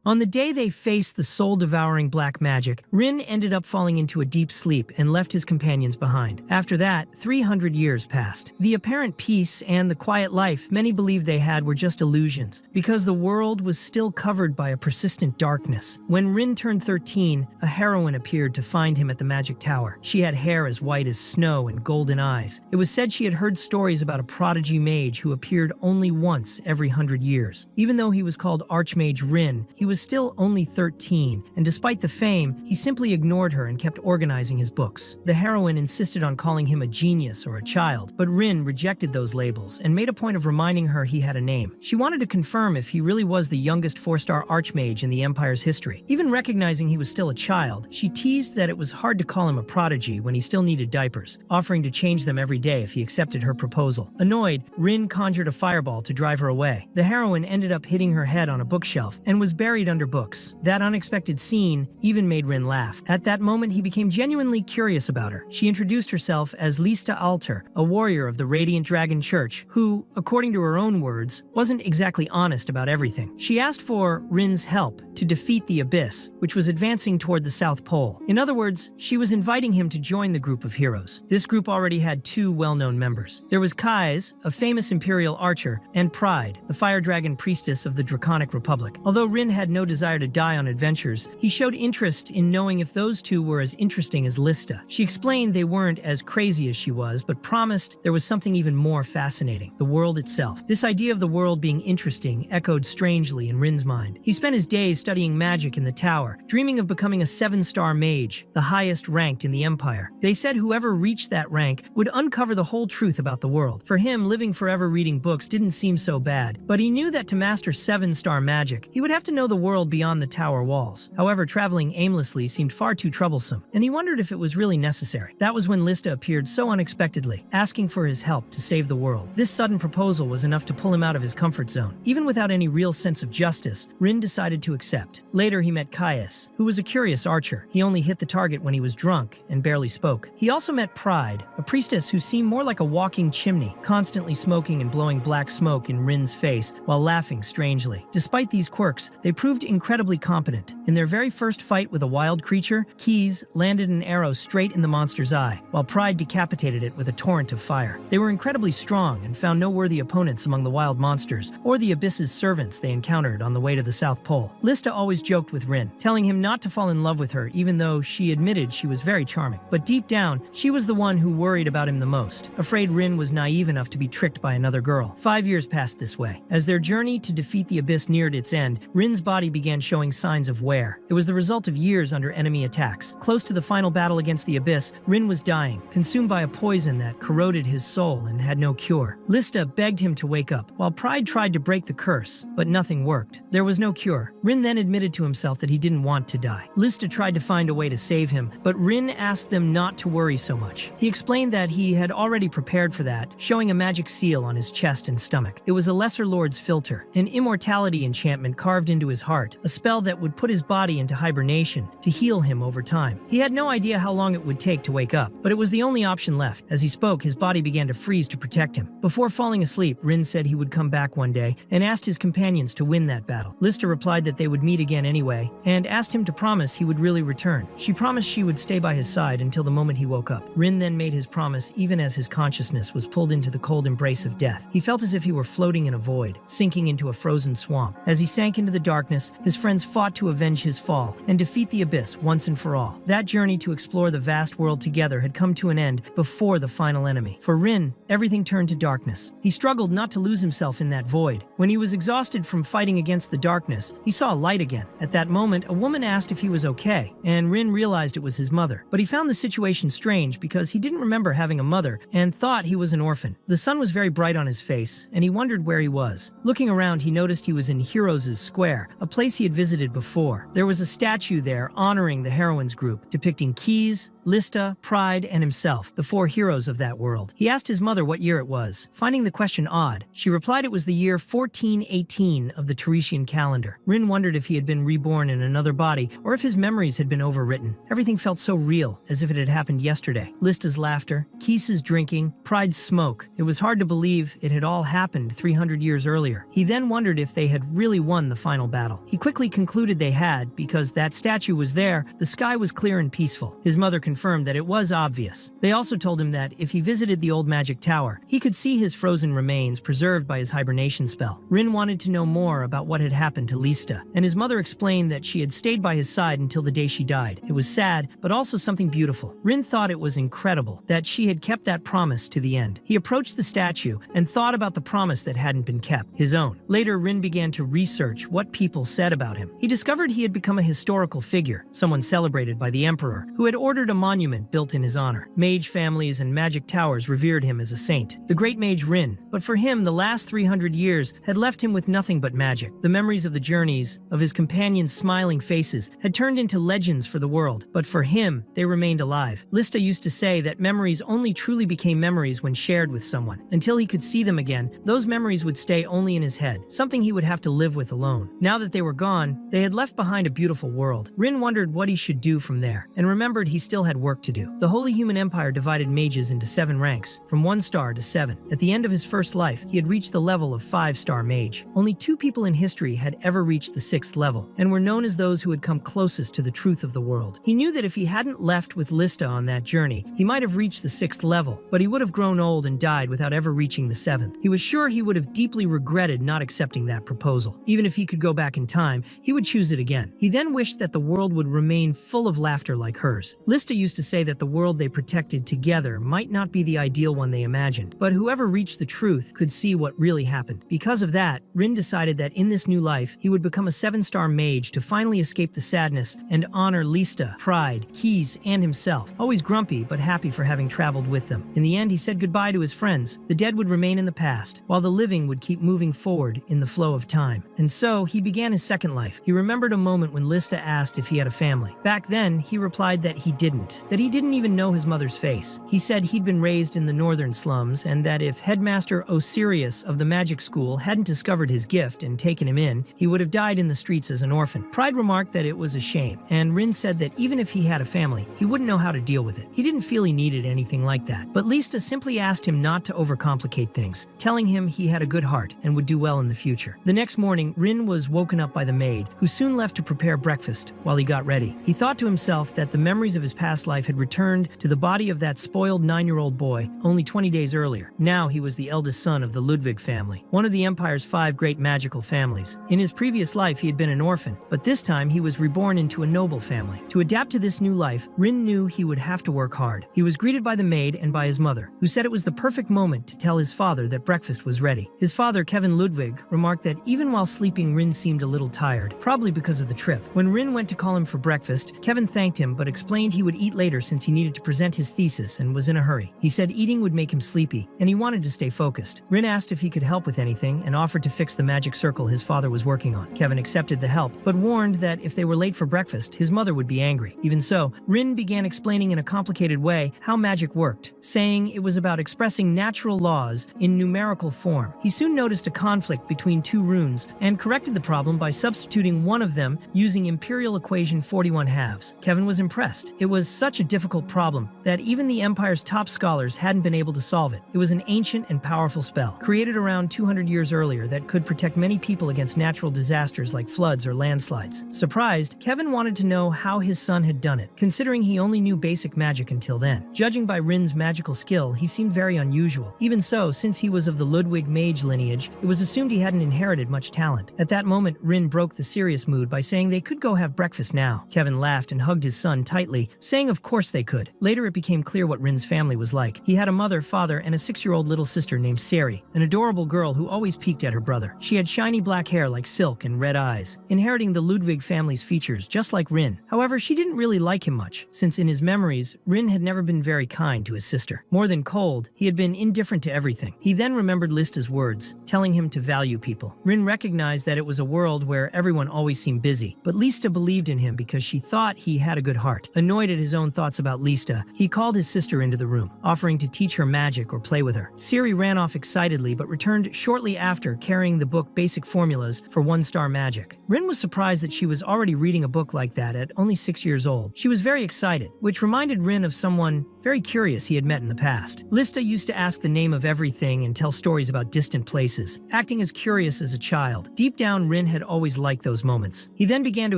On the day they faced the soul-devouring black magic, Rin ended up falling into a deep sleep and left his companions behind. After that, 300 years passed. The apparent peace and the quiet life many believed they had were just illusions, because the world was still covered by a persistent darkness. When Rin turned 13, a heroine appeared to find him at the magic tower. She had hair as white as snow and golden eyes. It was said she had heard stories about a prodigy mage who appeared only once every 100 years. Even though he was called Archmage Rin, he was still only 13, and despite the fame, he simply ignored her and kept organizing his books. The heroine insisted on calling him a genius or a child, but Rin rejected those labels and made a point of reminding her he had a name. She wanted to confirm if he really was the youngest 4-star Archmage in the Empire's history. Even recognizing he was still a child, she teased that it was hard to call him a prodigy when he still needed diapers, offering to change them every day if he accepted her proposal. Annoyed, Rin conjured a fireball to drive her away. The heroine ended up hitting her head on a bookshelf and was buried under books. That unexpected scene even made Rin laugh. At that moment, he became genuinely curious about her. She introduced herself as Lista Alter, a warrior of the Radiant Dragon Church, who, according to her own words, wasn't exactly honest about everything. She asked for Rin's help to defeat the Abyss, which was advancing toward the South Pole. In other words, she was inviting him to join the group of heroes. This group already had 2 well-known members. There was Kai's, a famous Imperial archer, and Pride, the fire dragon priestess of the Draconic Republic. Although Rin had no desire to die on adventures, he showed interest in knowing if those 2 were as interesting as Lista. She explained they weren't as crazy as she was, but promised there was something even more fascinating: the world itself. This idea of the world being interesting echoed strangely in Rin's mind. He spent his days studying magic in the tower, dreaming of becoming a 7-star mage, the highest ranked in the Empire. They said whoever reached that rank would uncover the whole truth about the world. For him, living forever reading books didn't seem so bad, but he knew that to master 7-star magic, he would have to know the world beyond the tower walls. However, traveling aimlessly seemed far too troublesome, and he wondered if it was really necessary. That was when Lista appeared so unexpectedly, asking for his help to save the world. This sudden proposal was enough to pull him out of his comfort zone. Even without any real sense of justice, Rin decided to accept. Later, he met Caius, who was a curious archer. He only hit the target when he was drunk and barely spoke. He also met Pride, a priestess who seemed more like a walking chimney, constantly smoking and blowing black smoke in Rin's face while laughing strangely. Despite these quirks, they proved incredibly competent. In their very first fight with a wild creature, Keys landed an arrow straight in the monster's eye, while Pride decapitated it with a torrent of fire. They were incredibly strong and found no worthy opponents among the wild monsters or the Abyss's servants they encountered on the way to the South Pole. Lista always joked with Rin, telling him not to fall in love with her even though she admitted she was very charming. But deep down, she was the one who worried about him the most, afraid Rin was naive enough to be tricked by another girl. 5 years passed this way. As their journey to defeat the Abyss neared its end, Rin's body began showing signs of wear. It was the result of years under enemy attacks. Close to the final battle against the Abyss, Rin was dying, consumed by a poison that corroded his soul and had no cure. Lista begged him to wake up, while Pride tried to break the curse, but nothing worked. There was no cure. Rin then admitted to himself that he didn't want to die. Lista tried to find a way to save him, but Rin asked them not to worry so much. He explained that he had already prepared for that, showing a magic seal on his chest and stomach. It was a Lesser Lord's filter, an immortality enchantment carved into his heart, a spell that would put his body into hibernation to heal him over time. He had no idea how long it would take to wake up, but it was the only option left. As he spoke, his body began to freeze to protect him. Before falling asleep, Rin said he would come back one day and asked his companions to win that battle. Lista replied that they would meet again anyway and asked him to promise he would really return. She promised she would stay by his side until the moment he woke up. Rin then made his promise even as his consciousness was pulled into the cold embrace of death. He felt as if he were floating in a void, sinking into a frozen swamp. As he sank into the darkness, his friends fought to avenge his fall and defeat the Abyss once and for all. That journey to explore the vast world together had come to an end before the final enemy. For Rin, everything turned to darkness. He struggled not to lose himself in that void. When he was exhausted from fighting against the darkness, he saw a light again. At that moment, a woman asked if he was okay, and Rin realized it was his mother. But he found the situation strange because he didn't remember having a mother and thought he was an orphan. The sun was very bright on his face, and he wondered where he was. Looking around, he noticed he was in Heroes' Square, a place he had visited before. There was a statue there honoring the heroines group, depicting Keys, Lista, Pride, and himself, the 4 heroes of that world. He asked his mother what year it was. Finding the question odd, she replied it was the year 1418 of the Teresian calendar. Rin wondered if he had been reborn in another body or if his memories had been overwritten. Everything felt so real, as if it had happened yesterday. Lista's laughter, Keys' drinking, Pride's smoke. It was hard to believe it had all happened 300 years earlier. He then wondered if they had really won the final battle. girl. He quickly concluded they had, because that statue was there, the sky was clear and peaceful. His mother confirmed that it was obvious. They also told him that if he visited the old magic tower, he could see his frozen remains preserved by his hibernation spell. Rin wanted to know more about what had happened to Lista, and his mother explained that she had stayed by his side until the day she died. It was sad, but also something beautiful. Rin thought it was incredible that she had kept that promise to the end. He approached the statue and thought about the promise that hadn't been kept, his own. Later, Rin began to research what people said about him. He discovered he had become a historical figure, someone celebrated by the emperor, who had ordered a monument built in his honor. Mage families and magic towers revered him as a saint, the great mage Rin. But for him, the last 300 years had left him with nothing but magic. The memories of the journeys, of his companions' smiling faces, had turned into legends for the world. But for him, they remained alive. Lista used to say that memories only truly became memories when shared with someone. Until he could see them again, those memories would stay only in his head, something he would have to live with alone. Now that they were gone, they had left behind a beautiful world. Rin wondered what he should do from there, and remembered he still had work to do. The Holy Human Empire divided mages into 7 ranks, from 1 star to 7. At the end of his first life, he had reached the level of 5-star mage. Only 2 people in history had ever reached the 6th level, and were known as those who had come closest to the truth of the world. He knew that if he hadn't left with Lista on that journey, he might have reached the 6th level, but he would have grown old and died without ever reaching the 7th. He was sure he would have deeply regretted not accepting that proposal. Even if he could go back in time, he would choose it again. He then wished that the world would remain full of laughter like hers. Lista used to say that the world they protected together might not be the ideal one they imagined, but whoever reached the truth could see what really happened. Because of that, Rin decided that in this new life, he would become a 7-star mage to finally escape the sadness and honor Lista, Pride, Keys, and himself, always grumpy but happy for having traveled with them. In the end, he said goodbye to his friends. The dead would remain in the past, while the living would keep moving forward in the flow of time. And so, he began his second life. He remembered a moment when Lista asked if he had a family. Back then, he replied that he didn't even know his mother's face. He said he'd been raised in the northern slums, and that if Headmaster Osiris of the magic school hadn't discovered his gift and taken him in, he would have died in the streets as an orphan. Pride remarked that it was a shame, and Rin said that even if he had a family, he wouldn't know how to deal with it. He didn't feel he needed anything like that. But Lista simply asked him not to overcomplicate things, telling him he had a good heart and would do well in the future. The next morning, Rin was woken up by the maid, who soon left to prepare breakfast while he got ready. He thought to himself that the memories of his past life had returned to the body of that spoiled 9-year-old boy only 20 days earlier. Now he was the eldest son of the Ludwig family, one of the Empire's 5 great magical families. In his previous life, he had been an orphan, but this time he was reborn into a noble family. To adapt to this new life, Rin knew he would have to work hard. He was greeted by the maid and by his mother, who said it was the perfect moment to tell his father that breakfast was ready. His father, Kevin Ludwig, remarked that even while sleeping, Rin seemed a little tired, probably because of the trip. When Rin went to call him for breakfast, Kevin thanked him but explained he would eat later since he needed to present his thesis and was in a hurry. He said eating would make him sleepy, and he wanted to stay focused. Rin asked if he could help with anything and offered to fix the magic circle his father was working on. Kevin accepted the help, but warned that if they were late for breakfast, his mother would be angry. Even so, Rin began explaining in a complicated way how magic worked, saying it was about expressing natural laws in numerical form. He soon noticed a conflict between 2 runes and corrected the problem by substituting one of them using Imperial Equation 41/2. Kevin was impressed. It was such a difficult problem that even the Empire's top scholars hadn't been able to solve it. It was an ancient and powerful spell, created around 200 years earlier, that could protect many people against natural disasters like floods or landslides. Surprised, Kevin wanted to know how his son had done it, considering he only knew basic magic until then. Judging by Rin's magical skill, he seemed very unusual. Even so, since he was of the Ludwig mage lineage, it was assumed he hadn't inherited much talent. At that moment, Rin broke the serious mood by saying they could go have breakfast now. Kevin laughed and hugged his son tightly, saying of course they could. Later it became clear what Rin's family was like. He had a mother, father, and a 6-year-old little sister named Sari, an adorable girl who always peeked at her brother. She had shiny black hair like silk and red eyes, inheriting the Ludwig family's features just like Rin. However, she didn't really like him much, since in his memories, Rin had never been very kind to his sister. More than cold, he had been indifferent to everything. He then remembered Lista's words, telling him to value people. Rin recognized that it was a world where everyone always seemed busy, but Lista believed in him because she thought he had a good heart. Annoyed at his own thoughts about Lista, he called his sister into the room, offering to teach her magic or play with her. Siri ran off excitedly but returned shortly after carrying the book Basic Formulas for 1-Star Magic. Rin was surprised that she was already reading a book like that at only 6 years old. She was very excited, which reminded Rin of someone very curious he had met in the past. Lista used to ask the name of everything and tell stories about distant places, acting as curious as a child. Deep down, Rin had had always liked those moments. He then began to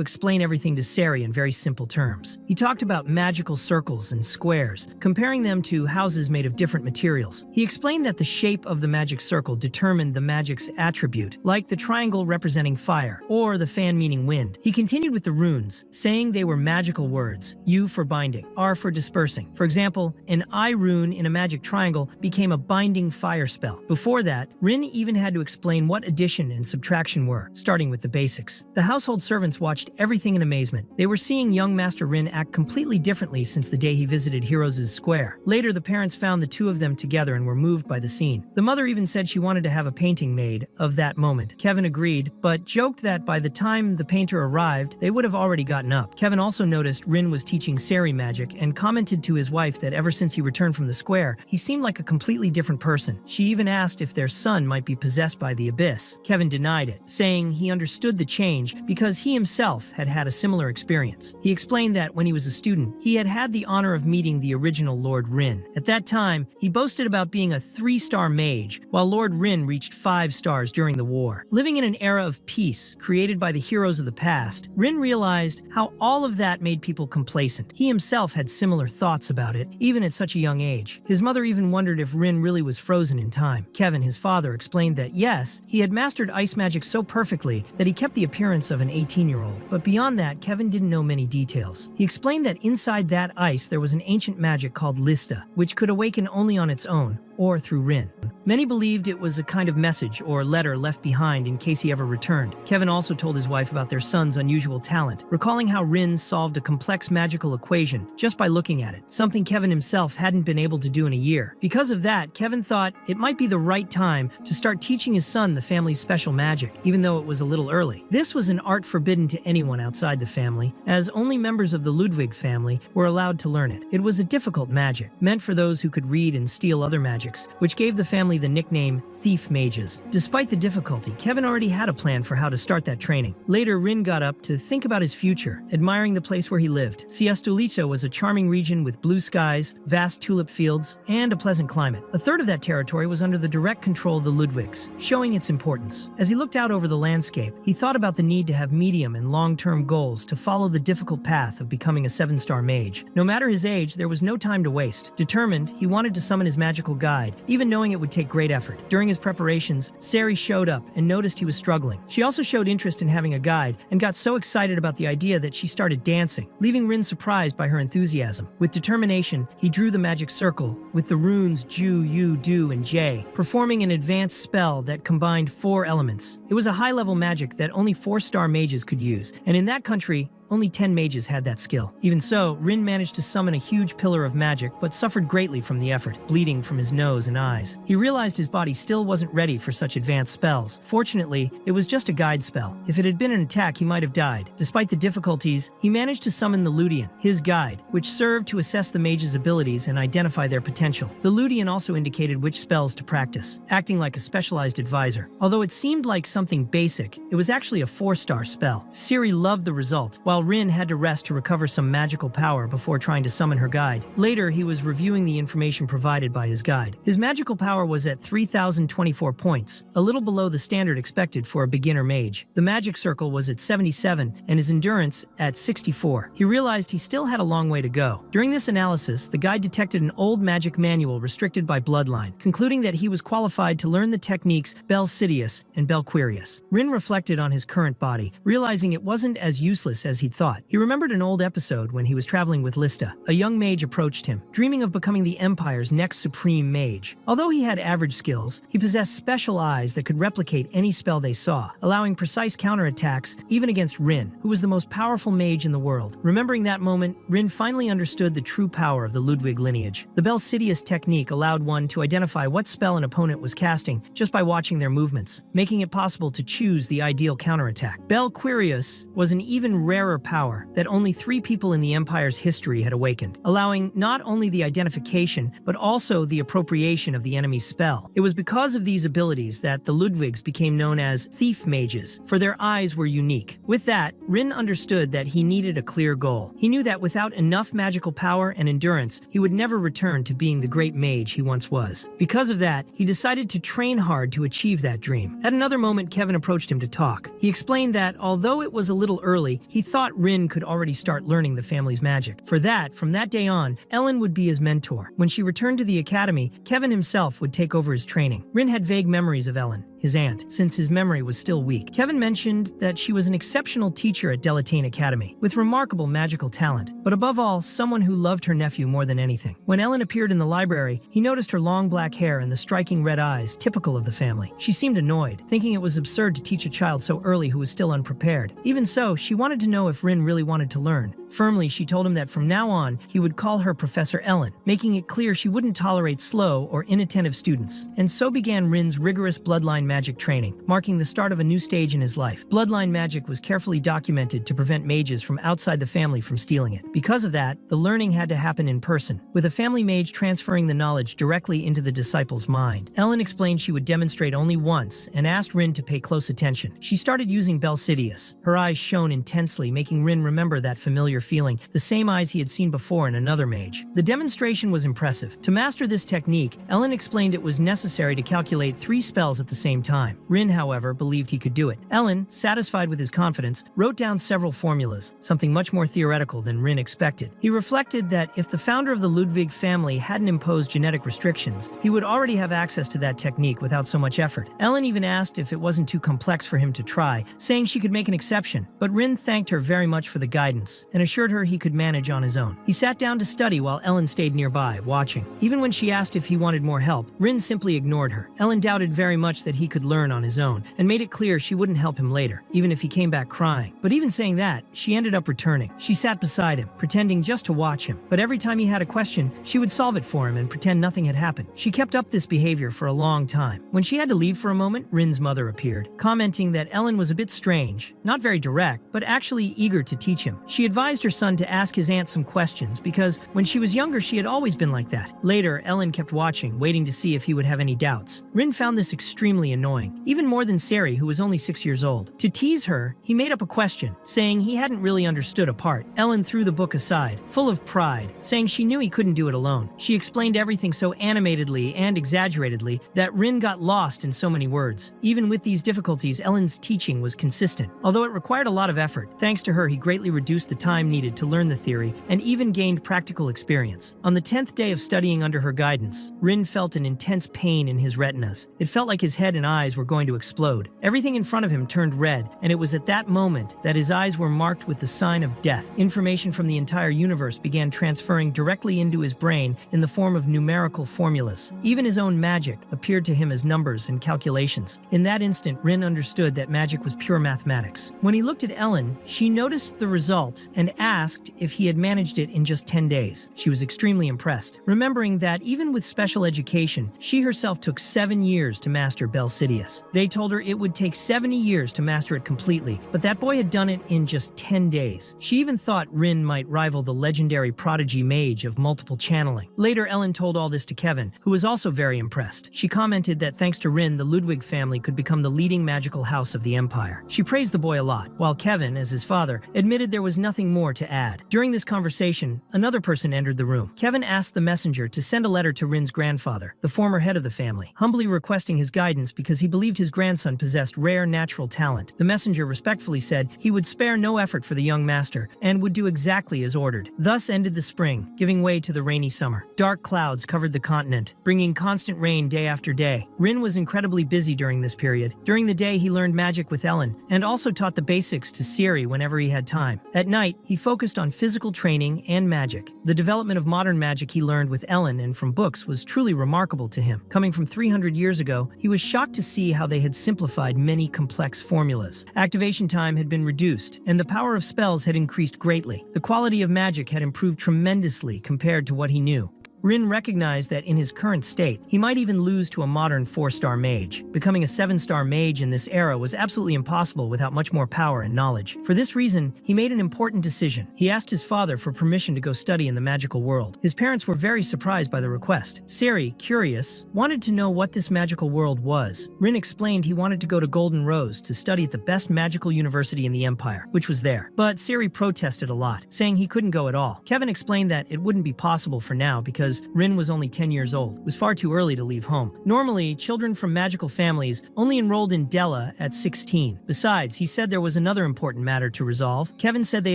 explain everything to Sari in very simple terms. He talked about magical circles and squares, comparing them to houses made of different materials. He explained that the shape of the magic circle determined the magic's attribute, like the triangle representing fire, or the fan meaning wind. He continued with the runes, saying they were magical words, U for binding, R for dispersing. For example, an I rune in a magic triangle became a binding fire spell. Before that, Rin even had to explain what addition and subtraction were, starting with the basics. The household servants watched everything in amazement. They were seeing young Master Rin act completely differently since the day he visited Heroes' Square. Later, the parents found the two of them together and were moved by the scene. The mother even said she wanted to have a painting made of that moment. Kevin agreed, but joked that by the time the painter arrived, they would have already gotten up. Kevin also noticed Rin was teaching Sari magic and commented to his wife that ever since he returned from the square, he seemed like a completely different person. She even asked if their son might be possessed by the abyss. Kevin denied it, saying he understood the change because he himself had had a similar experience. He explained that when he was a student, he had had the honor of meeting the original Lord Rin. At that time, he boasted about being a 3-star mage, while Lord Rin reached 5 stars during the war. Living in an era of peace created by the heroes of the past, Rin realized how all of that made people complacent. He himself had similar thoughts about it, even at such a young age. His mother even wondered if Rin really was frozen in time. Kevin, his father, explained that yes, he had mastered ice magic so perfectly that he kept the appearance of an 18-year-old. But beyond that, Kevin didn't know many details. He explained that inside that ice there was an ancient magic called Lista, which could awaken only on its own, or through Rin. Many believed it was a kind of message or letter left behind in case he ever returned. Kevin also told his wife about their son's unusual talent, recalling how Rin solved a complex magical equation just by looking at it, something Kevin himself hadn't been able to do in a year. Because of that, Kevin thought it might be the right time to start teaching his son the family's special magic, even though it was a little early. This was an art forbidden to anyone outside the family, as only members of the Ludwig family were allowed to learn it. It was a difficult magic, meant for those who could read and steal other magics, which gave the family the nickname Thief Mages. Despite the difficulty, Kevin already had a plan for how to start that training. Later, Rin got up to think about his future, admiring the place where he lived. Siastulica was a charming region with blue skies, vast tulip fields, and a pleasant climate. A third of that territory was under the direct control of the Ludwigs, showing its importance. As he looked out over the landscape, he thought about the need to have medium and long-term goals to follow the difficult path of becoming a 7-star mage. No matter his age, there was no time to waste. Determined, he wanted to summon his magical guide, even knowing it would take great effort. During his preparations, Sari showed up and noticed he was struggling. She also showed interest in having a guide and got so excited about the idea that she started dancing, leaving Rin surprised by her enthusiasm. With determination, he drew the magic circle with the runes Ju, Yu, Du, and J, performing an advanced spell that combined 4 elements. It was a high-level magic that only 4-star mages could use, and in that country, only 10 mages had that skill. Even so, Rin managed to summon a huge pillar of magic, but suffered greatly from the effort, bleeding from his nose and eyes. He realized his body still wasn't ready for such advanced spells. Fortunately, it was just a guide spell. If it had been an attack, he might have died. Despite the difficulties, he managed to summon the Ludian, his guide, which served to assess the mage's abilities and identify their potential. The Ludian also indicated which spells to practice, acting like a specialized advisor. Although it seemed like something basic, it was actually a 4-star spell. Sari loved the result, while Rin had to rest to recover some magical power before trying to summon her guide. Later, he was reviewing the information provided by his guide. His magical power was at 3,024 points, a little below the standard expected for a beginner mage. The magic circle was at 77 and his endurance at 64. He realized he still had a long way to go. During this analysis, the guide detected an old magic manual restricted by bloodline, concluding that he was qualified to learn the techniques Belquerius and Belquerius. Rin reflected on his current body, realizing it wasn't as useless as he'd thought. He remembered an old episode when he was traveling with Lista. A young mage approached him, dreaming of becoming the Empire's next supreme mage. Although he had average skills, he possessed special eyes that could replicate any spell they saw, allowing precise counterattacks even against Rin, who was the most powerful mage in the world. Remembering that moment, Rin finally understood the true power of the Ludwig lineage. The Belquerius technique allowed one to identify what spell an opponent was casting just by watching their movements, making it possible to choose the ideal counterattack. Belquerius was an even rarer power that only 3 people in the Empire's history had awakened, allowing not only the identification, but also the appropriation of the enemy's spell. It was because of these abilities that the Ludwigs became known as thief mages, for their eyes were unique. With that, Rin understood that he needed a clear goal. He knew that without enough magical power and endurance, he would never return to being the great mage he once was. Because of that, he decided to train hard to achieve that dream. At another moment, Kevin approached him to talk. He explained that, although it was a little early, he thought Rin could already start learning the family's magic. For that, from that day on, Ellen would be his mentor. When she returned to the academy, Kevin himself would take over his training. Rin had vague memories of Ellen, his aunt, since his memory was still weak. Kevin mentioned that she was an exceptional teacher at Delataine Academy, with remarkable magical talent, but above all, someone who loved her nephew more than anything. When Ellen appeared in the library, he noticed her long black hair and the striking red eyes, typical of the family. She seemed annoyed, thinking it was absurd to teach a child so early who was still unprepared. Even so, she wanted to know if Rin really wanted to learn. Firmly, she told him that from now on, he would call her Professor Ellen, making it clear she wouldn't tolerate slow or inattentive students. And so began Rin's rigorous bloodline magic training, marking the start of a new stage in his life. Bloodline magic was carefully documented to prevent mages from outside the family from stealing it. Because of that, the learning had to happen in person, with a family mage transferring the knowledge directly into the disciple's mind. Ellen explained she would demonstrate only once and asked Rin to pay close attention. She started using Belquerius. Her eyes shone intensely, making Rin remember that familiar feeling, the same eyes he had seen before in another mage. The demonstration was impressive. To master this technique, Ellen explained it was necessary to calculate 3 spells at the same time. Rin, however, believed he could do it. Ellen, satisfied with his confidence, wrote down several formulas, something much more theoretical than Rin expected. He reflected that if the founder of the Ludwig family hadn't imposed genetic restrictions, he would already have access to that technique without so much effort. Ellen even asked if it wasn't too complex for him to try, saying she could make an exception, but Rin thanked her very much for the guidance and assured her he could manage on his own. He sat down to study while Ellen stayed nearby, watching. Even when she asked if he wanted more help, Rin simply ignored her. Ellen doubted very much that he could learn on his own, and made it clear she wouldn't help him later, even if he came back crying. But even saying that, she ended up returning. She sat beside him, pretending just to watch him. But every time he had a question, she would solve it for him and pretend nothing had happened. She kept up this behavior for a long time. When she had to leave for a moment, Rin's mother appeared, commenting that Ellen was a bit strange, not very direct, but actually eager to teach him. She advised her son to ask his aunt some questions because when she was younger, she had always been like that. Later, Ellen kept watching, waiting to see if he would have any doubts. Rin found this extremely annoying, even more than Sari, who was only 6 years old. To tease her, he made up a question, saying he hadn't really understood a part. Ellen threw the book aside, full of pride, saying she knew he couldn't do it alone. She explained everything so animatedly and exaggeratedly that Rin got lost in so many words. Even with these difficulties, Ellen's teaching was consistent. Although it required a lot of effort, thanks to her, he greatly reduced the time needed to learn the theory and even gained practical experience. On the 10th day of studying under her guidance, Rin felt an intense pain in his retinas. It felt like his head and eyes were going to explode. Everything in front of him turned red, and it was at that moment that his eyes were marked with the sign of death. Information from the entire universe began transferring directly into his brain in the form of numerical formulas. Even his own magic appeared to him as numbers and calculations. In that instant, Rin understood that magic was pure mathematics. When he looked at Ellen, she noticed the result and asked if he had managed it in just 10 days. She was extremely impressed, remembering that even with special education, she herself took 7 years to master Belquerius. They told her it would take 70 years to master it completely, but that boy had done it in just 10 days. She even thought Rin might rival the legendary prodigy mage of multiple channeling. Later, Ellen told all this to Kevin, who was also very impressed. She commented that thanks to Rin, the Ludwig family could become the leading magical house of the Empire. She praised the boy a lot, while Kevin, as his father, admitted there was nothing more to add. During this conversation, another person entered the room. Kevin asked the messenger to send a letter to Rin's grandfather, the former head of the family, humbly requesting his guidance because he believed his grandson possessed rare natural talent. The messenger respectfully said he would spare no effort for the young master and would do exactly as ordered. Thus ended the spring, giving way to the rainy summer. Dark clouds covered the continent, bringing constant rain day after day. Rin was incredibly busy during this period. During the day, he learned magic with Ellen and also taught the basics to Sari whenever he had time. At night, he focused on physical training and magic. The development of modern magic he learned with Ellen and from books was truly remarkable to him. Coming from 300 years ago, he was shocked to see how they had simplified many complex formulas. Activation time had been reduced, and the power of spells had increased greatly. The quality of magic had improved tremendously compared to what he knew. Rin recognized that in his current state, he might even lose to a modern 4-star mage. Becoming a 7-star mage in this era was absolutely impossible without much more power and knowledge. For this reason, he made an important decision. He asked his father for permission to go study in the magical world. His parents were very surprised by the request. Seri, curious, wanted to know what this magical world was. Rin explained he wanted to go to Golden Rose to study at the best magical university in the Empire, which was there. But Seri protested a lot, saying he couldn't go at all. Kevin explained that it wouldn't be possible for now because Rin was only 10 years old. It was far too early to leave home. Normally, children from magical families only enrolled in Dela at 16. Besides, he said there was another important matter to resolve. Kevin said they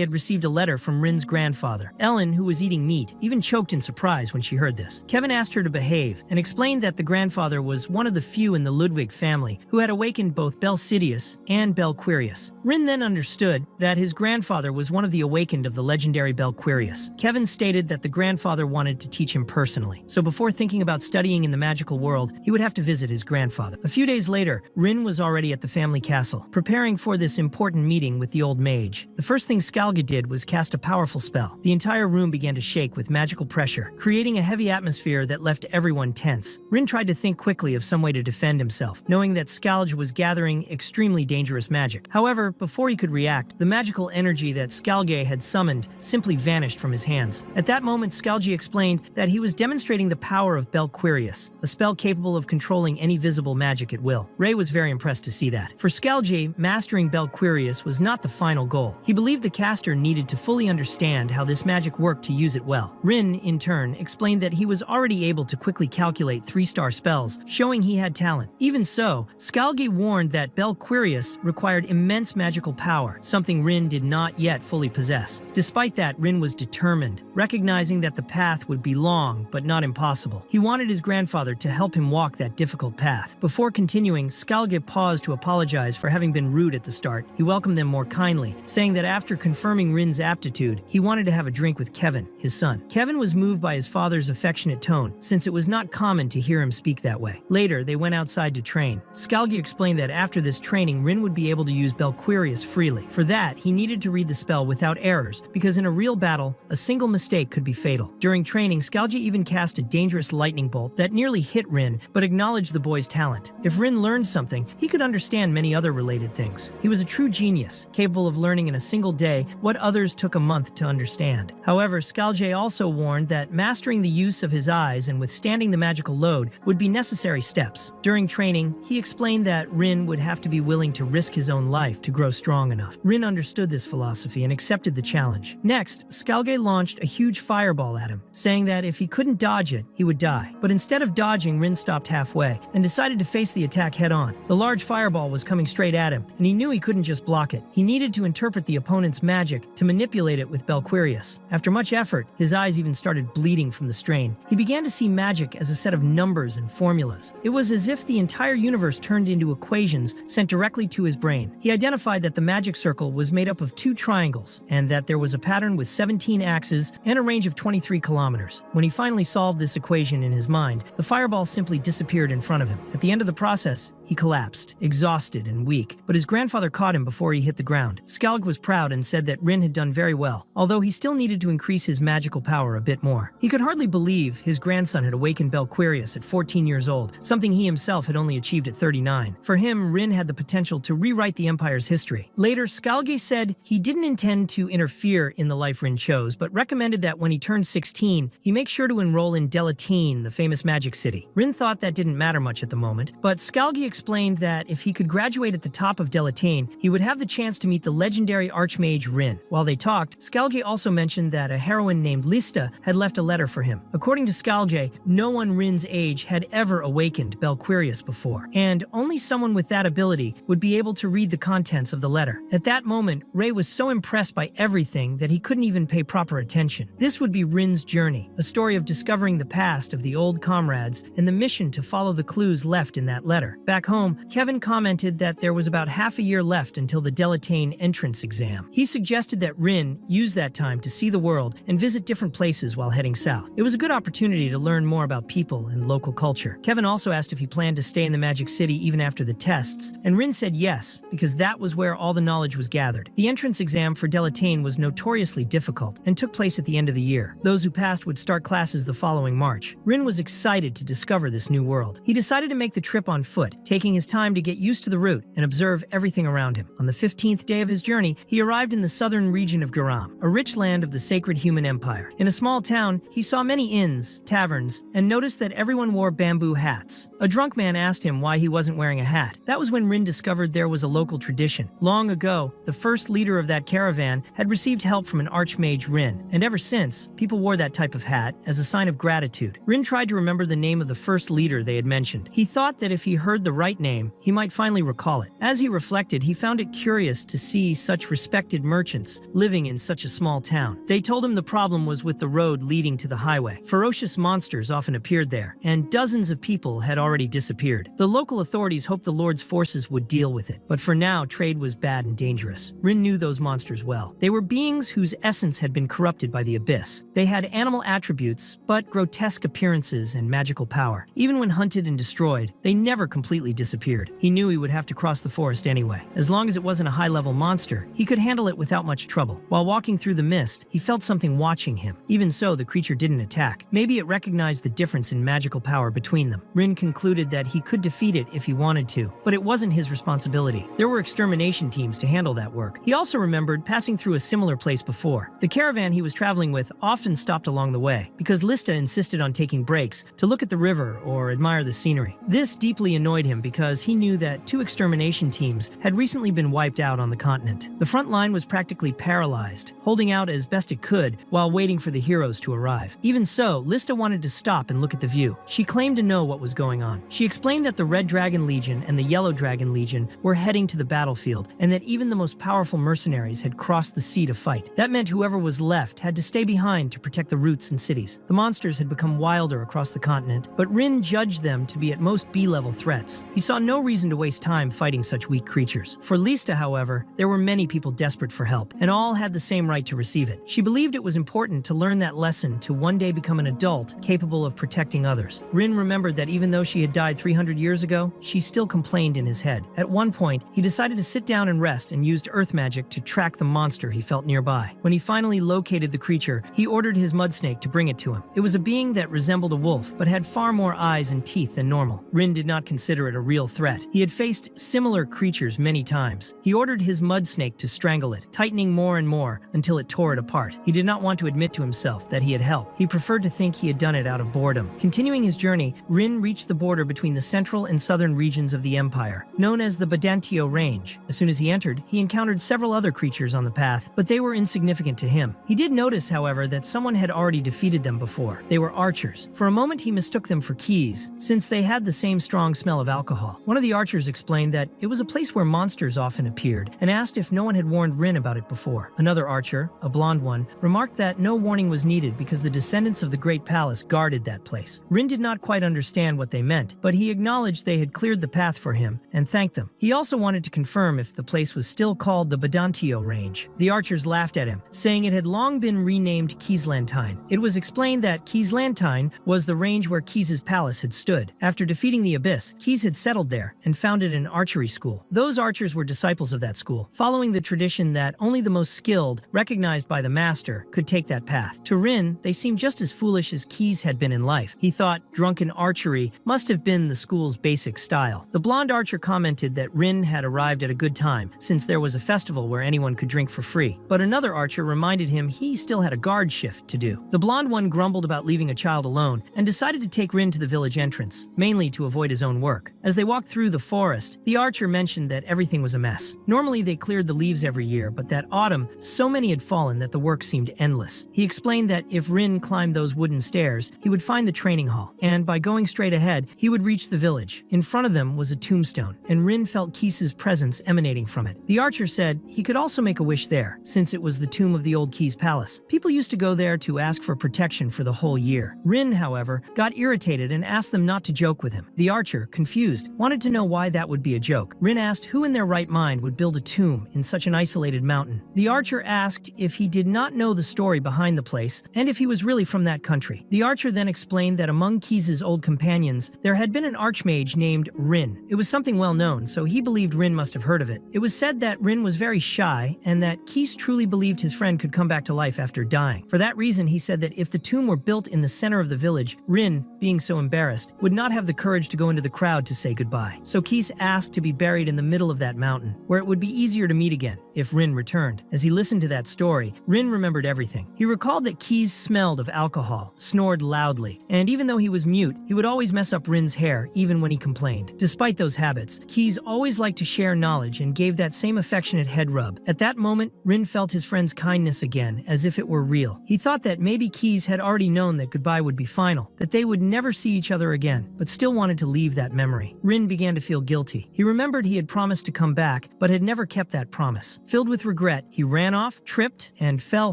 had received a letter from Rin's grandfather. Ellen, who was eating meat, even choked in surprise when she heard this. Kevin asked her to behave and explained that the grandfather was one of the few in the Ludwig family who had awakened both Belcidius and Belquerius. Rin then understood that his grandfather was one of the awakened of the legendary Belquerius. Kevin stated that the grandfather wanted to teach him personally, so before thinking about studying in the magical world, he would have to visit his grandfather. A few days later, Rin was already at the family castle, preparing for this important meeting with the old mage. The first thing Skalga did was cast a powerful spell. The entire room began to shake with magical pressure, creating a heavy atmosphere that left everyone tense. Rin tried to think quickly of some way to defend himself, knowing that Skalge was gathering extremely dangerous magic. However, before he could react, the magical energy that Skalge had summoned simply vanished from his hands. At that moment, Skalge explained that he was demonstrating the power of Belquerius, a spell capable of controlling any visible magic at will. Ray was very impressed to see that. For Skalge, mastering Belquerius was not the final goal. He believed the caster needed to fully understand how this magic worked to use it well. Rin, in turn, explained that he was already able to quickly calculate 3-star spells, showing he had talent. Even so, Skalge warned that Belquerius required immense magical power, something Rin did not yet fully possess. Despite that, Rin was determined, recognizing that the path would be long but not impossible. He wanted his grandfather to help him walk that difficult path. Before continuing, Skalge paused to apologize for having been rude at the start. He welcomed them more kindly, saying that after confirming Rin's aptitude, he wanted to have a drink with Kevin, his son. Kevin was moved by his father's affectionate tone, since it was not common to hear him speak that way. Later, they went outside to train. Skalge explained that after this training, Rin would be able to use Belquerius freely. For that, he needed to read the spell without errors, because in a real battle, a single mistake could be fatal. During training, Skalge even cast a dangerous lightning bolt that nearly hit Rin, but acknowledged the boy's talent. If Rin learned something, he could understand many other related things. He was a true genius, capable of learning in a single day what others took a month to understand. However, Skalge also warned that mastering the use of his eyes and withstanding the magical load would be necessary steps. During training, he explained that Rin would have to be willing to risk his own life to grow strong enough. Rin understood this philosophy and accepted the challenge. Next, Skalge launched a huge fireball at him, saying that if he couldn't dodge it, he would die. But instead of dodging, Rin stopped halfway and decided to face the attack head-on. The large fireball was coming straight at him, and he knew he couldn't just block it. He needed to interpret the opponent's magic to manipulate it with Belquerius. After much effort, his eyes even started bleeding from the strain. He began to see magic as a set of numbers and formulas. It was as if the entire universe turned into equations sent directly to his brain. He identified that the magic circle was made up of 2 triangles, and that there was a pattern with 17 axes and a range of 23 kilometers. When he finally solved this equation in his mind, the fireball simply disappeared in front of him. At the end of the process, he collapsed, exhausted and weak, but his grandfather caught him before he hit the ground. Skalge was proud and said that Rin had done very well, although he still needed to increase his magical power a bit more. He could hardly believe his grandson had awakened Belquerius at 14 years old, something he himself had only achieved at 39. For him, Rin had the potential to rewrite the Empire's history. Later, Skalge said he didn't intend to interfere in the life Rin chose, but recommended that when he turned 16, he make sure to enroll in Delataine, the famous magic city. Rin thought that didn't matter much at the moment, but Skalge explained that if he could graduate at the top of Delataine, he would have the chance to meet the legendary archmage Rin. While they talked, Skalge also mentioned that a heroine named Lista had left a letter for him. According to Skalge, no one Rin's age had ever awakened Belquerius before, and only someone with that ability would be able to read the contents of the letter. At that moment, Ray was so impressed by everything that he couldn't even pay proper attention. This would be Rin's journey, a story of discovering the past of the old comrades and the mission to follow the clues left in that letter. Back home, Kevin commented that there was about half a year left until the Delataine entrance exam. He suggested that Rin use that time to see the world and visit different places while heading south. It was a good opportunity to learn more about people and local culture. Kevin also asked if he planned to stay in the Magic City even after the tests, and Rin said yes, because that was where all the knowledge was gathered. The entrance exam for Delataine was notoriously difficult and took place at the end of the year. Those who passed would start classes the following March. Rin was excited to discover this new world. He decided to make the trip on foot, taking his time to get used to the route and observe everything around him. On the 15th day of his journey, he arrived in the southern region of Garam, a rich land of the sacred human empire. In a small town, he saw many inns, taverns, and noticed that everyone wore bamboo hats. A drunk man asked him why he wasn't wearing a hat. That was when Rin discovered there was a local tradition. Long ago, the first leader of that caravan had received help from an archmage Rin, and ever since, people wore that type of hat as a sign of gratitude. Rin tried to remember the name of the first leader they had mentioned. He thought that if he heard the right name, he might finally recall it. As he reflected, he found it curious to see such respected merchants living in such a small town. They told him the problem was with the road leading to the highway. Ferocious monsters often appeared there, and dozens of people had already disappeared. The local authorities hoped the Lord's forces would deal with it, but for now, trade was bad and dangerous. Rin knew those monsters well. They were beings whose essence had been corrupted by the abyss. They had animal attributes, but grotesque appearances and magical power. Even when hunted and destroyed, they never completely disappeared. He knew he would have to cross the forest anyway. As long as it wasn't a high-level monster, he could handle it without much trouble. While walking through the mist, he felt something watching him. Even so, the creature didn't attack. Maybe it recognized the difference in magical power between them. Rin concluded that he could defeat it if he wanted to, but it wasn't his responsibility. There were extermination teams to handle that work. He also remembered passing through a similar place before. The caravan he was traveling with often stopped along the way, because Lista insisted on taking breaks to look at the river or admire the scenery. This deeply annoyed him because he knew that 2 extermination teams had recently been wiped out on the continent. The front line was practically paralyzed, holding out as best it could while waiting for the heroes to arrive. Even so, Lista wanted to stop and look at the view. She claimed to know what was going on. She explained that the Red Dragon Legion and the Yellow Dragon Legion were heading to the battlefield, and that even the most powerful mercenaries had crossed the sea to fight. That meant whoever was left had to stay behind to protect the routes and cities. The monsters had become wilder across the continent, but Rin judged them to be at most B-level threats. He saw no reason to waste time fighting such weak creatures. For Lista, however, there were many people desperate for help, and all had the same right to receive it. She believed it was important to learn that lesson to one day become an adult capable of protecting others. Rin remembered that even though she had died 300 years ago, she still complained in his head. At one point, he decided to sit down and rest and used earth magic to track the monster he felt nearby. When he finally located the creature, he ordered his mud snake to bring it to him. It was a being that resembled a wolf, but had far more eyes and teeth than normal. Rin did not consider it a real threat. He had faced similar creatures many times. He ordered his mud snake to strangle it, tightening more and more until it tore it apart. He did not want to admit to himself that he had helped. He preferred to think he had done it out of boredom. Continuing his journey, Rin reached the border between the central and southern regions of the empire, known as the Badantio Range. As soon as he entered, he encountered several other creatures on the path, but they were insignificant to him. He did notice, however, that someone had already defeated them before. They were archers. For a moment, he mistook them for keys, since they had the same strong smell of alcohol. One of the archers explained that it was a place where monsters often appeared, and asked if no one had warned Rin about it before. Another archer, a blonde one, remarked that no warning was needed because the descendants of the Great Palace guarded that place. Rin did not quite understand what they meant, but he acknowledged they had cleared the path for him and thanked them. He also wanted to confirm if the place was still called the Badantio Range. The archers laughed at him, saying it had long been renamed Keeslantine. It was explained that Keeslantine was the range where Keys's palace had stood. After defeating the Abyss, Keys had settled there and founded an archery school. Those archers were disciples of that school, following the tradition that only the most skilled, recognized by the master, could take that path. To Rin, they seemed just as foolish as Keys had been in life. He thought drunken archery must have been the school's basic style. The blonde archer commented that Rin had arrived at a good time, since there was a festival where anyone could drink for free. But another archer reminded him he still had a guard shift to do. The blonde one grumbled about leaving a child alone and decided to take Rin to the village entrance, mainly to avoid his own work. As they walked through the forest, the archer mentioned that everything was a mess. Normally they cleared the leaves every year, but that autumn, so many had fallen that the work seemed endless. He explained that if Rin climbed those wooden stairs, he would find the training hall, and by going straight ahead, he would reach the village. In front of them was a tombstone, and Rin felt Keys's presence emanating from it. The archer said he could also make a wish there, since it was the tomb of the old Keys palace. People used to go there to ask for protection for the whole year. Rin, however, got irritated and asked them not to joke with him. The archer, confused, confused, wanted to know why that would be a joke. Rin asked who in their right mind would build a tomb in such an isolated mountain. The archer asked if he did not know the story behind the place and if he was really from that country. The archer then explained that among Keys' old companions, there had been an archmage named Rin. It was something well known, so he believed Rin must have heard of it. It was said that Rin was very shy and that Keys truly believed his friend could come back to life after dying. For that reason, he said that if the tomb were built in the center of the village, Rin, being so embarrassed, would not have the courage to go into the crowd to say goodbye. So Keys asked to be buried in the middle of that mountain, where it would be easier to meet again if Rin returned. As he listened to that story, Rin remembered everything. He recalled that Keys smelled of alcohol, snored loudly, and even though he was mute, he would always mess up Rin's hair even when he complained. Despite those habits, Keys always liked to share knowledge and gave that same affectionate head rub. At that moment, Rin felt his friend's kindness again, as if it were real. He thought that maybe Keys had already known that goodbye would be final, that they would never see each other again, but still wanted to leave that memory. Rin began to feel guilty. He remembered he had promised to come back, but had never kept that promise. Filled with regret, he ran off, tripped, and fell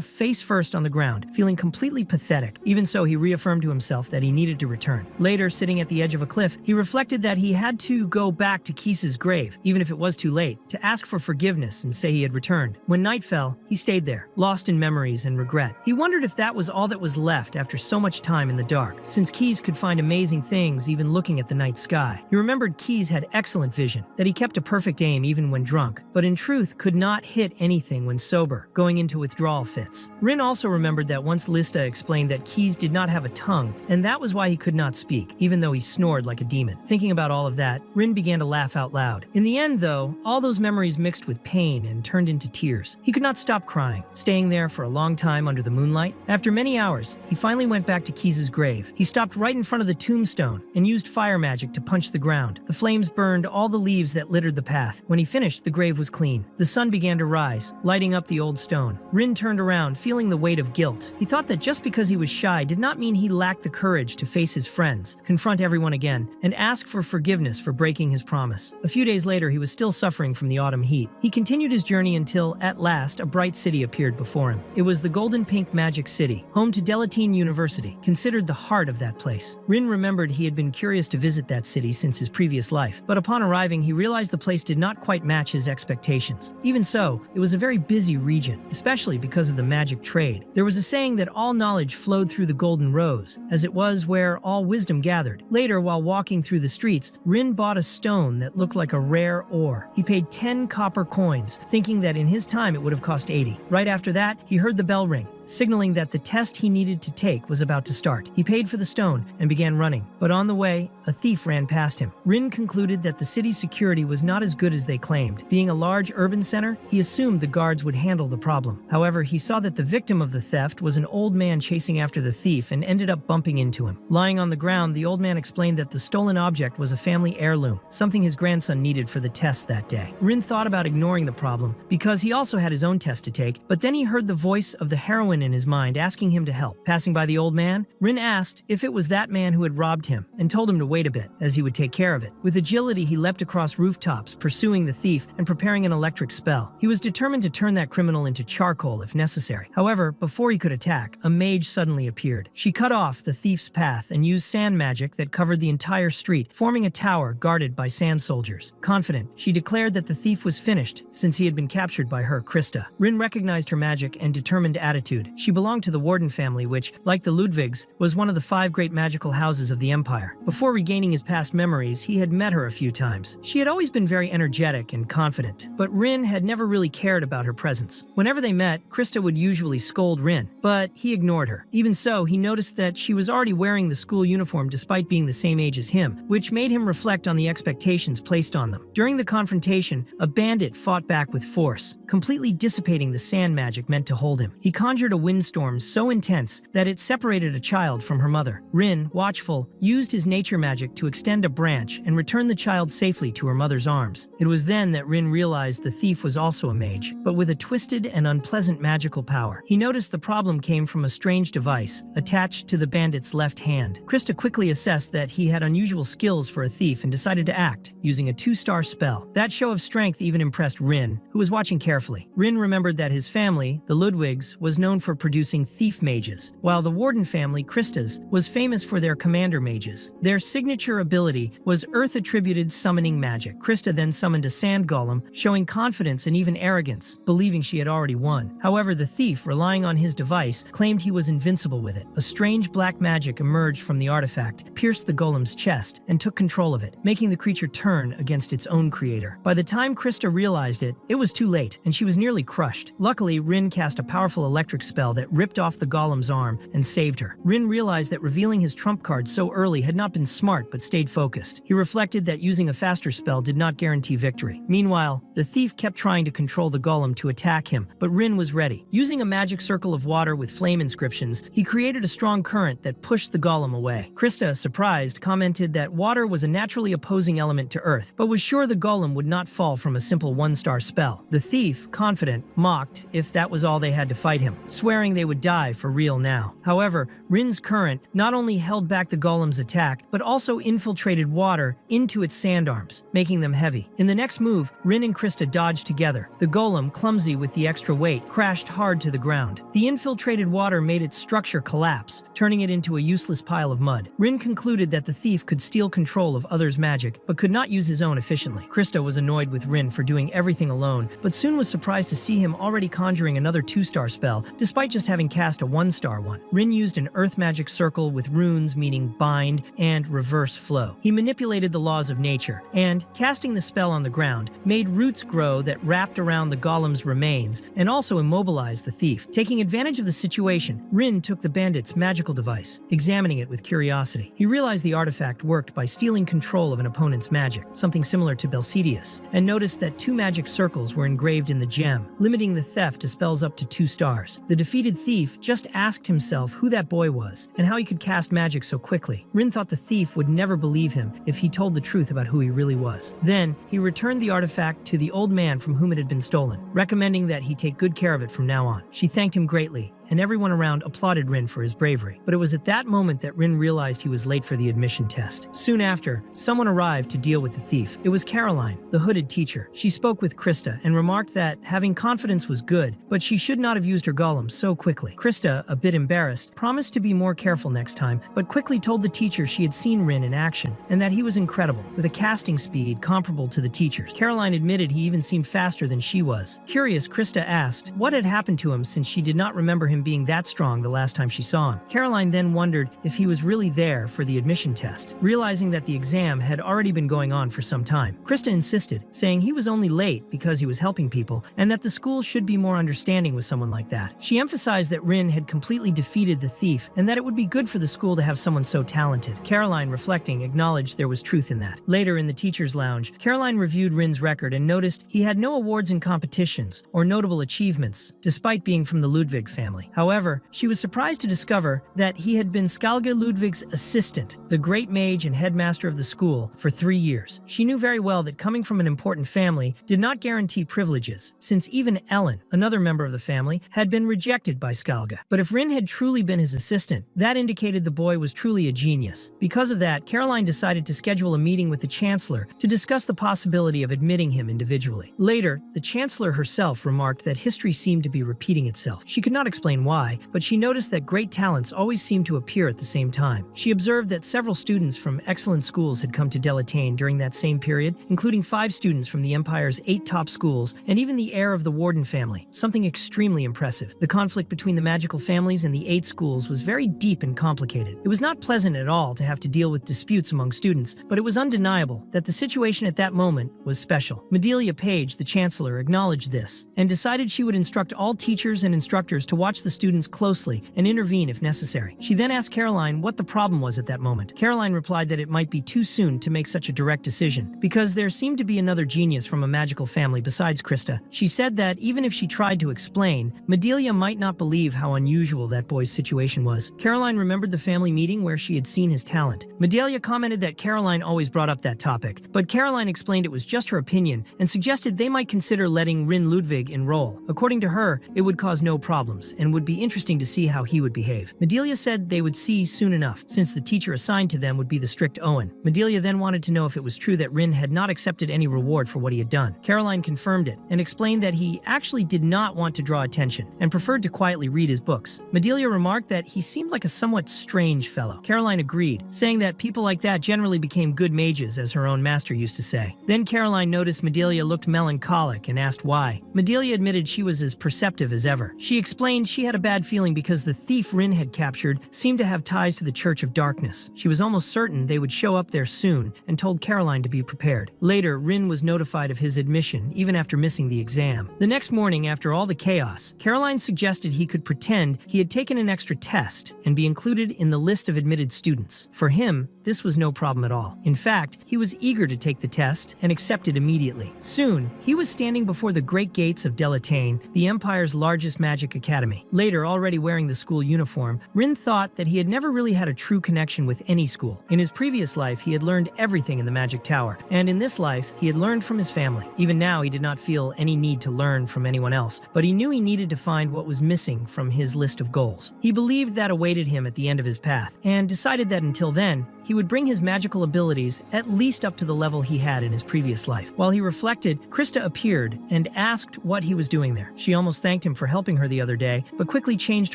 face first on the ground, feeling completely pathetic. Even so, he reaffirmed to himself that he needed to return. Later, sitting at the edge of a cliff, he reflected that he had to go back to Keys' grave, even if it was too late, to ask for forgiveness and say he had returned. When night fell, he stayed there, lost in memories and regret. He wondered if that was all that was left after so much time in the dark, since Keys could find amazing things even looking at the night sky. He remembered Keys had excellent vision, that he kept a perfect aim even when drunk, but in truth could not hit anything when sober, going into withdrawal fits. Rin also remembered that once Lista explained that Keys did not have a tongue, and that was why he could not speak, even though he snored like a demon. Thinking about all of that, Rin began to laugh out loud. In the end, though, all those memories mixed with pain and turned into tears. He could not stop crying, staying there for a long time under the moonlight. After many hours, he finally went back to Keys' grave. He stopped right in front of the tombstone and used fire magic to punch the ground. The flames burned all the leaves that littered the path. When he finished, the grave was clean. The sun began to rise, lighting up the old stone. Rin turned around, feeling the weight of guilt. He thought that just because he was shy did not mean he lacked the courage to face his friends, confront everyone again, and ask for forgiveness for breaking his promise. A few days later, he was still suffering from the autumn heat. He continued his journey until, at last, a bright city appeared before him. It was the Golden Pink Magic City, home to Delataine University, considered the heart of that place. Rin remembered he had been curious to visit that city since his previous life, but upon arriving, he realized the place did not quite match his expectations. Even so, it was a very busy region, especially because of the magic trade. There was a saying that all knowledge flowed through the Golden Rose, as it was where all wisdom gathered. Later, while walking through the streets, Rin bought a stone that looked like a rare ore. He paid 10 copper coins, thinking that in his time it would have cost 80. Right after that, he heard the bell ring, signaling that the test he needed to take was about to start. He paid for the stone and began running, but on the way, a thief ran past him. Rin concluded that the city's security was not as good as they claimed. Being a large urban center, he assumed the guards would handle the problem. However, he saw that the victim of the theft was an old man chasing after the thief and ended up bumping into him. Lying on the ground, the old man explained that the stolen object was a family heirloom, something his grandson needed for the test that day. Rin thought about ignoring the problem because he also had his own test to take, but then he heard the voice of the heroine in his mind asking him to help. Passing by the old man, Rin asked if it was that man who had robbed him and told him to wait a bit, as he would take care of it. With agility, he leapt across rooftops, pursuing the thief and preparing an electric spell. He was determined to turn that criminal into charcoal if necessary. However, before he could attack, a mage suddenly appeared. She cut off the thief's path and used sand magic that covered the entire street, forming a tower guarded by sand soldiers. Confident, she declared that the thief was finished since he had been captured by her, Christa. Rin recognized her magic and determined attitude. She belonged to the Warden family, which, like the Ludwigs, was one of the 5 great magical houses of the Empire. Before regaining his past memories, he had met her a few times. She had always been very energetic and confident, but Rin had never really cared about her presence. Whenever they met, Christa would usually scold Rin, but he ignored her. Even so, he noticed that she was already wearing the school uniform despite being the same age as him, which made him reflect on the expectations placed on them. During the confrontation, a bandit fought back with force, completely dissipating the sand magic meant to hold him. He conjured a windstorm so intense that it separated a child from her mother. Rin, watchful, used his nature magic to extend a branch and return the child safely to her mother's arms. It was then that Rin realized the thief was also a mage, but with a twisted and unpleasant magical power. He noticed the problem came from a strange device attached to the bandit's left hand. Christa quickly assessed that he had unusual skills for a thief and decided to act, using a 2-star spell. That show of strength even impressed Rin, who was watching carefully. Rin remembered that his family, the Ludwigs, was known for for producing thief mages, while the warden family, Christa's, was famous for their commander mages. Their signature ability was earth-attributed summoning magic. Christa then summoned a sand golem, showing confidence and even arrogance, believing she had already won. However, the thief, relying on his device, claimed he was invincible with it. A strange black magic emerged from the artifact, pierced the golem's chest, and took control of it, making the creature turn against its own creator. By the time Christa realized it, it was too late, and she was nearly crushed. Luckily, Rin cast a powerful electric spell that ripped off the golem's arm and saved her. Rin realized that revealing his trump card so early had not been smart but stayed focused. He reflected that using a faster spell did not guarantee victory. Meanwhile, the thief kept trying to control the golem to attack him, but Rin was ready. Using a magic circle of water with flame inscriptions, he created a strong current that pushed the golem away. Christa, surprised, commented that water was a naturally opposing element to earth, but was sure the golem would not fall from a simple one-star spell. The thief, confident, mocked if that was all they had to fight him, swearing they would die for real now. However, Rin's current not only held back the golem's attack, but also infiltrated water into its sand arms, making them heavy. In the next move, Rin and Christa dodged together. The golem, clumsy with the extra weight, crashed hard to the ground. The infiltrated water made its structure collapse, turning it into a useless pile of mud. Rin concluded that the thief could steal control of others' magic, but could not use his own efficiently. Christa was annoyed with Rin for doing everything alone, but soon was surprised to see him already conjuring another 2-star spell, despite just having cast a 1-star one. Rin used an earth magic circle with runes meaning bind and reverse flow. He manipulated the laws of nature, and, casting the spell on the ground, made roots grow that wrapped around the golem's remains and also immobilized the thief. Taking advantage of the situation, Rin took the bandit's magical device, examining it with curiosity. He realized the artifact worked by stealing control of an opponent's magic, something similar to Belquerius, and noticed that 2 magic circles were engraved in the gem, limiting the theft to spells up to 2 stars. The defeated thief just asked himself who that boy was and how he could cast magic so quickly. Rin thought the thief would never believe him if he told the truth about who he really was. Then, he returned the artifact to the old man from whom it had been stolen, recommending that he take good care of it from now on. She thanked him greatly, and everyone around applauded Rin for his bravery. But it was at that moment that Rin realized he was late for the admission test. Soon after, someone arrived to deal with the thief. It was Caroline, the hooded teacher. She spoke with Christa and remarked that having confidence was good, but she should not have used her golem so quickly. Christa, a bit embarrassed, promised to be more careful next time, but quickly told the teacher she had seen Rin in action and that he was incredible, with a casting speed comparable to the teacher's. Caroline admitted he even seemed faster than she was. Curious, Christa asked what had happened to him since she did not remember him being that strong the last time she saw him. Caroline then wondered if he was really there for the admission test, realizing that the exam had already been going on for some time. Christa insisted, saying he was only late because he was helping people and that the school should be more understanding with someone like that. She emphasized that Rin had completely defeated the thief and that it would be good for the school to have someone so talented. Caroline, reflecting, acknowledged there was truth in that. Later in the teacher's lounge, Caroline reviewed Rin's record and noticed he had no awards in competitions or notable achievements, despite being from the Ludwig family. However, she was surprised to discover that he had been Skalga Ludwig's assistant, the great mage and headmaster of the school, for 3 years. She knew very well that coming from an important family did not guarantee privileges, since even Ellen, another member of the family, had been rejected by Skalga. But if Rin had truly been his assistant, that indicated the boy was truly a genius. Because of that, Caroline decided to schedule a meeting with the Chancellor to discuss the possibility of admitting him individually. Later, the Chancellor herself remarked that history seemed to be repeating itself. She could not explain why, but she noticed that great talents always seemed to appear at the same time. She observed that several students from excellent schools had come to Delataine during that same period, including 5 students from the Empire's 8 top schools and even the heir of the Warden family, something extremely impressive. The conflict between the magical families and the 8 schools was very deep and complicated. It was not pleasant at all to have to deal with disputes among students, but it was undeniable that the situation at that moment was special. Medelia Page, the Chancellor, acknowledged this and decided she would instruct all teachers and instructors to watch the students closely and intervene if necessary. She then asked Caroline what the problem was at that moment. Caroline replied that it might be too soon to make such a direct decision, because there seemed to be another genius from a magical family besides Christa. She said that even if she tried to explain, Medelia might not believe how unusual that boy's situation was. Caroline remembered the family meeting where she had seen his talent. Medelia commented that Caroline always brought up that topic, but Caroline explained it was just her opinion and suggested they might consider letting Rin Ludwig enroll. According to her, it would cause no problems and would be interesting to see how he would behave. Medelia said they would see soon enough, since the teacher assigned to them would be the strict Owen. Medelia then wanted to know if it was true that Rin had not accepted any reward for what he had done. Caroline confirmed it and explained that he actually did not want to draw attention and preferred to quietly read his books. Medelia remarked that he seemed like a somewhat strange fellow. Caroline agreed, saying that people like that generally became good mages, as her own master used to say. Then Caroline noticed Medelia looked melancholic and asked why. Medelia admitted she was as perceptive as ever. She explained she had a bad feeling because the thief Rin had captured seemed to have ties to the Church of Darkness. She was almost certain they would show up there soon and told Caroline to be prepared. Later, Rin was notified of his admission, even after missing the exam. The next morning, after all the chaos, Caroline suggested he could pretend he had taken an extra test and be included in the list of admitted students. For him, this was no problem at all. In fact, he was eager to take the test and accept it immediately. Soon, he was standing before the great gates of Delataine, the Empire's largest magic academy. Later, already wearing the school uniform, Rin thought that he had never really had a true connection with any school. In his previous life, he had learned everything in the Magic Tower, and in this life, he had learned from his family. Even now, he did not feel any need to learn from anyone else, but he knew he needed to find what was missing from his list of goals. He believed that awaited him at the end of his path, and decided that until then, he would bring his magical abilities at least up to the level he had in his previous life. While he reflected, Christa appeared and asked what he was doing there. She almost thanked him for helping her the other day, but quickly changed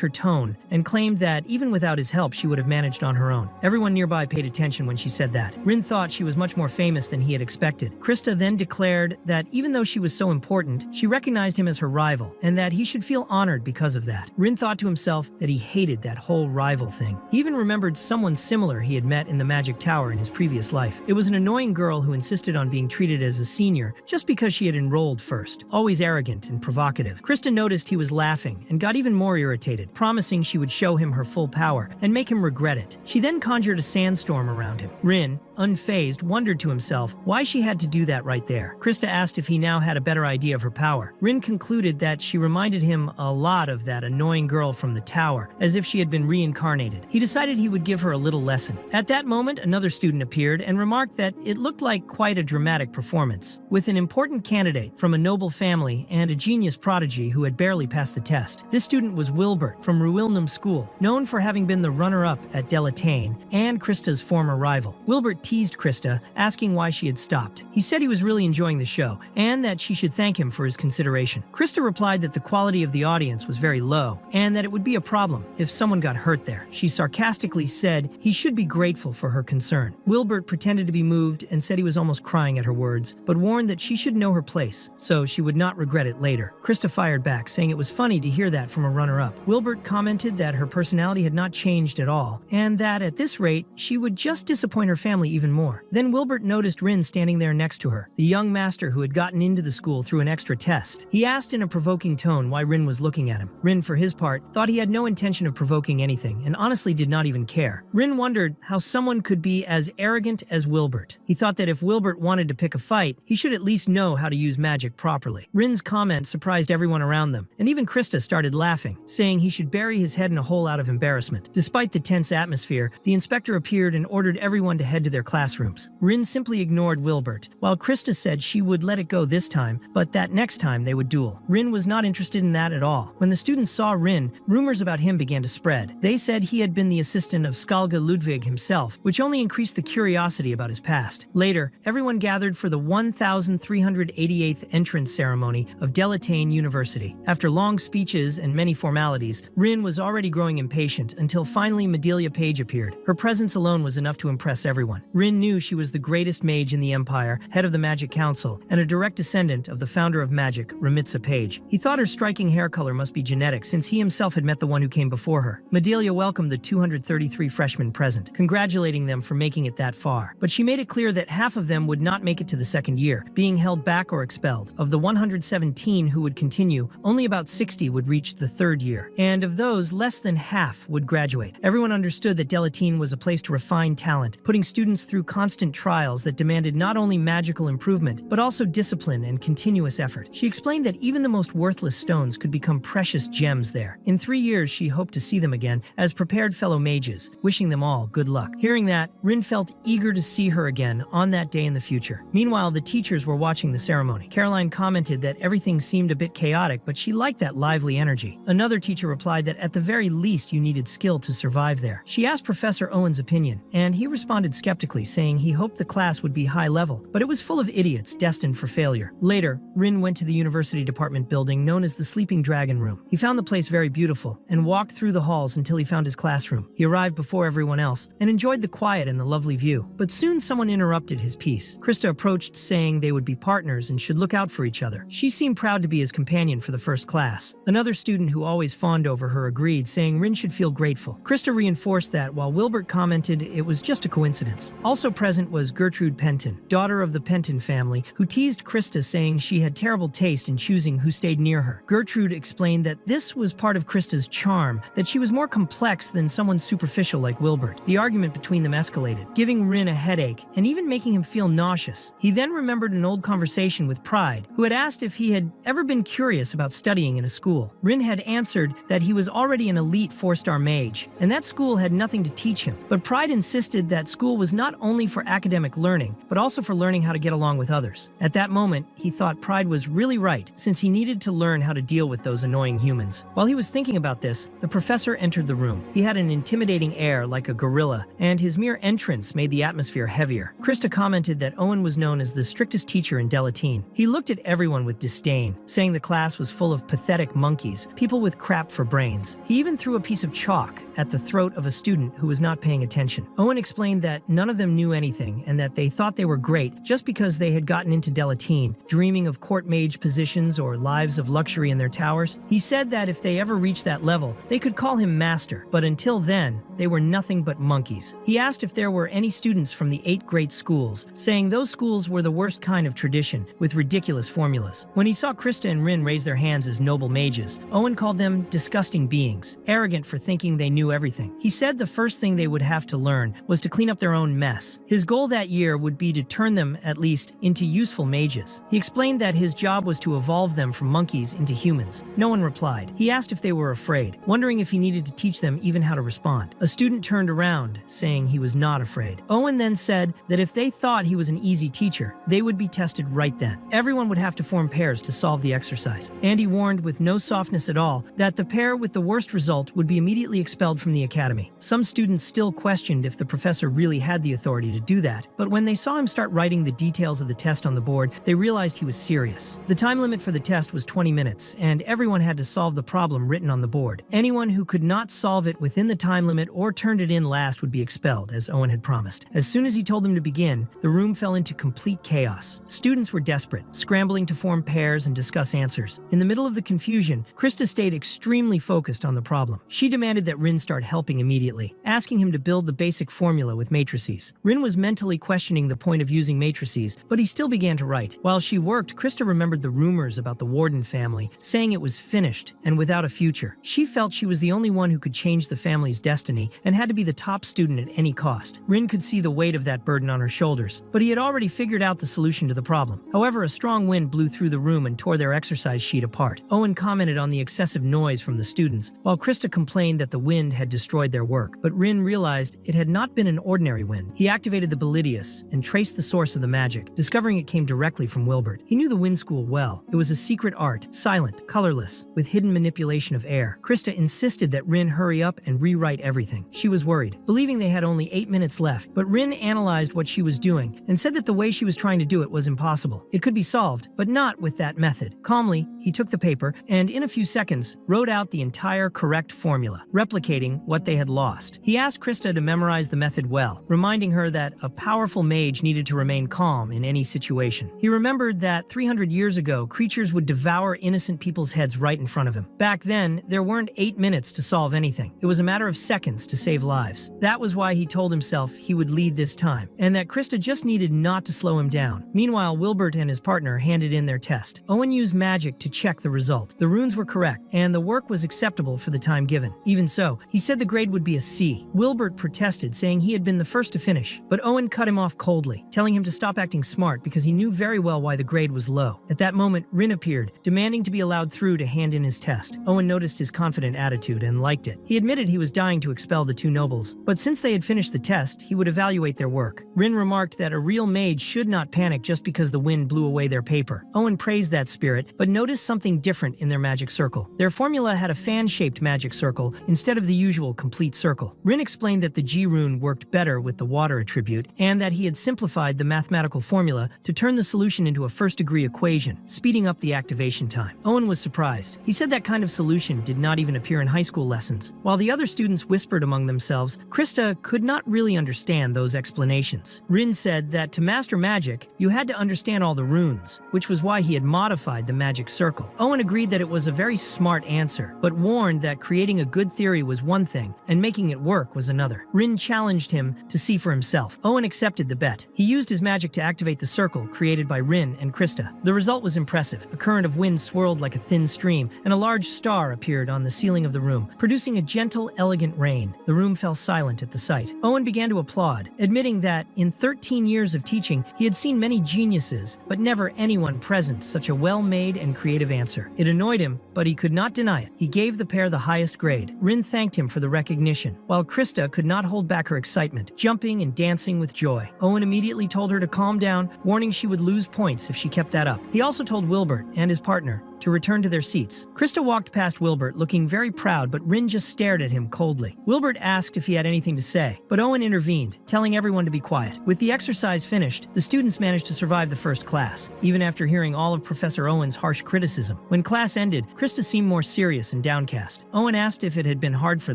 her tone and claimed that even without his help, she would have managed on her own. Everyone nearby paid attention when she said that. Rin thought she was much more famous than he had expected. Christa then declared that even though she was so important, she recognized him as her rival and that he should feel honored because of that. Rin thought to himself that he hated that whole rival thing. He even remembered someone similar he had met in the Magic Tower in his previous life. It was an annoying girl who insisted on being treated as a senior just because she had enrolled first, always arrogant and provocative. Christa noticed he was laughing and got even more irritated, promising she would show him her full power and make him regret it. She then conjured a sandstorm around him. Rin, unfazed, wondered to himself why she had to do that right there. Christa asked if he now had a better idea of her power. Rin concluded that she reminded him a lot of that annoying girl from the tower, as if she had been reincarnated. He decided he would give her a little lesson. At that moment, another student appeared and remarked that it looked like quite a dramatic performance, with an important candidate from a noble family and a genius prodigy who had barely passed the test. This student was Wilbert from Ruilnum School, known for having been the runner-up at Delataine and Christa's former rival. Wilbert teased Christa, asking why she had stopped. He said he was really enjoying the show and that she should thank him for his consideration. Christa replied that the quality of the audience was very low and that it would be a problem if someone got hurt there. She sarcastically said he should be grateful for her concern. Wilbert pretended to be moved and said he was almost crying at her words, but warned that she should know her place, so she would not regret it later. Christa fired back, saying it was funny to hear that from a runner-up. Wilbert commented that her personality had not changed at all, and that at this rate, she would just disappoint her family even more. Then Wilbert noticed Rin standing there next to her, the young master who had gotten into the school through an extra test. He asked in a provoking tone why Rin was looking at him. Rin, for his part, thought he had no intention of provoking anything, and honestly did not even care. Rin wondered how someone could be as arrogant as Wilbert. He thought that if Wilbert wanted to pick a fight, he should at least know how to use magic properly. Rin's comment surprised everyone around them, and even Christa started laughing, saying he should bury his head in a hole out of embarrassment. Despite the tense atmosphere, the inspector appeared and ordered everyone to head to their classrooms. Rin simply ignored Wilbert, while Christa said she would let it go this time, but that next time they would duel. Rin was not interested in that at all. When the students saw Rin, rumors about him began to spread. They said he had been the assistant of Skalga Ludwig himself, which only increased the curiosity about his past. Later, everyone gathered for the 1388th entrance ceremony of Delataine University. After long speeches and many formalities, Rin was already growing impatient until finally Medelia Page appeared. Her presence alone was enough to impress everyone. Rin knew she was the greatest mage in the Empire, head of the Magic Council, and a direct descendant of the founder of magic, Remitsa Page. He thought her striking hair color must be genetic, since he himself had met the one who came before her. Medelia welcomed the 233 freshmen present, congratulating them for making it that far. But she made it clear that half of them would not make it to the second year, being held back or expelled. Of the 117 who would continue, only about 60 would reach the third year, and of those, less than half would graduate. Everyone understood that Delataine was a place to refine talent, putting students through constant trials that demanded not only magical improvement, but also discipline and continuous effort. She explained that even the most worthless stones could become precious gems there. In 3 years, she hoped to see them again as prepared fellow mages, wishing them all good luck. Here Hearing that, Rin felt eager to see her again on that day in the future. Meanwhile, the teachers were watching the ceremony. Caroline commented that everything seemed a bit chaotic, but she liked that lively energy. Another teacher replied that at the very least you needed skill to survive there. She asked Professor Owen's opinion, and he responded skeptically, saying he hoped the class would be high level, but it was full of idiots destined for failure. Later, Rin went to the university department building known as the Sleeping Dragon Room. He found the place very beautiful and walked through the halls until he found his classroom. He arrived before everyone else and enjoyed the quiet and the lovely view. But soon someone interrupted his peace. Christa approached, saying they would be partners and should look out for each other. She seemed proud to be his companion for the first class. Another student who always fawned over her agreed, saying Rin should feel grateful. Christa reinforced that, while Wilbert commented it was just a coincidence. Also present was Gertrude Penton, daughter of the Penton family, who teased Christa, saying she had terrible taste in choosing who stayed near her. Gertrude explained that this was part of Christa's charm, that she was more complex than someone superficial like Wilbert. The argument between them escalated, giving Rin a headache and even making him feel nauseous. He then remembered an old conversation with Pride, who had asked if he had ever been curious about studying in a school. Rin had answered that he was already an elite 4-star mage, and that school had nothing to teach him. But Pride insisted that school was not only for academic learning, but also for learning how to get along with others. At that moment, he thought Pride was really right, since he needed to learn how to deal with those annoying humans. While he was thinking about this, the professor entered the room. He had an intimidating air like a gorilla, and his mere entrance made the atmosphere heavier. Christa commented that Owen was known as the strictest teacher in Delataine. He looked at everyone with disdain, saying the class was full of pathetic monkeys, people with crap for brains. He even threw a piece of chalk at the throat of a student who was not paying attention. Owen explained that none of them knew anything and that they thought they were great just because they had gotten into Delataine, dreaming of court mage positions or lives of luxury in their towers. He said that if they ever reached that level, they could call him master, but until then, they were nothing but monkeys. He asked if there were any students from the 8 great schools, saying those schools were the worst kind of tradition, with ridiculous formulas. When he saw Christa and Rin raise their hands as noble mages, Owen called them disgusting beings, arrogant for thinking they knew everything. He said the first thing they would have to learn was to clean up their own mess. His goal that year would be to turn them, at least, into useful mages. He explained that his job was to evolve them from monkeys into humans. No one replied. He asked if they were afraid, wondering if he needed to teach them even how to respond. A student turned around, saying he was not afraid. Owen then said that if they thought he was an easy teacher, they would be tested right then. Everyone would have to form pairs to solve the exercise. And he warned with no softness at all that the pair with the worst result would be immediately expelled from the academy. Some students still questioned if the professor really had the authority to do that, but when they saw him start writing the details of the test on the board, they realized he was serious. The time limit for the test was 20 minutes, and everyone had to solve the problem written on the board. Anyone who could not solve it within the time limit or turned it in last would be expelled, as Owen had promised. As soon as he told them to begin, the room fell into complete chaos. Students were desperate, scrambling to form pairs and discuss answers. In the middle of the confusion, Christa stayed extremely focused on the problem. She demanded that Rin start helping immediately, asking him to build the basic formula with matrices. Rin was mentally questioning the point of using matrices, but he still began to write. While she worked, Christa remembered the rumors about the Warden family, saying it was finished and without a future. She felt she was the only one who could change the family's destiny and had to be the top student at any cost. Rin could see the weight of that burden on her shoulders, but he had already figured out the solution to the problem. However, a strong wind blew through the room and tore their exercise sheet apart. Owen commented on the excessive noise from the students, while Christa complained that the wind had destroyed their work. But Rin realized it had not been an ordinary wind. He activated the Belquerius and traced the source of the magic, discovering it came directly from Wilbert. He knew the wind school well. It was a secret art, silent, colorless, with hidden manipulation of air. Christa insisted that Rin hurry up and rewrite everything. She was worried, believing they had only 8 minutes left, but Rin analyzed what she was doing and said that the way she was trying to do it was impossible. It could be solved, but not with that method. Calmly, he took the paper and, in a few seconds, wrote out the entire correct formula, replicating what they had lost. He asked Christa to memorize the method well, reminding her that a powerful mage needed to remain calm in any situation. He remembered that 300 years ago, creatures would devour innocent people's heads right in front of him. Back then, there weren't 8 minutes to solve anything. It was a matter of seconds to save lives. That was why he told himself he would lead this time, and that Christa just needed not to slow him down. Meanwhile, Wilbert and his partner handed in their test. Owen used magic to check the result. The runes were correct, and the work was acceptable for the time given. Even so, He said the grade would be a C. Wilbert protested, saying he had been the first to finish, but Owen cut him off coldly, telling him to stop acting smart because he knew very well why the grade was low. At that moment, Rin appeared, demanding to be allowed through to hand in his test. Owen noticed his confident attitude and liked it. He admitted he was dying to expel the two nobles, but since they had finished the test, he would evaluate their work. Rin remarked that a real mage should not panic just because the wind blew away their paper. Owen praised that spirit, but noticed something different in their magic circle. Their formula had a fan-shaped magic circle instead of the usual complete circle. Rin explained that the G rune worked better with the water attribute, and that he had simplified the mathematical formula to turn the solution into a first-degree equation, speeding up the activation time. Owen was surprised. He said that kind of solution did not even appear in high school lessons. While the other students whispered among themselves, Christa could not really understand those explanations. Rin said that to master magic, you had to understand all the runes, which was why he had modified the magic circle. Owen agreed that it was a very smart answer, but warned that creating a good theory was one thing, and making it work was another. Rin challenged him to see for himself. Owen accepted the bet. He used his magic to activate the circle created by Rin and Christa. The result was impressive. A current of wind swirled like a thin stream, and a large star appeared on the ceiling of the room, producing a gentle, elegant rain. The room fell silent at the sight. Owen began to applaud, admitting that in 13 years of teaching, he had seen many geniuses, but never anyone present such a well-made and creative answer. It annoyed him, but he could not deny it. He gave the pair the highest grade. Rin thanked him for the recognition, while Christa could not hold back her excitement, jumping and dancing with joy. Owen immediately told her to calm down, warning she would lose points if she kept that up. He also told Wilbert and his partner to return to their seats. Christa walked past Wilbert looking very proud, but Rin just stared at him coldly. Wilbert asked if he had anything to say, but Owen intervened, telling everyone to be quiet. With the exercise finished, the students managed to survive the first class, even after hearing all of Professor Owen's harsh criticism. When class ended, Christa seemed more serious and downcast. Owen asked if it had been hard for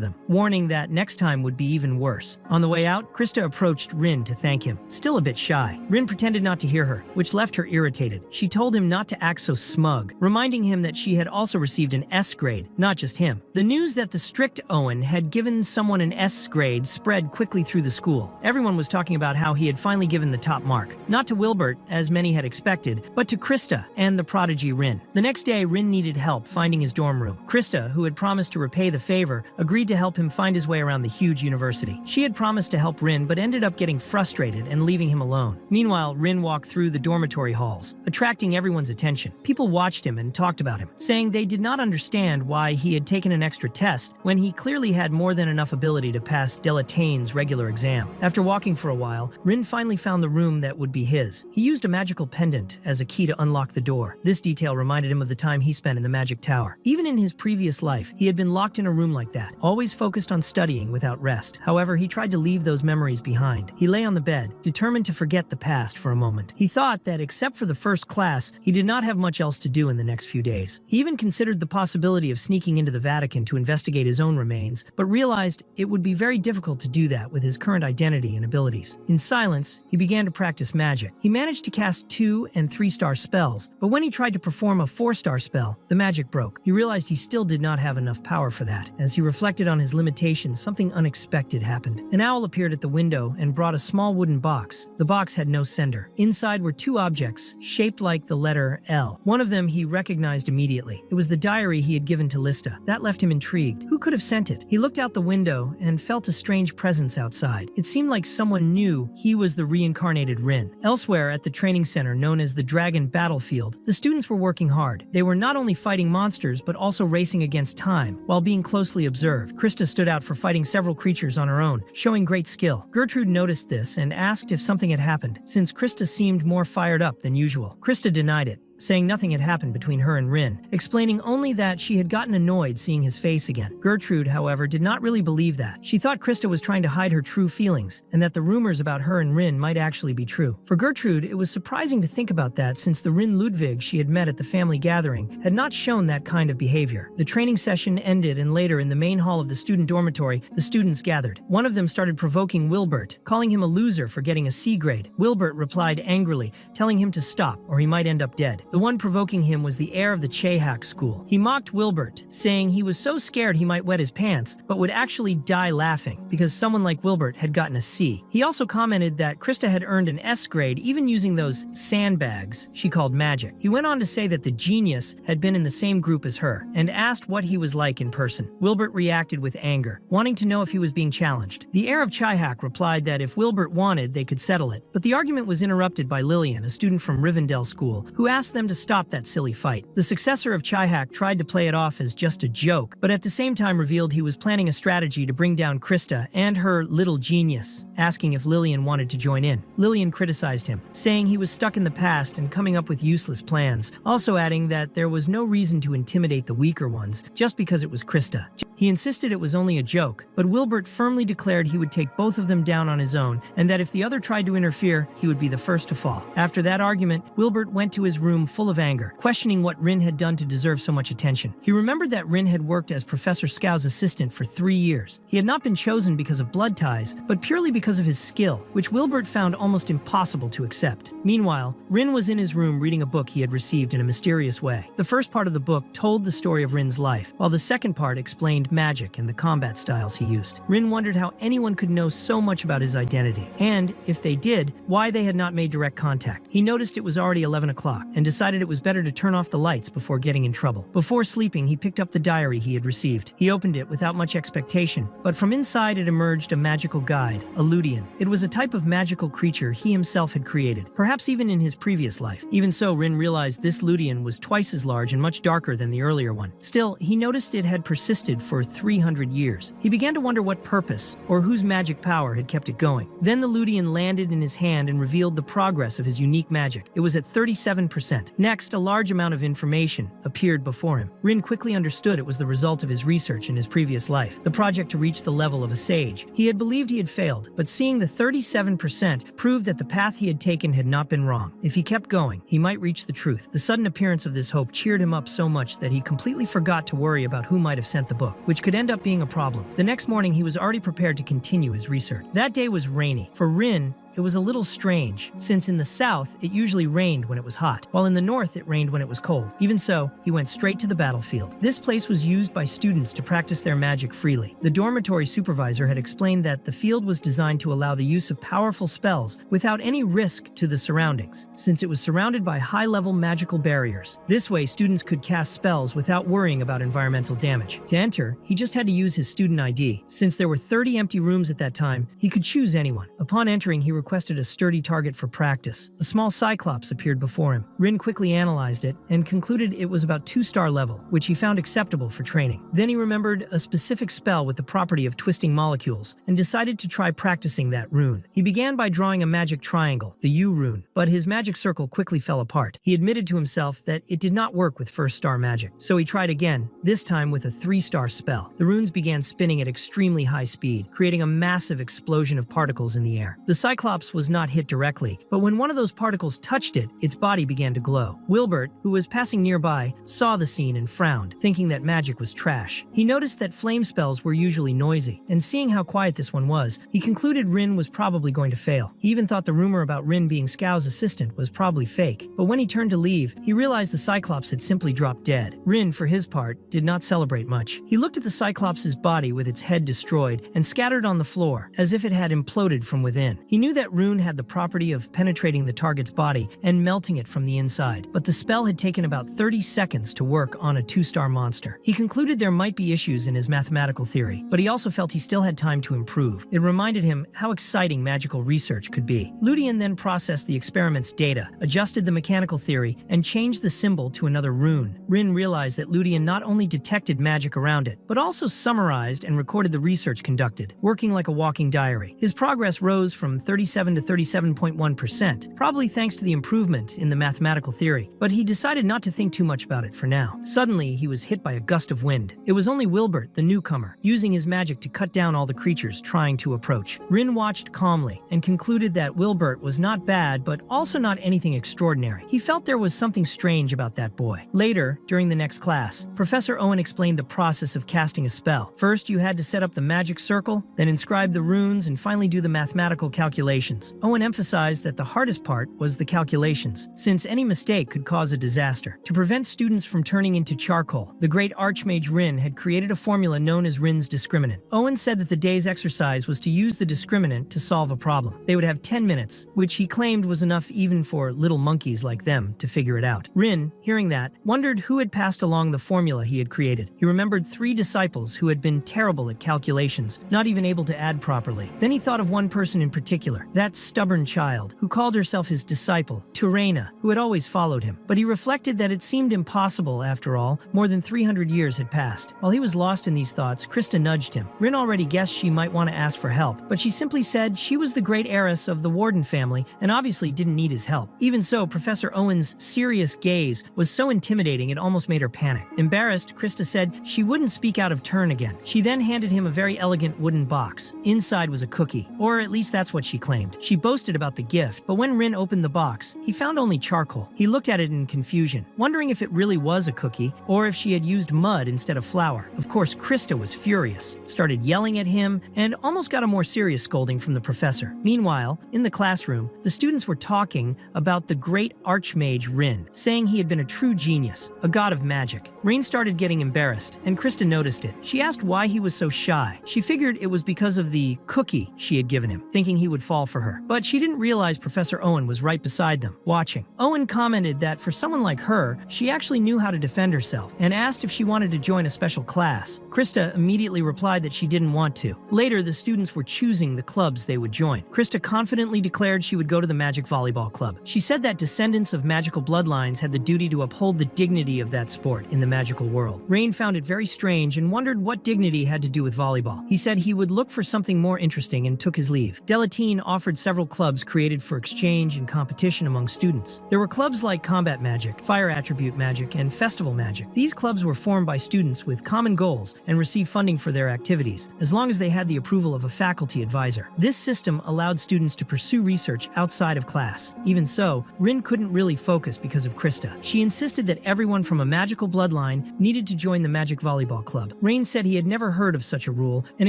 them, warning that next time would be even worse. On the way out, Christa approached Rin to thank him, still a bit shy. Rin pretended not to hear her, which left her irritated. She told him not to act so smug, reminding him that she had also received an S grade, not just him. The news that the strict Owen had given someone an S grade spread quickly through the school. Everyone was talking about how he had finally given the top mark, not to Wilbert, as many had expected, but to Christa and the prodigy Rin. The next day, Rin needed help finding his dorm room. Christa, who had promised to repay the favor, agreed to help him find his way around the huge university. She had promised to help Rin, but ended up getting frustrated and leaving him alone. Meanwhile, Rin walked through the dormitory halls, attracting everyone's attention. People watched him and talked about him, saying they did not understand why he had taken an extra test when he clearly had more than enough ability to pass Delataine's regular exam. After walking for a while, Rin finally found the room that would be his. He used a magical pendant as a key to unlock the door. This detail reminded him of the time he spent in the magic tower. Even in his previous life, he had been locked in a room like that, always focused on studying without rest. However, he tried to leave those memories behind. He lay on the bed, determined to forget the past for a moment. He thought that except for the first class, he did not have much else to do in the next few days. He even considered the possibility of sneaking into the Vatican to investigate his own remains, but realized it would be very difficult to do that with his current identity and abilities. In silence, he began to practice magic. He managed to cast 2- and 3-star spells, but when he tried to perform a 4-star spell, the magic broke. He realized he still did not have enough power for that. As he reflected on his limitations, something unexpected happened. An owl appeared at the window and brought a small wooden box. The box had no sender. Inside were 2 objects, shaped like the letter L. One of them he recognized immediately. It was the diary he had given to Lista. That left him intrigued. Who could have sent it? He looked out the window and felt a strange presence outside. It seemed like someone knew he was the reincarnated Rin. Elsewhere at the training center known as the Dragon Battlefield, the students were working hard. They were not only fighting monsters, but also racing against time, while being closely observed. Christa stood out for fighting several creatures on her own, showing great skill. Gertrude noticed this and asked if something had happened, since Christa seemed more fired up than usual. Christa denied it, saying nothing had happened between her and Rin, explaining only that she had gotten annoyed seeing his face again. Gertrude, however, did not really believe that. She thought Christa was trying to hide her true feelings, and that the rumors about her and Rin might actually be true. For Gertrude, it was surprising to think about that, since the Rin Ludwig she had met at the family gathering had not shown that kind of behavior. The training session ended, and later in the main hall of the student dormitory, the students gathered. One of them started provoking Wilbert, calling him a loser for getting a C grade. Wilbert replied angrily, telling him to stop or he might end up dead. The one provoking him was the heir of the Chehak school. He mocked Wilbert, saying he was so scared he might wet his pants, but would actually die laughing because someone like Wilbert had gotten a C. He also commented that Christa had earned an S grade even using those sandbags she called magic. He went on to say that the genius had been in the same group as her and asked what he was like in person. Wilbert reacted with anger, wanting to know if he was being challenged. The heir of Chihak replied that if Wilbert wanted, they could settle it, but the argument was interrupted by Lillian, a student from Rivendell School, who asked them to stop that silly fight. The successor of Chihak tried to play it off as just a joke, but at the same time revealed he was planning a strategy to bring down Christa and her little genius, asking if Lillian wanted to join in. Lillian criticized him, saying he was stuck in the past and coming up with useless plans, also adding that there was no reason to intimidate the weaker ones just because it was Christa. He insisted it was only a joke, but Wilbert firmly declared he would take both of them down on his own, and that if the other tried to interfere, he would be the first to fall. After that argument, Wilbert went to his room full of anger, questioning what Rin had done to deserve so much attention. He remembered that Rin had worked as Professor Skow's assistant for 3 years. He had not been chosen because of blood ties, but purely because of his skill, which Wilbert found almost impossible to accept. Meanwhile, Rin was in his room reading a book he had received in a mysterious way. The first part of the book told the story of Rin's life, while the second part explained magic and the combat styles he used. Rin wondered how anyone could know so much about his identity, and, if they did, why they had not made direct contact. He noticed it was already 11 o'clock, and decided it was better to turn off the lights before getting in trouble. Before sleeping, he picked up the diary he had received. He opened it without much expectation, but from inside it emerged a magical guide, a Ludian. It was a type of magical creature he himself had created, perhaps even in his previous life. Even so, Rin realized this Ludian was twice as large and much darker than the earlier one. Still, he noticed it had persisted for 300 years. He began to wonder what purpose, or whose magic power had kept it going. Then the Ludian landed in his hand and revealed the progress of his unique magic. It was at 37%. Next, a large amount of information appeared before him. Rin quickly understood it was the result of his research in his previous life, the project to reach the level of a sage. He had believed he had failed, but seeing the 37% proved that the path he had taken had not been wrong. If he kept going, he might reach the truth. The sudden appearance of this hope cheered him up so much that he completely forgot to worry about who might have sent the book, which could end up being a problem. The next morning, he was already prepared to continue his research. That day was rainy. For Rin, it was a little strange, since in the south, it usually rained when it was hot, while in the north, it rained when it was cold. Even so, he went straight to the battlefield. This place was used by students to practice their magic freely. The dormitory supervisor had explained that the field was designed to allow the use of powerful spells without any risk to the surroundings, since it was surrounded by high-level magical barriers. This way, students could cast spells without worrying about environmental damage. To enter, he just had to use his student ID. Since there were 30 empty rooms at that time, he could choose anyone. Upon entering, he requested a sturdy target for practice. A small cyclops appeared before him. Rin quickly analyzed it and concluded it was about 2-star level, which he found acceptable for training. Then he remembered a specific spell with the property of twisting molecules and decided to try practicing that rune. He began by drawing a magic triangle, the U rune, but his magic circle quickly fell apart. He admitted to himself that it did not work with 1st-star magic, so he tried again, this time with a 3-star spell. The runes began spinning at extremely high speed, creating a massive explosion of particles in the air. The cyclops was not hit directly, but when one of those particles touched it, its body began to glow. Wilbert, who was passing nearby, saw the scene and frowned, thinking that magic was trash. He noticed that flame spells were usually noisy, and seeing how quiet this one was, he concluded Rin was probably going to fail. He even thought the rumor about Rin being Skow's assistant was probably fake, but when he turned to leave, he realized the Cyclops had simply dropped dead. Rin, for his part, did not celebrate much. He looked at the Cyclops' body with its head destroyed and scattered on the floor, as if it had imploded from within. He knew that rune had the property of penetrating the target's body and melting it from the inside, but the spell had taken about 30 seconds to work on a 2-star monster. He concluded there might be issues in his mathematical theory, but he also felt he still had time to improve. It reminded him how exciting magical research could be. Ludian then processed the experiment's data, adjusted the mechanical theory, and changed the symbol to another rune. Rin realized that Ludian not only detected magic around it, but also summarized and recorded the research conducted, working like a walking diary. His progress rose from 37 to 37.1%, probably thanks to the improvement in the mathematical theory, but he decided not to think too much about it for now. Suddenly, he was hit by a gust of wind. It was only Wilbert, the newcomer, using his magic to cut down all the creatures trying to approach. Rin watched calmly and concluded that Wilbert was not bad, but also not anything extraordinary. He felt there was something strange about that boy. Later, during the next class, Professor Owen explained the process of casting a spell. First, you had to set up the magic circle, then inscribe the runes, and finally do the mathematical calculations. calculations. Owen emphasized that the hardest part was the calculations, since any mistake could cause a disaster. To prevent students from turning into charcoal, the great archmage Rin had created a formula known as Rin's discriminant. Owen said that the day's exercise was to use the discriminant to solve a problem. They would have 10 minutes, which he claimed was enough even for little monkeys like them to figure it out. Rin, hearing that, wondered who had passed along the formula he had created. He remembered 3 disciples who had been terrible at calculations, not even able to add properly. Then he thought of one person in particular, that stubborn child, who called herself his disciple, Torina, who had always followed him. But he reflected that it seemed impossible, after all. More than 300 years had passed. While he was lost in these thoughts, Christa nudged him. Rin already guessed she might want to ask for help, but she simply said she was the great heiress of the Warden family and obviously didn't need his help. Even so, Professor Owen's serious gaze was so intimidating it almost made her panic. Embarrassed, Christa said she wouldn't speak out of turn again. She then handed him a very elegant wooden box. Inside was a cookie, or at least that's what she claimed. She boasted about the gift, but when Rin opened the box, he found only charcoal. He looked at it in confusion, wondering if it really was a cookie or if she had used mud instead of flour. Of course, Christa was furious, started yelling at him, and almost got a more serious scolding from the professor. Meanwhile, in the classroom, the students were talking about the great archmage Rin, saying he had been a true genius, a god of magic. Rin started getting embarrassed, and Christa noticed it. She asked why he was so shy. She figured it was because of the cookie she had given him, thinking he would fall for her. But she didn't realize Professor Owen was right beside them, watching. Owen commented that for someone like her, she actually knew how to defend herself, and asked if she wanted to join a special class. Christa immediately replied that she didn't want to. Later, the students were choosing the clubs they would join. Christa confidently declared she would go to the Magic Volleyball Club. She said that descendants of magical bloodlines had the duty to uphold the dignity of that sport in the magical world. Rain found it very strange and wondered what dignity had to do with volleyball. He said he would look for something more interesting and took his leave. Delataine offered several clubs created for exchange and competition among students. There were clubs like combat magic, fire attribute magic, and festival magic. These clubs were formed by students with common goals and received funding for their activities, as long as they had the approval of a faculty advisor. This system allowed students to pursue research outside of class. Even so, Rin couldn't really focus because of Christa. She insisted that everyone from a magical bloodline needed to join the Magic Volleyball Club. Rain said he had never heard of such a rule and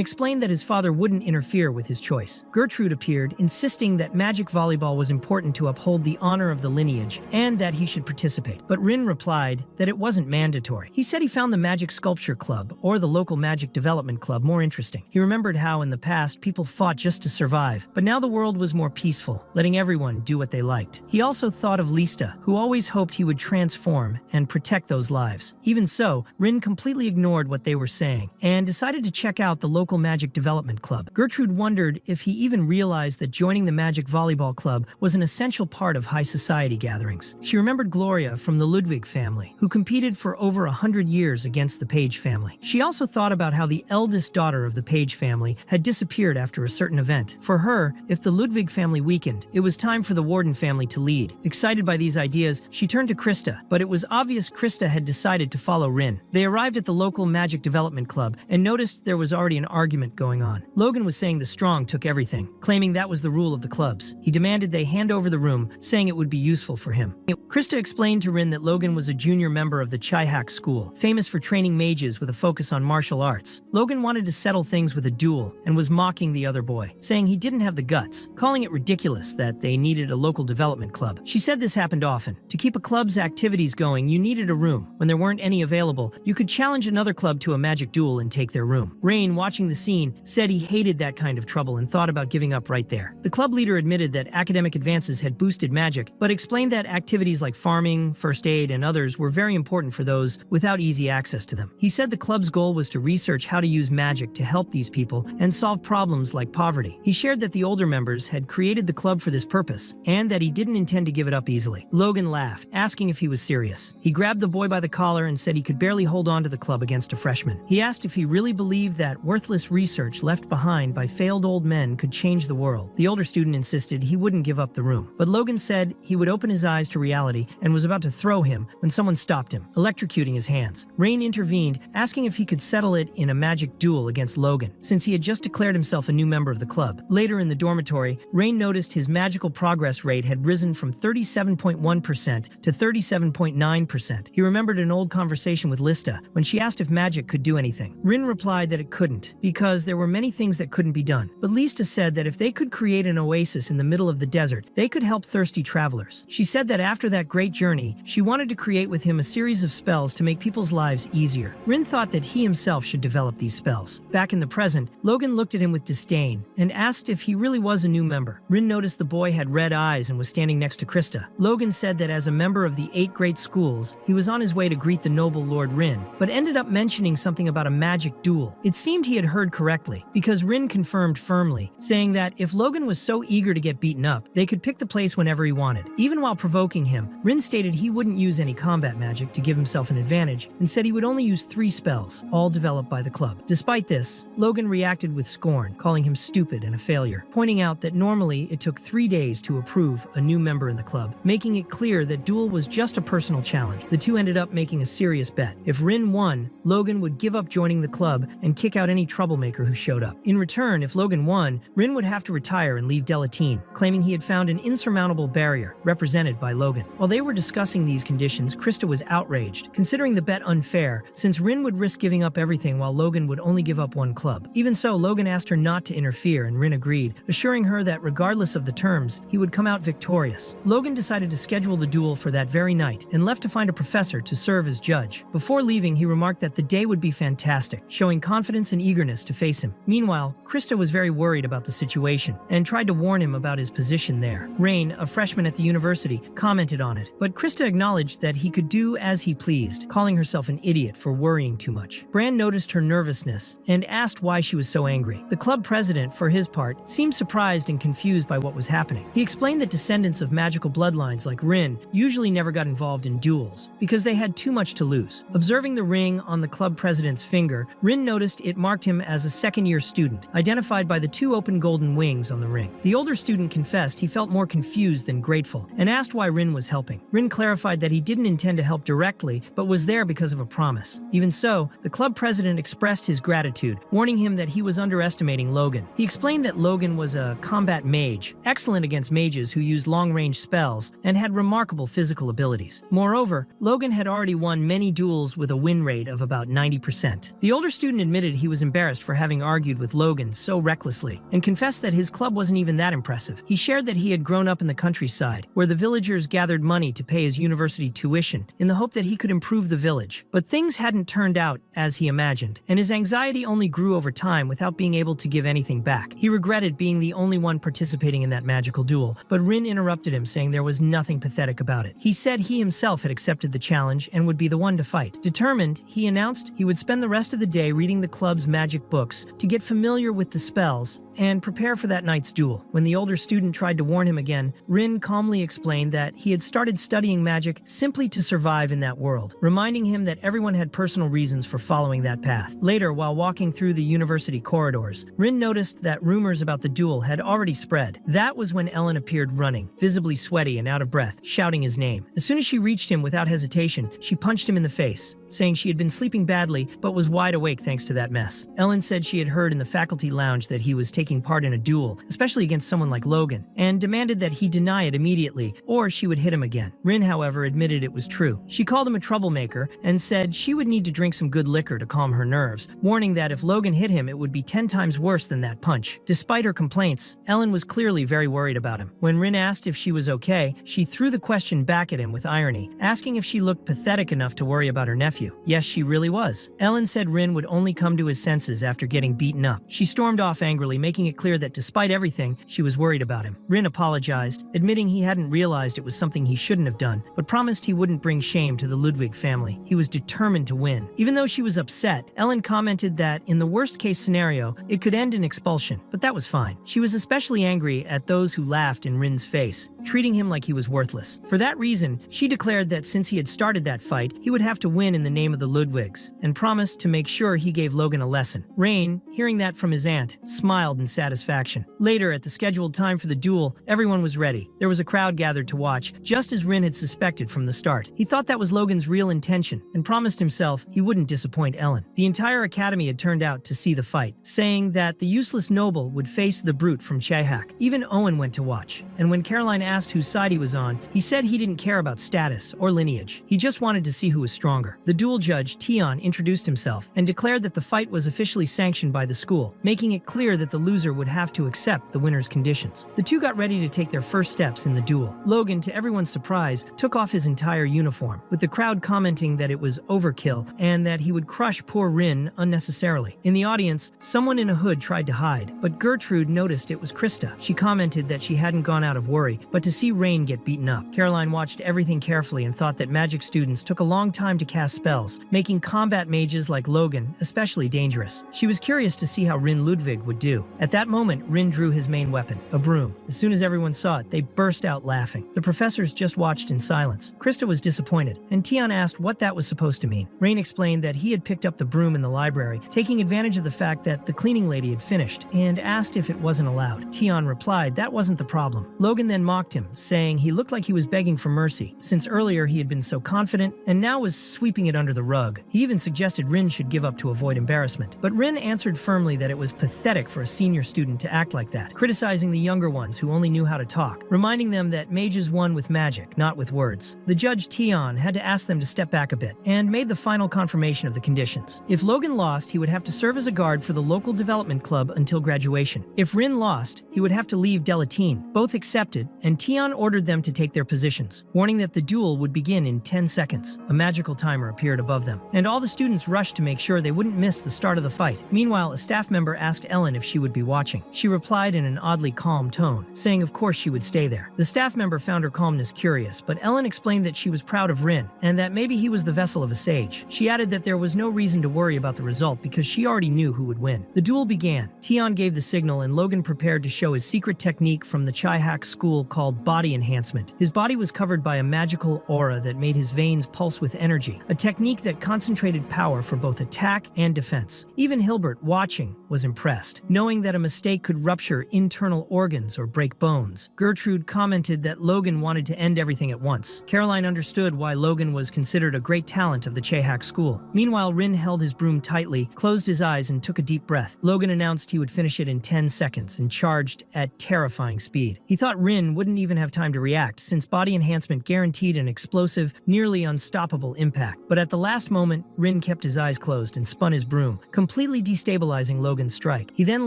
explained that his father wouldn't interfere with his choice. Gertrude appeared, insisting that magic volleyball was important to uphold the honor of the lineage and that he should participate. But Rin replied that it wasn't mandatory. He said he found the Magic Sculpture Club or the local Magic Development Club more interesting. He remembered how in the past people fought just to survive, but now the world was more peaceful, letting everyone do what they liked. He also thought of Lista, who always hoped he would transform and protect those lives. Even so, Rin completely ignored what they were saying and decided to check out the local Magic Development Club. Gertrude wondered if he even realized that joining the Magic Volleyball Club was an essential part of high society gatherings. She remembered Gloria from the Ludwig family, who competed for over 100 years against the Page family. She also thought about how the eldest daughter of the Page family had disappeared after a certain event. For her, if the Ludwig family weakened, it was time for the Warden family to lead. Excited by these ideas, she turned to Christa, but it was obvious Christa had decided to follow Rin. They arrived at the local Magic Development Club and noticed there was already an argument going on. Logan was saying the strong took everything, claiming that was the rule of the clubs. He demanded they hand over the room, saying it would be useful for him. Christa explained to Rin that Logan was a junior member of the Chihak school, famous for training mages with a focus on martial arts. Logan wanted to settle things with a duel and was mocking the other boy, saying he didn't have the guts, calling it ridiculous that they needed a local development club. She said this happened often. To keep a club's activities going, you needed a room. When there weren't any available, you could challenge another club to a magic duel and take their room. Rain, watching the scene, said he hated that kind of trouble and thought about giving up right there. The club leader admitted that academic advances had boosted magic, but explained that activities like farming, first aid, and others were very important for those without easy access to them. He said the club's goal was to research how to use magic to help these people and solve problems like poverty. He shared that the older members had created the club for this purpose, and that he didn't intend to give it up easily. Logan laughed, asking if he was serious. He grabbed the boy by the collar and said he could barely hold on to the club against a freshman. He asked if he really believed that worthless research left behind by failed old men could change the world. The older student insisted he wouldn't give up the room, but Logan said he would open his eyes to reality and was about to throw him when someone stopped him, electrocuting his hands. Rain intervened, asking if he could settle it in a magic duel against Logan, since he had just declared himself a new member of the club. Later in the dormitory, Rain noticed his magical progress rate had risen from 37.1% to 37.9%. He remembered an old conversation with Lista when she asked if magic could do anything. Rin replied that it couldn't, because there were many things that couldn't be done. But Lista said that if they could create an oasis in the middle of the desert, they could help thirsty travelers. She said that after that great journey, she wanted to create with him a series of spells to make people's lives easier. Rin thought that he himself should develop these spells. Back in the present, Logan looked at him with disdain and asked if he really was a new member. Rin noticed the boy had red eyes and was standing next to Christa. Logan said that as a member of the 8 great schools, he was on his way to greet the noble Lord Rin, but ended up mentioning something about a magic duel. It seemed he had heard correctly, because Rin confirmed firmly, saying that if Logan was so eager to get beaten up, they could pick the place whenever he wanted. Even while provoking him, Rin stated he wouldn't use any combat magic to give himself an advantage, and said he would only use 3 spells, all developed by the club. Despite this, Logan reacted with scorn, calling him stupid and a failure, pointing out that normally it took 3 days to approve a new member in the club, making it clear that duel was just a personal challenge. The two ended up making a serious bet. If Rin won, Logan would give up joining the club and kick out any troublemaker who showed up. In return, if Logan won, Rin would have to retire and leave Delataine, claiming he had found an insurmountable barrier, represented by Logan. While they were discussing these conditions, Christa was outraged, considering the bet unfair, since Rin would risk giving up everything while Logan would only give up 1 club. Even so, Logan asked her not to interfere, and Rin agreed, assuring her that regardless of the terms, he would come out victorious. Logan decided to schedule the duel for that very night, and left to find a professor to serve as judge. Before leaving, he remarked that the day would be fantastic, showing confidence and eagerness to face him. Meanwhile, Christa was very worried about the situation, and tried to warn him about his position there. Rain, a freshman at the university, commented on it, but Christa acknowledged that he could do as he pleased, calling herself an idiot for worrying too much. Bran noticed her nervousness, and asked why she was so angry. The club president, for his part, seemed surprised and confused by what was happening. He explained that descendants of magical bloodlines like Rin usually never got involved in duels, because they had too much to lose. Observing the ring on the club president's finger, Rin noticed it marked him as a second-year student, identified by the 2 open golden wings on the ring. The older student confessed he felt more confused than grateful, and asked why Rin was helping. Rin clarified that he didn't intend to help directly, but was there because of a promise. Even so, the club president expressed his gratitude, warning him that he was underestimating Logan. He explained that Logan was a combat mage, excellent against mages who used long-range spells, and had remarkable physical abilities. Moreover, Logan had already won many duels with a win rate of about 90%. The older student admitted he was embarrassed for having argued with Logan so recklessly, and confessed that his club wasn't even that impressive. He shared that he had grown up in the countryside, where the villagers gathered money to pay his university tuition, in the hope that he could improve the village. But things hadn't turned out as he imagined, and his anxiety only grew over time without being able to give anything back. He regretted being the only one participating in that magical duel, but Rin interrupted him, saying there was nothing pathetic about it. He said he himself had accepted the challenge and would be the one to fight. Determined, he announced he would spend the rest of the day reading the club's magic books to get familiar with the spells and prepare for that night's duel. When the older student tried to warn him again, Rin calmly explained that he had started studying magic simply to survive in that world, reminding him that everyone had personal reasons for following that path. Later, while walking through the university corridors, Rin noticed that rumors about the duel had already spread. That was when Ellen appeared running, visibly sweaty and out of breath, shouting his name. As soon as she reached him without hesitation, she punched him in the face, saying she had been sleeping badly but was wide awake thanks to that mess. Ellen said she had heard in the faculty lounge that he was taking part in a duel, especially against someone like Logan, and demanded that he deny it immediately, or she would hit him again. Rin, however, admitted it was true. She called him a troublemaker and said she would need to drink some good liquor to calm her nerves, warning that if Logan hit him, it would be 10 times worse than that punch. Despite her complaints, Ellen was clearly very worried about him. When Rin asked if she was okay, she threw the question back at him with irony, asking if she looked pathetic enough to worry about her nephew. Yes, she really was. Ellen said Rin would only come to his senses after getting beaten up. She stormed off angrily, making it clear that despite everything, she was worried about him. Rin apologized, admitting he hadn't realized it was something he shouldn't have done, but promised he wouldn't bring shame to the Ludwig family. He was determined to win. Even though she was upset, Ellen commented that in the worst-case scenario, it could end in expulsion, but that was fine. She was especially angry at those who laughed in Rin's face, treating him like he was worthless. For that reason, she declared that since he had started that fight, he would have to win in the name of the Ludwigs, and promised to make sure he gave Logan a lesson. Rain, hearing that from his aunt, smiled in satisfaction. Later, at the scheduled time for the duel, everyone was ready. There was a crowd gathered to watch, just as Rin had suspected from the start. He thought that was Logan's real intention, and promised himself he wouldn't disappoint Ellen. The entire academy had turned out to see the fight, saying that the useless noble would face the brute from Chehak. Even Owen went to watch, and when Caroline asked whose side he was on, he said he didn't care about status or lineage. He just wanted to see who was stronger. The duel judge, Tion, introduced himself and declared that the fight was officially sanctioned by the school, making it clear that the loser would have to accept the winner's conditions. The two got ready to take their first steps in the duel. Logan, to everyone's surprise, took off his entire uniform, with the crowd commenting that it was overkill and that he would crush poor Rin unnecessarily. In the audience, someone in a hood tried to hide, but Gertrude noticed it was Christa. She commented that she hadn't gone out of worry, but to see Rain get beaten up. Caroline watched everything carefully and thought that magic students took a long time to cast spells, making combat mages like Logan especially dangerous. She was curious to see how Rin Ludwig would do. At that moment, Rin drew his main weapon, a broom. As soon as everyone saw it, they burst out laughing. The professors just watched in silence. Christa was disappointed, and Tion asked what that was supposed to mean. Rain explained that he had picked up the broom in the library, taking advantage of the fact that the cleaning lady had finished, and asked if it wasn't allowed. Tion replied that wasn't the problem. Logan then mocked him, saying he looked like he was begging for mercy, since earlier he had been so confident and now was sweeping it under the rug. He even suggested Rin should give up to avoid embarrassment. But Rin answered firmly that it was pathetic for a senior student to act like that, criticizing the younger ones who only knew how to talk, reminding them that mages won with magic, not with words. The judge, Tion, had to ask them to step back a bit, and made the final confirmation of the conditions. If Logan lost, he would have to serve as a guard for the local development club until graduation. If Rin lost, he would have to leave Delataine. Both accepted, and Tion ordered them to take their positions, warning that the duel would begin in 10 seconds. A magical timer appeared above them, and all the students rushed to make sure they wouldn't miss the start of the fight. Meanwhile, a staff member asked Ellen if she would be watching. She replied in an oddly calm tone, saying of course she would stay there. The staff member found her calmness curious, but Ellen explained that she was proud of Rin, and that maybe he was the vessel of a sage. She added that there was no reason to worry about the result because she already knew who would win. The duel began. Tion gave the signal, and Logan prepared to show his secret technique from the Chihak school called body enhancement. His body was covered by a magical aura that made his veins pulse with energy, a technique that concentrated power for both attack and defense. Even Hilbert, watching, was impressed, knowing that a mistake could rupture internal organs or break bones. Gertrude commented that Logan wanted to end everything at once. Caroline understood why Logan was considered a great talent of the Chihak school. Meanwhile, Rin held his broom tightly, closed his eyes, and took a deep breath. Logan announced he would finish it in 10 seconds and charged at terrifying speed. He thought Rin wouldn't even have time to react, since body enhancement guaranteed an explosive, nearly unstoppable impact. But at the last moment, Rin kept his eyes closed and spun his broom, completely destabilizing Logan's strike. He then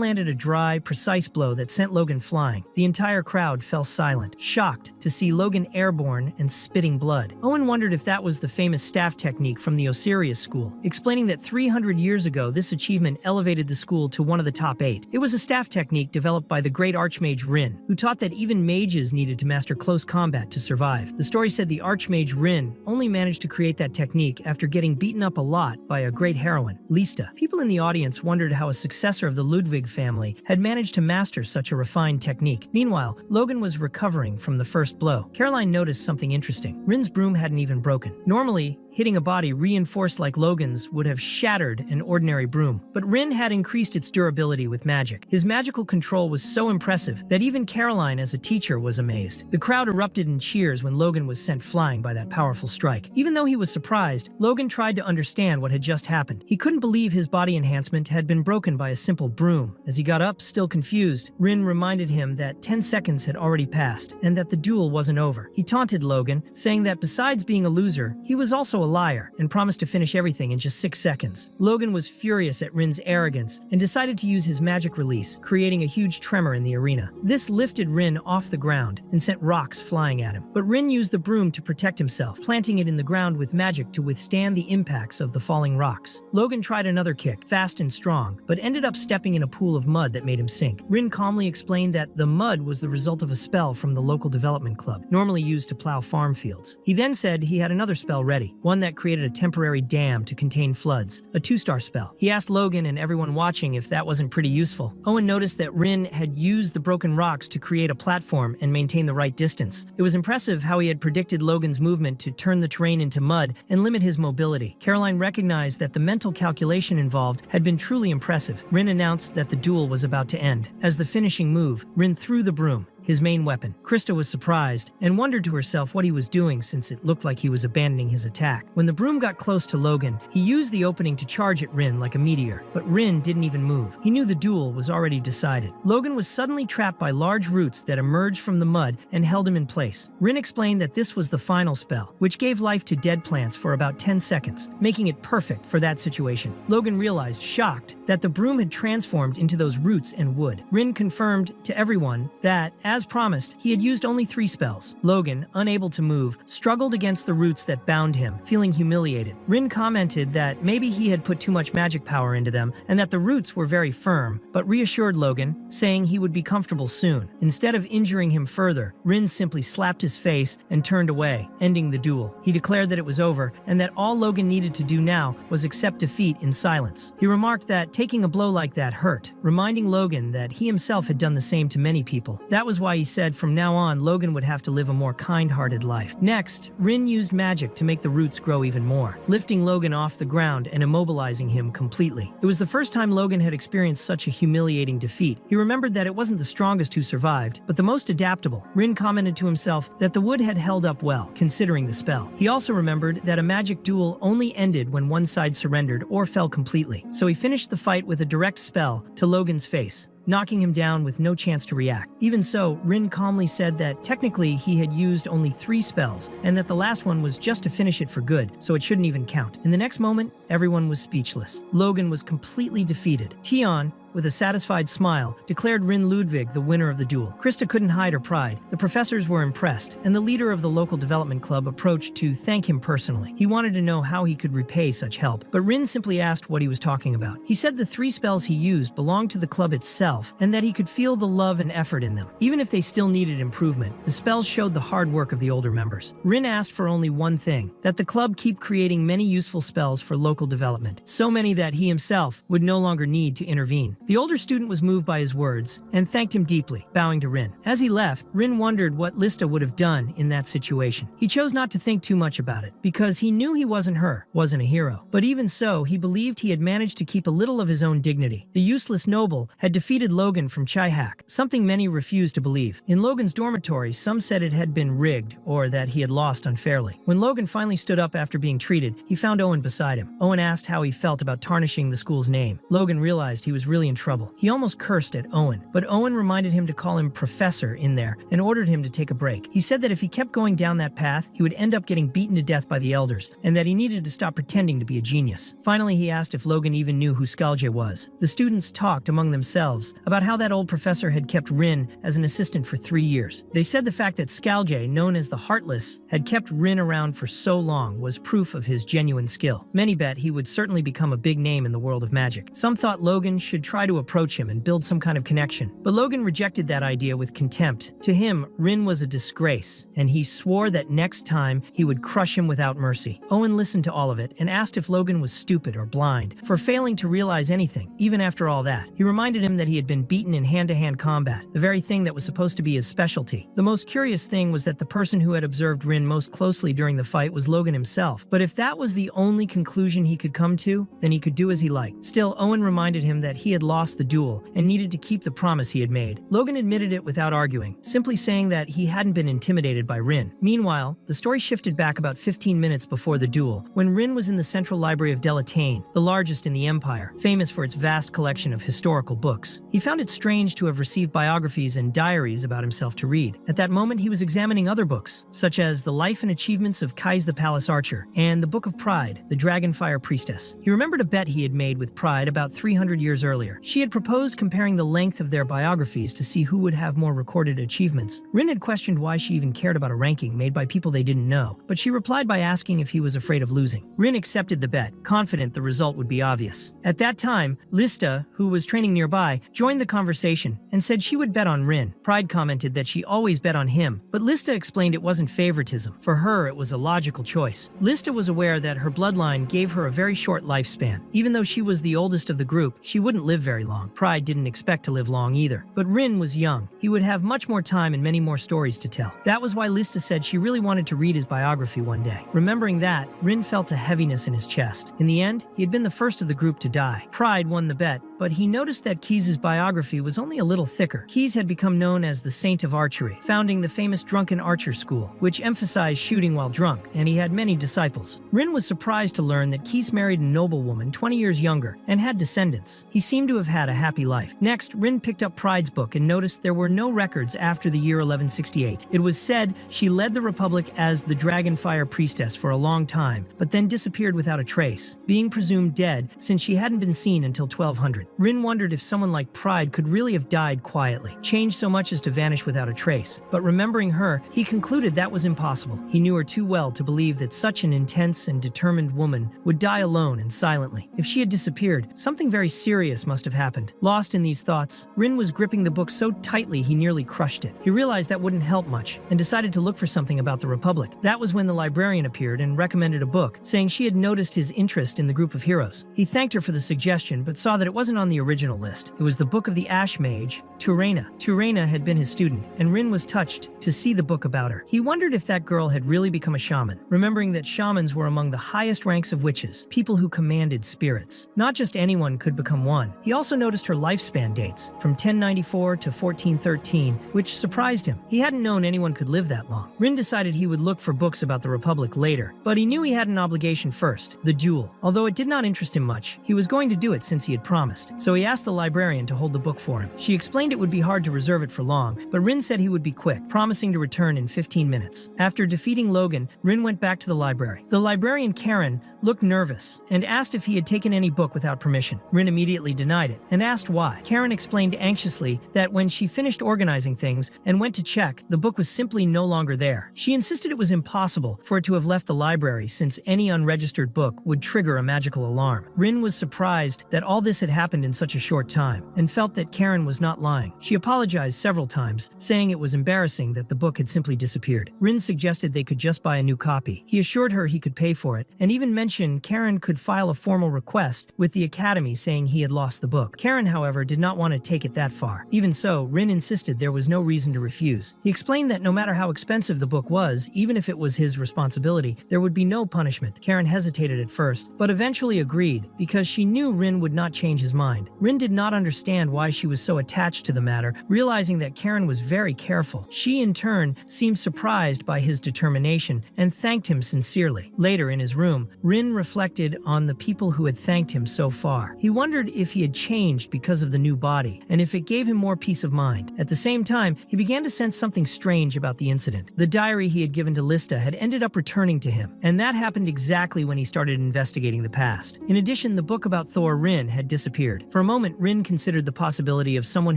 landed a dry, precise blow that sent Logan flying. The entire crowd fell silent, shocked to see Logan airborne and spitting blood. Owen wondered if that was the famous staff technique from the Osirius school, explaining that 300 years ago this achievement elevated the school to one of the top 8. It was a staff technique developed by the great archmage Rin, who taught that even mages needed to master close combat to survive. The story said the archmage Rin only managed to create that technique after getting beaten up a lot by a great heroine, Lista. People in the audience wondered how a successor of the Ludwig family had managed to master such a refined technique. Meanwhile, Logan was recovering from the first blow. Caroline noticed something interesting. Rin's broom hadn't even broken. Normally, hitting a body reinforced like Logan's would have shattered an ordinary broom, but Rin had increased its durability with magic. His magical control was so impressive that even Caroline, as a teacher, was amazed. The crowd erupted in cheers when Logan was sent flying by that powerful strike. Even though he was surprised, Logan tried to understand what had just happened. He couldn't believe his body enhancement had been broken by a simple broom. As he got up, still confused, Rin reminded him that 10 seconds had already passed and that the duel wasn't over. He taunted Logan, saying that besides being a loser, he was also a liar and promised to finish everything in just 6 seconds. Logan was furious at Rin's arrogance and decided to use his magic release, creating a huge tremor in the arena. This lifted Rin off the ground and sent rocks flying at him. But Rin used the broom to protect himself, planting it in the ground with magic to withstand the impacts of the falling rocks. Logan tried another kick, fast and strong, but ended up stepping in a pool of mud that made him sink. Rin calmly explained that the mud was the result of a spell from the local development club, normally used to plow farm fields. He then said he had another spell ready, one that created a temporary dam to contain floods, a 2-star spell. He asked Logan and everyone watching if that wasn't pretty useful. Owen noticed that Rin had used the broken rocks to create a platform and maintain the right distance. It was impressive how he had predicted Logan's movement to turn the terrain into mud and limit his mobility. Caroline recognized that the mental calculation involved had been truly impressive. Rin announced that the duel was about to end. As the finishing move, Rin threw the broom. his main weapon. Christa was surprised and wondered to herself what he was doing since it looked like he was abandoning his attack. When the broom got close to Logan, he used the opening to charge at Rin like a meteor, but Rin didn't even move. He knew the duel was already decided. Logan was suddenly trapped by large roots that emerged from the mud and held him in place. Rin explained that this was the final spell, which gave life to dead plants for about 10 seconds, making it perfect for that situation. Logan realized, shocked, that the broom had transformed into those roots and wood. Rin confirmed to everyone that, as promised, he had used only 3 spells. Logan, unable to move, struggled against the roots that bound him, feeling humiliated. Rin commented that maybe he had put too much magic power into them and that the roots were very firm, but reassured Logan, saying he would be comfortable soon. Instead of injuring him further, Rin simply slapped his face and turned away, ending the duel. He declared that it was over and that all Logan needed to do now was accept defeat in silence. He remarked that taking a blow like that hurt, reminding Logan that he himself had done the same to many people. That was why he said from now on Logan would have to live a more kind-hearted life. Next, Rin used magic to make the roots grow even more, lifting Logan off the ground and immobilizing him completely. It was the first time Logan had experienced such a humiliating defeat. He remembered that it wasn't the strongest who survived, but the most adaptable. Rin commented to himself that the wood had held up well, considering the spell. He also remembered that a magic duel only ended when one side surrendered or fell completely, so he finished the fight with a direct spell to Logan's face, knocking him down with no chance to react. Even so, Rin calmly said that technically he had used only 3 spells, and that the last one was just to finish it for good, so it shouldn't even count. In the next moment, everyone was speechless. Logan was completely defeated. Tion, with a satisfied smile, declared Rin Ludwig the winner of the duel. Christa couldn't hide her pride. The professors were impressed, and the leader of the local development club approached to thank him personally. He wanted to know how he could repay such help, but Rin simply asked what he was talking about. He said the 3 spells he used belonged to the club itself, and that he could feel the love and effort in them. Even if they still needed improvement, the spells showed the hard work of the older members. Rin asked for only one thing, that the club keep creating many useful spells for local development, so many that he himself would no longer need to intervene. The older student was moved by his words and thanked him deeply, bowing to Rin. As he left, Rin wondered what Lista would have done in that situation. He chose not to think too much about it, because he knew he wasn't a hero. But even so, he believed he had managed to keep a little of his own dignity. The useless noble had defeated Logan from Chihak, something many refused to believe. In Logan's dormitory, some said it had been rigged or that he had lost unfairly. When Logan finally stood up after being treated, he found Owen beside him. Owen asked how he felt about tarnishing the school's name. Logan realized he was really in trouble. He almost cursed at Owen, but Owen reminded him to call him Professor in there and ordered him to take a break. He said that if he kept going down that path, he would end up getting beaten to death by the elders, and that he needed to stop pretending to be a genius. Finally, he asked if Logan even knew who Skalje was. The students talked among themselves about how that old professor had kept Rin as an assistant for 3 years. They said the fact that Skalje, known as the Heartless, had kept Rin around for so long was proof of his genuine skill. Many bet he would certainly become a big name in the world of magic. Some thought Logan should try to approach him and build some kind of connection. But Logan rejected that idea with contempt. To him, Rin was a disgrace, and he swore that next time he would crush him without mercy. Owen listened to all of it and asked if Logan was stupid or blind for failing to realize anything, even after all that. He reminded him that he had been beaten in hand-to-hand combat, the very thing that was supposed to be his specialty. The most curious thing was that the person who had observed Rin most closely during the fight was Logan himself. But if that was the only conclusion he could come to, then he could do as he liked. Still, Owen reminded him that he had lost the duel and needed to keep the promise he had made. Logan admitted it without arguing, simply saying that he hadn't been intimidated by Rin. Meanwhile, the story shifted back about 15 minutes before the duel, when Rin was in the Central Library of Delataine, the largest in the Empire, famous for its vast collection of historical books. He found it strange to have received biographies and diaries about himself to read. At that moment, he was examining other books, such as The Life and Achievements of Kais the Palace Archer and The Book of Pride, the Dragonfire Priestess. He remembered a bet he had made with Pride about 300 years earlier. She had proposed comparing the length of their biographies to see who would have more recorded achievements. Rin had questioned why she even cared about a ranking made by people they didn't know, but she replied by asking if he was afraid of losing. Rin accepted the bet, confident the result would be obvious. At that time, Lista, who was training nearby, joined the conversation and said she would bet on Rin. Pride commented that she always bet on him, but Lista explained it wasn't favoritism. For her, it was a logical choice. Lista was aware that her bloodline gave her a very short lifespan. Even though she was the oldest of the group, she wouldn't live very long. Pride didn't expect to live long either. But Rin was young. He would have much more time and many more stories to tell. That was why Lista said she really wanted to read his biography one day. Remembering that, Rin felt a heaviness in his chest. In the end, he had been the first of the group to die. Pride won the bet but he noticed that Keyes' biography was only a little thicker. Keyes had become known as the Saint of Archery, founding the famous drunken archer school, which emphasized shooting while drunk, and he had many disciples. Rin was surprised to learn that Keyes married a noblewoman 20 years younger and had descendants. He seemed to have had a happy life. Next, Rin picked up Pride's book and noticed there were no records after the year 1168. It was said she led the Republic as the Dragonfire Priestess for a long time, but then disappeared without a trace, being presumed dead since she hadn't been seen until 1200. Rin wondered if someone like Pride could really have died quietly, changed so much as to vanish without a trace. But remembering her, he concluded that was impossible. He knew her too well to believe that such an intense and determined woman would die alone and silently. If she had disappeared, something very serious must have happened. Lost in these thoughts, Rin was gripping the book so tightly he nearly crushed it. He realized that wouldn't help much and decided to look for something about the Republic. That was when the librarian appeared and recommended a book, saying she had noticed his interest in the group of heroes. He thanked her for the suggestion, but saw that it wasn't on the original list. It was the book of the Ash Mage, Torina. Torina had been his student, and Rin was touched to see the book about her. He wondered if that girl had really become a shaman, remembering that shamans were among the highest ranks of witches, people who commanded spirits. Not just anyone could become one. He also noticed her lifespan dates, from 1094 to 1413, which surprised him. He hadn't known anyone could live that long. Rin decided he would look for books about the Republic later, but he knew he had an obligation first, the duel. Although it did not interest him much, he was going to do it since he had promised, so he asked the librarian to hold the book for him. She explained it would be hard to reserve it for long, but Rin said he would be quick, promising to return in 15 minutes. After defeating Logan, Rin went back to the library. The librarian, Karen, looked nervous and asked if he had taken any book without permission. Rin immediately denied it and asked why. Karen explained anxiously that when she finished organizing things and went to check, the book was simply no longer there. She insisted it was impossible for it to have left the library since any unregistered book would trigger a magical alarm. Rin was surprised that all this had happened in such a short time and felt that Karen was not lying. She apologized several times, saying it was embarrassing that the book had simply disappeared. Rin suggested they could just buy a new copy. He assured her he could pay for it and even mentioned Karen could file a formal request with the Academy saying he had lost the book. Karen, however, did not want to take it that far. Even so, Rin insisted there was no reason to refuse. He explained that no matter how expensive the book was, even if it was his responsibility, there would be no punishment. Karen hesitated at first, but eventually agreed because she knew Rin would not change his mind. Rin did not understand why she was so attached to the matter, realizing that Karen was very careful. She, in turn, seemed surprised by his determination and thanked him sincerely. Later, in his room, Rin reflected on the people who had thanked him so far. He wondered if he had changed because of the new body, and if it gave him more peace of mind. At the same time, he began to sense something strange about the incident. The diary he had given to Lista had ended up returning to him, and that happened exactly when he started investigating the past. In addition, the book about Thor Rin had disappeared. For a moment, Rin considered the possibility of someone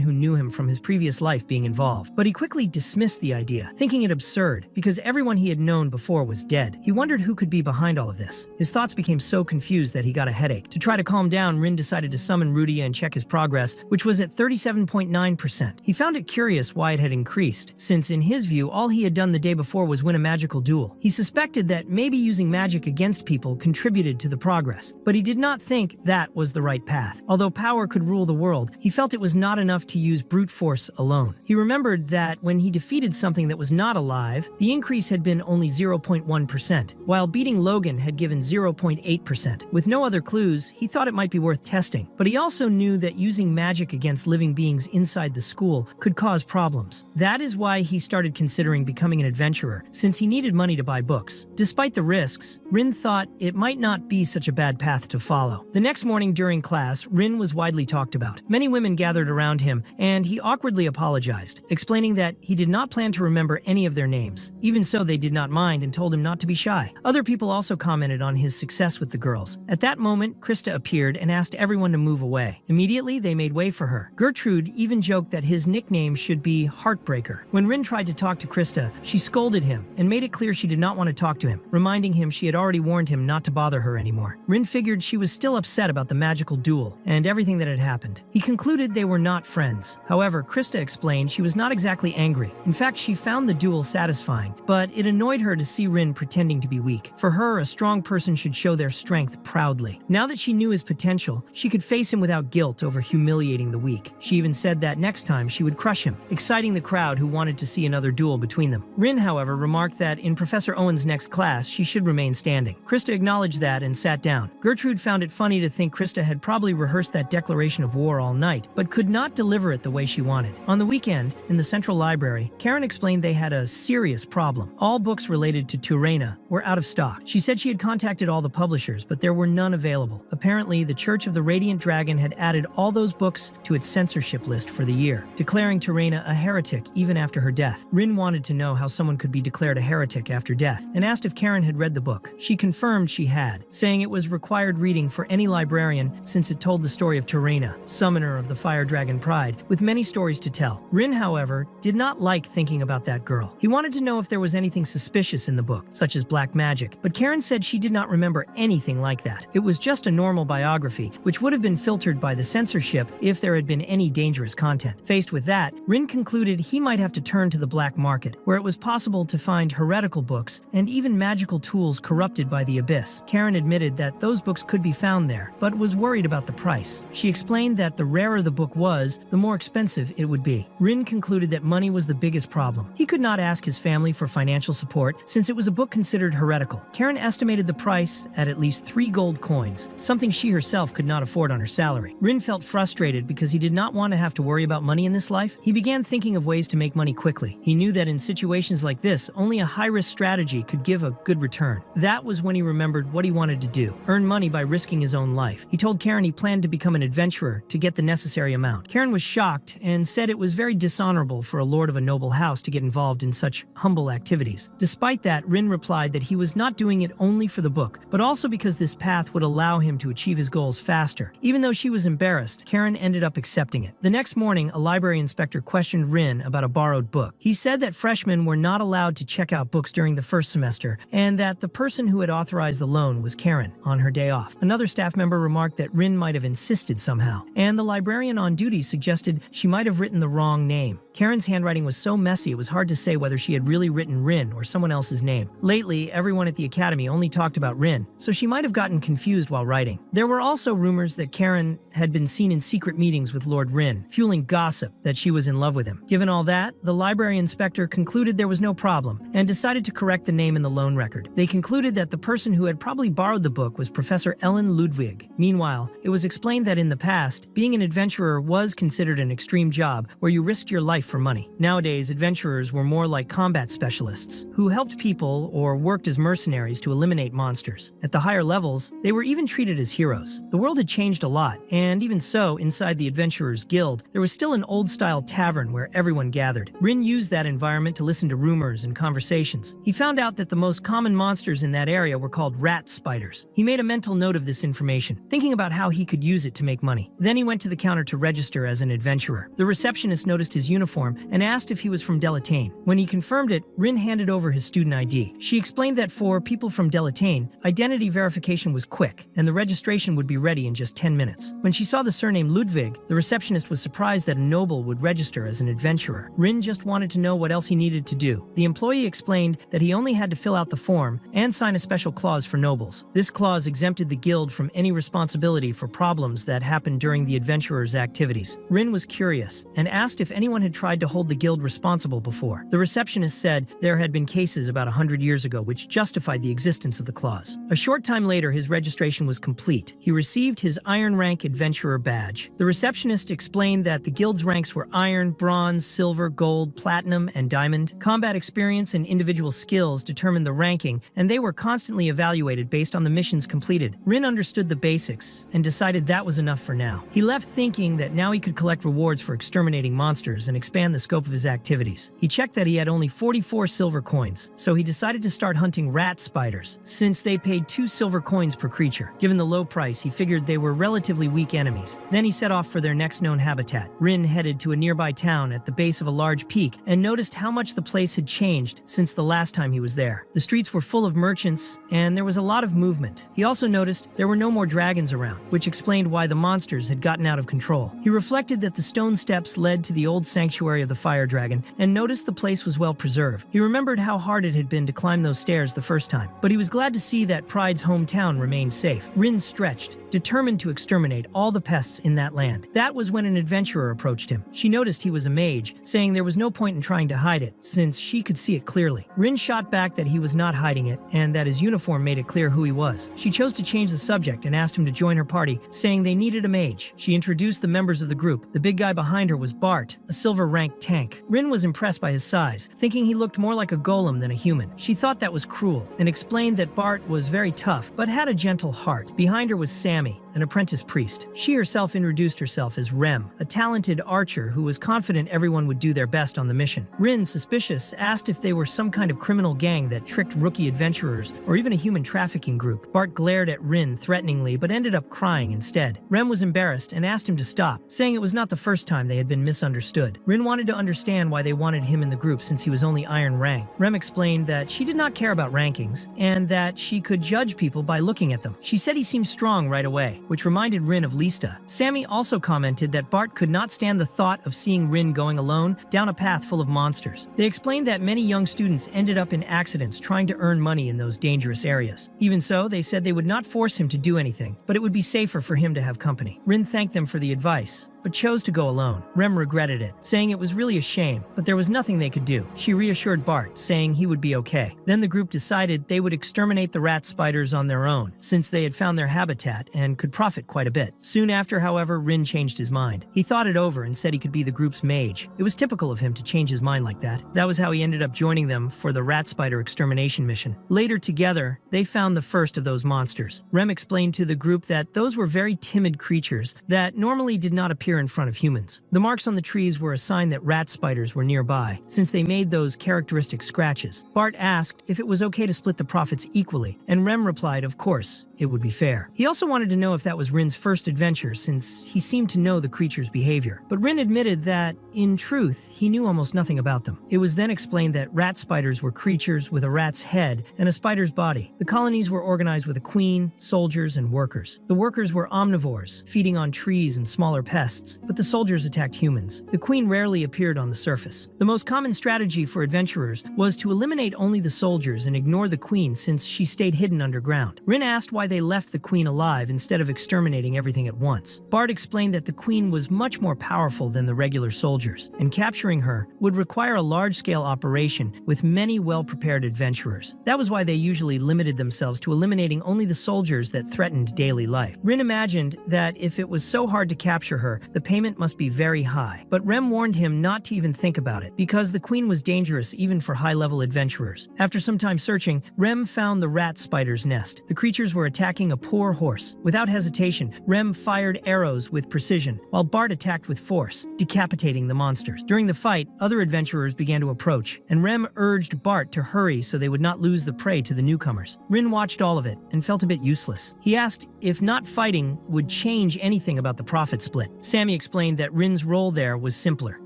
who knew him from his previous life being involved, but he quickly dismissed the idea, thinking it absurd, because everyone he had known before was dead. He wondered who could be behind all of this. His thoughts became so confused that he got a headache. To try to calm down, Rin decided to summon Rudia and check his progress, which was at 37.9%. He found it curious why it had increased, since in his view, all he had done the day before was win a magical duel. He suspected that maybe using magic against people contributed to the progress, but he did not think that was the right path. Although power could rule the world, he felt it was not enough to use brute force alone. He remembered that when he defeated something that was not alive, the increase had been only 0.1%, while beating Logan had given 0.8%. With no other clues, he thought it might be worth testing, but he also knew that using magic against living beings inside the school could cause problems. That is why he started considering becoming an adventurer, since he needed money to buy books. Despite the risks, Rin thought it might not be such a bad path to follow. The next morning during class, Rin was widely talked about. Many women gathered around him, and he awkwardly apologized, explaining that he did not plan to remember any of their names. Even so, they did not mind and told him not to be shy. Other people also commented on his success with the girls. At that moment, Christa appeared and asked everyone to move away. Immediately, they made way for her. Gertrude even joked that his nickname should be Heartbreaker. When Rin tried to talk to Christa, she scolded him and made it clear she did not want to talk to him, reminding him she had already warned him not to bother her anymore. Rin figured she was still upset about the magical duel and everything that had happened. He concluded they were not friends. However, Christa explained she was not exactly angry. In fact, she found the duel satisfying, but it annoyed her to see Rin pretending to be weak. For her, a strong person should show their strength proudly. Now that she knew his potential, she could face him without guilt over humiliating the weak. She even said that next time she would crush him, exciting the crowd who wanted to see another duel between them. Rin, however, remarked that in Professor Owen's next class, she should remain standing. Christa acknowledged that and sat down. Gertrude found it funny to think Christa had probably rehearsed that declaration of war all night, but could not deliver it the way she wanted. On the weekend, in the central library, Karen explained they had a serious problem. All books related to Torina were out of stock. She said she had contacted all the publishers, but there were none available. Apparently, the Church of the Radiant Dragon had added all those books to its censorship list for the year, declaring Torina a heretic even after her death. Rin wanted to know how someone could be declared a heretic after death, and asked if Karen had read the book. She confirmed she had, saying it was required reading for any librarian since it told the story of Torina, summoner of the Fire Dragon Pride, with many stories to tell. Rin, however, did not like thinking about that girl. He wanted to know if there was anything suspicious in the book, such as black magic, but Karen said she did not remember anything like that. It was just a normal biography, which would have been filtered by the censorship if there had been any dangerous content. Faced with that, Rin concluded he might have to turn to the black market, where it was possible to find heretical books and even magical tools corrupted by the abyss. Karen admitted that those books could be found there, but was worried about the price. She explained that the rarer the book was, the more expensive it would be. Rin concluded that money was the biggest problem. He could not ask his family for financial support since it was a book considered heretical. Karen estimated the price at least 3 gold coins, something she herself could not afford on her salary. Rin felt frustrated because he did not want to have to worry about money in this life. He began thinking of ways to make money quickly. He knew that in situations like this, only a high-risk strategy could give a good return. That was when he remembered what he wanted to do: earn money by risking his own life. He told Karen he planned to become an adventurer to get the necessary amount. Karen was shocked and said it was very dishonorable for a lord of a noble house to get involved in such humble activities. Despite that, Rin replied that he was not doing it only for the book, but also because this path would allow him to achieve his goals faster. Even though she was embarrassed, Karen ended up accepting it. The next morning, a library inspector questioned Rin about a borrowed book. He said that freshmen were not allowed to check out books during the first semester, and that the person who had authorized the loan was Karen on her day off. Another staff member remarked that Rin might have insisted somehow, and the librarian on duty suggested she might have written the wrong name. Karen's handwriting was so messy it was hard to say whether she had really written Rin or someone else's name. Lately, everyone at the academy only talked about Rin, so she might have gotten confused while writing. There were also rumors that Karen had been seen in secret meetings with Lord Rin, fueling gossip that she was in love with him. Given all that, the library inspector concluded there was no problem and decided to correct the name in the loan record. They concluded that the person who had probably borrowed the book was Professor Ellen Ludwig. Meanwhile, it was explained that in the past, being an adventurer was considered an extreme job where you risked your life for money. Nowadays, adventurers were more like combat specialists who helped people or worked as mercenaries to eliminate monsters. At the higher levels, they were even treated as heroes. The world had changed a lot, and even so, inside the Adventurers Guild, there was still an old-style tavern where everyone gathered. Rin used that environment to listen to rumors and conversations. He found out that the most common monsters in that area were called rat spiders. He made a mental note of this information, thinking about how he could use it to make money. Then he went to the counter to register as an adventurer. The receptionist noticed his uniform and asked if he was from Delataine. When he confirmed it, Rin handed over his student ID. She explained that for people from Delataine, identity verification was quick, and the registration would be ready in just 10 minutes. When she saw the surname Ludwig, the receptionist was surprised that a noble would register as an adventurer. Rin just wanted to know what else he needed to do. The employee explained that he only had to fill out the form and sign a special clause for nobles. This clause exempted the guild from any responsibility for problems that happened during the adventurers' activities. Rin was curious and asked if anyone had tried to hold the guild responsible before. The receptionist said there had been cases about 100 years ago which justified the existence of the clause. A short time later, his registration was complete. He received his Iron Rank Adventurer badge. The receptionist explained that the guild's ranks were Iron, Bronze, Silver, Gold, Platinum, and Diamond. Combat experience and individual skills determined the ranking, and they were constantly evaluated based on the missions completed. Rin understood the basics and decided that was enough for now. He left thinking that now he could collect rewards for exterminating monsters and expand the scope of his activities. He checked that he had only 44 silver coins, so he decided to start hunting rat spiders, since they paid 2 silver coins per creature. Given the low price, he figured they were relatively weak enemies. Then he set off for their next known habitat. Rin headed to a nearby town at the base of a large peak and noticed how much the place had changed since the last time he was there. The streets were full of merchants, and there was a lot of movement. He also noticed there were no more dragons around, which explained why the monsters had gotten out of control. He reflected that the stone steps led to the old sanctuary of the fire dragon and noticed the place was well preserved. He remembered how hard it had been to climb those stairs the first time, but he was glad to see that Pride's hometown remained safe. Rin stretched, determined to exterminate all the pests in that land. That was when an adventurer approached him. She noticed he was a mage, saying there was no point in trying to hide it, since she could see it clearly. Rin shot back that he was not hiding it, and that his uniform made it clear who he was. She chose to change the subject and asked him to join her party, saying they needed a mage. She introduced the members of the group. The big guy behind her was Bart, a silver-ranked tank. Rin was impressed by his size, thinking he looked more like a golem than a human. She thought that was cruel, and explained that Bart was very tough, but had a gentle heart. Behind her was Sammy, an apprentice priest. She herself introduced herself as Rem, a talented archer who was confident everyone would do their best on the mission. Rin, suspicious, asked if they were some kind of criminal gang that tricked rookie adventurers, or even a human trafficking group. Bart glared at Rin threateningly, but ended up crying instead. Rem was embarrassed and asked him to stop, saying it was not the first time they had been misunderstood. Rin wanted to understand why they wanted him in the group since he was only iron rank. Rem explained that she did not care about rankings, and that she could judge people by looking at them. She said he seemed strong right away, which reminded Rin of Lista. Sammy also commented that Bart could not stand the thought of seeing Rin going alone down a path full of monsters. They explained that many young students ended up in accidents trying to earn money in those dangerous areas. Even so, they said they would not force him to do anything, but it would be safer for him to have company. Rin thanked them for the advice, but chose to go alone. Rem regretted it, saying it was really a shame, but there was nothing they could do. She reassured Bart, saying he would be okay. Then the group decided they would exterminate the rat spiders on their own, since they had found their habitat and could profit quite a bit. Soon after, however, Rin changed his mind. He thought it over and said he could be the group's mage. It was typical of him to change his mind like that. That was how he ended up joining them for the rat spider extermination mission. Later, together, they found the first of those monsters. Rem explained to the group that those were very timid creatures that normally did not appear in front of humans. The marks on the trees were a sign that rat spiders were nearby, since they made those characteristic scratches. Bart asked if it was okay to split the profits equally, and Rem replied, of course, it would be fair. He also wanted to know if that was Rin's first adventure, since he seemed to know the creature's behavior. But Rin admitted that, in truth, he knew almost nothing about them. It was then explained that rat spiders were creatures with a rat's head and a spider's body. The colonies were organized with a queen, soldiers, and workers. The workers were omnivores, feeding on trees and smaller pests, but the soldiers attacked humans. The queen rarely appeared on the surface. The most common strategy for adventurers was to eliminate only the soldiers and ignore the queen since she stayed hidden underground. Rin asked why they left the queen alive instead of exterminating everything at once. Bart explained that the queen was much more powerful than the regular soldiers, and capturing her would require a large-scale operation with many well-prepared adventurers. That was why they usually limited themselves to eliminating only the soldiers that threatened daily life. Rin imagined that if it was so hard to capture her, the payment must be very high. But Rem warned him not to even think about it, because the queen was dangerous even for high-level adventurers. After some time searching, Rem found the rat spider's nest. The creatures were attacking a poor horse. Without hesitation, Rem fired arrows with precision, while Bart attacked with force, decapitating the monsters. During the fight, other adventurers began to approach, and Rem urged Bart to hurry so they would not lose the prey to the newcomers. Rin watched all of it and felt a bit useless. He asked if not fighting would change anything about the profit split. Sammy explained that Rin's role there was simpler,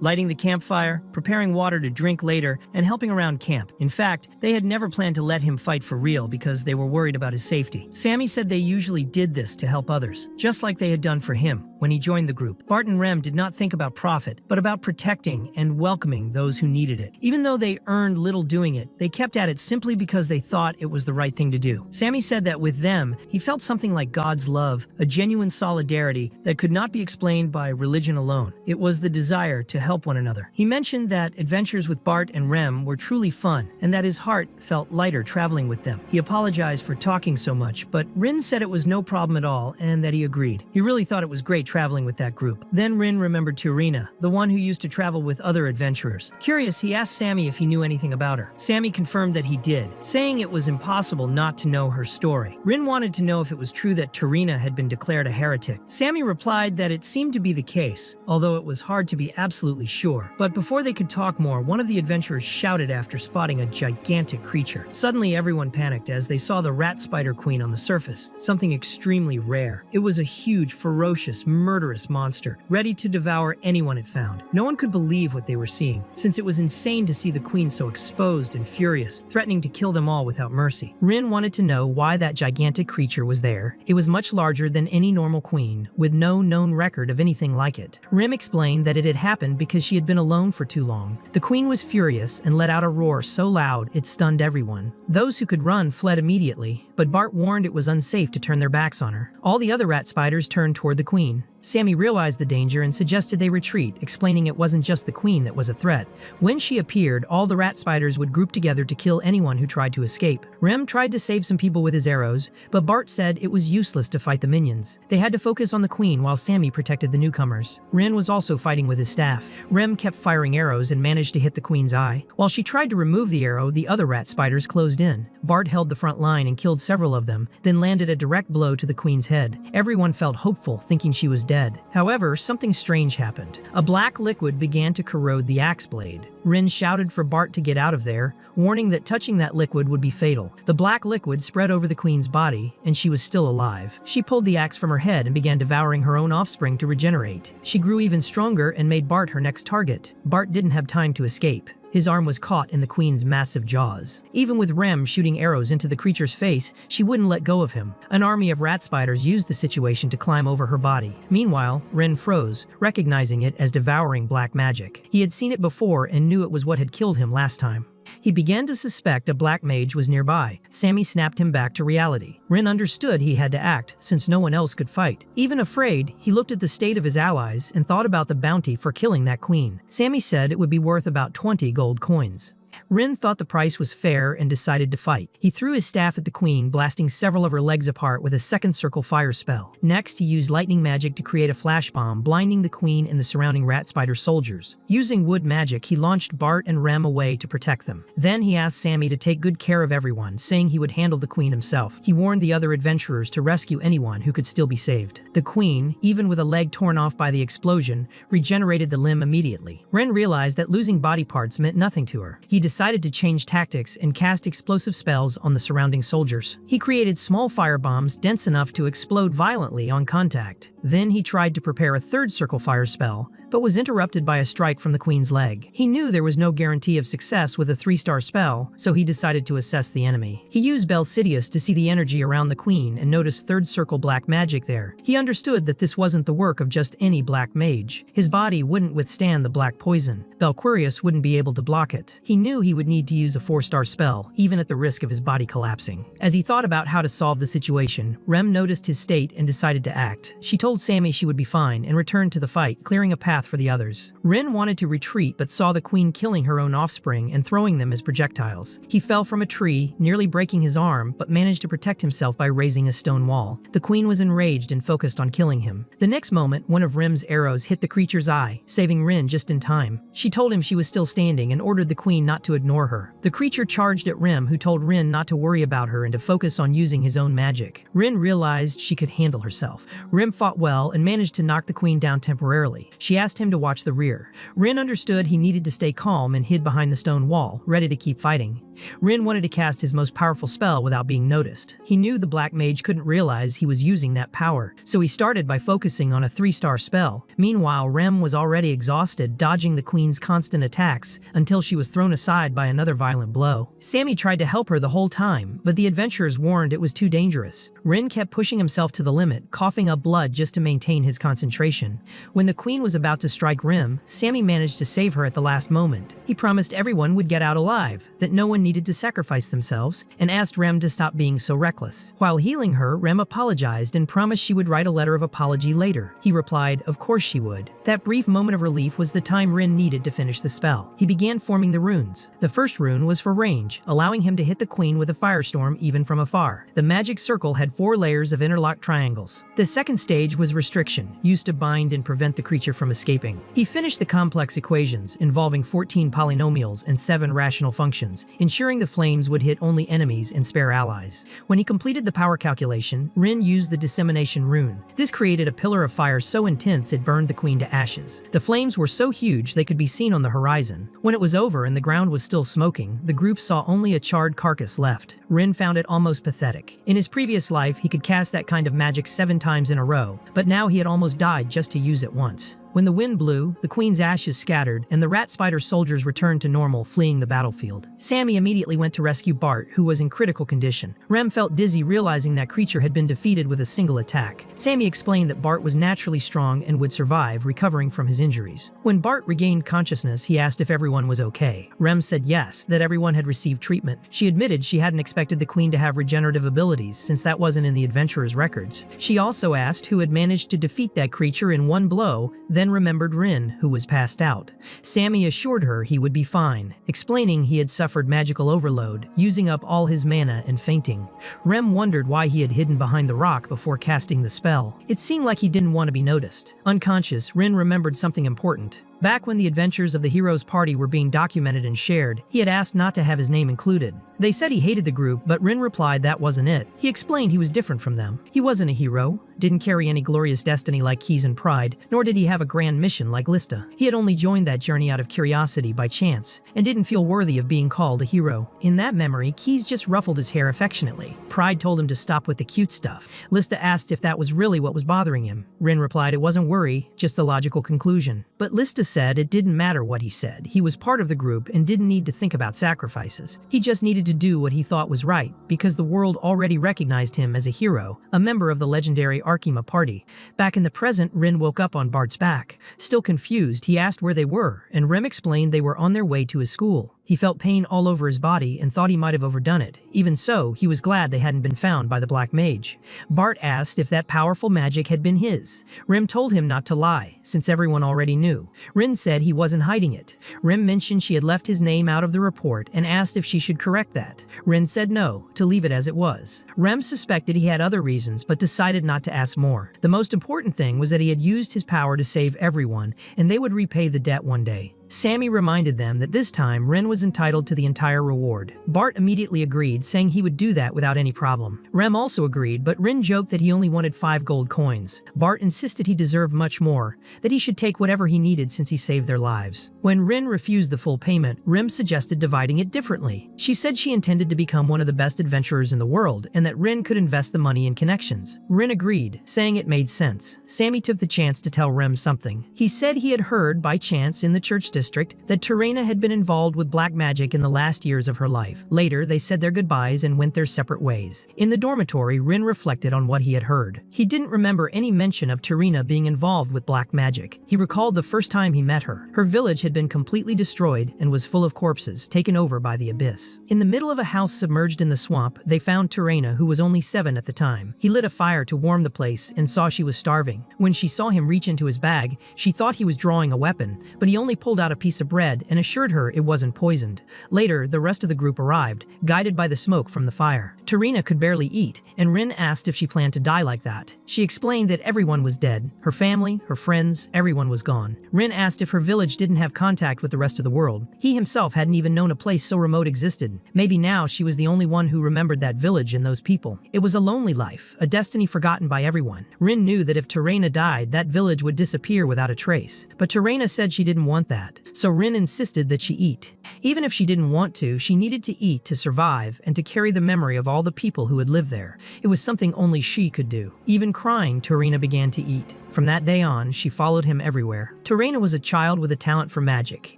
lighting the campfire, preparing water to drink later, and helping around camp. In fact, they had never planned to let him fight for real because they were worried about his safety. Sammy said they usually did this to help others, just like they had done for him when he joined the group. Bart and Rem did not think about profit, but about protecting and welcoming those who needed it. Even though they earned little doing it, they kept at it simply because they thought it was the right thing to do. Sammy said that with them, he felt something like God's love, a genuine solidarity that could not be explained by religion alone. It was the desire to help one another. He mentioned that adventures with Bart and Rem were truly fun, and that his heart felt lighter traveling with them. He apologized for talking so much, but Rin said it was no problem at all, and that he agreed. He really thought it was great traveling with that group. Then Rin remembered Torina, the one who used to travel with other adventurers. Curious, he asked Sammy if he knew anything about her. Sammy confirmed that he did, saying it was impossible not to know her story. Rin wanted to know if it was true that Torina had been declared a heretic. Sammy replied that it seemed to be the case, although it was hard to be absolutely sure. But before they could talk more, one of the adventurers shouted after spotting a gigantic creature. Suddenly, everyone panicked as they saw the rat spider queen on the surface, something extremely rare. It was a huge, ferocious, murderous monster, ready to devour anyone it found. No one could believe what they were seeing, since it was insane to see the queen so exposed and furious, threatening to kill them all without mercy. Rin wanted to know why that gigantic creature was there. It was much larger than any normal queen, with no known record of anything like it. Rim explained that it had happened because she had been alone for too long. The queen was furious and let out a roar so loud it stunned everyone. Those who could run fled immediately, but Bart warned it was unsafe to turn their backs on her. All the other rat spiders turned toward the queen. Sammy realized the danger and suggested they retreat, explaining it wasn't just the queen that was a threat. When she appeared, all the rat spiders would group together to kill anyone who tried to escape. Rem tried to save some people with his arrows, but Bart said it was useless to fight the minions. They had to focus on the queen while Sammy protected the newcomers. Rin was also fighting with his staff. Rem kept firing arrows and managed to hit the queen's eye. While she tried to remove the arrow, the other rat spiders closed in. Bart held the front line and killed several of them, then landed a direct blow to the queen's head. Everyone felt hopeful, thinking she was dead. However, something strange happened. A black liquid began to corrode the axe blade. Rin shouted for Bart to get out of there, warning that touching that liquid would be fatal. The black liquid spread over the queen's body, and she was still alive. She pulled the axe from her head and began devouring her own offspring to regenerate. She grew even stronger and made Bart her next target. Bart didn't have time to escape. His arm was caught in the queen's massive jaws. Even with Rem shooting arrows into the creature's face, she wouldn't let go of him. An army of rat spiders used the situation to climb over her body. Meanwhile, Ren froze, recognizing it as devouring black magic. He had seen it before and knew it was what had killed him last time. He began to suspect a black mage was nearby. Sammy snapped him back to reality. Rin understood he had to act, since no one else could fight. Even afraid, he looked at the state of his allies and thought about the bounty for killing that queen. Sammy said it would be worth about 20 gold coins. Rin thought the price was fair and decided to fight. He threw his staff at the queen, blasting several of her legs apart with a second circle fire spell. Next, he used lightning magic to create a flash bomb, blinding the queen and the surrounding rat spider soldiers. Using wood magic, he launched Bart and Rem away to protect them. Then he asked Sammy to take good care of everyone, saying he would handle the queen himself. He warned the other adventurers to rescue anyone who could still be saved. The queen, even with a leg torn off by the explosion, regenerated the limb immediately. Ren realized that losing body parts meant nothing to her. He decided to change tactics and cast explosive spells on the surrounding soldiers. He created small firebombs dense enough to explode violently on contact. Then he tried to prepare a third circle fire spell, but was interrupted by a strike from the queen's leg. He knew there was no guarantee of success with a 3-star spell, so he decided to assess the enemy. He used Belquerius to see the energy around the queen and noticed third circle black magic there. He understood that this wasn't the work of just any black mage. His body wouldn't withstand the black poison. Belquerius wouldn't be able to block it. He knew he would need to use a 4-star spell, even at the risk of his body collapsing. As he thought about how to solve the situation, Rem noticed his state and decided to act. She told Sammy she would be fine and returned to the fight, clearing a path for the others. Rin wanted to retreat but saw the queen killing her own offspring and throwing them as projectiles. He fell from a tree, nearly breaking his arm, but managed to protect himself by raising a stone wall. The queen was enraged and focused on killing him. The next moment, one of Rim's arrows hit the creature's eye, saving Rin just in time. She told him she was still standing and ordered the queen not to ignore her. The creature charged at Rim, who told Rin not to worry about her and to focus on using his own magic. Rin realized she could handle herself. Rim fought well and managed to knock the queen down temporarily. She asked him to watch the rear. Rin understood he needed to stay calm and hid behind the stone wall, ready to keep fighting. Rin wanted to cast his most powerful spell without being noticed. He knew the black mage couldn't realize he was using that power, so he started by focusing on a 3-star spell. Meanwhile, Rem was already exhausted, dodging the queen's constant attacks until she was thrown aside by another violent blow. Sammy tried to help her the whole time, but the adventurers warned it was too dangerous. Rin kept pushing himself to the limit, coughing up blood just to maintain his concentration. When the queen was about to strike Rim, Sammy managed to save her at the last moment. He promised everyone would get out alive, that no one needed to sacrifice themselves, and asked Rem to stop being so reckless. While healing her, Rem apologized and promised she would write a letter of apology later. He replied, of course she would. That brief moment of relief was the time Rin needed to finish the spell. He began forming the runes. The first rune was for range, allowing him to hit the queen with a firestorm even from afar. The magic circle had 4 layers of interlocked triangles. The second stage was restriction, used to bind and prevent the creature from escaping. He finished the complex equations, involving 14 polynomials and 7 rational functions, ensuring ensuring the flames would hit only enemies and spare allies. When he completed the power calculation, Rin used the dissemination rune. This created a pillar of fire so intense it burned the queen to ashes. The flames were so huge they could be seen on the horizon. When it was over and the ground was still smoking, the group saw only a charred carcass left. Rin found it almost pathetic. In his previous life, he could cast that kind of magic 7 times in a row, but now he had almost died just to use it once. When the wind blew, the queen's ashes scattered, and the rat spider soldiers returned to normal, fleeing the battlefield. Sammy immediately went to rescue Bart, who was in critical condition. Rem felt dizzy realizing that creature had been defeated with a single attack. Sammy explained that Bart was naturally strong and would survive, recovering from his injuries. When Bart regained consciousness, he asked if everyone was okay. Rem said yes, that everyone had received treatment. She admitted she hadn't expected the queen to have regenerative abilities, since that wasn't in the adventurer's records. She also asked who had managed to defeat that creature in one blow, then remembered Rin, who was passed out. Sammy assured her he would be fine, explaining he had suffered magical overload, using up all his mana and fainting. Rem wondered why he had hidden behind the rock before casting the spell. It seemed like he didn't want to be noticed. Unconscious, Rin remembered something important. Back when the adventures of the hero's party were being documented and shared, he had asked not to have his name included. They said he hated the group, but Rin replied that wasn't it. He explained he was different from them. He wasn't a hero, didn't carry any glorious destiny like Keys and Pride, nor did he have a grand mission like Lista. He had only joined that journey out of curiosity by chance, and didn't feel worthy of being called a hero. In that memory, Keys just ruffled his hair affectionately. Pride told him to stop with the cute stuff. Lista asked if that was really what was bothering him. Rin replied it wasn't worry, just a logical conclusion. But Lista said it didn't matter what he said. He was part of the group and didn't need to think about sacrifices. He just needed to do what he thought was right, because the world already recognized him as a hero, a member of the legendary Arkema party. Back in the present, Rin woke up on Bart's back. Still confused, he asked where they were, and Rem explained they were on their way to his school. He felt pain all over his body and thought he might have overdone it. Even so, he was glad they hadn't been found by the Black Mage. Bart asked if that powerful magic had been his. Rem told him not to lie, since everyone already knew. Rin said he wasn't hiding it. Rem mentioned she had left his name out of the report and asked if she should correct that. Rin said no, to leave it as it was. Rem suspected he had other reasons, but decided not to ask more. The most important thing was that he had used his power to save everyone, and they would repay the debt one day. Sammy reminded them that this time Rin was entitled to the entire reward. Bart immediately agreed, saying he would do that without any problem. Rem also agreed, but Rin joked that he only wanted 5 gold coins. Bart insisted he deserved much more, that he should take whatever he needed since he saved their lives. When Rin refused the full payment, Rem suggested dividing it differently. She said she intended to become one of the best adventurers in the world, and that Rin could invest the money in connections. Rin agreed, saying it made sense. Sammy took the chance to tell Rem something. He said he had heard by chance in the church district that Torina had been involved with black magic in the last years of her life. Later, they said their goodbyes and went their separate ways. In the dormitory, Rin reflected on what he had heard. He didn't remember any mention of Torina being involved with black magic. He recalled the first time he met her. Her village had been completely destroyed and was full of corpses, taken over by the abyss. In the middle of a house submerged in the swamp, they found Torina, who was only 7 at the time. He lit a fire to warm the place and saw she was starving. When she saw him reach into his bag, she thought he was drawing a weapon, but he only pulled out a piece of bread and assured her it wasn't poisoned. Later, the rest of the group arrived, guided by the smoke from the fire. Torina could barely eat, and Rin asked if she planned to die like that. She explained that everyone was dead. Her family, her friends, everyone was gone. Rin asked if her village didn't have contact with the rest of the world. He himself hadn't even known a place so remote existed. Maybe now she was the only one who remembered that village and those people. It was a lonely life, a destiny forgotten by everyone. Rin knew that if Torina died, that village would disappear without a trace. But Torina said she didn't want that. So Rin insisted that she eat. Even if she didn't want to, she needed to eat to survive and to carry the memory of all the people who had lived there. It was something only she could do. Even crying, Torina began to eat. From that day on, she followed him everywhere. Torina was a child with a talent for magic,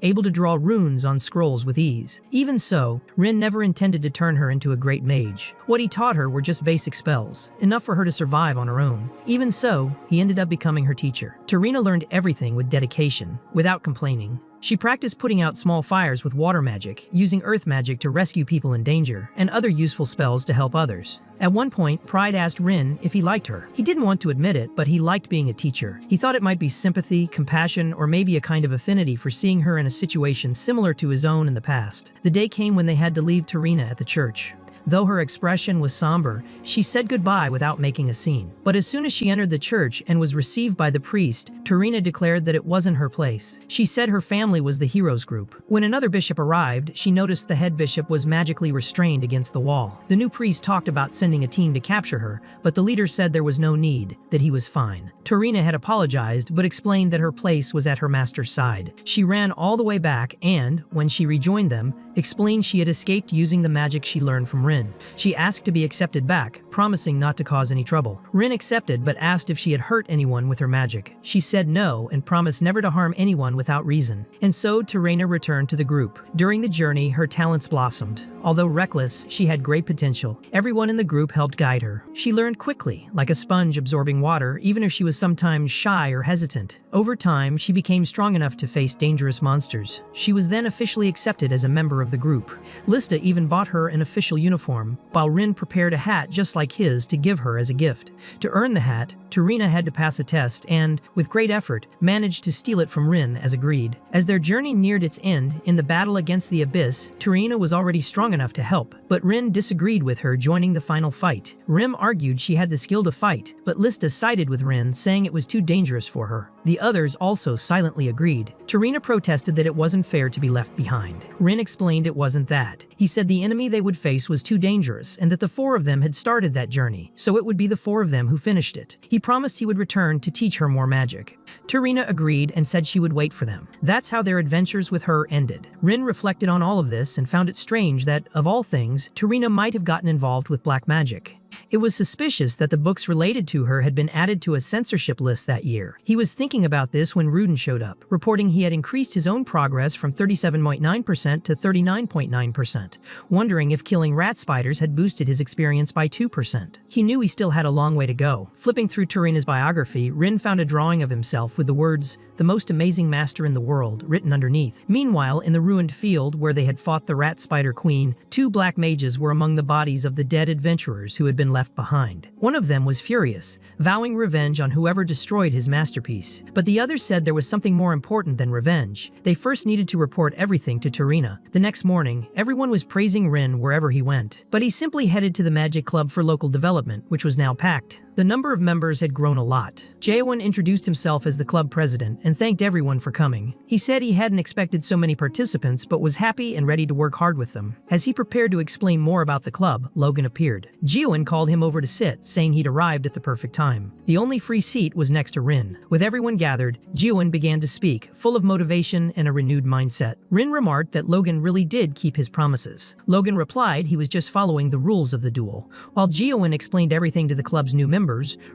able to draw runes on scrolls with ease. Even so, Rin never intended to turn her into a great mage. What he taught her were just basic spells, enough for her to survive on her own. Even so, he ended up becoming her teacher. Torina learned everything with dedication, without complaining. She practiced putting out small fires with water magic, using earth magic to rescue people in danger, and other useful spells to help others. At one point, Pride asked Rin if he liked her. He didn't want to admit it, but he liked being a teacher. He thought it might be sympathy, compassion, or maybe a kind of affinity for seeing her in a situation similar to his own in the past. The day came when they had to leave Torina at the church. Though her expression was somber, she said goodbye without making a scene. But as soon as she entered the church and was received by the priest, Torina declared that it wasn't her place. She said her family was the heroes group. When another bishop arrived, she noticed the head bishop was magically restrained against the wall. The new priest talked about sending a team to capture her, but the leader said there was no need, that he was fine. Torina had apologized, but explained that her place was at her master's side. She ran all the way back and, when she rejoined them, explained she had escaped using the magic she learned from Rin. She asked to be accepted back, promising not to cause any trouble. Rin accepted but asked if she had hurt anyone with her magic. She said no and promised never to harm anyone without reason. And so Torina returned to the group. During the journey, her talents blossomed. Although reckless, she had great potential. Everyone in the group helped guide her. She learned quickly, like a sponge absorbing water, even if she was sometimes shy or hesitant. Over time, she became strong enough to face dangerous monsters. She was then officially accepted as a member of the group. Lista even bought her an official uniform, while Rin prepared a hat just like his to give her as a gift. To earn the hat, Torina had to pass a test and, with great effort, managed to steal it from Rin as agreed. As their journey neared its end, in the battle against the Abyss, Torina was already strong enough to help, but Rin disagreed with her joining the final fight. Rin argued she had the skill to fight, but Lista sided with Rin, saying it was too dangerous for her. The others also silently agreed. Torina protested that it wasn't fair to be left behind. Rin explained it wasn't that. He said the enemy they would face was too dangerous and that the four of them had started that journey, so it would be the four of them who finished it. He promised he would return to teach her more magic. Torina agreed and said she would wait for them. That's how their adventures with her ended. Rin reflected on all of this and found it strange that, of all things, Torina might have gotten involved with black magic. It was suspicious that the books related to her had been added to a censorship list that year. He was thinking about this when Rudin showed up, reporting he had increased his own progress from 37.9% to 39.9%, wondering if killing rat spiders had boosted his experience by 2%. He knew he still had a long way to go. Flipping through Torina's biography, Rin found a drawing of himself with the words, "The most amazing master in the world," written underneath. Meanwhile, in the ruined field where they had fought the rat spider queen, two black mages were among the bodies of the dead adventurers who had been left behind. One of them was furious, vowing revenge on whoever destroyed his masterpiece. But the other said there was something more important than revenge. They first needed to report everything to Torina. The next morning, everyone was praising Rin wherever he went. But he simply headed to the Magic Club for local development, which was now packed. The number of members had grown a lot. Jaewon introduced himself as the club president and thanked everyone for coming. He said he hadn't expected so many participants but was happy and ready to work hard with them. As he prepared to explain more about the club, Logan appeared. Jaewon called him over to sit, saying he'd arrived at the perfect time. The only free seat was next to Rin. With everyone gathered, Jaewon began to speak, full of motivation and a renewed mindset. Rin remarked that Logan really did keep his promises. Logan replied he was just following the rules of the duel. While Jaewon explained everything to the club's new members,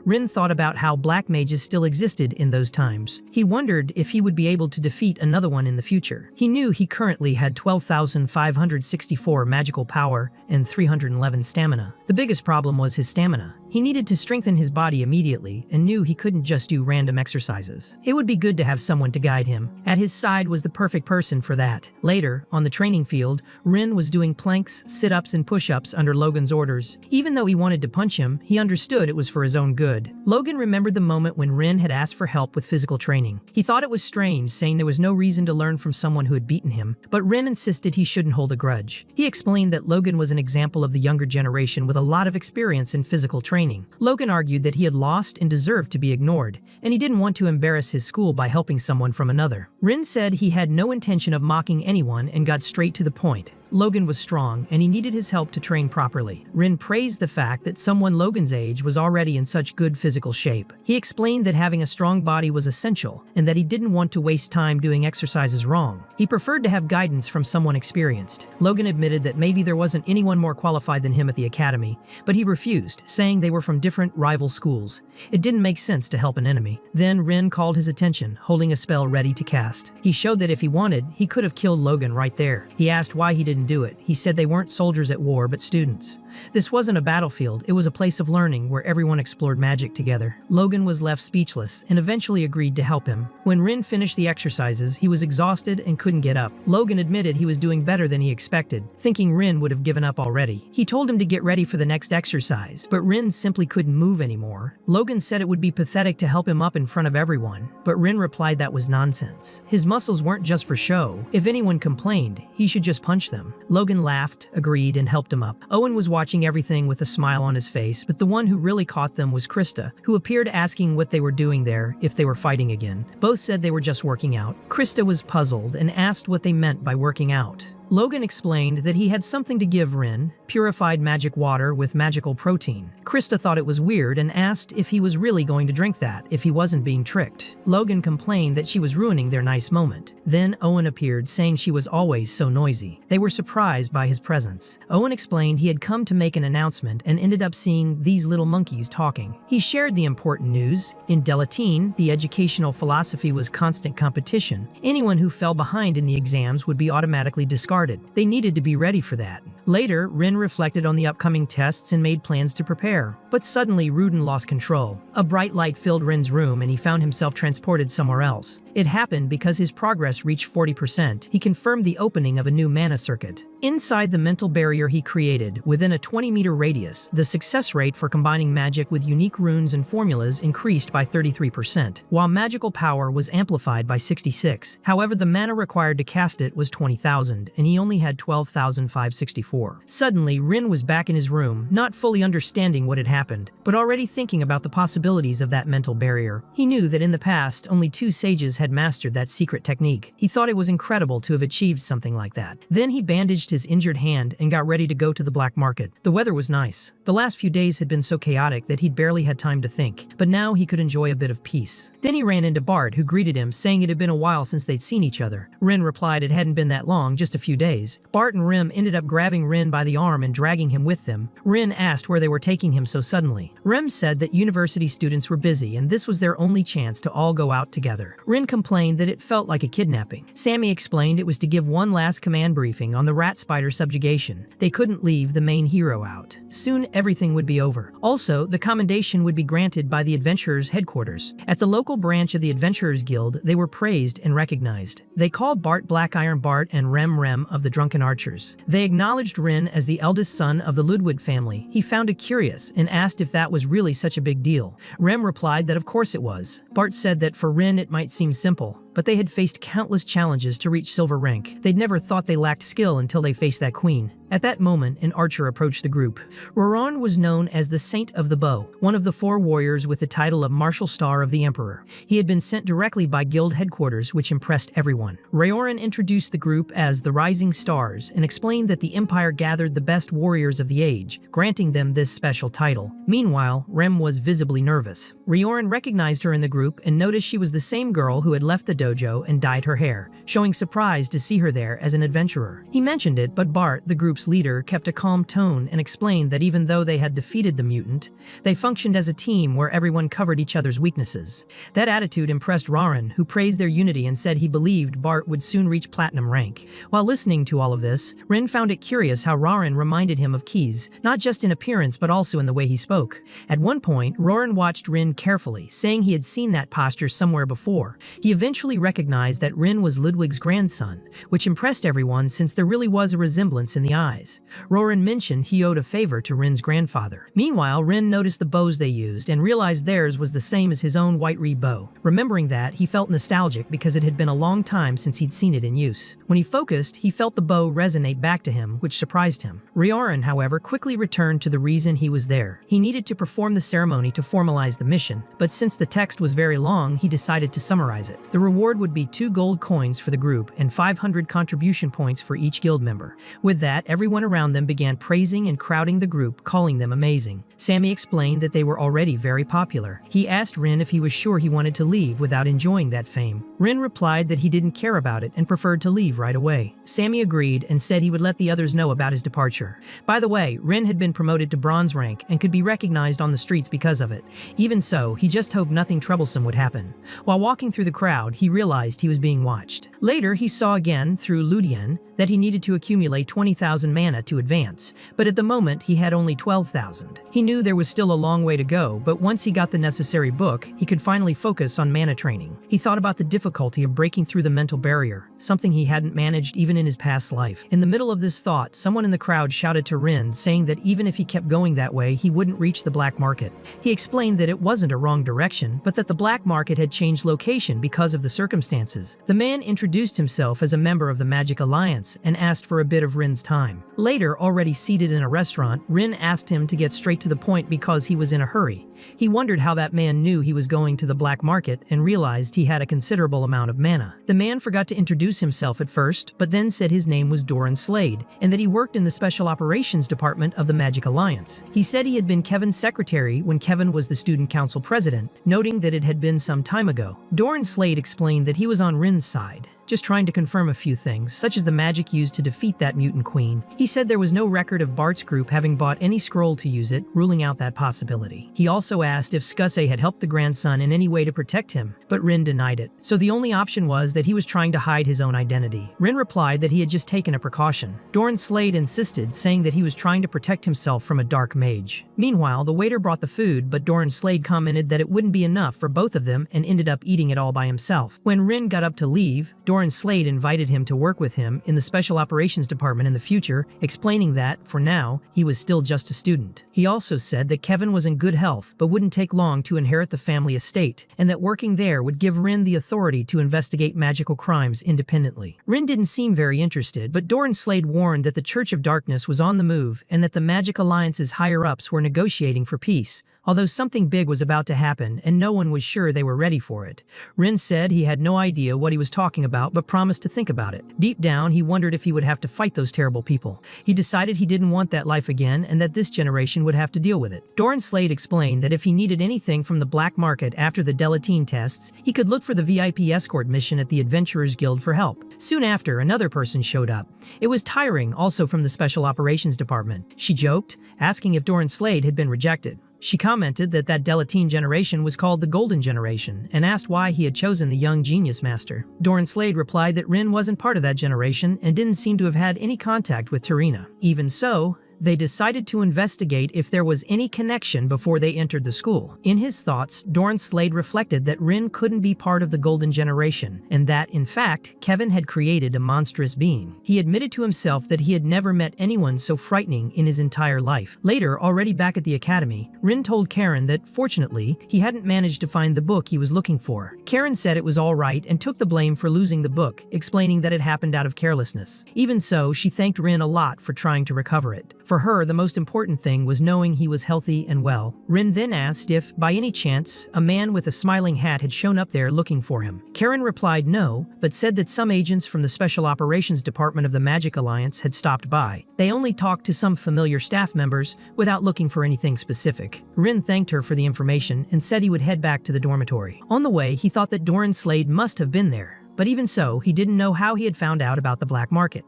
Rin thought about how black mages still existed in those times. He wondered if he would be able to defeat another one in the future. He knew he currently had 12,564 magical power and 311 stamina. The biggest problem was his stamina. He needed to strengthen his body immediately and knew he couldn't just do random exercises. It would be good to have someone to guide him. At his side was the perfect person for that. Later, on the training field, Rin was doing planks, sit-ups, and push-ups under Logan's orders. Even though he wanted to punch him, he understood it was for his own good. Logan remembered the moment when Rin had asked for help with physical training. He thought it was strange, saying there was no reason to learn from someone who had beaten him, but Rin insisted he shouldn't hold a grudge. He explained that Logan was an example of the younger generation with a lot of experience in physical training. Logan argued that he had lost and deserved to be ignored, and he didn't want to embarrass his school by helping someone from another. Rin said he had no intention of mocking anyone and got straight to the point. Logan was strong, and he needed his help to train properly. Rin praised the fact that someone Logan's age was already in such good physical shape. He explained that having a strong body was essential, and that he didn't want to waste time doing exercises wrong. He preferred to have guidance from someone experienced. Logan admitted that maybe there wasn't anyone more qualified than him at the academy, but he refused, saying they were from different rival schools. It didn't make sense to help an enemy. Then Rin called his attention, holding a spell ready to cast. He showed that if he wanted, he could have killed Logan right there. He asked why he didn't do it. He said they weren't soldiers at war, but students. This wasn't a battlefield, it was a place of learning where everyone explored magic together. Logan was left speechless and eventually agreed to help him. When Rin finished the exercises, he was exhausted and couldn't get up. Logan admitted he was doing better than he expected, thinking Rin would have given up already. He told him to get ready for the next exercise, but Rin simply couldn't move anymore. Logan said it would be pathetic to help him up in front of everyone, but Rin replied that was nonsense. His muscles weren't just for show. If anyone complained, he should just punch them. him. Logan laughed, agreed, and helped him up. Owen was watching everything with a smile on his face, but the one who really caught them was Christa, who appeared asking what they were doing there, if they were fighting again. Both said they were just working out. Christa was puzzled and asked what they meant by working out. Logan explained that he had something to give Rin, purified magic water with magical protein. Christa thought it was weird and asked if he was really going to drink that, if he wasn't being tricked. Logan complained that she was ruining their nice moment. Then Owen appeared, saying she was always so noisy. They were surprised by his presence. Owen explained he had come to make an announcement and ended up seeing these little monkeys talking. He shared the important news. In Delataine, the educational philosophy was constant competition. Anyone who fell behind in the exams would be automatically discarded. They needed to be ready for that. Later, Rin reflected on the upcoming tests and made plans to prepare. But suddenly, Rudin lost control. A bright light filled Rin's room and he found himself transported somewhere else. It happened because his progress reached 40%. He confirmed the opening of a new mana circuit. Inside the mental barrier he created, within a 20-meter radius, the success rate for combining magic with unique runes and formulas increased by 33%, while magical power was amplified by 66. However, the mana required to cast it was 20,000, and he only had 12,564. Suddenly, Rin was back in his room, not fully understanding what had happened, but already thinking about the possibilities of that mental barrier. He knew that in the past, only 2 sages had mastered that secret technique. He thought it was incredible to have achieved something like that. Then he bandaged his injured hand and got ready to go to the black market. The weather was nice. The last few days had been so chaotic that he'd barely had time to think, but now he could enjoy a bit of peace. Then he ran into Bart, who greeted him, saying it had been a while since they'd seen each other. Rin replied it hadn't been that long, just a few days. Bart and Rim ended up grabbing Rin by the arm and dragging him with them. Rin asked where they were taking him so suddenly. Rim said that university students were busy and this was their only chance to all go out together. Rin complained that it felt like a kidnapping. Sammy explained it was to give one last command briefing on the rat spider subjugation. They couldn't leave the main hero out. Soon everything would be over. Also, the commendation would be granted by the Adventurers' headquarters. At the local branch of the Adventurers Guild, they were praised and recognized. They called Bart Black Iron Bart and Rem of the Drunken Archers. They acknowledged Rin as the eldest son of the Ludwig family. He found it curious and asked if that was really such a big deal. Rem replied that of course it was. Bart said that for Rin it might seem simple, but they had faced countless challenges to reach silver rank. They'd never thought they lacked skill until they faced that queen. At that moment, an archer approached the group. Roran was known as the Saint of the Bow, one of the 4 warriors with the title of Martial Star of the Emperor. He had been sent directly by guild headquarters, which impressed everyone. Rayoran introduced the group as the Rising Stars and explained that the Empire gathered the best warriors of the age, granting them this special title. Meanwhile, Rem was visibly nervous. Rayoran recognized her in the group and noticed she was the same girl who had left the dojo and dyed her hair, showing surprise to see her there as an adventurer. He mentioned it, but Bart, the group's leader, kept a calm tone and explained that even though they had defeated the mutant, they functioned as a team where everyone covered each other's weaknesses. That attitude impressed Raran, who praised their unity and said he believed Bart would soon reach platinum rank. While listening to all of this, Rin found it curious how Raran reminded him of Keys, not just in appearance but also in the way he spoke. At one point, Raran watched Rin carefully, saying he had seen that posture somewhere before. He eventually recognized that Rin was Ludwig's grandson, which impressed everyone since there really was a resemblance in the eyes. Roran mentioned he owed a favor to Rin's grandfather. Meanwhile, Rin noticed the bows they used and realized theirs was the same as his own white reed bow. Remembering that, he felt nostalgic because it had been a long time since he'd seen it in use. When he focused, he felt the bow resonate back to him, which surprised him. Rioran, however, quickly returned to the reason he was there. He needed to perform the ceremony to formalize the mission, but since the text was very long, he decided to summarize it. The reward would be 2 gold coins for the group and 500 contribution points for each guild member. With that, everyone around them began praising and crowding the group, calling them amazing. Sammy explained that they were already very popular. He asked Rin if he was sure he wanted to leave without enjoying that fame. Rin replied that he didn't care about it and preferred to leave right away. Sammy agreed and said he would let the others know about his departure. By the way, Rin had been promoted to bronze rank and could be recognized on the streets because of it. Even so, he just hoped nothing troublesome would happen. While walking through the crowd, he realized he was being watched. Later, he saw again, through Ludian, that he needed to accumulate 20,000 mana to advance, but at the moment he had only 12,000. He knew there was still a long way to go, but once he got the necessary book, he could finally focus on mana training. He thought about the difficulty of breaking through the mental barrier, something he hadn't managed even in his past life. In the middle of this thought, someone in the crowd shouted to Rin, saying that even if he kept going that way, he wouldn't reach the black market. He explained that it wasn't a wrong direction, but that the black market had changed location because of the circumstances. The man introduced himself as a member of the Magic Alliance and asked for a bit of Rin's time. Later, already seated in a restaurant, Rin asked him to get straight to the point because he was in a hurry. He wondered how that man knew he was going to the black market and realized he had a considerable amount of mana. The man forgot to introduce himself at first, but then said his name was Doran Slade and that he worked in the Special Operations Department of the Magic Alliance. He said he had been Kevin's secretary when Kevin was the student council president, noting that it had been some time ago. Doran Slade explained that he was on Rin's side, just trying to confirm a few things, such as the magic used to defeat that mutant queen. He said there was no record of Bart's group having bought any scroll to use it, ruling out that possibility. He also asked if Scusse had helped the grandson in any way to protect him, but Rin denied it. So the only option was that he was trying to hide his own identity. Rin replied that he had just taken a precaution. Doran Slade insisted, saying that he was trying to protect himself from a dark mage. Meanwhile, the waiter brought the food, but Doran Slade commented that it wouldn't be enough for both of them and ended up eating it all by himself. When Rin got up to leave, Doran Slade invited him to work with him in the Special Operations Department in the future, explaining that, for now, he was still just a student. He also said that Kevin was in good health but wouldn't take long to inherit the family estate, and that working there would give Rin the authority to investigate magical crimes independently. Rin didn't seem very interested, but Doran Slade warned that the Church of Darkness was on the move and that the Magic Alliance's higher-ups were negotiating for peace, although something big was about to happen and no one was sure they were ready for it. Rin said he had no idea what he was talking about but promised to think about it. Deep down, he wondered if he would have to fight those terrible people. He decided he didn't want that life again and that this generation would have to deal with it. Doran Slade explained that if he needed anything from the black market after the Delataine tests, he could look for the VIP escort mission at the Adventurers Guild for help. Soon after, another person showed up. It was Tyring, also from the Special Operations Department. She joked, asking if Doran Slade had been rejected. She commented that Delataine generation was called the Golden Generation and asked why he had chosen the young genius master. Doran Slade replied that Rin wasn't part of that generation and didn't seem to have had any contact with Torina. Even so, they decided to investigate if there was any connection before they entered the school. In his thoughts, Doran Slade reflected that Rin couldn't be part of the Golden Generation, and that, in fact, Kevin had created a monstrous being. He admitted to himself that he had never met anyone so frightening in his entire life. Later, already back at the academy, Rin told Karen that, fortunately, he hadn't managed to find the book he was looking for. Karen said it was all right and took the blame for losing the book, explaining that it happened out of carelessness. Even so, she thanked Rin a lot for trying to recover it. For her, the most important thing was knowing he was healthy and well. Rin then asked if, by any chance, a man with a smiling hat had shown up there looking for him. Karen replied no, but said that some agents from the Special Operations Department of the Magic Alliance had stopped by. They only talked to some familiar staff members without looking for anything specific. Rin thanked her for the information and said he would head back to the dormitory. On the way, he thought that Doran Slade must have been there. But even so, he didn't know how he had found out about the black market.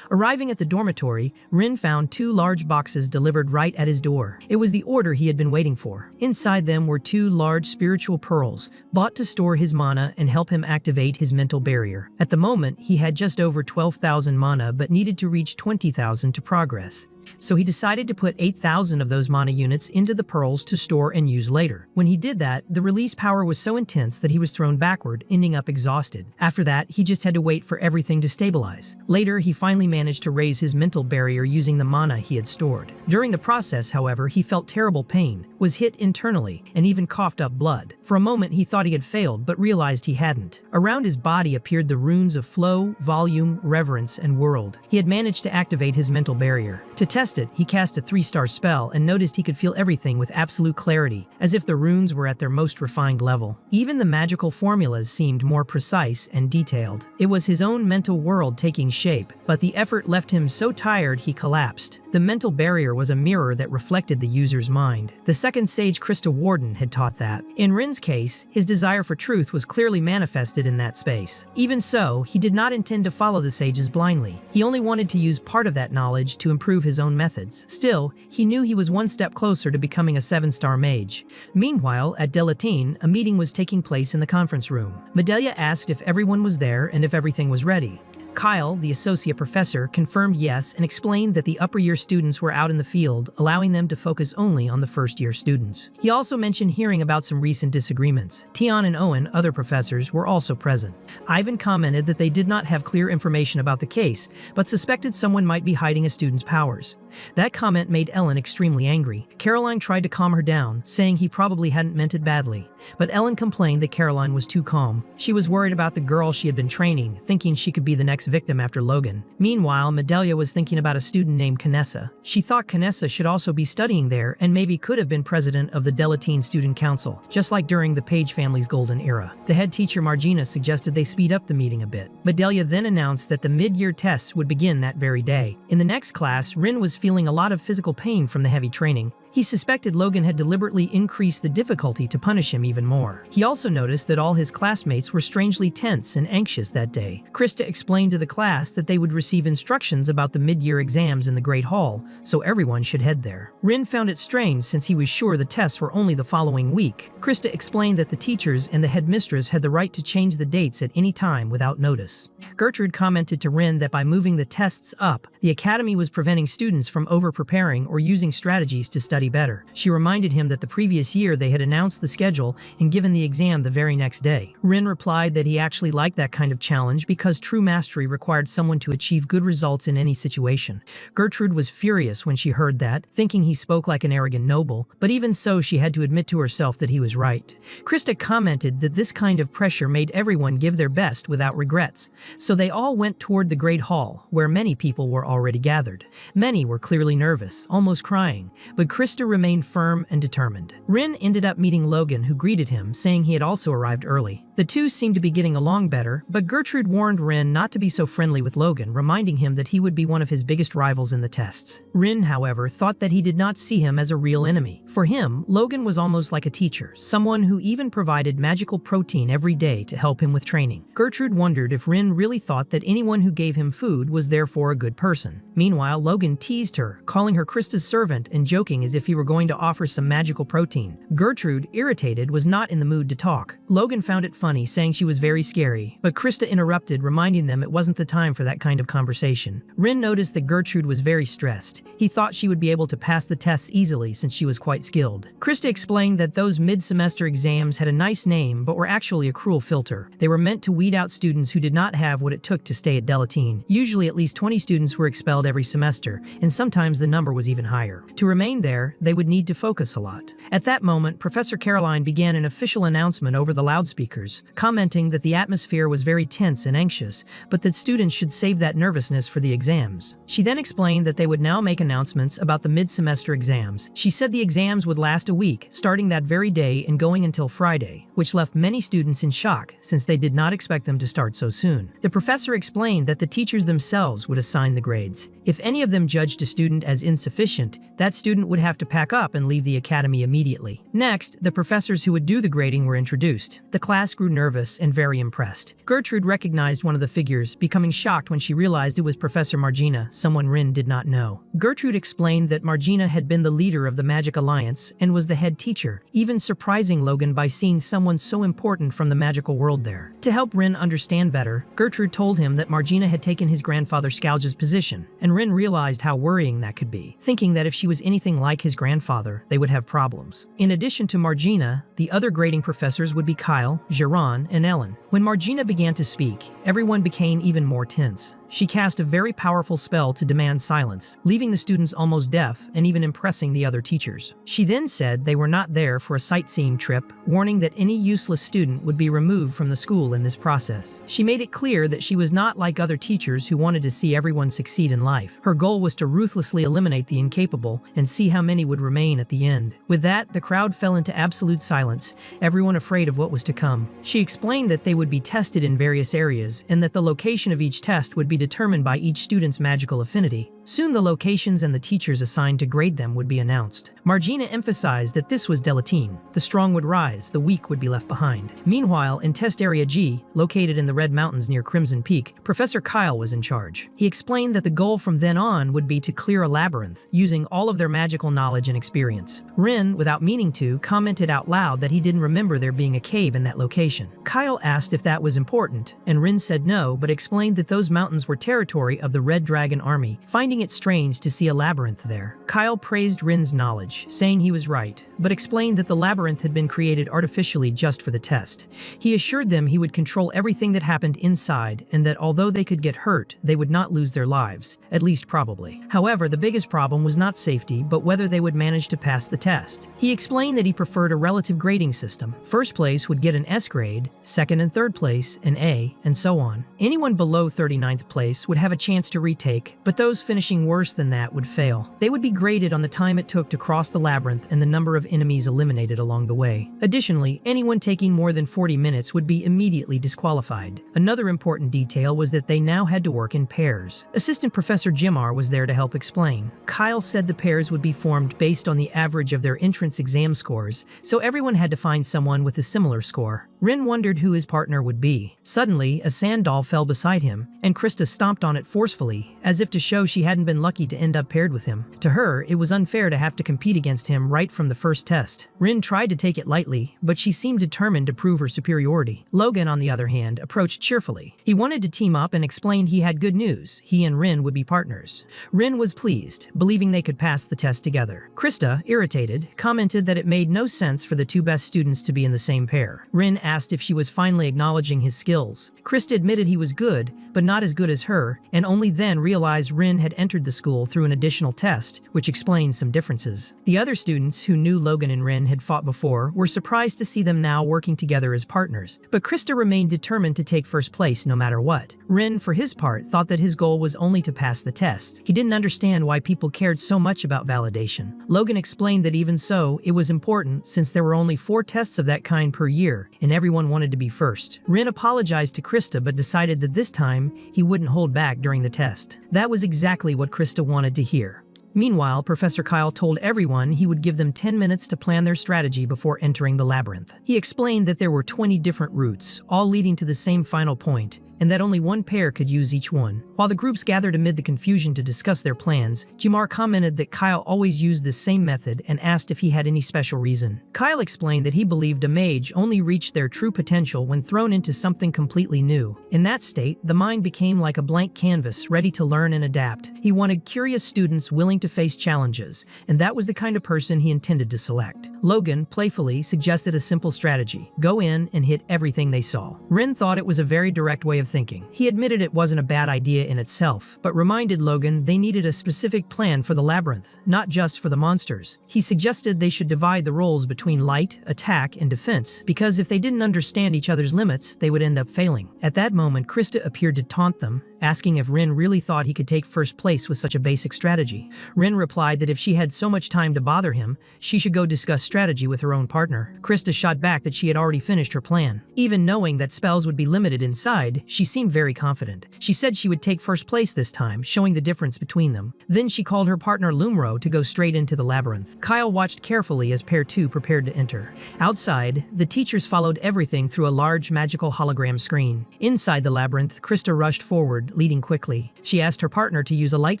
Arriving at the dormitory, Rin found 2 large boxes delivered right at his door. It was the order he had been waiting for. Inside them were 2 large spiritual pearls, bought to store his mana and help him activate his mental barrier. At the moment, he had just over 12,000 mana but needed to reach 20,000 to progress. So he decided to put 8,000 of those mana units into the pearls to store and use later. When he did that, the release power was so intense that he was thrown backward, ending up exhausted. After that, he just had to wait for everything to stabilize. Later, he finally managed to raise his mental barrier using the mana he had stored. During the process, however, he felt terrible pain, was hit internally, and even coughed up blood. For a moment, he thought he had failed, but realized he hadn't. Around his body appeared the runes of flow, volume, reverence, and world. He had managed to activate his mental barrier. To test it, he cast a 3-star spell and noticed he could feel everything with absolute clarity, as if the runes were at their most refined level. Even the magical formulas seemed more precise and detailed. It was his own mental world taking shape, but the effort left him so tired he collapsed. The mental barrier was a mirror that reflected the user's mind. The second sage Christa Warden had taught that. In Rin's case, his desire for truth was clearly manifested in that space. Even so, he did not intend to follow the sages blindly. He only wanted to use part of that knowledge to improve his own methods. Still, he knew he was one step closer to becoming a 7-star mage. Meanwhile, at Delataine, a meeting was taking place in the conference room. Medelia asked if everyone was there and if everything was ready. Kyle, the associate professor, confirmed yes and explained that the upper-year students were out in the field, allowing them to focus only on the first-year students. He also mentioned hearing about some recent disagreements. Tion and Owen, other professors, were also present. Ivan commented that they did not have clear information about the case, but suspected someone might be hiding a student's powers. That comment made Ellen extremely angry. Caroline tried to calm her down, saying he probably hadn't meant it badly. But Ellen complained that Caroline was too calm. She was worried about the girl she had been training, thinking she could be the next victim after Logan. Meanwhile, Medelia was thinking about a student named Canessa. She thought Canessa should also be studying there and maybe could have been president of the Delataine Student Council, just like during the Page family's golden era. The head teacher Margina suggested they speed up the meeting a bit. Medelia then announced that the mid-year tests would begin that very day. In the next class, Rin was feeling a lot of physical pain from the heavy training. He suspected Logan had deliberately increased the difficulty to punish him even more. He also noticed that all his classmates were strangely tense and anxious that day. Christa explained to the class that they would receive instructions about the mid-year exams in the Great Hall, so everyone should head there. Rin found it strange since he was sure the tests were only the following week. Christa explained that the teachers and the headmistress had the right to change the dates at any time without notice. Gertrude commented to Rin that by moving the tests up, the academy was preventing students from over-preparing or using strategies to study better. She reminded him that the previous year they had announced the schedule and given the exam the very next day. Rin replied that he actually liked that kind of challenge because true mastery required someone to achieve good results in any situation. Gertrude was furious when she heard that, thinking he spoke like an arrogant noble, but even so she had to admit to herself that he was right. Christa commented that this kind of pressure made everyone give their best without regrets, so they all went toward the Great Hall, where many people were already gathered. Many were clearly nervous, almost crying, but Christa remained firm and determined. Rin ended up meeting Logan, who greeted him, saying he had also arrived early. The two seemed to be getting along better, but Gertrude warned Rin not to be so friendly with Logan, reminding him that he would be one of his biggest rivals in the tests. Rin, however, thought that he did not see him as a real enemy. For him, Logan was almost like a teacher, someone who even provided magical protein every day to help him with training. Gertrude wondered if Rin really thought that anyone who gave him food was therefore a good person. Meanwhile, Logan teased her, calling her Christa's servant and joking as if he were going to offer some magical protein. Gertrude, irritated, was not in the mood to talk. Logan found it funny, saying she was very scary, but Christa interrupted, reminding them it wasn't the time for that kind of conversation. Rin noticed that Gertrude was very stressed. He thought she would be able to pass the tests easily since she was quite skilled. Christa explained that those mid-semester exams had a nice name but were actually a cruel filter. They were meant to weed out students who did not have what it took to stay at Delataine. Usually at least 20 students were expelled every semester, and sometimes the number was even higher. To remain there, they would need to focus a lot. At that moment, Professor Caroline began an official announcement over the loudspeakers, commenting that the atmosphere was very tense and anxious, but that students should save that nervousness for the exams. She then explained that they would now make announcements about the mid-semester exams. She said the exams would last a week, starting that very day and going until Friday, which left many students in shock since they did not expect them to start so soon. The professor explained that the teachers themselves would assign the grades. If any of them judged a student as insufficient, that student would have to pack up and leave the academy immediately. Next, the professors who would do the grading were introduced. The class grew nervous and very impressed. Gertrude recognized one of the figures, becoming shocked when she realized it was Professor Margina, someone Rin did not know. Gertrude explained that Margina had been the leader of the Magic Alliance and was the head teacher, even surprising Logan by seeing someone so important from the magical world there. To help Rin understand better, Gertrude told him that Margina had taken his grandfather Scourge's position, and Rin realized how worrying that could be, thinking that if she was anything like his grandfather, they would have problems. In addition to Margina, the other grading professors would be Kyle, Geron, and Ellen. When Margina began to speak, everyone became even more tense. She cast a very powerful spell to demand silence, leaving the students almost deaf and even impressing the other teachers. She then said they were not there for a sightseeing trip, warning that any useless student would be removed from the school in this process. She made it clear that she was not like other teachers who wanted to see everyone succeed in life. Her goal was to ruthlessly eliminate the incapable and see how many would remain at the end. With that, the crowd fell into absolute silence, everyone afraid of what was to come. She explained that they would be tested in various areas and that the location of each test would be determined by each student's magical affinity. Soon the locations and the teachers assigned to grade them would be announced. Margina emphasized that this was Delataine. The strong would rise, the weak would be left behind. Meanwhile, in Test Area G, located in the Red Mountains near Crimson Peak, Professor Kyle was in charge. He explained that the goal from then on would be to clear a labyrinth, using all of their magical knowledge and experience. Rin, without meaning to, commented out loud that he didn't remember there being a cave in that location. Kyle asked if that was important, and Rin said no, but explained that those mountains were territory of the Red Dragon Army, finding it strange to see a labyrinth there. Kyle praised Rin's knowledge, saying he was right, but explained that the labyrinth had been created artificially just for the test. He assured them he would control everything that happened inside, and that although they could get hurt, they would not lose their lives, at least probably. However, the biggest problem was not safety, but whether they would manage to pass the test. He explained that he preferred a relative grading system. First place would get an S grade, second and third place an A, and so on. Anyone below 39th place would have a chance to retake, but those finishing worse than that would fail. They would be graded on the time it took to cross the labyrinth and the number of enemies eliminated along the way. Additionally, anyone taking more than 40 minutes would be immediately disqualified. Another important detail was that they now had to work in pairs. Assistant Professor Jimar was there to help explain. Kyle said the pairs would be formed based on the average of their entrance exam scores, so everyone had to find someone with a similar score. Rin wondered who his partner would be. Suddenly, a sand doll fell beside him, and Christa stomped on it forcefully, as if to show she hadn't been lucky to end up paired with him. To her, it was unfair to have to compete against him right from the first test. Rin tried to take it lightly, but she seemed determined to prove her superiority. Logan, on the other hand, approached cheerfully. He wanted to team up and explained he had good news. He and Rin would be partners. Rin was pleased, believing they could pass the test together. Christa, irritated, commented that it made no sense for the two best students to be in the same pair. Rin asked if she was finally acknowledging his skills. Christa admitted he was good, but not as good as her, and only then realized Rin had entered the school through an additional test, which explained some differences. The other students, who knew Logan and Rin had fought before, were surprised to see them now working together as partners, but Christa remained determined to take first place no matter what. Rin, for his part, thought that his goal was only to pass the test. He didn't understand why people cared so much about validation. Logan explained that even so, it was important since there were only 4 tests of that kind per year, and everyone wanted to be first. Rin apologized to Christa but decided that this time he wouldn't hold back during the test. That was exactly what Christa wanted to hear. Meanwhile, Professor Kyle told everyone he would give them 10 minutes to plan their strategy before entering the labyrinth. He explained that there were 20 different routes, all leading to the same final point, and that only one pair could use each one. While the groups gathered amid the confusion to discuss their plans, Jimar commented that Kyle always used this same method and asked if he had any special reason. Kyle explained that he believed a mage only reached their true potential when thrown into something completely new. In that state, the mind became like a blank canvas, ready to learn and adapt. He wanted curious students willing to face challenges, and that was the kind of person he intended to select. Logan, playfully, suggested a simple strategy: go in and hit everything they saw. Rin thought it was a very direct way of thinking. He admitted it wasn't a bad idea in itself, but reminded Logan they needed a specific plan for the labyrinth, not just for the monsters. He suggested they should divide the roles between light, attack, and defense, because if they didn't understand each other's limits, they would end up failing. At that moment, Christa appeared to taunt them, asking if Rin really thought he could take first place with such a basic strategy. Rin replied that if she had so much time to bother him, she should go discuss strategy with her own partner. Christa shot back that she had already finished her plan. Even knowing that spells would be limited inside, she seemed very confident. She said she would take first place this time, showing the difference between them. Then she called her partner Lumro to go straight into the labyrinth. Kyle watched carefully as pair 2 prepared to enter. Outside, the teachers followed everything through a large magical hologram screen. Inside the labyrinth, Christa rushed forward, leading quickly. She asked her partner to use a light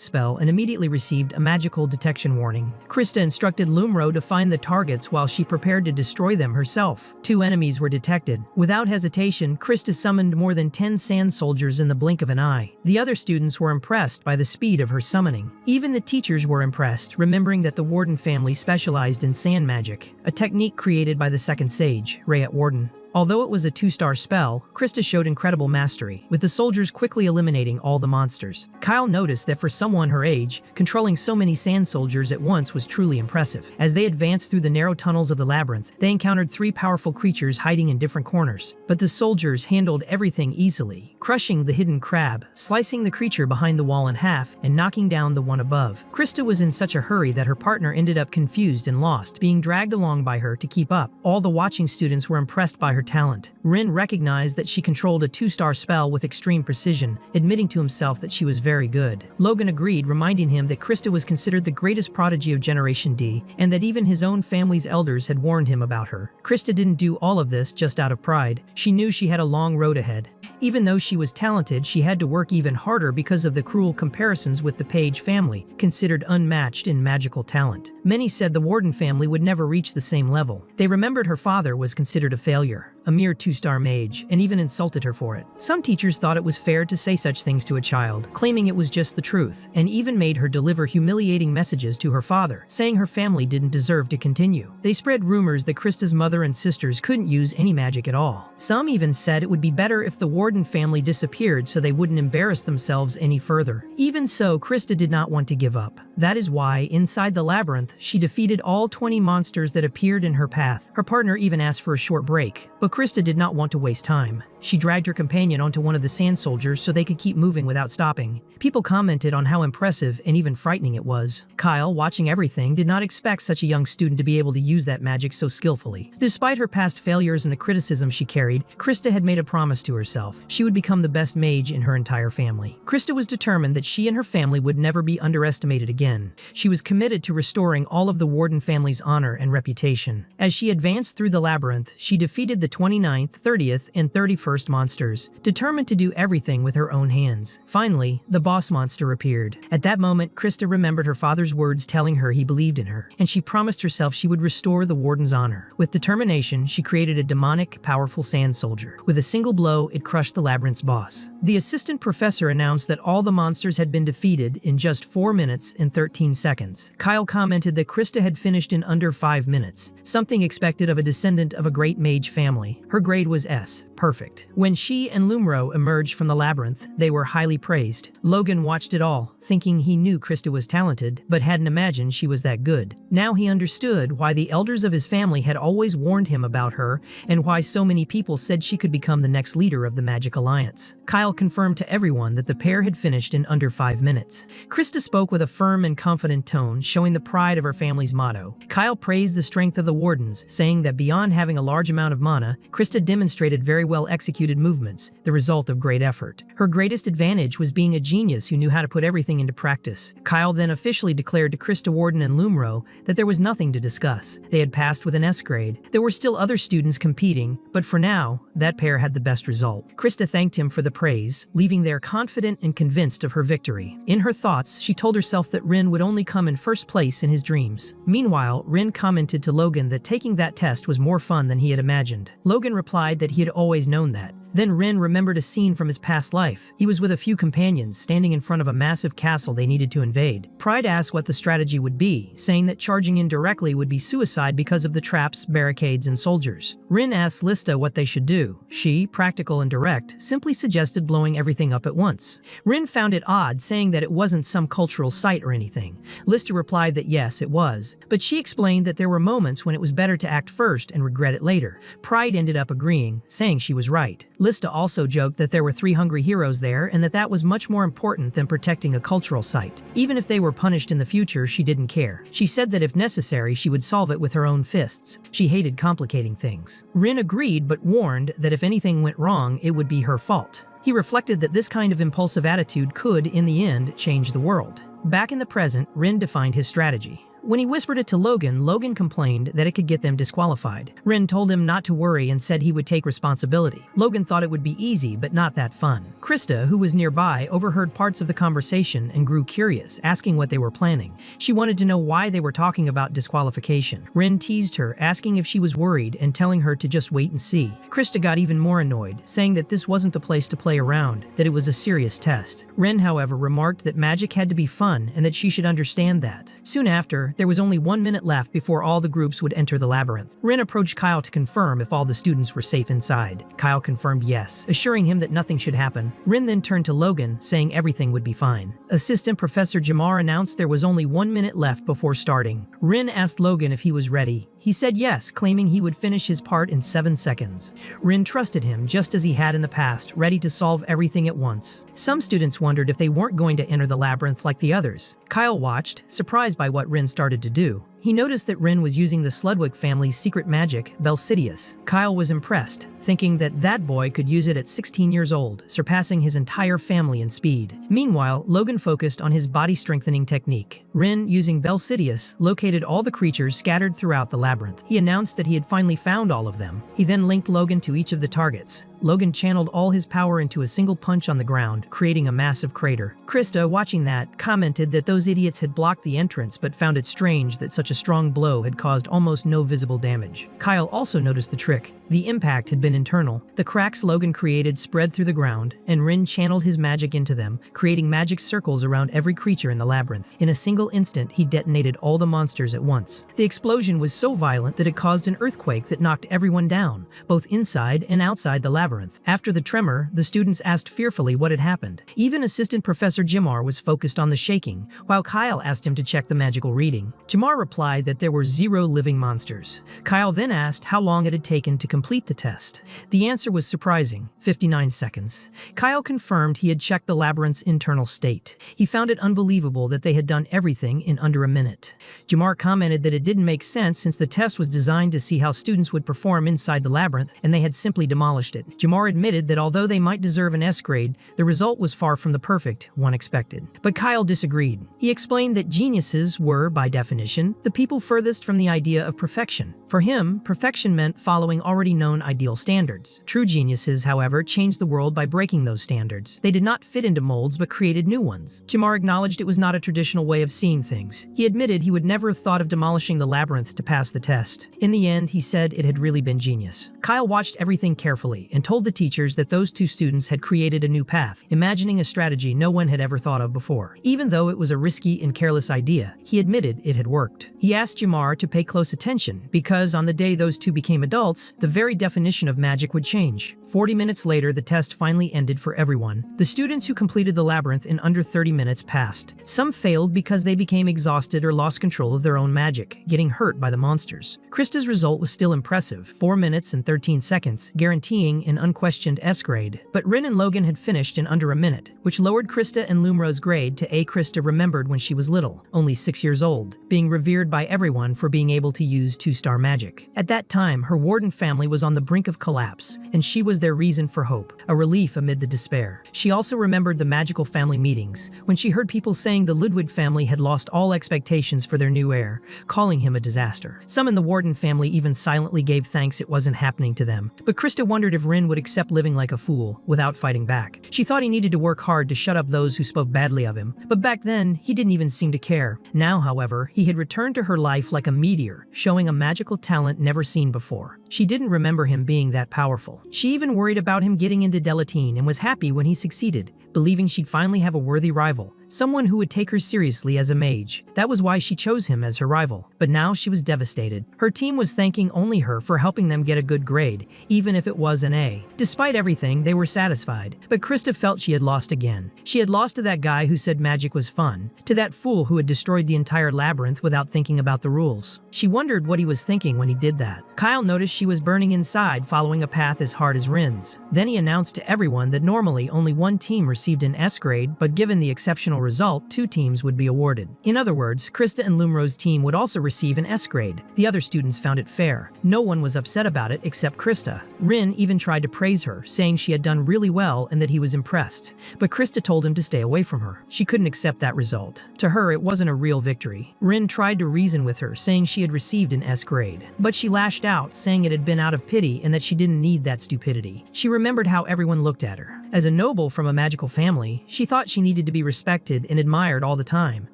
spell and immediately received a magical detection warning. Christa instructed Lumro to find the targets while she prepared to destroy them herself. 2 enemies were detected. Without hesitation, Christa summoned more than 10 sand soldiers in the blink of an eye. The other students were impressed by the speed of her summoning. Even the teachers were impressed, remembering that the Warden family specialized in sand magic, a technique created by the second sage, Rayet Warden. Although it was a 2-star spell, Christa showed incredible mastery, with the soldiers quickly eliminating all the monsters. Kyle noticed that for someone her age, controlling so many sand soldiers at once was truly impressive. As they advanced through the narrow tunnels of the labyrinth, they encountered 3 powerful creatures hiding in different corners. But the soldiers handled everything easily, crushing the hidden crab, slicing the creature behind the wall in half, and knocking down the one above. Christa was in such a hurry that her partner ended up confused and lost, being dragged along by her to keep up. All the watching students were impressed by her her talent. Rin recognized that she controlled a 2-star spell with extreme precision, admitting to himself that she was very good. Logan agreed, reminding him that Christa was considered the greatest prodigy of Generation D, and that even his own family's elders had warned him about her. Christa didn't do all of this just out of pride. She knew she had a long road ahead. Even though she was talented, she had to work even harder because of the cruel comparisons with the Page family, considered unmatched in magical talent. Many said the Warden family would never reach the same level. They remembered her father was considered a failure, a mere 2-star mage, and even insulted her for it. Some teachers thought it was fair to say such things to a child, claiming it was just the truth, and even made her deliver humiliating messages to her father, saying her family didn't deserve to continue. They spread rumors that Christa's mother and sisters couldn't use any magic at all. Some even said it would be better if the Warden family disappeared so they wouldn't embarrass themselves any further. Even so, Christa did not want to give up. That is why, inside the labyrinth, she defeated all 20 monsters that appeared in her path. Her partner even asked for a short break, but Christa did not want to waste time. She dragged her companion onto one of the sand soldiers so they could keep moving without stopping. People commented on how impressive and even frightening it was. Kyle, watching everything, did not expect such a young student to be able to use that magic so skillfully. Despite her past failures and the criticism she carried, Christa had made a promise to herself. She would become the best mage in her entire family. Christa was determined that she and her family would never be underestimated again. She was committed to restoring all of the Warden family's honor and reputation. As she advanced through the labyrinth, she defeated the 29th, 30th, and 31st monsters, determined to do everything with her own hands. Finally, the boss monster appeared. At that moment, Christa remembered her father's words telling her he believed in her, and she promised herself she would restore the Warden's honor. With determination, she created a demonic, powerful sand soldier. With a single blow, it crushed the labyrinth's boss. The assistant professor announced that all the monsters had been defeated in just 4 minutes and 13 seconds. Kyle commented that Christa had finished in under 5 minutes, something expected of a descendant of a great mage family. Her grade was S. Perfect. When she and Lumro emerged from the labyrinth, they were highly praised. Logan watched it all, thinking he knew Christa was talented, but hadn't imagined she was that good. Now he understood why the elders of his family had always warned him about her, and why so many people said she could become the next leader of the Magic Alliance. Kyle confirmed to everyone that the pair had finished in under 5 minutes. Christa spoke with a firm and confident tone, showing the pride of her family's motto. Kyle praised the strength of the Wardens, saying that beyond having a large amount of mana, Christa demonstrated very well-executed movements, the result of great effort. Her greatest advantage was being a genius who knew how to put everything into practice. Kyle then officially declared to Christa, Warden, and Lumro that there was nothing to discuss. They had passed with an S grade. There were still other students competing, but for now, that pair had the best result. Christa thanked him for the praise, leaving there confident and convinced of her victory. In her thoughts, she told herself that Rin would only come in first place in his dreams. Meanwhile, Rin commented to Logan that taking that test was more fun than he had imagined. Logan replied that he had always known that. Then Rin remembered a scene from his past life. He was with a few companions, standing in front of a massive castle they needed to invade. Pride asked what the strategy would be, saying that charging in directly would be suicide because of the traps, barricades, and soldiers. Rin asked Lista what they should do. She, practical and direct, simply suggested blowing everything up at once. Rin found it odd, saying that it wasn't some cultural site or anything. Lista replied that yes, it was, but she explained that there were moments when it was better to act first and regret it later. Pride ended up agreeing, saying she was right. Lista also joked that there were 3 hungry heroes there and that was much more important than protecting a cultural site. Even if they were punished in the future, she didn't care. She said that if necessary, she would solve it with her own fists. She hated complicating things. Rin agreed, but warned that if anything went wrong, it would be her fault. He reflected that this kind of impulsive attitude could, in the end, change the world. Back in the present, Rin defined his strategy. When he whispered it to Logan, Logan complained that it could get them disqualified. Rin told him not to worry and said he would take responsibility. Logan thought it would be easy, but not that fun. Christa, who was nearby, overheard parts of the conversation and grew curious, asking what they were planning. She wanted to know why they were talking about disqualification. Rin teased her, asking if she was worried and telling her to just wait and see. Christa got even more annoyed, saying that this wasn't the place to play around, that it was a serious test. Rin, however, remarked that magic had to be fun and that she should understand that. Soon after, there was only 1 minute left before all the groups would enter the labyrinth. Rin approached Kyle to confirm if all the students were safe inside. Kyle confirmed yes, assuring him that nothing should happen. Rin then turned to Logan, saying everything would be fine. Assistant Professor Jamar announced there was only 1 minute left before starting. Rin asked Logan if he was ready. He said yes, claiming he would finish his part in 7 seconds. Rin trusted him, just as he had in the past, ready to solve everything at once. Some students wondered if they weren't going to enter the labyrinth like the others. Kyle watched, surprised by what Rin started to do. He noticed that Rin was using the Sludwick family's secret magic, Belquerius. Kyle was impressed, thinking that that boy could use it at 16 years old, surpassing his entire family in speed. Meanwhile, Logan focused on his body-strengthening technique. Rin, using Belquerius, located all the creatures scattered throughout the labyrinth. He announced that he had finally found all of them. He then linked Logan to each of the targets. Logan channeled all his power into a single punch on the ground, creating a massive crater. Christa, watching that, commented that those idiots had blocked the entrance but found it strange that such a strong blow had caused almost no visible damage. Kyle also noticed the trick. The impact had been internal. The cracks Logan created spread through the ground, and Rin channeled his magic into them, creating magic circles around every creature in the labyrinth. In a single instant, he detonated all the monsters at once. The explosion was so violent that it caused an earthquake that knocked everyone down, both inside and outside the labyrinth. After the tremor, the students asked fearfully what had happened. Even Assistant Professor Jamar was focused on the shaking, while Kyle asked him to check the magical reading. Jamar replied that there were 0 living monsters. Kyle then asked how long it had taken to complete the test. The answer was surprising, 59 seconds. Kyle confirmed he had checked the labyrinth's internal state. He found it unbelievable that they had done everything in under a minute. Jamar commented that it didn't make sense since the test was designed to see how students would perform inside the labyrinth, and they had simply demolished it. Jamar admitted that although they might deserve an S grade, the result was far from the perfect one expected. But Kyle disagreed. He explained that geniuses were, by definition, the people furthest from the idea of perfection. For him, perfection meant following already known ideal standards. True geniuses, however, changed the world by breaking those standards. They did not fit into molds but created new ones. Jamar acknowledged it was not a traditional way of seeing things. He admitted he would never have thought of demolishing the labyrinth to pass the test. In the end, he said it had really been genius. Kyle watched everything carefully and told the teachers that those 2 students had created a new path, imagining a strategy no one had ever thought of before. Even though it was a risky and careless idea, he admitted it had worked. He asked Jamar to pay close attention because on the day those 2 became adults, the very definition of magic would change. 40 minutes later, the test finally ended for everyone. The students who completed the labyrinth in under 30 minutes passed. Some failed because they became exhausted or lost control of their own magic, getting hurt by the monsters. Krista's result was still impressive, 4 minutes and 13 seconds, guaranteeing an unquestioned S grade. But Rin and Logan had finished in under a minute, which lowered Christa and Lumro's grade to A. Christa remembered when she was little, only 6 years old, being revered by everyone for being able to use 2-star magic. At that time, her warden family was on the brink of collapse, and she was their reason for hope, a relief amid the despair. She also remembered the magical family meetings, when she heard people saying the Ludwig family had lost all expectations for their new heir, calling him a disaster. Some in the warden family even silently gave thanks it wasn't happening to them. But Christa wondered if Rin would accept living like a fool, without fighting back. She thought he needed to work hard to shut up those who spoke badly of him, but back then, he didn't even seem to care. Now, however, he had returned to her life like a meteor, showing a magical talent never seen before. She didn't remember him being that powerful. She even worried about him getting into Delataine and was happy when he succeeded, believing she'd finally have a worthy rival. someone who would take her seriously as a mage. That was why she chose him as her rival. But now she was devastated. Her team was thanking only her for helping them get a good grade, even if it was an A. Despite everything, they were satisfied. But Christa felt she had lost again. She had lost to that guy who said magic was fun, to that fool who had destroyed the entire labyrinth without thinking about the rules. She wondered what he was thinking when he did that. Kyle noticed she was burning inside, following a path as hard as Rin's. Then he announced to everyone that normally only one team received an S grade, but given the exceptional result, 2 teams would be awarded. In other words, Christa and Lumro's team would also receive an S grade. The other students found it fair. No one was upset about it except Christa. Rin even tried to praise her, saying she had done really well and that he was impressed. But Christa told him to stay away from her. She couldn't accept that result. To her, it wasn't a real victory. Rin tried to reason with her, saying she had received an S grade. But she lashed out, saying it had been out of pity and that she didn't need that stupidity. She remembered how everyone looked at her. As a noble from a magical family, she thought she needed to be respected and admired all the time.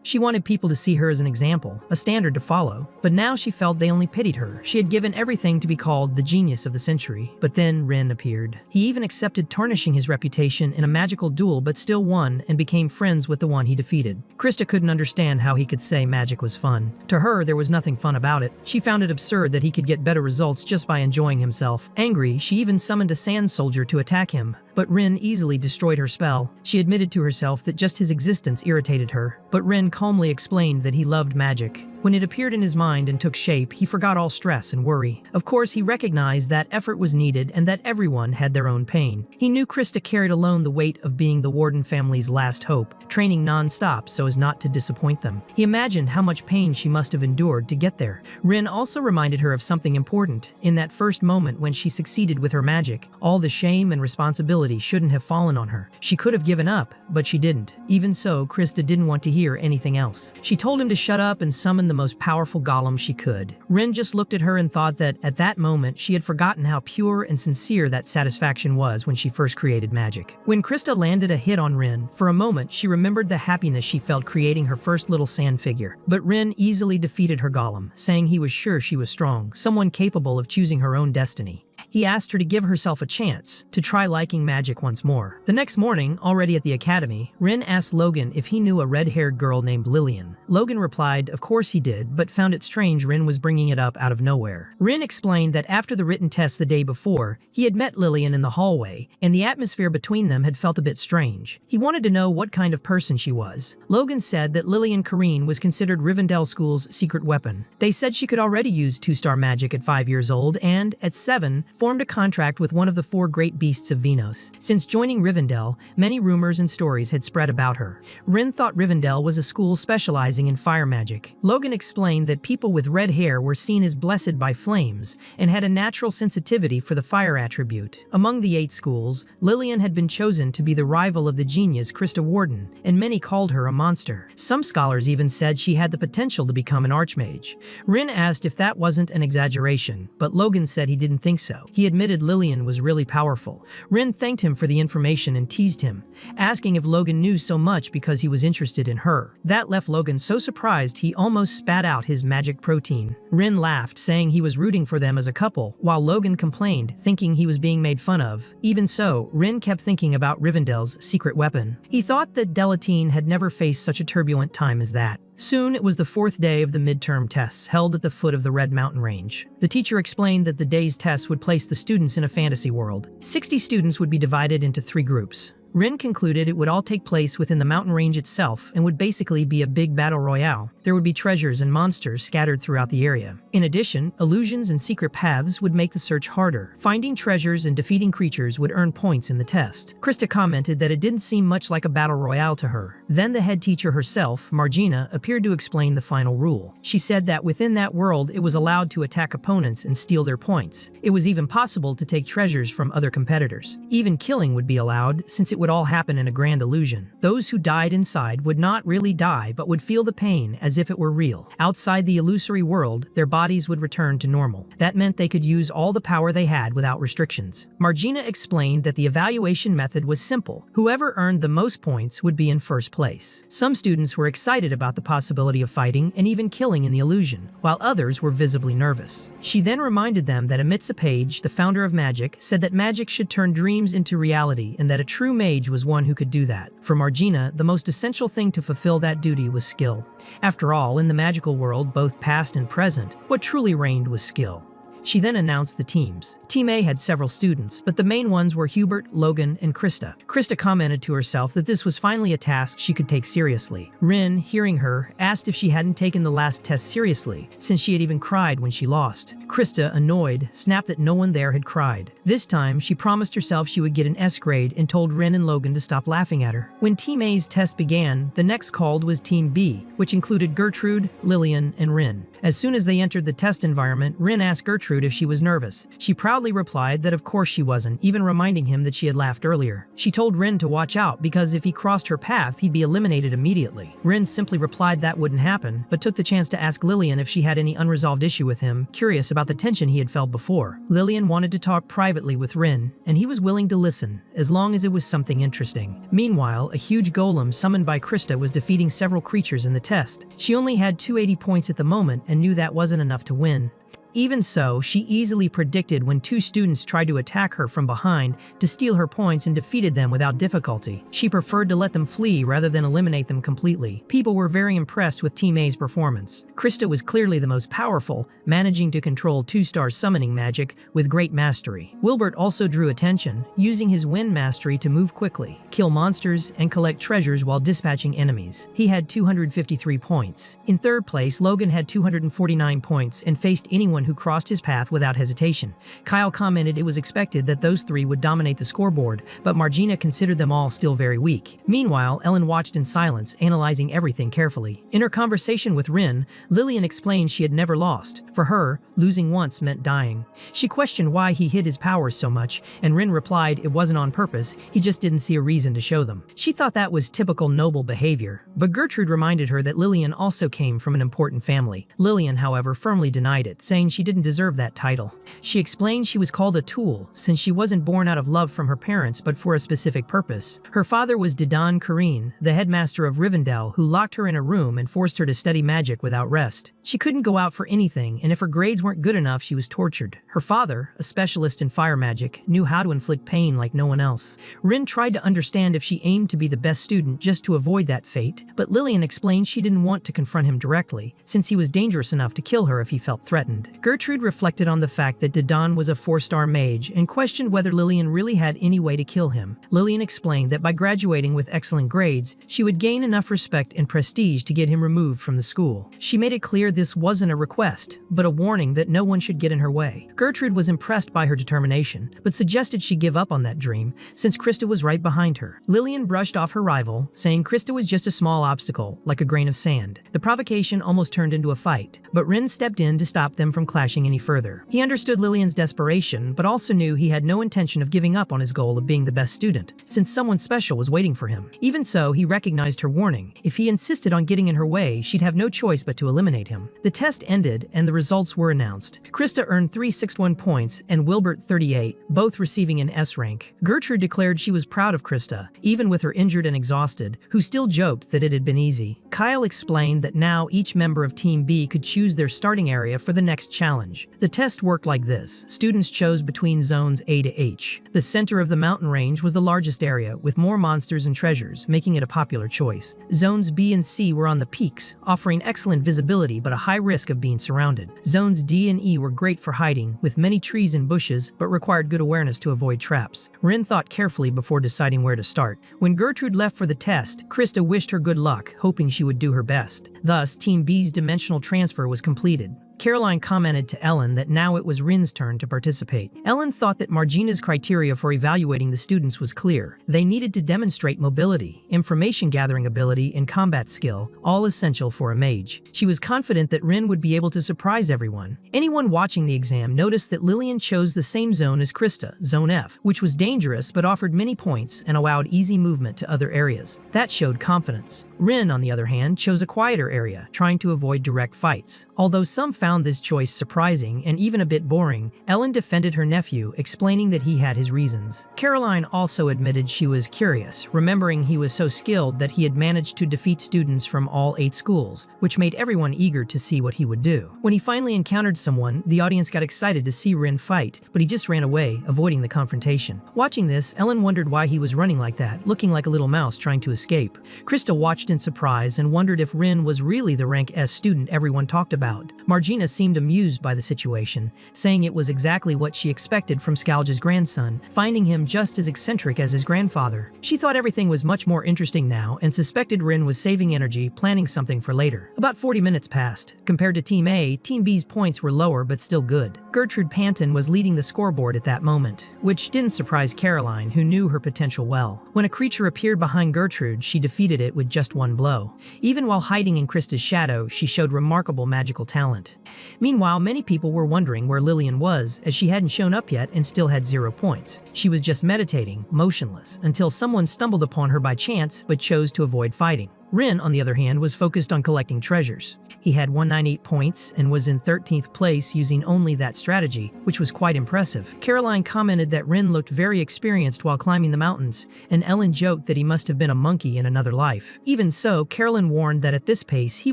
She wanted people to see her as an example, a standard to follow. But now she felt they only pitied her. She had given everything to be called the genius of the century. But then Rin appeared. He even accepted tarnishing his reputation in a magical duel, but still won and became friends with the one he defeated. Christa couldn't understand how he could say magic was fun. To her, there was nothing fun about it. She found it absurd that he could get better results just by enjoying himself. Angry, she even summoned a sand soldier to attack him. But Rin easily destroyed her spell. She admitted to herself that just his existence irritated her. But Rin calmly explained that he loved magic. When it appeared in his mind and took shape, he forgot all stress and worry. Of course, he recognized that effort was needed and that everyone had their own pain. He knew Christa carried alone the weight of being the Warden family's last hope, training non-stop so as not to disappoint them. He imagined how much pain she must have endured to get there. Rin also reminded her of something important. In that first moment when she succeeded with her magic, all the shame and responsibility shouldn't have fallen on her. She could have given up, but she didn't. Even so, Christa didn't want to hear anything else. She told him to shut up and summon the most powerful golem she could. Rin just looked at her and thought that, at that moment, she had forgotten how pure and sincere that satisfaction was when she first created magic. When Christa landed a hit on Rin, for a moment she remembered the happiness she felt creating her first little sand figure. But Rin easily defeated her golem, saying he was sure she was strong, someone capable of choosing her own destiny. He asked her to give herself a chance, to try liking magic once more. The next morning, already at the academy, Rin asked Logan if he knew a red-haired girl named Lillian. Logan replied, of course he did, but found it strange Rin was bringing it up out of nowhere. Rin explained that after the written test the day before, he had met Lillian in the hallway, and the atmosphere between them had felt a bit strange. He wanted to know what kind of person she was. Logan said that Lillian Corrine was considered Rivendell School's secret weapon. They said she could already use two-star magic at 5 years old and, at 7, formed a contract with one of the 4 great beasts of Venos. Since joining Rivendell, many rumors and stories had spread about her. Rin thought Rivendell was a school specializing in fire magic. Logan explained that people with red hair were seen as blessed by flames and had a natural sensitivity for the fire attribute. Among the 8 schools, Lillian had been chosen to be the rival of the genius Christa Warden, and many called her a monster. Some scholars even said she had the potential to become an archmage. Rin asked if that wasn't an exaggeration, but Logan said he didn't think so. He admitted Lillian was really powerful. Rin thanked him for the information and teased him, asking if Logan knew so much because he was interested in her. That left Logan so surprised he almost spat out his magic protein. Rin laughed, saying he was rooting for them as a couple, while Logan complained, thinking he was being made fun of. Even so, Rin kept thinking about Rivendell's secret weapon. He thought that Delataine had never faced such a turbulent time as that. Soon, it was the 4th day of the midterm tests, held at the foot of the Red Mountain Range. The teacher explained that the day's tests would place the students in a fantasy world. 60 students would be divided into 3 groups. Rin concluded it would all take place within the mountain range itself and would basically be a big battle royale. There would be treasures and monsters scattered throughout the area. In addition, illusions and secret paths would make the search harder. Finding treasures and defeating creatures would earn points in the test. Christa commented that it didn't seem much like a battle royale to her. Then the head teacher herself, Margina, appeared to explain the final rule. She said that within that world it was allowed to attack opponents and steal their points. It was even possible to take treasures from other competitors. Even killing would be allowed, since it would all happen in a grand illusion. Those who died inside would not really die but would feel the pain as if it were real. Outside the illusory world, their bodies would return to normal. That meant they could use all the power they had without restrictions. Margina explained that the evaluation method was simple. Whoever earned the most points would be in first place. Some students were excited about the possibility of fighting and even killing in the illusion, while others were visibly nervous. She then reminded them that Amitsa Page, the founder of magic, said that magic should turn dreams into reality and that a true mage was one who could do that. For Margina, the most essential thing to fulfill that duty was skill. After all, in the magical world, both past and present, what truly reigned was skill. She then announced the teams. Team A had several students, but the main ones were Hubert, Logan, and Christa. Christa commented to herself that this was finally a task she could take seriously. Rin, hearing her, asked if she hadn't taken the last test seriously, since she had even cried when she lost. Christa, annoyed, snapped that no one there had cried. This time, she promised herself she would get an S grade and told Rin and Logan to stop laughing at her. When Team A's test began, the next called was Team B, which included Gertrude, Lillian, and Rin. As soon as they entered the test environment, Rin asked Gertrude if she was nervous. She proudly replied that of course she wasn't, even reminding him that she had laughed earlier. She told Rin to watch out because if he crossed her path, he'd be eliminated immediately. Rin simply replied that wouldn't happen, but took the chance to ask Lillian if she had any unresolved issue with him, curious about the tension he had felt before. Lillian wanted to talk privately with Rin, and he was willing to listen, as long as it was something interesting. Meanwhile, a huge golem summoned by Christa was defeating several creatures in the test. She only had 280 points at the moment and knew that wasn't enough to win. Even so, she easily predicted when two students tried to attack her from behind to steal her points and defeated them without difficulty. She preferred to let them flee rather than eliminate them completely. People were very impressed with Team A's performance. Christa was clearly the most powerful, managing to control 2-star summoning magic with great mastery. Wilbert also drew attention, using his wind mastery to move quickly, kill monsters, and collect treasures while dispatching enemies. He had 253 points. In third place, Logan had 249 points and faced anyone who crossed his path without hesitation. Kyle commented it was expected that those three would dominate the scoreboard, but Margina considered them all still very weak. Meanwhile, Ellen watched in silence, analyzing everything carefully. In her conversation with Rin, Lillian explained she had never lost. For her, losing once meant dying. She questioned why he hid his powers so much, and Rin replied it wasn't on purpose, he just didn't see a reason to show them. She thought that was typical noble behavior, but Gertrude reminded her that Lillian also came from an important family. Lillian, however, firmly denied it, saying she didn't deserve that title. She explained she was called a tool, since she wasn't born out of love from her parents but for a specific purpose. Her father was Delataine, the headmaster of Rivendell, who locked her in a room and forced her to study magic without rest. She couldn't go out for anything, and if her grades weren't good enough, she was tortured. Her father, a specialist in fire magic, knew how to inflict pain like no one else. Rin tried to understand if she aimed to be the best student just to avoid that fate, but Lillian explained she didn't want to confront him directly, since he was dangerous enough to kill her if he felt threatened. Gertrude reflected on the fact that Delataine was a 4-star mage and questioned whether Lillian really had any way to kill him. Lillian explained that by graduating with excellent grades, she would gain enough respect and prestige to get him removed from the school. She made it clear this wasn't a request, but a warning that no one should get in her way. Gertrude was impressed by her determination, but suggested she give up on that dream, since Christa was right behind her. Lillian brushed off her rival, saying Christa was just a small obstacle, like a grain of sand. The provocation almost turned into a fight, but Rin stepped in to stop them from clashing any further. He understood Lillian's desperation, but also knew he had no intention of giving up on his goal of being the best student, since someone special was waiting for him. Even so, he recognized her warning. If he insisted on getting in her way, she'd have no choice but to eliminate him. The test ended, and the results were announced. Christa earned 361 points, and Wilbert 38, both receiving an S rank. Gertrude declared she was proud of Christa, even with her injured and exhausted, who still joked that it had been easy. Kyle explained that now each member of Team B could choose their starting area for the next challenge. The test worked like this. Students chose between zones A to H. The center of the mountain range was the largest area, with more monsters and treasures, making it a popular choice. Zones B and C were on the peaks, offering excellent visibility but a high risk of being surrounded. Zones D and E were great for hiding, with many trees and bushes, but required good awareness to avoid traps. Rin thought carefully before deciding where to start. When Gertrude left for the test, Christa wished her good luck, hoping she would do her best. Thus, Team B's dimensional transfer was completed. Caroline commented to Ellen that now it was Rin's turn to participate. Ellen thought that Margina's criteria for evaluating the students was clear. They needed to demonstrate mobility, information gathering ability, and combat skill, all essential for a mage. She was confident that Rin would be able to surprise everyone. Anyone watching the exam noticed that Lillian chose the same zone as Christa, Zone F, which was dangerous but offered many points and allowed easy movement to other areas. That showed confidence. Rin, on the other hand, chose a quieter area, trying to avoid direct fights. Although some found this choice surprising and even a bit boring, Ellen defended her nephew, explaining that he had his reasons. Caroline also admitted she was curious, remembering he was so skilled that he had managed to defeat students from all 8 schools, which made everyone eager to see what he would do. When he finally encountered someone, the audience got excited to see Rin fight, but he just ran away, avoiding the confrontation. Watching this, Ellen wondered why he was running like that, looking like a little mouse trying to escape. Christa watched in surprise and wondered if Rin was really the rank S student everyone talked about. Margina seemed amused by the situation, saying it was exactly what she expected from Skalja's grandson, finding him just as eccentric as his grandfather. She thought everything was much more interesting now and suspected Rin was saving energy, planning something for later. About 40 minutes passed. Compared to Team A, Team B's points were lower but still good. Gertrude Panton was leading the scoreboard at that moment, which didn't surprise Caroline, who knew her potential well. When a creature appeared behind Gertrude, she defeated it with just one blow. Even while hiding in Christa's shadow, she showed remarkable magical talent. Meanwhile, many people were wondering where Lillian was, as she hadn't shown up yet and still had 0 points. She was just meditating, motionless, until someone stumbled upon her by chance but chose to avoid fighting. Rin, on the other hand, was focused on collecting treasures. He had 198 points and was in 13th place using only that strategy, which was quite impressive. Caroline commented that Rin looked very experienced while climbing the mountains, and Ellen joked that he must have been a monkey in another life. Even so, Carolyn warned that at this pace he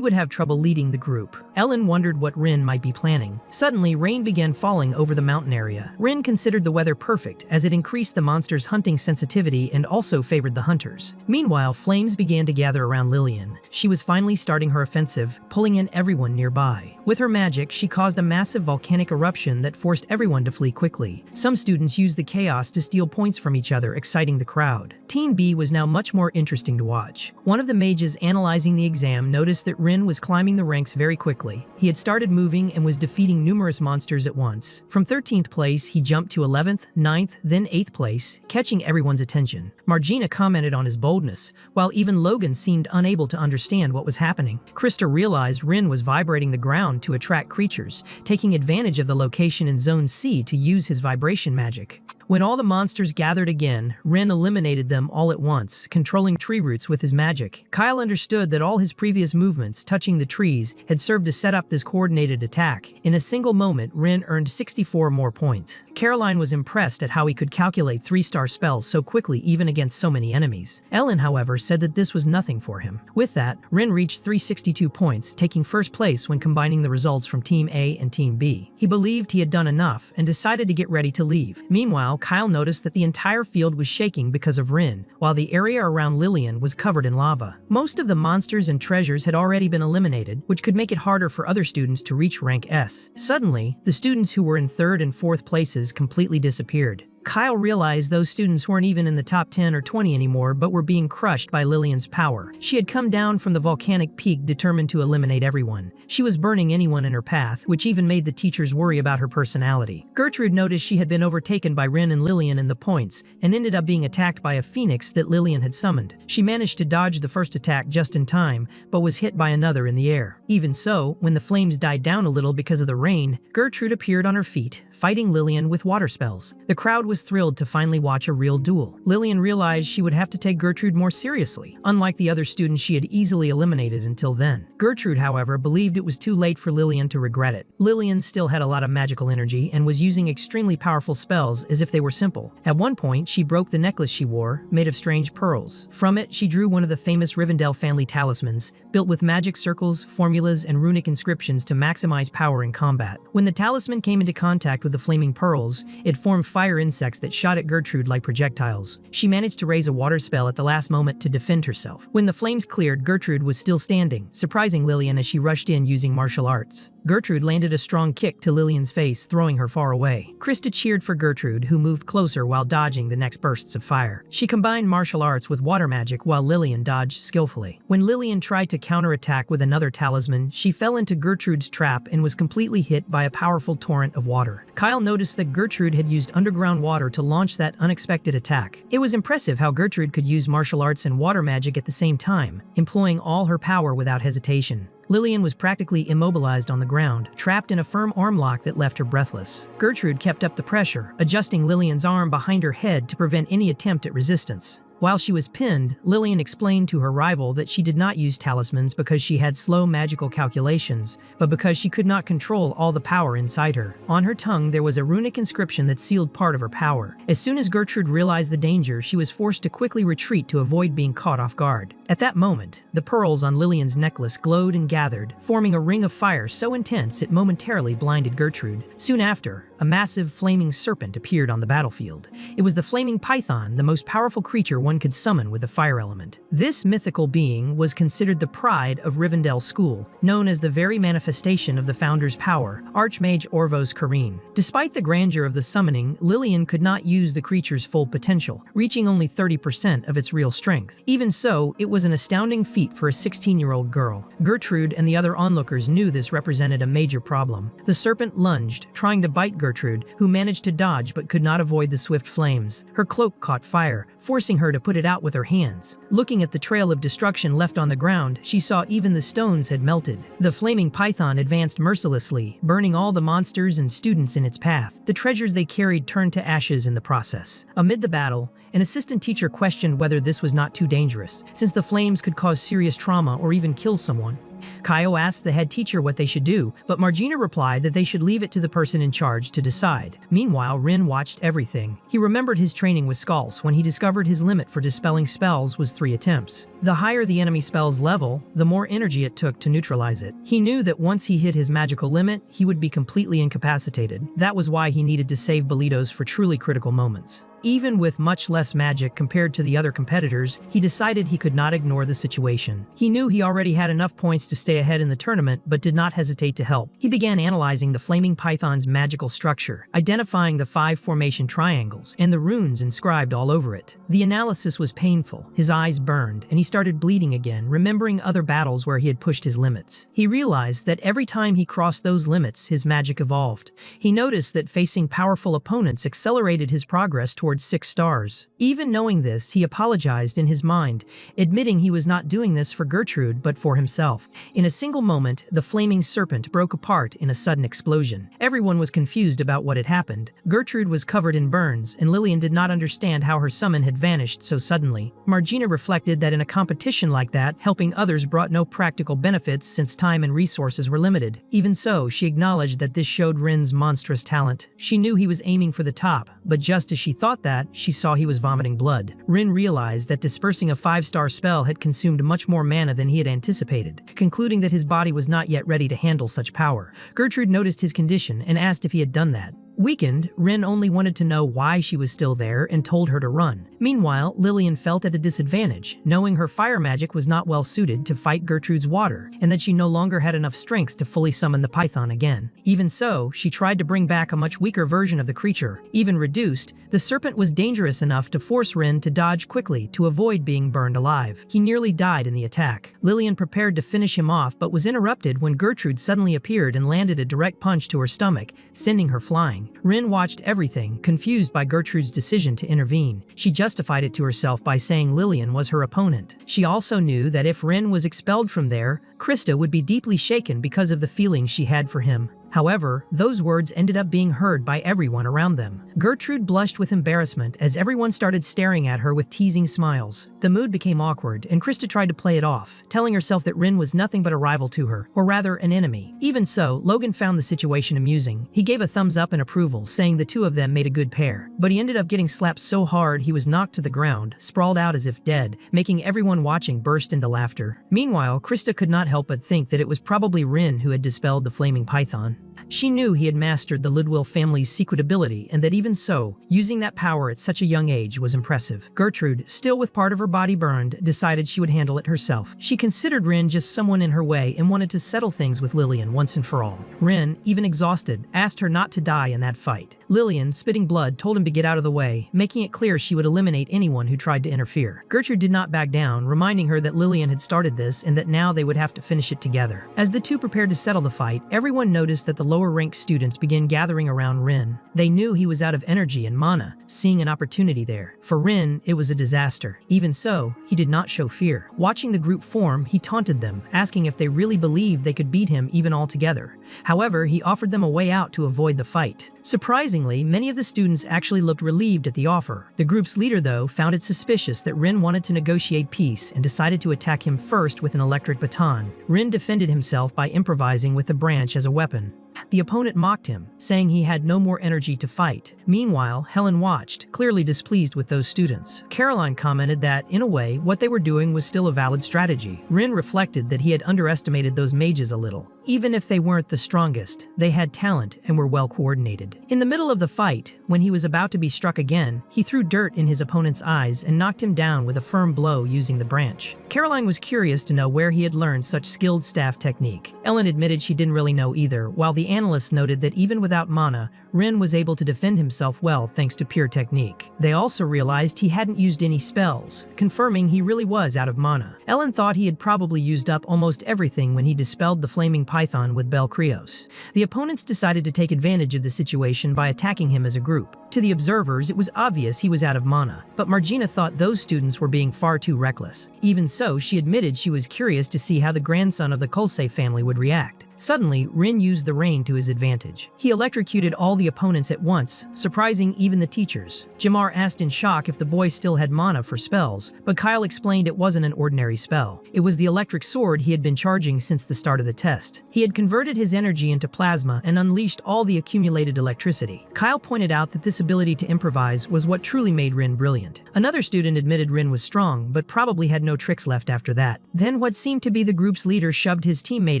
would have trouble leading the group. Ellen wondered what Rin might be planning. Suddenly, rain began falling over the mountain area. Rin considered the weather perfect as it increased the monster's hunting sensitivity and also favored the hunters. Meanwhile, flames began to gather around Lillian. She was finally starting her offensive, pulling in everyone nearby. With her magic, she caused a massive volcanic eruption that forced everyone to flee quickly. Some students used the chaos to steal points from each other, exciting the crowd. Team B was now much more interesting to watch. One of the mages analyzing the exam noticed that Rin was climbing the ranks very quickly. He had started moving and was defeating numerous monsters at once. From 13th place, he jumped to 11th, 9th, then 8th place, catching everyone's attention. Margina commented on his boldness, while even Logan seemed unable to understand what was happening. Christa realized Rin was vibrating the ground to attract creatures, taking advantage of the location in Zone C to use his vibration magic. When all the monsters gathered again, Rin eliminated them all at once, controlling tree roots with his magic. Kyle understood that all his previous movements touching the trees had served to set up this coordinated attack. In a single moment, Rin earned 64 more points. Caroline was impressed at how he could calculate 3-star spells so quickly even against so many enemies. Ellen, however, said that this was nothing for him. With that, Rin reached 362 points, taking first place when combining the results from Team A and Team B. He believed he had done enough and decided to get ready to leave. Meanwhile, Kyle noticed that the entire field was shaking because of Rin, while the area around Lillian was covered in lava. Most of the monsters and treasures had already been eliminated, which could make it harder for other students to reach rank S. Suddenly, the students who were in 3rd and 4th places completely disappeared. Kyle realized those students weren't even in the top 10 or 20 anymore, but were being crushed by Lillian's power. She had come down from the volcanic peak determined to eliminate everyone. She was burning anyone in her path, which even made the teachers worry about her personality. Gertrude noticed she had been overtaken by Rin and Lillian in the points, and ended up being attacked by a phoenix that Lillian had summoned. She managed to dodge the first attack just in time, but was hit by another in the air. Even so, when the flames died down a little because of the rain, Gertrude appeared on her feet, fighting Lillian with water spells. The crowd was thrilled to finally watch a real duel. Lillian realized she would have to take Gertrude more seriously, unlike the other students she had easily eliminated until then. Gertrude, however, believed it was too late for Lillian to regret it. Lillian still had a lot of magical energy and was using extremely powerful spells as if they were simple. At one point, she broke the necklace she wore, made of strange pearls. From it, she drew one of the famous Rivendell family talismans, built with magic circles, formulas, and runic inscriptions to maximize power in combat. When the talisman came into contact with the flaming pearls, it formed fire insects that shot at Gertrude like projectiles. She managed to raise a water spell at the last moment to defend herself. When the flames cleared, Gertrude was still standing, surprising Lillian as she rushed in using martial arts. Gertrude landed a strong kick to Lillian's face, throwing her far away. Christa cheered for Gertrude, who moved closer while dodging the next bursts of fire. She combined martial arts with water magic while Lillian dodged skillfully. When Lillian tried to counterattack with another talisman, she fell into Gertrude's trap and was completely hit by a powerful torrent of water. Kyle noticed that Gertrude had used underground water to launch that unexpected attack. It was impressive how Gertrude could use martial arts and water magic at the same time, employing all her power without hesitation. Lillian was practically immobilized on the ground, trapped in a firm arm lock that left her breathless. Gertrude kept up the pressure, adjusting Lillian's arm behind her head to prevent any attempt at resistance. While she was pinned, Lillian explained to her rival that she did not use talismans because she had slow magical calculations, but because she could not control all the power inside her. On her tongue, there was a runic inscription that sealed part of her power. As soon as Gertrude realized the danger, she was forced to quickly retreat to avoid being caught off guard. At that moment, the pearls on Lillian's necklace glowed and gathered, forming a ring of fire so intense it momentarily blinded Gertrude. Soon after, a massive flaming serpent appeared on the battlefield. It was the flaming python, the most powerful creature one could summon with the fire element. This mythical being was considered the pride of Rivendell School, known as the very manifestation of the founder's power, Archmage Orvos Kareen. Despite the grandeur of the summoning, Lillian could not use the creature's full potential, reaching only 30% of its real strength. Even so, it was an astounding feat for a 16-year-old girl. Gertrude and the other onlookers knew this represented a major problem. The serpent lunged, trying to bite Gertrude Gertrude, who managed to dodge but could not avoid the swift flames. Her cloak caught fire, forcing her to put it out with her hands. Looking at the trail of destruction left on the ground, she saw even the stones had melted. The flaming python advanced mercilessly, burning all the monsters and students in its path. The treasures they carried turned to ashes in the process. Amid the battle, an assistant teacher questioned whether this was not too dangerous, since the flames could cause serious trauma or even kill someone. Kaio asked the head teacher what they should do, but Margina replied that they should leave it to the person in charge to decide. Meanwhile, Rin watched everything. He remembered his training with Skulls when he discovered his limit for dispelling spells was 3 attempts. The higher the enemy spell's level, the more energy it took to neutralize it. He knew that once he hit his magical limit, he would be completely incapacitated. That was why he needed to save Bolitos for truly critical moments. Even with much less magic compared to the other competitors, he decided he could not ignore the situation. He knew he already had enough points to stay ahead in the tournament, but did not hesitate to help. He began analyzing the flaming python's magical structure, identifying the 5 formation triangles and the runes inscribed all over it. The analysis was painful. His eyes burned, and he started bleeding again, remembering other battles where he had pushed his limits. He realized that every time he crossed those limits, his magic evolved. He noticed that facing powerful opponents accelerated his progress towards 6 stars. Even knowing this, he apologized in his mind, admitting he was not doing this for Gertrude but for himself. In a single moment, the flaming serpent broke apart in a sudden explosion. Everyone was confused about what had happened. Gertrude was covered in burns, and Lillian did not understand how her summon had vanished so suddenly. Margina reflected that in a competition like that, helping others brought no practical benefits since time and resources were limited. Even so, she acknowledged that this showed Rin's monstrous talent. She knew he was aiming for the top, but just as she thought that, she saw he was vomiting blood. Rin realized that dispersing a 5-star spell had consumed much more mana than he had anticipated, concluding that his body was not yet ready to handle such power. Gertrude noticed his condition and asked if he had done that. Weakened, Rin only wanted to know why she was still there and told her to run. Meanwhile, Lillian felt at a disadvantage, knowing her fire magic was not well suited to fight Gertrude's water, and that she no longer had enough strength to fully summon the python again. Even so, she tried to bring back a much weaker version of the creature. Even reduced, the serpent was dangerous enough to force Rin to dodge quickly to avoid being burned alive. He nearly died in the attack. Lillian prepared to finish him off but was interrupted when Gertrude suddenly appeared and landed a direct punch to her stomach, sending her flying. Rin watched everything, confused by Gertrude's decision to intervene. She justified it to herself by saying Lillian was her opponent. She also knew that if Rin was expelled from there, Christa would be deeply shaken because of the feelings she had for him. However, those words ended up being heard by everyone around them. Gertrude blushed with embarrassment as everyone started staring at her with teasing smiles. The mood became awkward, and Christa tried to play it off, telling herself that Rin was nothing but a rival to her, or rather an enemy. Even so, Logan found the situation amusing. He gave a thumbs up in approval, saying the two of them made a good pair. But he ended up getting slapped so hard he was knocked to the ground, sprawled out as if dead, making everyone watching burst into laughter. Meanwhile, Christa could not help but think that it was probably Rin who had dispelled the flaming python. She knew he had mastered the Lidwell family's secret ability, and that even so, using that power at such a young age was impressive. Gertrude, still with part of her body burned, decided she would handle it herself. She considered Rin just someone in her way and wanted to settle things with Lillian once and for all. Rin, even exhausted, asked her not to die in that fight. Lillian, spitting blood, told him to get out of the way, making it clear she would eliminate anyone who tried to interfere. Gertrude did not back down, reminding her that Lillian had started this and that now they would have to finish it together. As the two prepared to settle the fight, everyone noticed that the lower-ranked students began gathering around Rin. They knew he was out of energy and mana, seeing an opportunity there. For Rin, it was a disaster. Even so, he did not show fear. Watching the group form, he taunted them, asking if they really believed they could beat him even all together. However, he offered them a way out to avoid the fight. Surprisingly, many of the students actually looked relieved at the offer. The group's leader, though, found it suspicious that Rin wanted to negotiate peace and decided to attack him first with an electric baton. Rin defended himself by improvising with the branch as a weapon. The opponent mocked him, saying he had no more energy to fight. Meanwhile, Helen watched, clearly displeased with those students. Caroline commented that, in a way, what they were doing was still a valid strategy. Rin reflected that he had underestimated those mages a little. Even if they weren't the strongest, they had talent and were well coordinated. In the middle of the fight, when he was about to be struck again, he threw dirt in his opponent's eyes and knocked him down with a firm blow using the branch. Caroline was curious to know where he had learned such skilled staff technique. Ellen admitted she didn't really know either, while the analysts noted that even without mana, Rin was able to defend himself well thanks to pure technique. They also realized he hadn't used any spells, confirming he really was out of mana. Ellen thought he had probably used up almost everything when he dispelled the flaming python with Belquerius. The opponents decided to take advantage of the situation by attacking him as a group. To the observers, it was obvious he was out of mana, but Margina thought those students were being far too reckless. Even so, she admitted she was curious to see how the grandson of the Kolse family would react. Suddenly, Rin used the rain to his advantage. He electrocuted all the opponents at once, surprising even the teachers. Jamar asked in shock if the boy still had mana for spells, but Kyle explained it wasn't an ordinary spell. It was the electric sword he had been charging since the start of the test. He had converted his energy into plasma and unleashed all the accumulated electricity. Kyle pointed out that this ability to improvise was what truly made Rin brilliant. Another student admitted Rin was strong, but probably had no tricks left after that. Then what seemed to be the group's leader shoved his teammate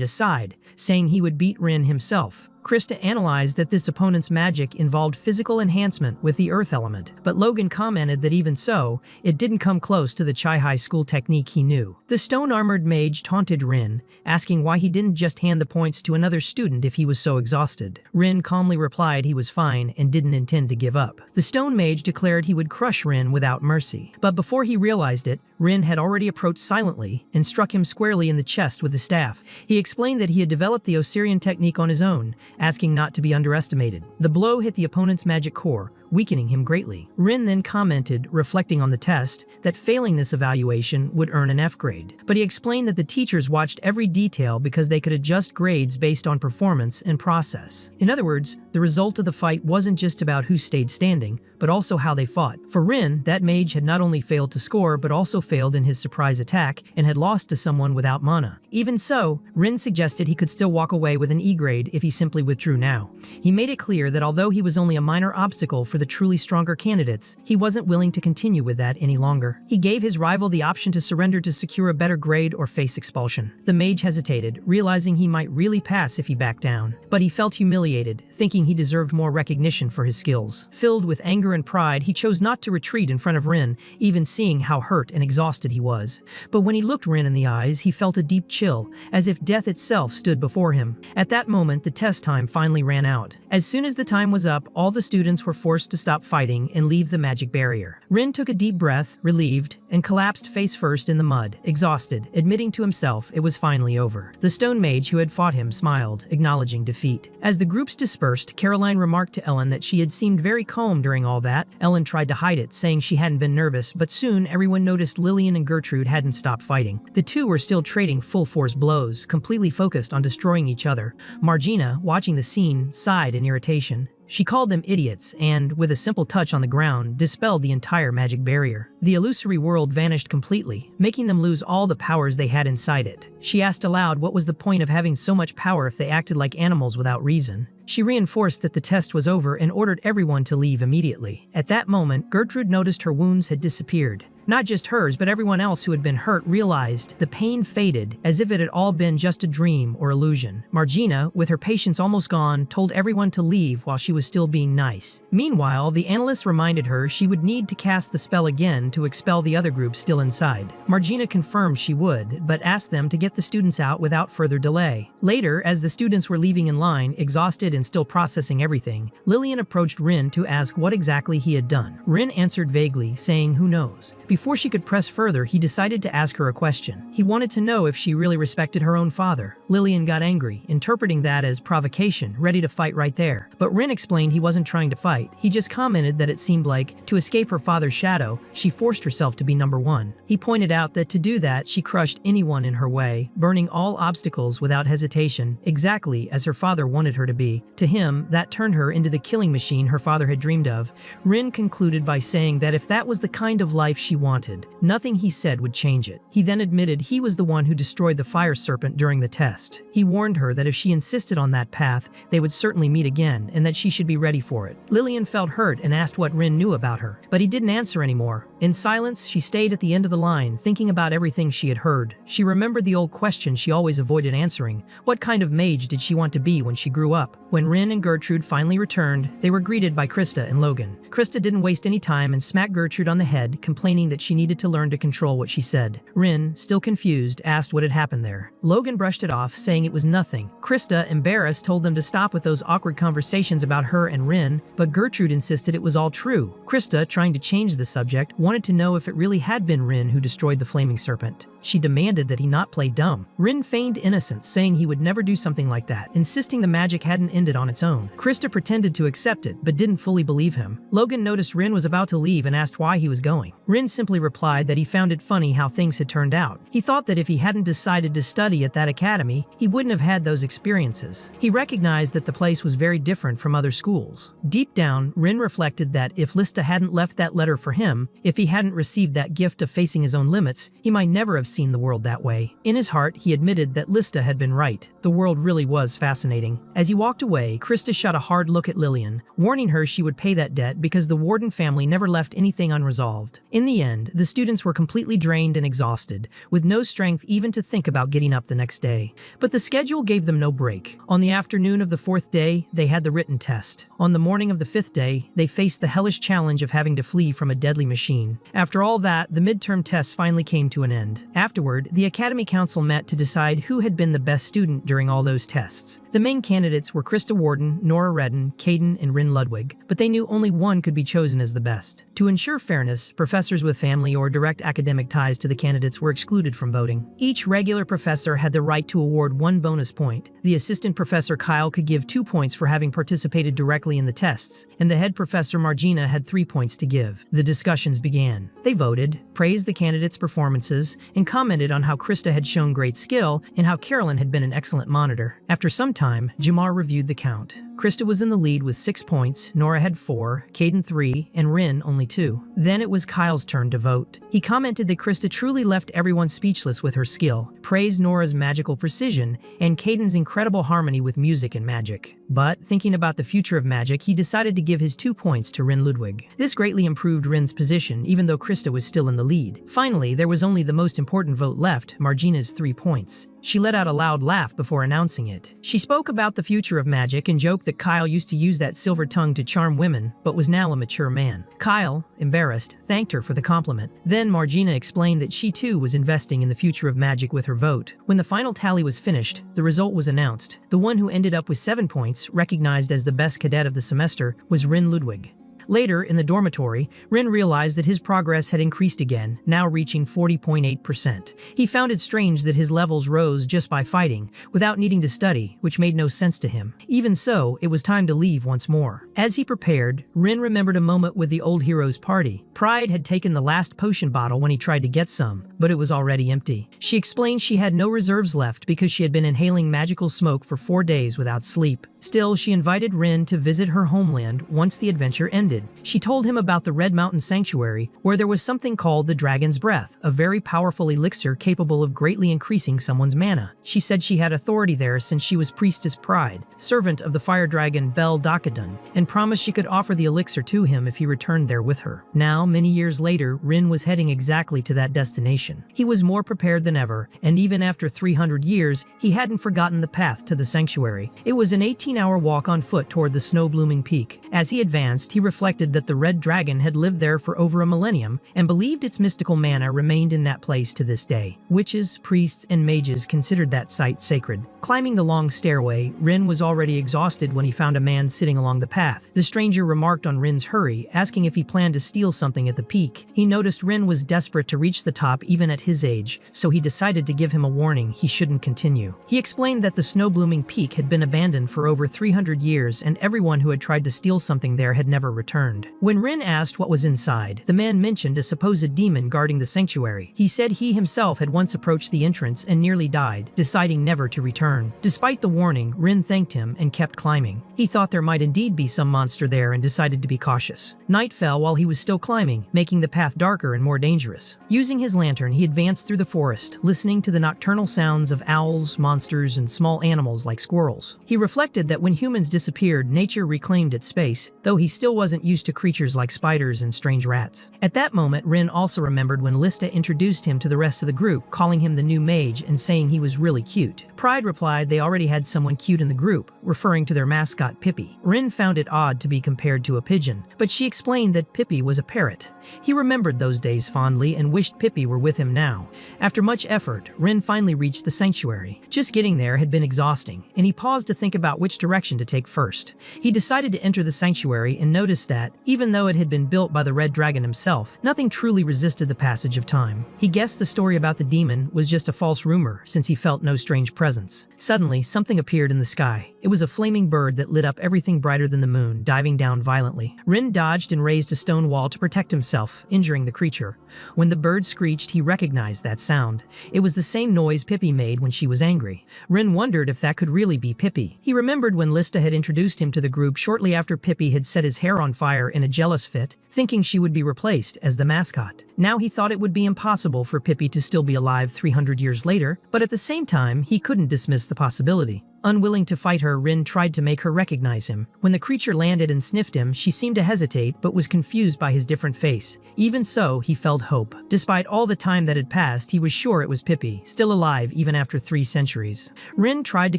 aside, saying he would beat Rin himself. Christa analyzed that this opponent's magic involved physical enhancement with the earth element, but Logan commented that even so, it didn't come close to the Chai High School technique he knew. The stone-armored mage taunted Rin, asking why he didn't just hand the points to another student if he was so exhausted. Rin calmly replied he was fine and didn't intend to give up. The stone mage declared he would crush Rin without mercy, but before he realized it, Rin had already approached silently and struck him squarely in the chest with the staff. He explained that he had developed the Osirian technique on his own, asking not to be underestimated. The blow hit the opponent's magic core, weakening him greatly. Rin then commented, reflecting on the test, that failing this evaluation would earn an F grade. But he explained that the teachers watched every detail because they could adjust grades based on performance and process. In other words, the result of the fight wasn't just about who stayed standing, but also how they fought. For Rin, that mage had not only failed to score, but also failed in his surprise attack and had lost to someone without mana. Even so, Rin suggested he could still walk away with an E grade if he simply withdrew now. He made it clear that although he was only a minor obstacle for the truly stronger candidates, he wasn't willing to continue with that any longer. He gave his rival the option to surrender to secure a better grade or face expulsion. The mage hesitated, realizing he might really pass if he backed down. But he felt humiliated, thinking he deserved more recognition for his skills. Filled with anger and pride, he chose not to retreat in front of Rin, even seeing how hurt and exhausted he was. But when he looked Rin in the eyes, he felt a deep chill, as if death itself stood before him. At that moment, the test time finally ran out. As soon as the time was up, all the students were forced to stop fighting and leave the magic barrier. Rin took a deep breath, relieved, and collapsed face first in the mud, exhausted, admitting to himself it was finally over. The stone mage who had fought him smiled, acknowledging defeat. As the groups dispersed, Caroline remarked to Ellen that she had seemed very calm during all that. Ellen tried to hide it, saying she hadn't been nervous, but soon everyone noticed Lillian and Gertrude hadn't stopped fighting. The two were still trading full-force blows, completely focused on destroying each other. Margina, watching the scene, sighed in irritation. She called them idiots and, with a simple touch on the ground, dispelled the entire magic barrier. The illusory world vanished completely, making them lose all the powers they had inside it. She asked aloud what was the point of having so much power if they acted like animals without reason. She reinforced that the test was over and ordered everyone to leave immediately. At that moment, Gertrude noticed her wounds had disappeared. Not just hers, but everyone else who had been hurt realized the pain faded, as if it had all been just a dream or illusion. Margina, with her patience almost gone, told everyone to leave while she was still being nice. Meanwhile, the analyst reminded her she would need to cast the spell again to expel the other group still inside. Margina confirmed she would, but asked them to get the students out without further delay. Later, as the students were leaving in line, exhausted and still processing everything, Lillian approached Rin to ask what exactly he had done. Rin answered vaguely, saying who knows. Before she could press further, he decided to ask her a question. He wanted to know if she really respected her own father. Lillian got angry, interpreting that as provocation, ready to fight right there. But Rin explained he wasn't trying to fight. He just commented that it seemed like, to escape her father's shadow, she forced herself to be number one. He pointed out that to do that, she crushed anyone in her way, burning all obstacles without hesitation, exactly as her father wanted her to be. To him, that turned her into the killing machine her father had dreamed of. Rin concluded by saying that if that was the kind of life she wanted, nothing he said would change it. He then admitted he was the one who destroyed the fire serpent during the test. He warned her that if she insisted on that path, they would certainly meet again, and that she should be ready for it. Lillian felt hurt and asked what Rin knew about her, but he didn't answer anymore. In silence, she stayed at the end of the line, thinking about everything she had heard. She remembered the old question she always avoided answering. What kind of mage did she want to be when she grew up? When Rin and Gertrude finally returned, they were greeted by Christa and Logan. Christa didn't waste any time and smacked Gertrude on the head, complaining that that she needed to learn to control what she said. Rin, still confused, asked what had happened there. Logan brushed it off, saying it was nothing. Christa, embarrassed, told them to stop with those awkward conversations about her and Rin, but Gertrude insisted it was all true. Christa, trying to change the subject, wanted to know if it really had been Rin who destroyed the flaming serpent. She demanded that he not play dumb. Rin feigned innocence, saying he would never do something like that, insisting the magic hadn't ended on its own. Christa pretended to accept it, but didn't fully believe him. Logan noticed Rin was about to leave and asked why he was going. Rin simply replied that he found it funny how things had turned out. He thought that if he hadn't decided to study at that academy, he wouldn't have had those experiences. He recognized that the place was very different from other schools. Deep down, Rin reflected that if Lista hadn't left that letter for him, if he hadn't received that gift of facing his own limits, he might never have seen the world that way. In his heart, he admitted that Lista had been right. The world really was fascinating. As he walked away, Christa shot a hard look at Lillian, warning her she would pay that debt because the Warden family never left anything unresolved. In the end, the students were completely drained and exhausted, with no strength even to think about getting up the next day. But the schedule gave them no break. On the afternoon of the 4th day, they had the written test. On the morning of the 5th day, they faced the hellish challenge of having to flee from a deadly machine. After all that, the midterm tests finally came to an end. Afterward, the Academy Council met to decide who had been the best student during all those tests. The main candidates were Christa Warden, Nora Redden, Caden, and Rin Ludwig, but they knew only one could be chosen as the best. To ensure fairness, professors with family or direct academic ties to the candidates were excluded from voting. Each regular professor had the right to award 1 bonus point. The assistant professor Kyle could give 2 points for having participated directly in the tests, and the head professor Margina had 3 points to give. The discussions began. They voted, praised the candidates' performances, and commented on how Christa had shown great skill and how Carolyn had been an excellent monitor. After some time, Jamar reviewed the count. Christa was in the lead with 6 points, Nora had 4, Caden 3, and Rin only 2. Then it was Kyle's turn to vote. He commented that Christa truly left everyone speechless with her skill, praised Nora's magical precision, and Caden's incredible harmony with music and magic. But, thinking about the future of magic, he decided to give his 2 points to Rin Ludwig. This greatly improved Rin's position, even though Christa was still in the lead. Finally, there was only the most important vote left, Margina's 3 points. She let out a loud laugh before announcing it. She spoke about the future of magic and joked that Kyle used to use that silver tongue to charm women, but was now a mature man. Kyle, embarrassed, thanked her for the compliment. Then Margina explained that she too was investing in the future of magic with her vote. When the final tally was finished, the result was announced. The one who ended up with 7 points, recognized as the best cadet of the semester, was Rin Ludwig. Later, in the dormitory, Rin realized that his progress had increased again, now reaching 40.8%. He found it strange that his levels rose just by fighting, without needing to study, which made no sense to him. Even so, it was time to leave once more. As he prepared, Rin remembered a moment with the old hero's party. Pride had taken the last potion bottle when he tried to get some, but it was already empty. She explained she had no reserves left because she had been inhaling magical smoke for 4 days without sleep. Still, she invited Rin to visit her homeland once the adventure ended. She told him about the Red Mountain Sanctuary, where there was something called the Dragon's Breath, a very powerful elixir capable of greatly increasing someone's mana. She said she had authority there since she was Priestess Pride, servant of the fire dragon Belquerius, and promised she could offer the elixir to him if he returned there with her. Now, many years later, Rin was heading exactly to that destination. He was more prepared than ever, and even after 300 years, he hadn't forgotten the path to the sanctuary. It was an 18-hour walk on foot toward the snow-blooming peak. As he advanced, he reflected that the red dragon had lived there for over a millennium and believed its mystical mana remained in that place to this day. Witches, priests, and mages considered that site sacred. Climbing the long stairway, Rin was already exhausted when he found a man sitting along the path. The stranger remarked on Rin's hurry, asking if he planned to steal something at the peak. He noticed Rin was desperate to reach the top even at his age, so he decided to give him a warning he shouldn't continue. He explained that the snow-blooming peak had been abandoned for over 300 years and everyone who had tried to steal something there had never returned. When Rin asked what was inside, the man mentioned a supposed demon guarding the sanctuary. He said he himself had once approached the entrance and nearly died, deciding never to return. Despite the warning, Rin thanked him and kept climbing. He thought there might indeed be some monster there and decided to be cautious. Night fell while he was still climbing, making the path darker and more dangerous. Using his lantern, he advanced through the forest, listening to the nocturnal sounds of owls, monsters, and small animals like squirrels. He reflected that when humans disappeared, nature reclaimed its space, though he still wasn't used to creatures like spiders and strange rats. At that moment, Rin also remembered when Lista introduced him to the rest of the group, calling him the new mage and saying he was really cute. Pride replied they already had someone cute in the group, referring to their mascot Pippy. Rin found it odd to be compared to a pigeon, but she explained that Pippy was a parrot. He remembered those days fondly and wished Pippy were with him now. After much effort, Rin finally reached the sanctuary. Just getting there had been exhausting, and he paused to think about which direction to take first. He decided to enter the sanctuary and noticed that, even though it had been built by the Red Dragon himself, nothing truly resisted the passage of time. He guessed the story about the demon was just a false rumor, since he felt no strange presence. Suddenly, something appeared in the sky. It was a flaming bird that lit up everything brighter than the moon, diving down violently. Rin dodged and raised a stone wall to protect himself, injuring the creature. When the bird screeched, he recognized that sound. It was the same noise Pippy made when she was angry. Rin wondered if that could really be Pippy. He remembered when Lista had introduced him to the group shortly after Pippy had set his hair on fire in a jealous fit, thinking she would be replaced as the mascot. Now he thought it would be impossible for Pippy to still be alive 300 years later, but at the same time, he couldn't dismiss the possibility. Unwilling to fight her, Rin tried to make her recognize him. When the creature landed and sniffed him, she seemed to hesitate but was confused by his different face. Even so, he felt hope. Despite all the time that had passed, he was sure it was Pippy, still alive even after 3 centuries. Rin tried to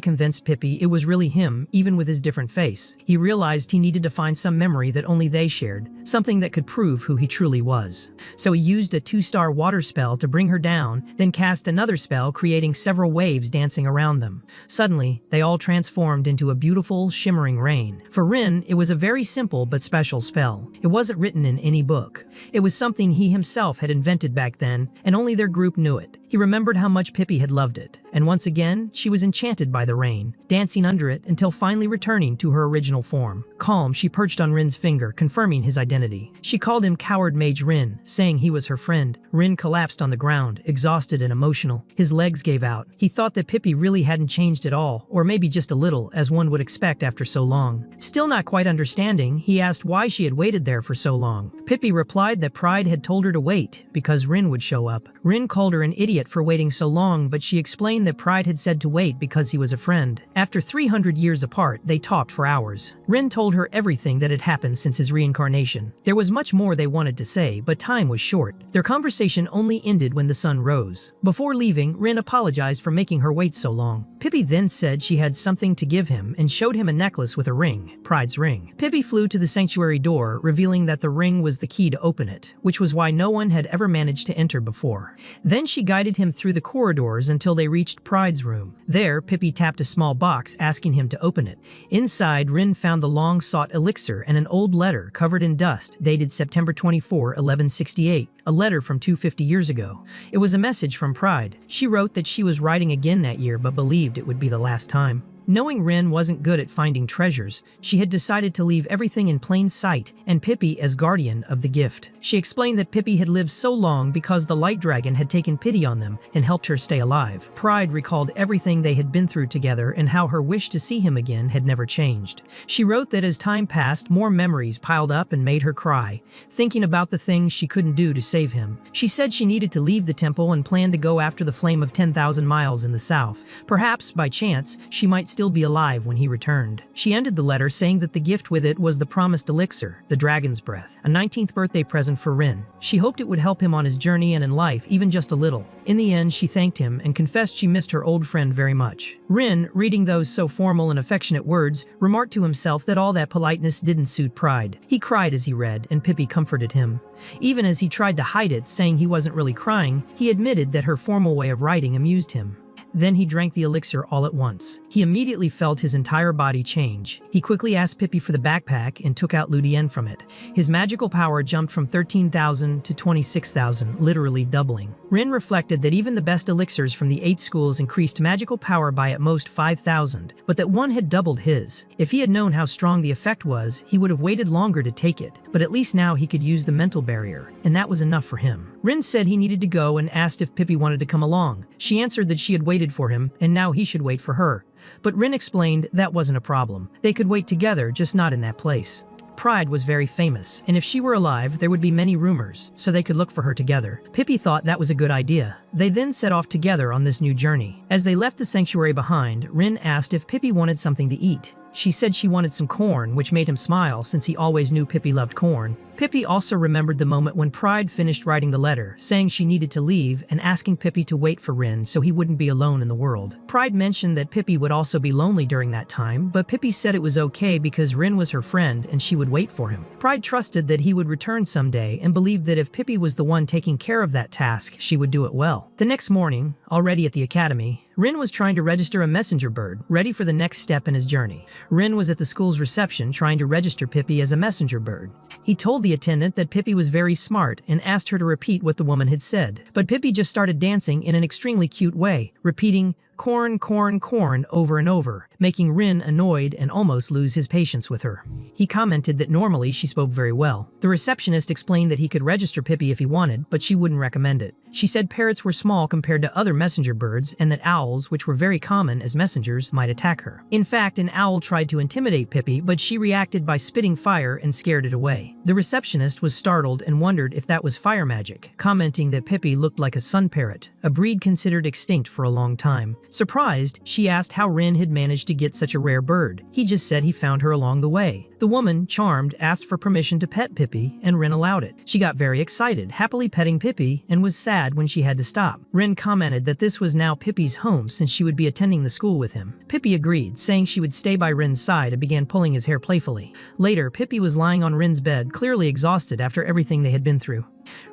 convince Pippy it was really him, even with his different face. He realized he needed to find some memory that only they shared, something that could prove who he truly was. So he used a 2-star water spell to bring her down, then cast another spell creating several waves dancing around them. Suddenly, they all transformed into a beautiful, shimmering rain. For Rin, it was a very simple but special spell. It wasn't written in any book. It was something he himself had invented back then, and only their group knew it. He remembered how much Pippy had loved it, and once again, she was enchanted by the rain, dancing under it until finally returning to her original form. Calm, she perched on Rin's finger, confirming his identity. She called him Coward Mage Rin, saying he was her friend. Rin collapsed on the ground, exhausted and emotional. His legs gave out. He thought that Pippy really hadn't changed at all, or maybe just a little, as one would expect after so long. Still not quite understanding, he asked why she had waited there for so long. Pippy replied that Pride had told her to wait, because Rin would show up. Rin called her an idiot for waiting so long, but she explained that Pride had said to wait because he was a friend. After 300 years apart, they talked for hours. Rin told her everything that had happened since his reincarnation. There was much more they wanted to say, but time was short. Their conversation only ended when the sun rose. Before leaving, Rin apologized for making her wait so long. Pippy then said she had something to give him and showed him a necklace with a ring, Pride's ring. Pippy flew to the sanctuary door, revealing that the ring was the key to open it, which was why no one had ever managed to enter before. Then she guided him through the corridors until they reached Pride's room. There, Pippy tapped a small box, asking him to open it. Inside, Rin found the long-sought elixir and an old letter covered in dust, dated September 24, 1168. A letter from 250 years ago. It was a message from Pride. She wrote that she was writing again that year but believed it would be the last time. Knowing Rin wasn't good at finding treasures, she had decided to leave everything in plain sight and Pippy as guardian of the gift. She explained that Pippy had lived so long because the Light Dragon had taken pity on them and helped her stay alive. Pride recalled everything they had been through together and how her wish to see him again had never changed. She wrote that as time passed, more memories piled up and made her cry, thinking about the things she couldn't do to save him. She said she needed to leave the temple and planned to go after the flame of 10,000 miles in the south. Perhaps, by chance, she might still be alive when he returned. She ended the letter saying that the gift with it was the promised elixir, the dragon's breath, a 19th birthday present for Rin. She hoped it would help him on his journey and in life, even just a little. In the end, she thanked him and confessed she missed her old friend very much. Rin, reading those so formal and affectionate words, remarked to himself that all that politeness didn't suit Pride. He cried as he read, and Pippy comforted him. Even as he tried to hide it, saying he wasn't really crying, he admitted that her formal way of writing amused him. Then he drank the elixir all at once. He immediately felt his entire body change. He quickly asked Pippy for the backpack and took out Ludienne from it. His magical power jumped from 13,000 to 26,000, literally doubling. Rin reflected that even the best elixirs from the 8 schools increased magical power by at most 5,000, but that one had doubled his. If he had known how strong the effect was, he would have waited longer to take it, but at least now he could use the mental barrier, and that was enough for him. Rin said he needed to go and asked if Pippy wanted to come along. She answered that she had waited for him, and now he should wait for her. But Rin explained that wasn't a problem. They could wait together, just not in that place. Pride was very famous, and if she were alive, there would be many rumors, so they could look for her together. Pippy thought that was a good idea. They then set off together on this new journey. As they left the sanctuary behind, Rin asked if Pippy wanted something to eat. She said she wanted some corn, which made him smile since he always knew Pippy loved corn. Pippy also remembered the moment when Pride finished writing the letter, saying she needed to leave and asking Pippy to wait for Rin so he wouldn't be alone in the world. Pride mentioned that Pippy would also be lonely during that time, but Pippy said it was okay because Rin was her friend and she would wait for him. Pride trusted that he would return someday and believed that if Pippy was the one taking care of that task, she would do it well. The next morning, already at the academy, Rin was trying to register a messenger bird, ready for the next step in his journey. Rin was at the school's reception trying to register Pippy as a messenger bird. He told the attendant that Pippy was very smart and asked her to repeat what the woman had said. But Pippy just started dancing in an extremely cute way, repeating corn, corn, corn over and over, making Rin annoyed and almost lose his patience with her. He commented that normally she spoke very well. The receptionist explained that he could register Pippy if he wanted, but she wouldn't recommend it. She said parrots were small compared to other messenger birds and that owls, which were very common as messengers, might attack her. In fact, an owl tried to intimidate Pippy, but she reacted by spitting fire and scared it away. The receptionist was startled and wondered if that was fire magic, commenting that Pippy looked like a sun parrot, a breed considered extinct for a long time. Surprised, she asked how Rin had managed to get such a rare bird. He just said he found her along the way. The woman, charmed, asked for permission to pet Pippy, and Rin allowed it. She got very excited, happily petting Pippy, and was sad when she had to stop. Rin commented that this was now Pippy's home since she would be attending the school with him. Pippy agreed, saying she would stay by Rin's side and began pulling his hair playfully. Later, Pippy was lying on Rin's bed, clearly exhausted after everything they had been through.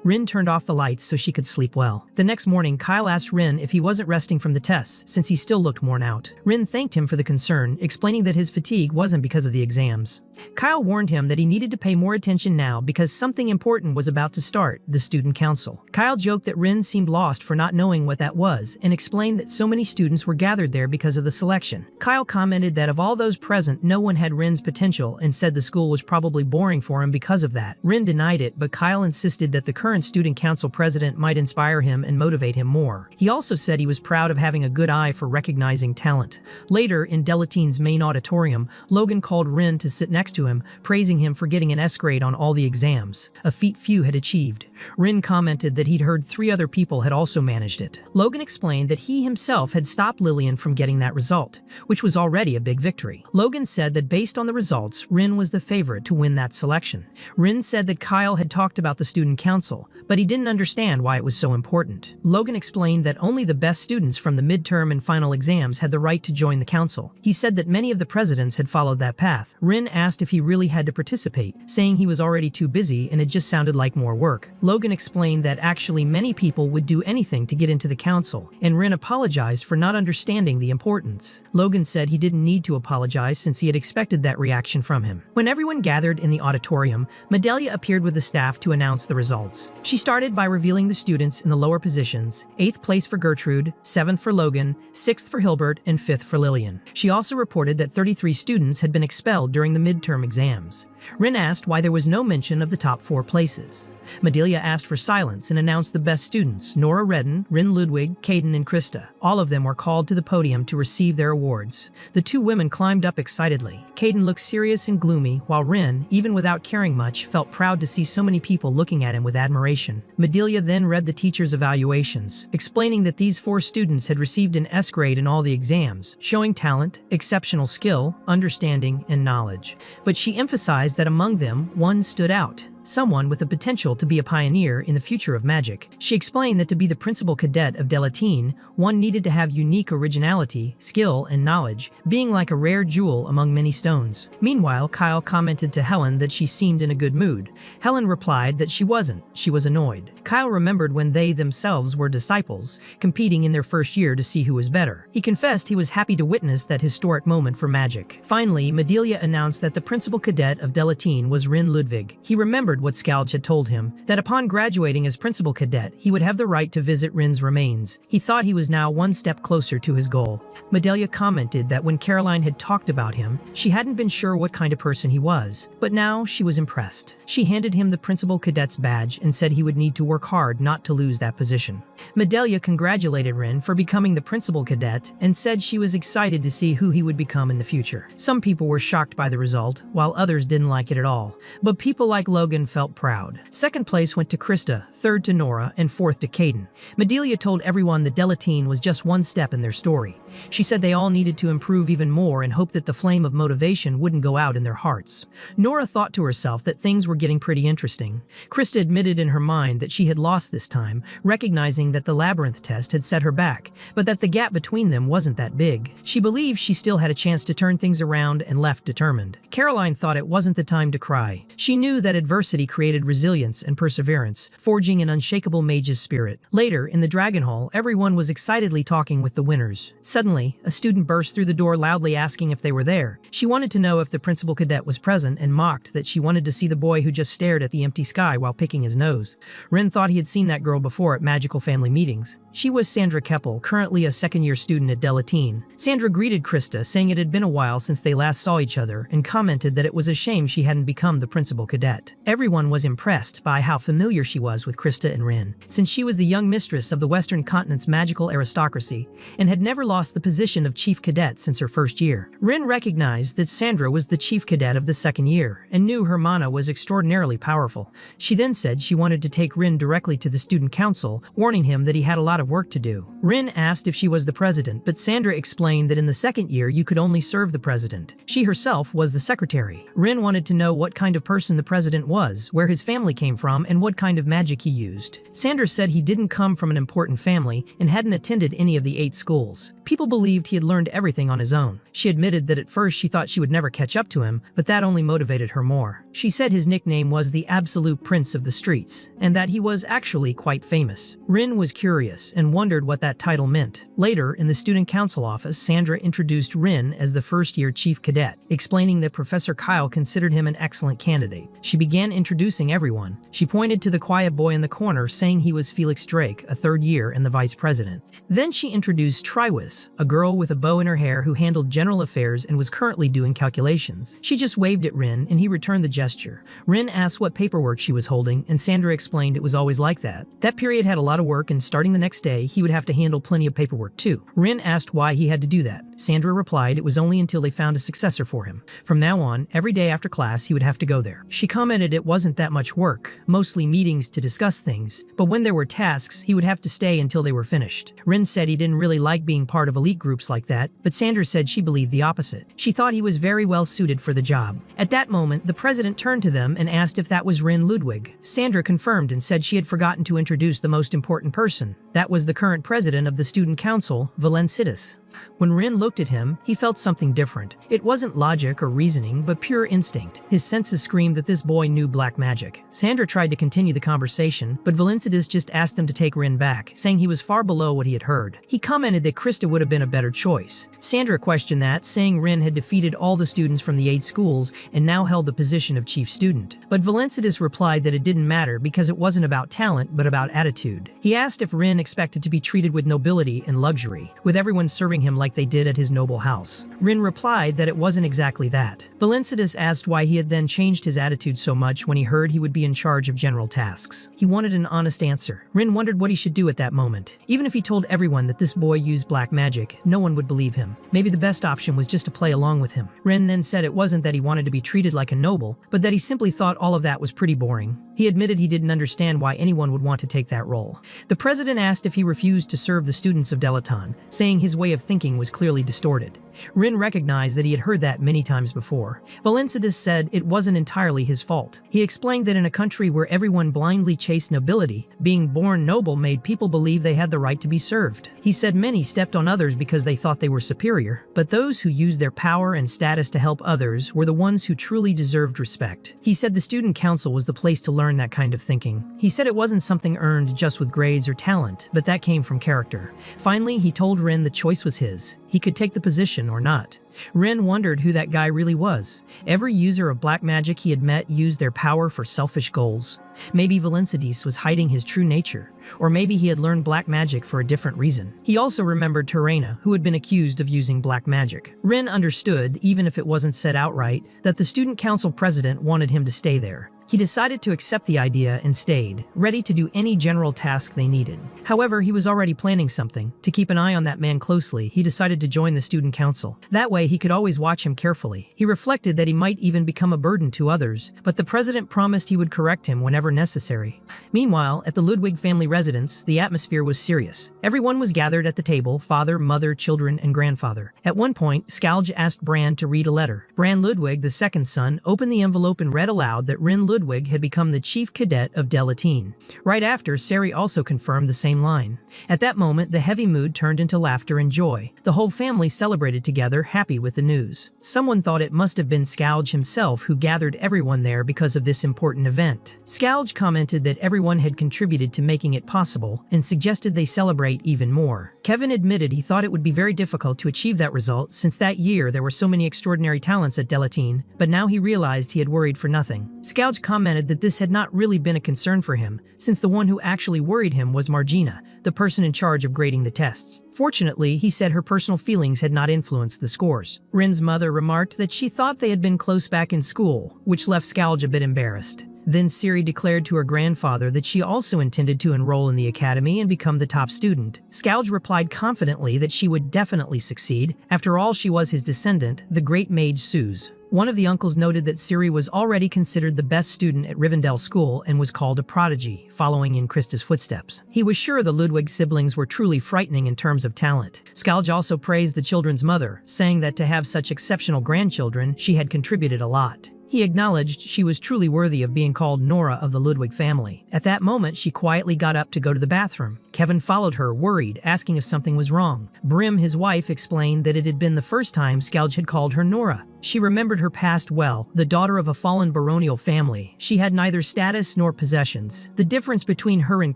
Rin turned off the lights so she could sleep well. The next morning, Kyle asked Rin if he wasn't resting from the tests since he still looked worn out. Rin thanked him for the concern, explaining that his fatigue wasn't because of the exams. Kyle warned him that he needed to pay more attention now because something important was about to start, the student council. Kyle joked that Rin seemed lost for not knowing what that was and explained that so many students were gathered there because of the selection. Kyle commented that of all those present, no one had Rin's potential and said the school was probably boring for him because of that. Rin denied it, but Kyle insisted that the current student council president might inspire him and motivate him more. He also said he was proud of having a good eye for recognizing talent. Later, in Delataine's main auditorium, Logan called Rin to sit next to him, praising him for getting an S grade on all the exams, a feat few had achieved. Rin commented that he'd heard 3 other people had also managed it. Logan explained that he himself had stopped Lillian from getting that result, which was already a big victory. Logan said that based on the results, Rin was the favorite to win that selection. Rin said that Kyle had talked about the student council, but he didn't understand why it was so important. Logan explained that only the best students from the midterm and final exams had the right to join the council. He said that many of the presidents had followed that path. Rin asked if he really had to participate, saying he was already too busy and it just sounded like more work. Logan explained that actually many people would do anything to get into the council, and Rin apologized for not understanding the importance. Logan said he didn't need to apologize since he had expected that reaction from him. When everyone gathered in the auditorium, Medelia appeared with the staff to announce the results. She started by revealing the students in the lower positions: 8th place for Gertrude, 7th for Logan, 6th for Hilbert, and 5th for Lillian. She also reported that 33 students had been expelled during the midterm exams. Rin asked why there was no mention of the top 4 places. Medelia asked for silence and announced the best students: Nora Redden, Rin Ludwig, Caden, and Christa. All of them were called to the podium to receive their awards. The 2 women climbed up excitedly. Caden looked serious and gloomy, while Rin, even without caring much, felt proud to see so many people looking at him with admiration. Medelia then read the teachers' evaluations, explaining that these 4 students had received an S grade in all the exams, showing talent, exceptional skill, understanding, and knowledge. But she emphasized that among them, one stood out: someone with the potential to be a pioneer in the future of magic. She explained that to be the principal cadet of Delataine, one needed to have unique originality, skill, and knowledge, being like a rare jewel among many stones. Meanwhile, Kyle commented to Helen that she seemed in a good mood. Helen replied that she wasn't, she was annoyed. Kyle remembered when they themselves were disciples, competing in their first year to see who was better. He confessed he was happy to witness that historic moment for magic. Finally, Medelia announced that the principal cadet of Delataine was Rin Ludwig. He remembered what Scalge had told him, that upon graduating as principal cadet, he would have the right to visit Rin's remains. He thought he was now one step closer to his goal. Medelia commented that when Caroline had talked about him, she hadn't been sure what kind of person he was, but now she was impressed. She handed him the principal cadet's badge and said he would need to work hard not to lose that position. Medelia congratulated Rin for becoming the principal cadet and said she was excited to see who he would become in the future. Some people were shocked by the result, while others didn't like it at all. But people like Logan Rin felt proud. Second place went to Christa, third to Nora, and fourth to Caden. Medelia told everyone that Delataine was just one step in their story. She said they all needed to improve even more and hoped that the flame of motivation wouldn't go out in their hearts. Nora thought to herself that things were getting pretty interesting. Christa admitted in her mind that she had lost this time, recognizing that the labyrinth test had set her back, but that the gap between them wasn't that big. She believed she still had a chance to turn things around and left determined. Caroline thought it wasn't the time to cry. She knew that adversity created resilience and perseverance, forging an unshakable mage's spirit. Later, in the Dragon Hall, everyone was excitedly talking with the winners. Suddenly, a student burst through the door loudly asking if they were there. She wanted to know if the principal cadet was present and mocked that she wanted to see the boy who just stared at the empty sky while picking his nose. Rin thought he had seen that girl before at magical family meetings. She was Sandra Keppel, currently a second-year student at Delataine. Sandra greeted Christa, saying it had been a while since they last saw each other, and commented that it was a shame she hadn't become the principal cadet. Everyone was impressed by how familiar she was with Christa and Rin, since she was the young mistress of the Western Continent's magical aristocracy, and had never lost the position of chief cadet since her first year. Rin recognized that Sandra was the chief cadet of the second year, and knew her mana was extraordinarily powerful. She then said she wanted to take Rin directly to the student council, warning him that he had a lot of work to do. Rin asked if she was the president, but Sandra explained that in the second year you could only serve the president. She herself was the secretary. Rin wanted to know what kind of person the president was, where his family came from, and what kind of magic he used. Sandra said he didn't come from an important family and hadn't attended any of the 8 schools. People believed he had learned everything on his own. She admitted that at first she thought she would never catch up to him, but that only motivated her more. She said his nickname was the Absolute Prince of the Streets, and that he was actually quite famous. Rin was curious and wondered what that title meant. Later, in the student council office, Sandra introduced Rin as the first-year chief cadet, explaining that Professor Kyle considered him an excellent candidate. She began introducing everyone. She pointed to the quiet boy in the corner, saying he was Felix Drake, a third year and the vice president. Then she introduced Triwis, a girl with a bow in her hair who handled general affairs and was currently doing calculations. She just waved at Rin, and he returned the gesture. Rin asked what paperwork she was holding, and Sandra explained it was always like that. That period had a lot of work, and starting the next day, he would have to handle plenty of paperwork too. Rin asked why he had to do that. Sandra replied it was only until they found a successor for him. From now on, every day after class, he would have to go there. She commented it wasn't that much work, mostly meetings to discuss things, but when there were tasks, he would have to stay until they were finished. Rin said he didn't really like being part of elite groups like that, but Sandra said she believed the opposite. She thought he was very well suited for the job. At that moment, the president turned to them and asked if that was Rin Ludwig. Sandra confirmed and said she had forgotten to introduce the most important person. That was the current president of the student council, Belquerius. When Rin looked at him, he felt something different. It wasn't logic or reasoning, but pure instinct. His senses screamed that this boy knew black magic. Sandra tried to continue the conversation, but Belquerius just asked them to take Rin back, saying he was far below what he had heard. He commented that Christa would have been a better choice. Sandra questioned that, saying Rin had defeated all the students from the 8 schools and now held the position of chief student. But Belquerius replied that it didn't matter because it wasn't about talent, but about attitude. He asked if Rin expected to be treated with nobility and luxury, with everyone serving him like they did at his noble house. Rin replied that it wasn't exactly that. Belquerius asked why he had then changed his attitude so much when he heard he would be in charge of general tasks. He wanted an honest answer. Rin wondered what he should do at that moment. Even if he told everyone that this boy used black magic, no one would believe him. Maybe the best option was just to play along with him. Rin then said it wasn't that he wanted to be treated like a noble, but that he simply thought all of that was pretty boring. He admitted he didn't understand why anyone would want to take that role. The president asked if he refused to serve the students of Delataine, saying his way of thinking was clearly distorted. Rin recognized that he had heard that many times before. Belquerius said it wasn't entirely his fault. He explained that in a country where everyone blindly chased nobility, being born noble made people believe they had the right to be served. He said many stepped on others because they thought they were superior, but those who used their power and status to help others were the ones who truly deserved respect. He said the student council was the place to learn that kind of thinking. He said it wasn't something earned just with grades or talent, but that came from character. Finally, he told Rin the choice was his. He could take the position or not. Rin wondered who that guy really was. Every user of black magic he had met used their power for selfish goals. Maybe Belquerius was hiding his true nature, or maybe he had learned black magic for a different reason. He also remembered Torina, who had been accused of using black magic. Rin understood, even if it wasn't said outright, that the student council president wanted him to stay there. He decided to accept the idea and stayed, ready to do any general task they needed. However, he was already planning something. To keep an eye on that man closely, he decided to join the student council. That way, he could always watch him carefully. He reflected that he might even become a burden to others, but the president promised he would correct him whenever necessary. Meanwhile, at the Ludwig family residence, the atmosphere was serious. Everyone was gathered at the table, father, mother, children, and grandfather. At one point, Scalge asked Bran to read a letter. Bran Ludwig, the second son, opened the envelope and read aloud that Rin Ludwig had become the chief cadet of Delataine. Right after, Sari also confirmed the same line. At that moment, the heavy mood turned into laughter and joy. The whole family celebrated together, happy with the news. Someone thought it must have been Scalge himself who gathered everyone there because of this important event. Scalge commented that everyone had contributed to making it possible and suggested they celebrate even more. Kevin admitted he thought it would be very difficult to achieve that result since that year there were so many extraordinary talents at Delataine, but now he realized he had worried for nothing. Scalge commented that this had not really been a concern for him, since the one who actually worried him was Margina, the person in charge of grading the tests. Fortunately, he said her personal feelings had not influenced the scores. Rin's mother remarked that she thought they had been close back in school, which left Scalge a bit embarrassed. Then Siri declared to her grandfather that she also intended to enroll in the academy and become the top student. Scalge replied confidently that she would definitely succeed. After all, she was his descendant, the great mage Suze. One of the uncles noted that Siri was already considered the best student at Rivendell School and was called a prodigy, following in Christa's footsteps. He was sure the Ludwig siblings were truly frightening in terms of talent. Scalge also praised the children's mother, saying that to have such exceptional grandchildren, she had contributed a lot. He acknowledged she was truly worthy of being called Nora of the Ludwig family. At that moment, she quietly got up to go to the bathroom. Kevin followed her, worried, asking if something was wrong. Brim, his wife, explained that it had been the first time Scalge had called her Nora. She remembered her past well, the daughter of a fallen baronial family. She had neither status nor possessions. The difference between her and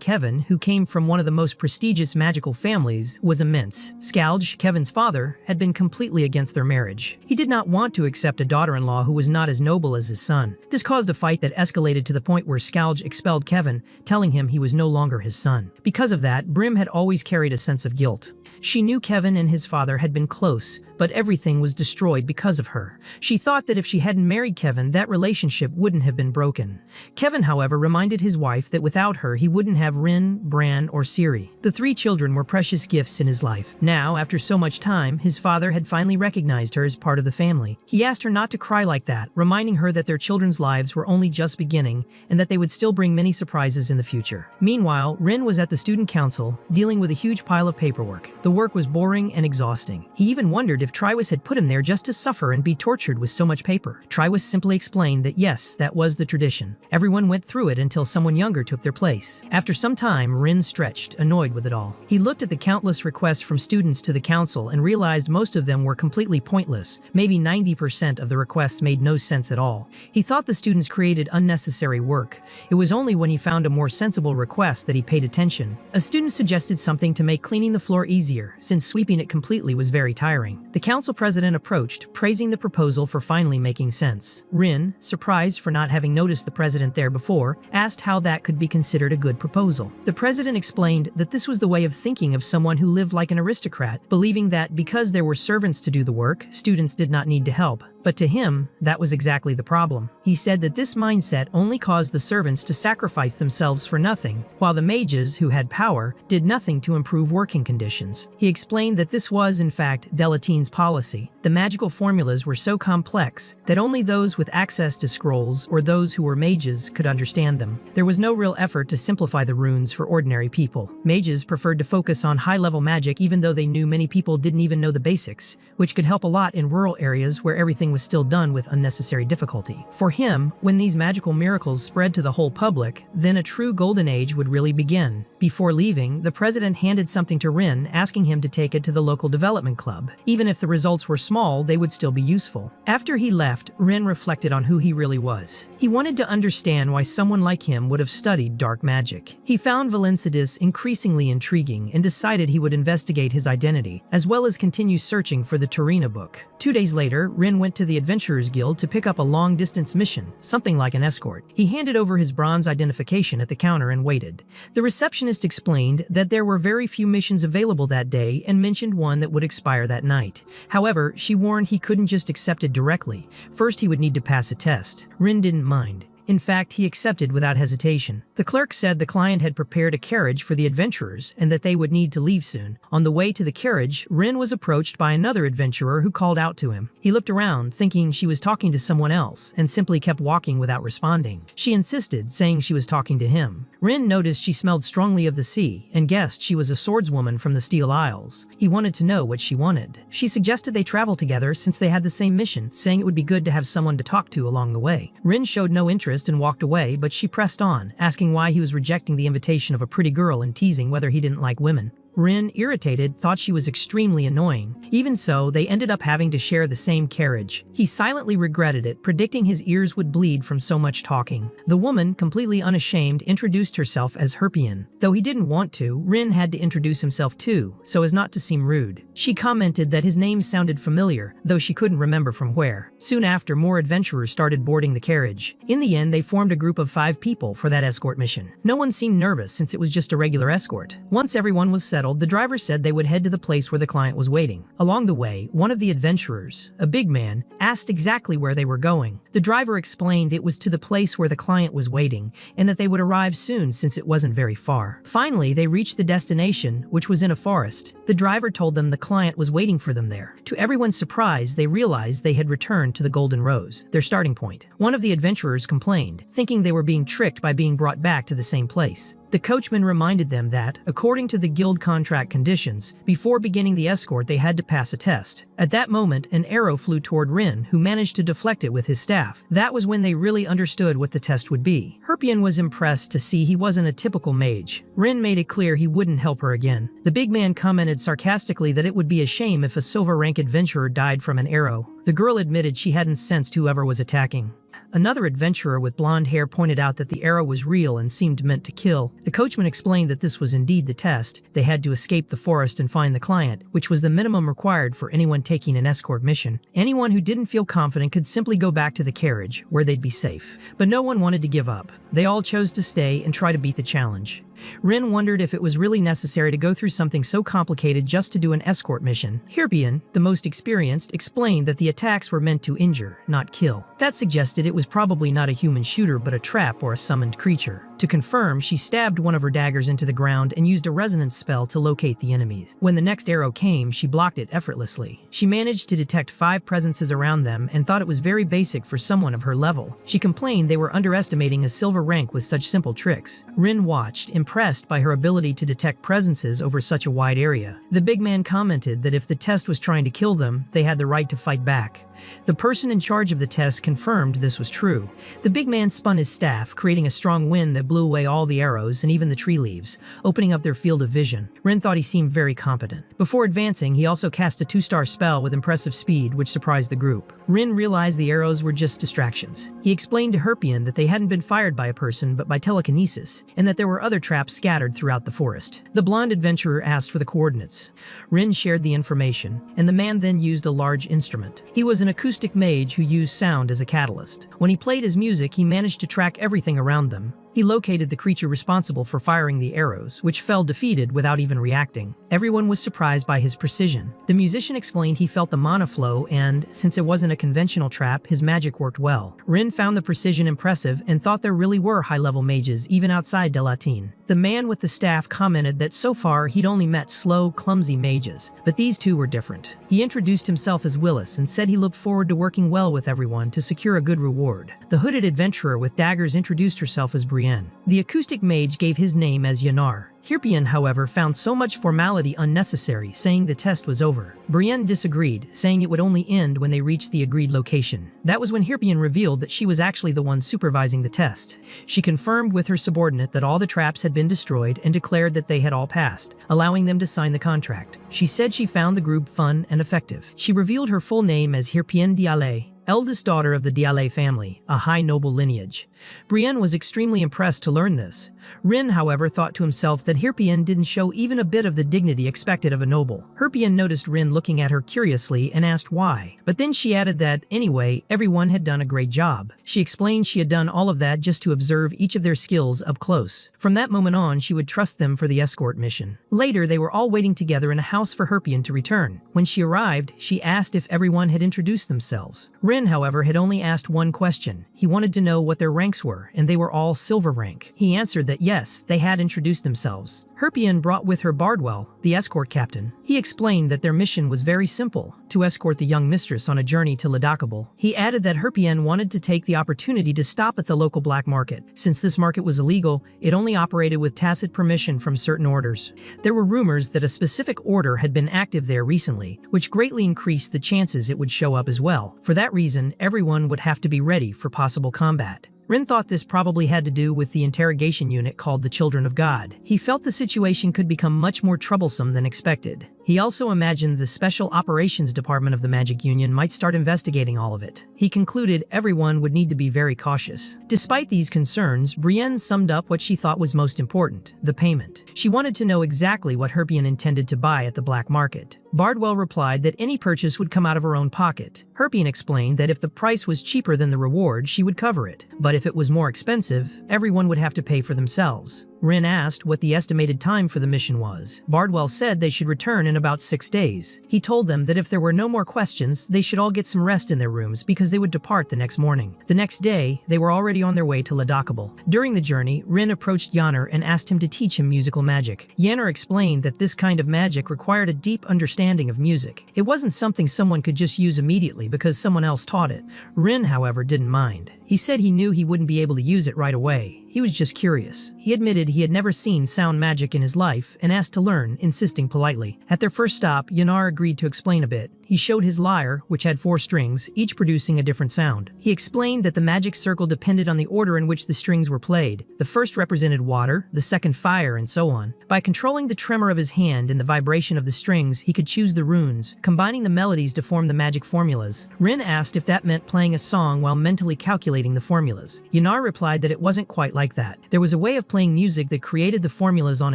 Kevin, who came from one of the most prestigious magical families, was immense. Scalge, Kevin's father, had been completely against their marriage. He did not want to accept a daughter-in-law who was not as noble as his son. This caused a fight that escalated to the point where Scalge expelled Kevin, telling him he was no longer his son. Because of that, Brim had always carried a sense of guilt. She knew Kevin and his father had been close, but everything was destroyed because of her. She thought that if she hadn't married Kevin, that relationship wouldn't have been broken. Kevin, however, reminded his wife that without her, he wouldn't have Rin, Bran, or Siri. The three children were precious gifts in his life. Now, after so much time, his father had finally recognized her as part of the family. He asked her not to cry like that, reminding her that their children's lives were only just beginning and that they would still bring many surprises in the future. Meanwhile, Rin was at the student council, dealing with a huge pile of paperwork. The work was boring and exhausting. He even wondered if Triwis had put him there just to suffer and be tortured with so much paper. Triwis simply explained that yes, that was the tradition. Everyone went through it until someone younger took their place. After some time, Rin stretched, annoyed with it all. He looked at the countless requests from students to the council and realized most of them were completely pointless. Maybe 90% of the requests made no sense at all. He thought the students created unnecessary work. It was only when he found a more sensible request that he paid attention. A student suggested something to make cleaning the floor easier, since sweeping it completely was very tiring. The council president approached, praising the proposal for finally making sense. Rin, surprised for not having noticed the president there before, asked how that could be considered a good proposal. The president explained that this was the way of thinking of someone who lived like an aristocrat, believing that because there were servants to do the work, students did not need to help. But to him, that was exactly the problem. He said that this mindset only caused the servants to sacrifice themselves for nothing, while the mages, who had power, did nothing to improve working conditions. He explained that this was, in fact, Delataine's policy. The magical formulas were so complex that only those with access to scrolls or those who were mages could understand them. There was no real effort to simplify the runes for ordinary people. Mages preferred to focus on high-level magic even though they knew many people didn't even know the basics, which could help a lot in rural areas where everything was still done with unnecessary difficulty. For him, when these magical miracles spread to the whole public, then a true golden age would really begin. Before leaving, the president handed something to Rin, asking him to take it to the local development club. Even if the results were small, they would still be useful. After he left, Rin reflected on who he really was. He wanted to understand why someone like him would have studied dark magic. He found Valencidus increasingly intriguing and decided he would investigate his identity, as well as continue searching for the Torina book. 2 days later, Rin went to the Adventurers Guild to pick up a long-distance mission, something like an escort. He handed over his bronze identification at the counter and waited. The receptionist explained that there were very few missions available that day and mentioned one that would expire that night. However, she warned he couldn't just accept it directly. First, he would need to pass a test. Rin didn't mind. In fact, he accepted without hesitation. The clerk said the client had prepared a carriage for the adventurers and that they would need to leave soon. On the way to the carriage, Rin was approached by another adventurer who called out to him. He looked around, thinking she was talking to someone else, and simply kept walking without responding. She insisted, saying she was talking to him. Rin noticed she smelled strongly of the sea and guessed she was a swordswoman from the Steel Isles. He wanted to know what she wanted. She suggested they travel together since they had the same mission, saying it would be good to have someone to talk to along the way. Rin showed no interest and walked away, but she pressed on, asking why he was rejecting the invitation of a pretty girl and teasing whether he didn't like women. Rin, irritated, thought she was extremely annoying. Even so, they ended up having to share the same carriage. He silently regretted it, predicting his ears would bleed from so much talking. The woman, completely unashamed, introduced herself as Herpion. Though he didn't want to, Rin had to introduce himself too, so as not to seem rude. She commented that his name sounded familiar, though she couldn't remember from where. Soon after, more adventurers started boarding the carriage. In the end, they formed a group of 5 people for that escort mission. No one seemed nervous since it was just a regular escort. Once everyone was settled, the driver said they would head to the place where the client was waiting. Along the way, one of the adventurers, a big man, asked exactly where they were going. The driver explained it was to the place where the client was waiting and that they would arrive soon since it wasn't very far. Finally, they reached the destination, which was in a forest. The driver told them the client was waiting for them there. To everyone's surprise, they realized they had returned to the Golden Rose, their starting point. One of the adventurers complained, thinking they were being tricked by being brought back to the same place. The coachman reminded them that, according to the guild contract conditions, before beginning the escort they had to pass a test. At that moment, an arrow flew toward Rin, who managed to deflect it with his staff. That was when they really understood what the test would be. Herpion was impressed to see he wasn't a typical mage. Rin made it clear he wouldn't help her again. The big man commented sarcastically that it would be a shame if a silver-rank adventurer died from an arrow. The girl admitted she hadn't sensed whoever was attacking. Another adventurer with blonde hair pointed out that the arrow was real and seemed meant to kill. The coachman explained that this was indeed the test. They had to escape the forest and find the client, which was the minimum required for anyone taking an escort mission. Anyone who didn't feel confident could simply go back to the carriage, where they'd be safe. But no one wanted to give up. They all chose to stay and try to beat the challenge. Rin wondered if it was really necessary to go through something so complicated just to do an escort mission. Herpion, the most experienced, explained that the attacks were meant to injure, not kill. That suggested it was probably not a human shooter but a trap or a summoned creature. To confirm, she stabbed one of her daggers into the ground and used a resonance spell to locate the enemies. When the next arrow came, she blocked it effortlessly. She managed to detect 5 presences around them and thought it was very basic for someone of her level. She complained they were underestimating a silver rank with such simple tricks. Rin watched, impressed by her ability to detect presences over such a wide area. The big man commented that if the test was trying to kill them, they had the right to fight back. The person in charge of the test confirmed this was true. The big man spun his staff, creating a strong wind that blew away all the arrows and even the tree leaves, opening up their field of vision. Rin thought he seemed very competent. Before advancing, he also cast a 2-star spell with impressive speed, which surprised the group. Rin realized the arrows were just distractions. He explained to Herpion that they hadn't been fired by a person but by telekinesis, and that there were other traps scattered throughout the forest. The blonde adventurer asked for the coordinates. Rin shared the information, and the man then used a large instrument. He was an acoustic mage who used sound as a catalyst. When he played his music, he managed to track everything around them. He located the creature responsible for firing the arrows, which fell defeated without even reacting. Everyone was surprised by his precision. The musician explained he felt the mana flow and, since it wasn't a conventional trap, his magic worked well. Rin found the precision impressive and thought there really were high-level mages even outside Delataine. The man with the staff commented that so far he'd only met slow, clumsy mages, but these two were different. He introduced himself as Willis and said he looked forward to working well with everyone to secure a good reward. The hooded adventurer with daggers introduced herself as Brienne. The acoustic mage gave his name as Yanar. Herpion, however, found so much formality unnecessary, saying the test was over. Brienne disagreed, saying it would only end when they reached the agreed location. That was when Herpion revealed that she was actually the one supervising the test. She confirmed with her subordinate that all the traps had been destroyed and declared that they had all passed, allowing them to sign the contract. She said she found the group fun and effective. She revealed her full name as Herpion Diale, eldest daughter of the Diale family, a high noble lineage. Brienne was extremely impressed to learn this. Rin, however, thought to himself that Herpion didn't show even a bit of the dignity expected of a noble. Herpion noticed Rin looking at her curiously and asked why. But then she added that, anyway, everyone had done a great job. She explained she had done all of that just to observe each of their skills up close. From that moment on, she would trust them for the escort mission. Later, they were all waiting together in a house for Herpion to return. When she arrived, she asked if everyone had introduced themselves. Rin Rin, however, had only asked one question. He wanted to know what their ranks were, and they were all silver rank. He answered that yes, they had introduced themselves. Herpion brought with her Bardwell, the escort captain. He explained that their mission was very simple, to escort the young mistress on a journey to Ladakable. He added that Herpion wanted to take the opportunity to stop at the local black market. Since this market was illegal, it only operated with tacit permission from certain orders. There were rumors that a specific order had been active there recently, which greatly increased the chances it would show up as well. For that reason, everyone would have to be ready for possible combat. Rin thought this probably had to do with the interrogation unit called the Children of God. He felt the situation could become much more troublesome than expected. He also imagined the Special Operations Department of the Magic Union might start investigating all of it. He concluded everyone would need to be very cautious. Despite these concerns, Brienne summed up what she thought was most important, the payment. She wanted to know exactly what Herpion intended to buy at the black market. Bardwell replied that any purchase would come out of her own pocket. Herpion explained that if the price was cheaper than the reward, she would cover it. But if it was more expensive, everyone would have to pay for themselves. Rin asked what the estimated time for the mission was. Bardwell said they should return in about 6 days. He told them that if there were no more questions, they should all get some rest in their rooms because they would depart the next morning. The next day, they were already on their way to Ladakable. During the journey, Rin approached Yanner and asked him to teach him musical magic. Yanner explained that this kind of magic required a deep understanding of music. It wasn't something someone could just use immediately because someone else taught it. Rin, however, didn't mind. He said he knew he wouldn't be able to use it right away. He was just curious. He admitted he had never seen sound magic in his life and asked to learn, insisting politely. At their first stop, Yannar agreed to explain a bit. He showed his lyre, which had 4 strings, each producing a different sound. He explained that the magic circle depended on the order in which the strings were played. The first represented water, the second fire, and so on. By controlling the tremor of his hand and the vibration of the strings, he could choose the runes, combining the melodies to form the magic formulas. Rin asked if that meant playing a song while mentally calculating the formulas. Yannar replied that it wasn't quite like that. There was a way of playing music that created the formulas on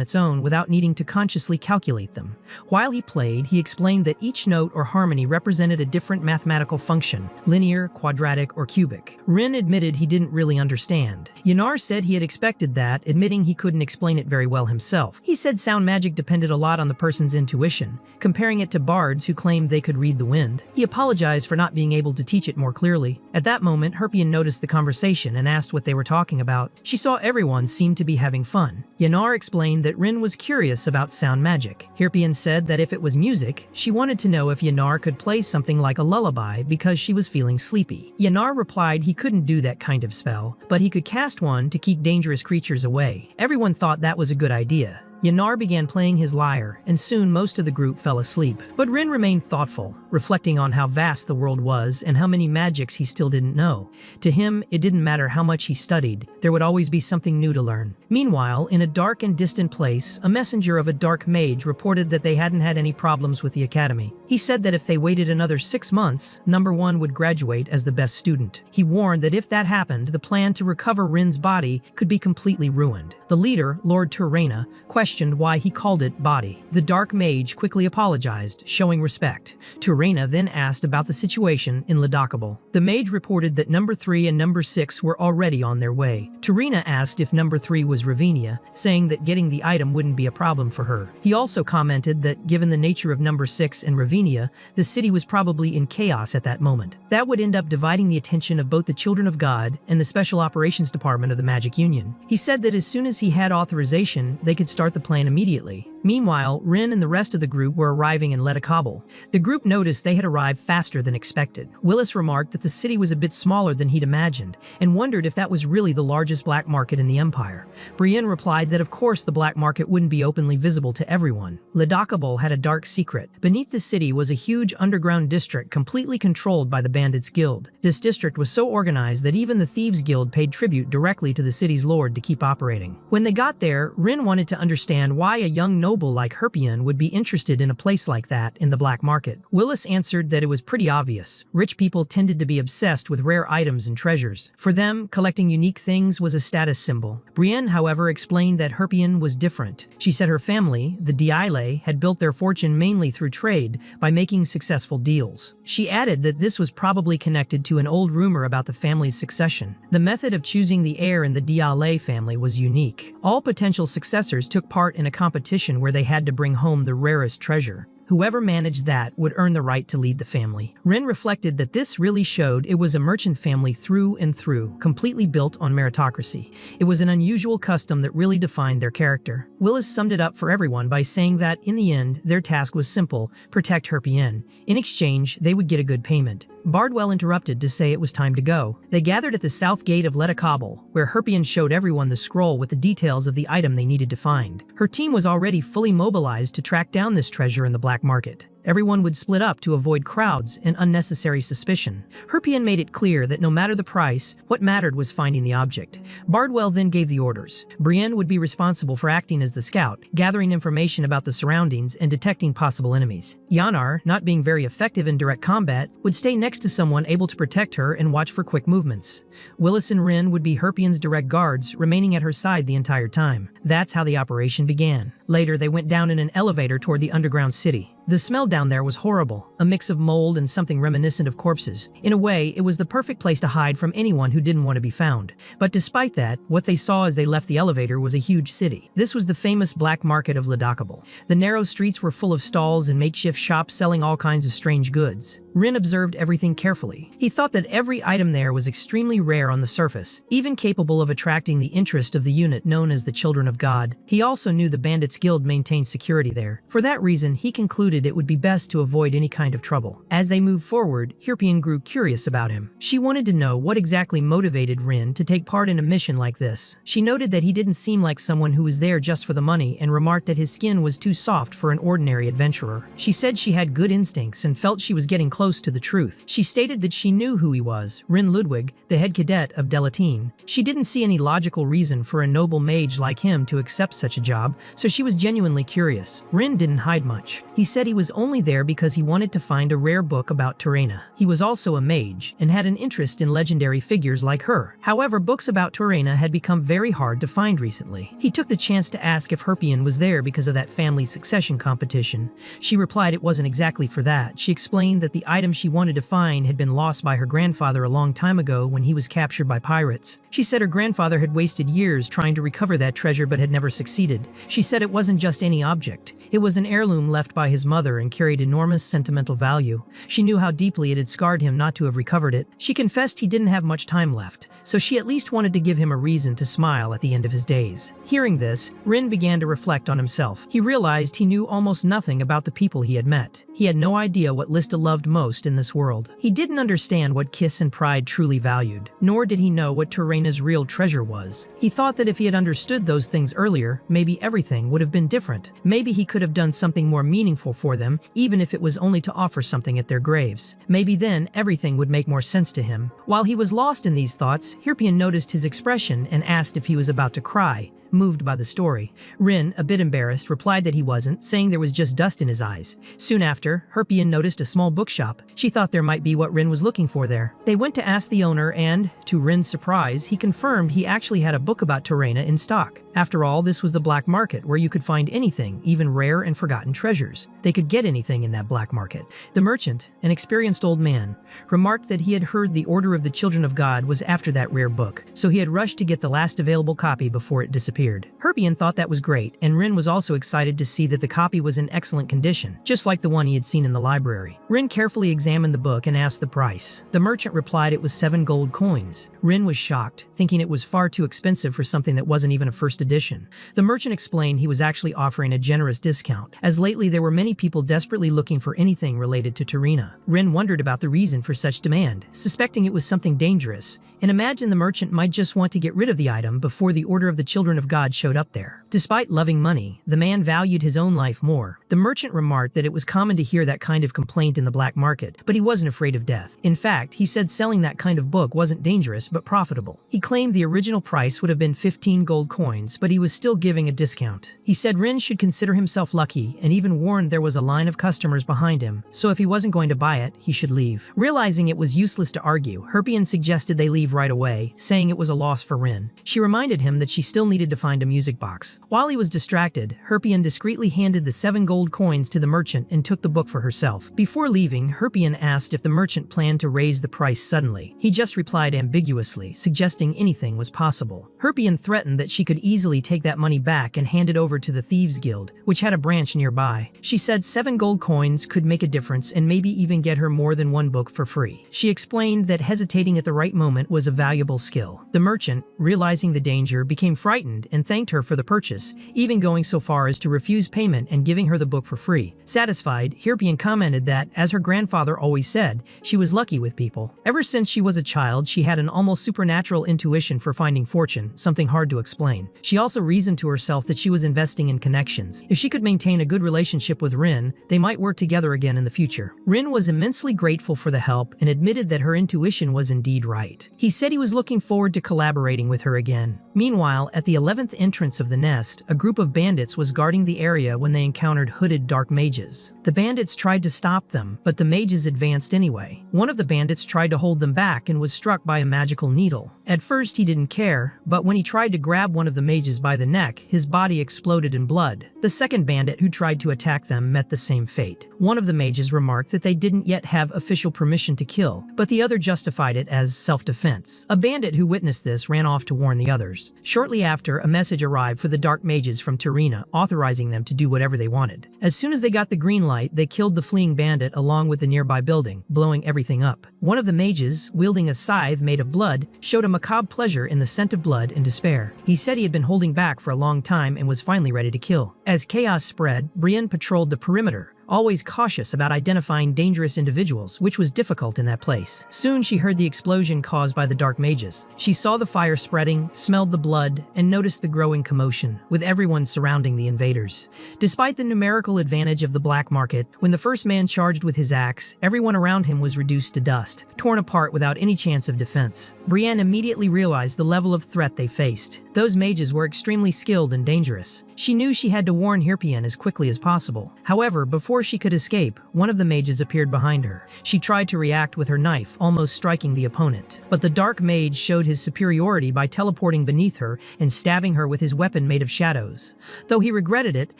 its own without needing to consciously calculate them. While he played, he explained that each note or harmony represented a different mathematical function, linear, quadratic, or cubic. Rin admitted he didn't really understand. Yannar said he had expected that, admitting he couldn't explain it very well himself. He said sound magic depended a lot on the person's intuition, comparing it to bards who claimed they could read the wind. He apologized for not being able to teach it more clearly. At that moment, Herpion noticed the conversation and asked what they were talking about. She saw everyone seemed to be having fun. Yannar explained that Rin was curious about sound magic. Herpion said that if it was music, she wanted to know if Yannar could play something like a lullaby because she was feeling sleepy. Yannar replied he couldn't do that kind of spell, but he could cast one to keep dangerous creatures away. Everyone thought that was a good idea. Yannar began playing his lyre, and soon most of the group fell asleep. But Rin remained thoughtful, reflecting on how vast the world was and how many magics he still didn't know. To him, it didn't matter how much he studied, there would always be something new to learn. Meanwhile, in a dark and distant place, a messenger of a dark mage reported that they hadn't had any problems with the academy. He said that if they waited another 6 months, number 1 would graduate as the best student. He warned that if that happened, the plan to recover Rin's body could be completely ruined. The leader, Lord Torina, questioned why he called it body. The dark mage quickly apologized, showing respect. Torina then asked about the situation in Ladakable. The mage reported that number 3 and number 6 were already on their way. Torina asked if number 3 was Ravinia, saying that getting the item wouldn't be a problem for her. He also commented that given the nature of number 6 and Ravinia, the city was probably in chaos at that moment. That would end up dividing the attention of both the Children of God and the Special Operations Department of the Magic Union. He said that as soon as he had authorization, they could start the plan immediately. Meanwhile, Rin and the rest of the group were arriving in Ladakable. The group noticed they had arrived faster than expected. Willis remarked that the city was a bit smaller than he'd imagined, and wondered if that was really the largest black market in the Empire. Brienne replied that of course the black market wouldn't be openly visible to everyone. Ladakable had a dark secret. Beneath the city was a huge underground district completely controlled by the Bandits Guild. This district was so organized that even the Thieves Guild paid tribute directly to the city's lord to keep operating. When they got there, Rin wanted to understand why a young noble like Herpion would be interested in a place like that in the black market. Willis answered that it was pretty obvious. Rich people tended to be obsessed with rare items and treasures. For them, collecting unique things was a status symbol. Brienne, however, explained that Herpion was different. She said her family, the Delataine, had built their fortune mainly through trade by making successful deals. She added that this was probably connected to an old rumor about the family's succession. The method of choosing the heir in the Delataine family was unique. All potential successors took part in a competition where they had to bring home the rarest treasure. Whoever managed that would earn the right to lead the family. Rin reflected that this really showed it was a merchant family through and through, completely built on meritocracy. It was an unusual custom that really defined their character. Willis summed it up for everyone by saying that, in the end, their task was simple: protect Herpian. In exchange, they would get a good payment. Bardwell interrupted to say it was time to go. They gathered at the south gate of Letakabel, where Herpian showed everyone the scroll with the details of the item they needed to find. Her team was already fully mobilized to track down this treasure in the black market. Everyone would split up to avoid crowds and unnecessary suspicion. Herpian made it clear that no matter the price, what mattered was finding the object. Bardwell then gave the orders. Brienne would be responsible for acting as the scout, gathering information about the surroundings and detecting possible enemies. Yanar, not being very effective in direct combat, would stay next to someone able to protect her and watch for quick movements. Willis and Rin would be Herpian's direct guards, remaining at her side the entire time. That's how the operation began. Later, they went down in an elevator toward the underground city. The smell down there was horrible, a mix of mold and something reminiscent of corpses. In a way, it was the perfect place to hide from anyone who didn't want to be found. But despite that, what they saw as they left the elevator was a huge city. This was the famous black market of Ledakabel. The narrow streets were full of stalls and makeshift shops selling all kinds of strange goods. Rin observed everything carefully. He thought that every item there was extremely rare on the surface, even capable of attracting the interest of the unit known as the Children of God. He also knew the Bandits Guild maintained security there. For that reason, he concluded it would be best to avoid any kind of trouble. As they moved forward, Herpian grew curious about him. She wanted to know what exactly motivated Rin to take part in a mission like this. She noted that he didn't seem like someone who was there just for the money and remarked that his skin was too soft for an ordinary adventurer. She said she had good instincts and felt she was getting close to the truth. She stated that she knew who he was, Rin Ludwig, the head cadet of Delataine. She didn't see any logical reason for a noble mage like him to accept such a job, so she was genuinely curious. Rin didn't hide much. He said he was only there because he wanted to find a rare book about Torina. He was also a mage and had an interest in legendary figures like her. However, books about Torina had become very hard to find recently. He took the chance to ask if Herpian was there because of that family succession competition. She replied it wasn't exactly for that. She explained that the item she wanted to find had been lost by her grandfather a long time ago when he was captured by pirates. She said her grandfather had wasted years trying to recover that treasure but had never succeeded. She said it wasn't just any object. It was an heirloom left by his mother and carried enormous sentimental value. She knew how deeply it had scarred him not to have recovered it. She confessed he didn't have much time left, so she at least wanted to give him a reason to smile at the end of his days. Hearing this, Rin began to reflect on himself. He realized he knew almost nothing about the people he had met. He had no idea what Lista loved most in this world. He didn't understand what Kiss and Pride truly valued, nor did he know what Torina's real treasure was. He thought that if he had understood those things earlier, maybe everything would have been different. Maybe he could have done something more meaningful for them, even if it was only to offer something at their graves. Maybe then everything would make more sense to him. While he was lost in these thoughts, Herpian noticed his expression and asked if he was about to cry, moved by the story. Rin, a bit embarrassed, replied that he wasn't, saying there was just dust in his eyes. Soon after, Herpian noticed a small bookshop. She thought there might be what Rin was looking for there. They went to ask the owner and, to Rin's surprise, he confirmed he actually had a book about Torina in stock. After all, this was the black market where you could find anything, even rare and forgotten treasures. They could get anything in that black market. The merchant, an experienced old man, remarked that he had heard the Order of the Children of God was after that rare book, so he had rushed to get the last available copy before it disappeared. Herpian thought that was great, and Rin was also excited to see that the copy was in excellent condition, just like the one he had seen in the library. Rin carefully examined the book and asked the price. The merchant replied it was 7 gold coins. Rin was shocked, thinking it was far too expensive for something that wasn't even a first edition. The merchant explained he was actually offering a generous discount, as lately there were many people desperately looking for anything related to Torina. Rin wondered about the reason for such demand, suspecting it was something dangerous, and imagined the merchant might just want to get rid of the item before the Order of the Children of God showed up there. Despite loving money, the man valued his own life more. The merchant remarked that it was common to hear that kind of complaint in the black market, but he wasn't afraid of death. In fact, he said selling that kind of book wasn't dangerous but profitable. He claimed the original price would have been 15 gold coins, but he was still giving a discount. He said Rin should consider himself lucky and even warned there was a line of customers behind him, so if he wasn't going to buy it, he should leave. Realizing it was useless to argue, Herpian suggested they leave right away, saying it was a loss for Rin. She reminded him that she still needed to to find a music box. While he was distracted, Herpion discreetly handed the 7 gold coins to the merchant and took the book for herself. Before leaving, Herpion asked if the merchant planned to raise the price suddenly. He just replied ambiguously, suggesting anything was possible. Herpion threatened that she could easily take that money back and hand it over to the Thieves Guild, which had a branch nearby. She said 7 gold coins could make a difference and maybe even get her more than 1 book for free. She explained that hesitating at the right moment was a valuable skill. The merchant, realizing the danger, became frightened and thanked her for the purchase, even going so far as to refuse payment and giving her the book for free. Satisfied, Herpion commented that, as her grandfather always said, she was lucky with people. Ever since she was a child, she had an almost supernatural intuition for finding fortune, something hard to explain. She also reasoned to herself that she was investing in connections. If she could maintain a good relationship with Rin, they might work together again in the future. Rin was immensely grateful for the help and admitted that her intuition was indeed right. He said he was looking forward to collaborating with her again. Meanwhile, at the 11th entrance of the nest, a group of bandits was guarding the area when they encountered hooded dark mages. The bandits tried to stop them, but the mages advanced anyway. One of the bandits tried to hold them back and was struck by a magical needle. At first he didn't care, but when he tried to grab one of the mages by the neck, his body exploded in blood. The second bandit who tried to attack them met the same fate. One of the mages remarked that they didn't yet have official permission to kill, but the other justified it as self-defense. A bandit who witnessed this ran off to warn the others. Shortly after, a message arrived for the dark mages from Torina, authorizing them to do whatever they wanted. As soon as they got the green light, they killed the fleeing bandit along with the nearby building, blowing everything up. One of the mages, wielding a scythe made of blood, showed a macabre pleasure in the scent of blood and despair. He said he had been holding back for a long time and was finally ready to kill. As chaos spread, Brienne patrolled the perimeter, always cautious about identifying dangerous individuals, which was difficult in that place. Soon she heard the explosion caused by the dark mages. She saw the fire spreading, smelled the blood, and noticed the growing commotion, with everyone surrounding the invaders. Despite the numerical advantage of the black market, when the first man charged with his axe, everyone around him was reduced to dust, torn apart without any chance of defense. Brienne immediately realized the level of threat they faced. Those mages were extremely skilled and dangerous. She knew she had to warn Herpion as quickly as possible. However, before she could escape, one of the mages appeared behind her. She tried to react with her knife, almost striking the opponent. But the dark mage showed his superiority by teleporting beneath her and stabbing her with his weapon made of shadows. Though he regretted it,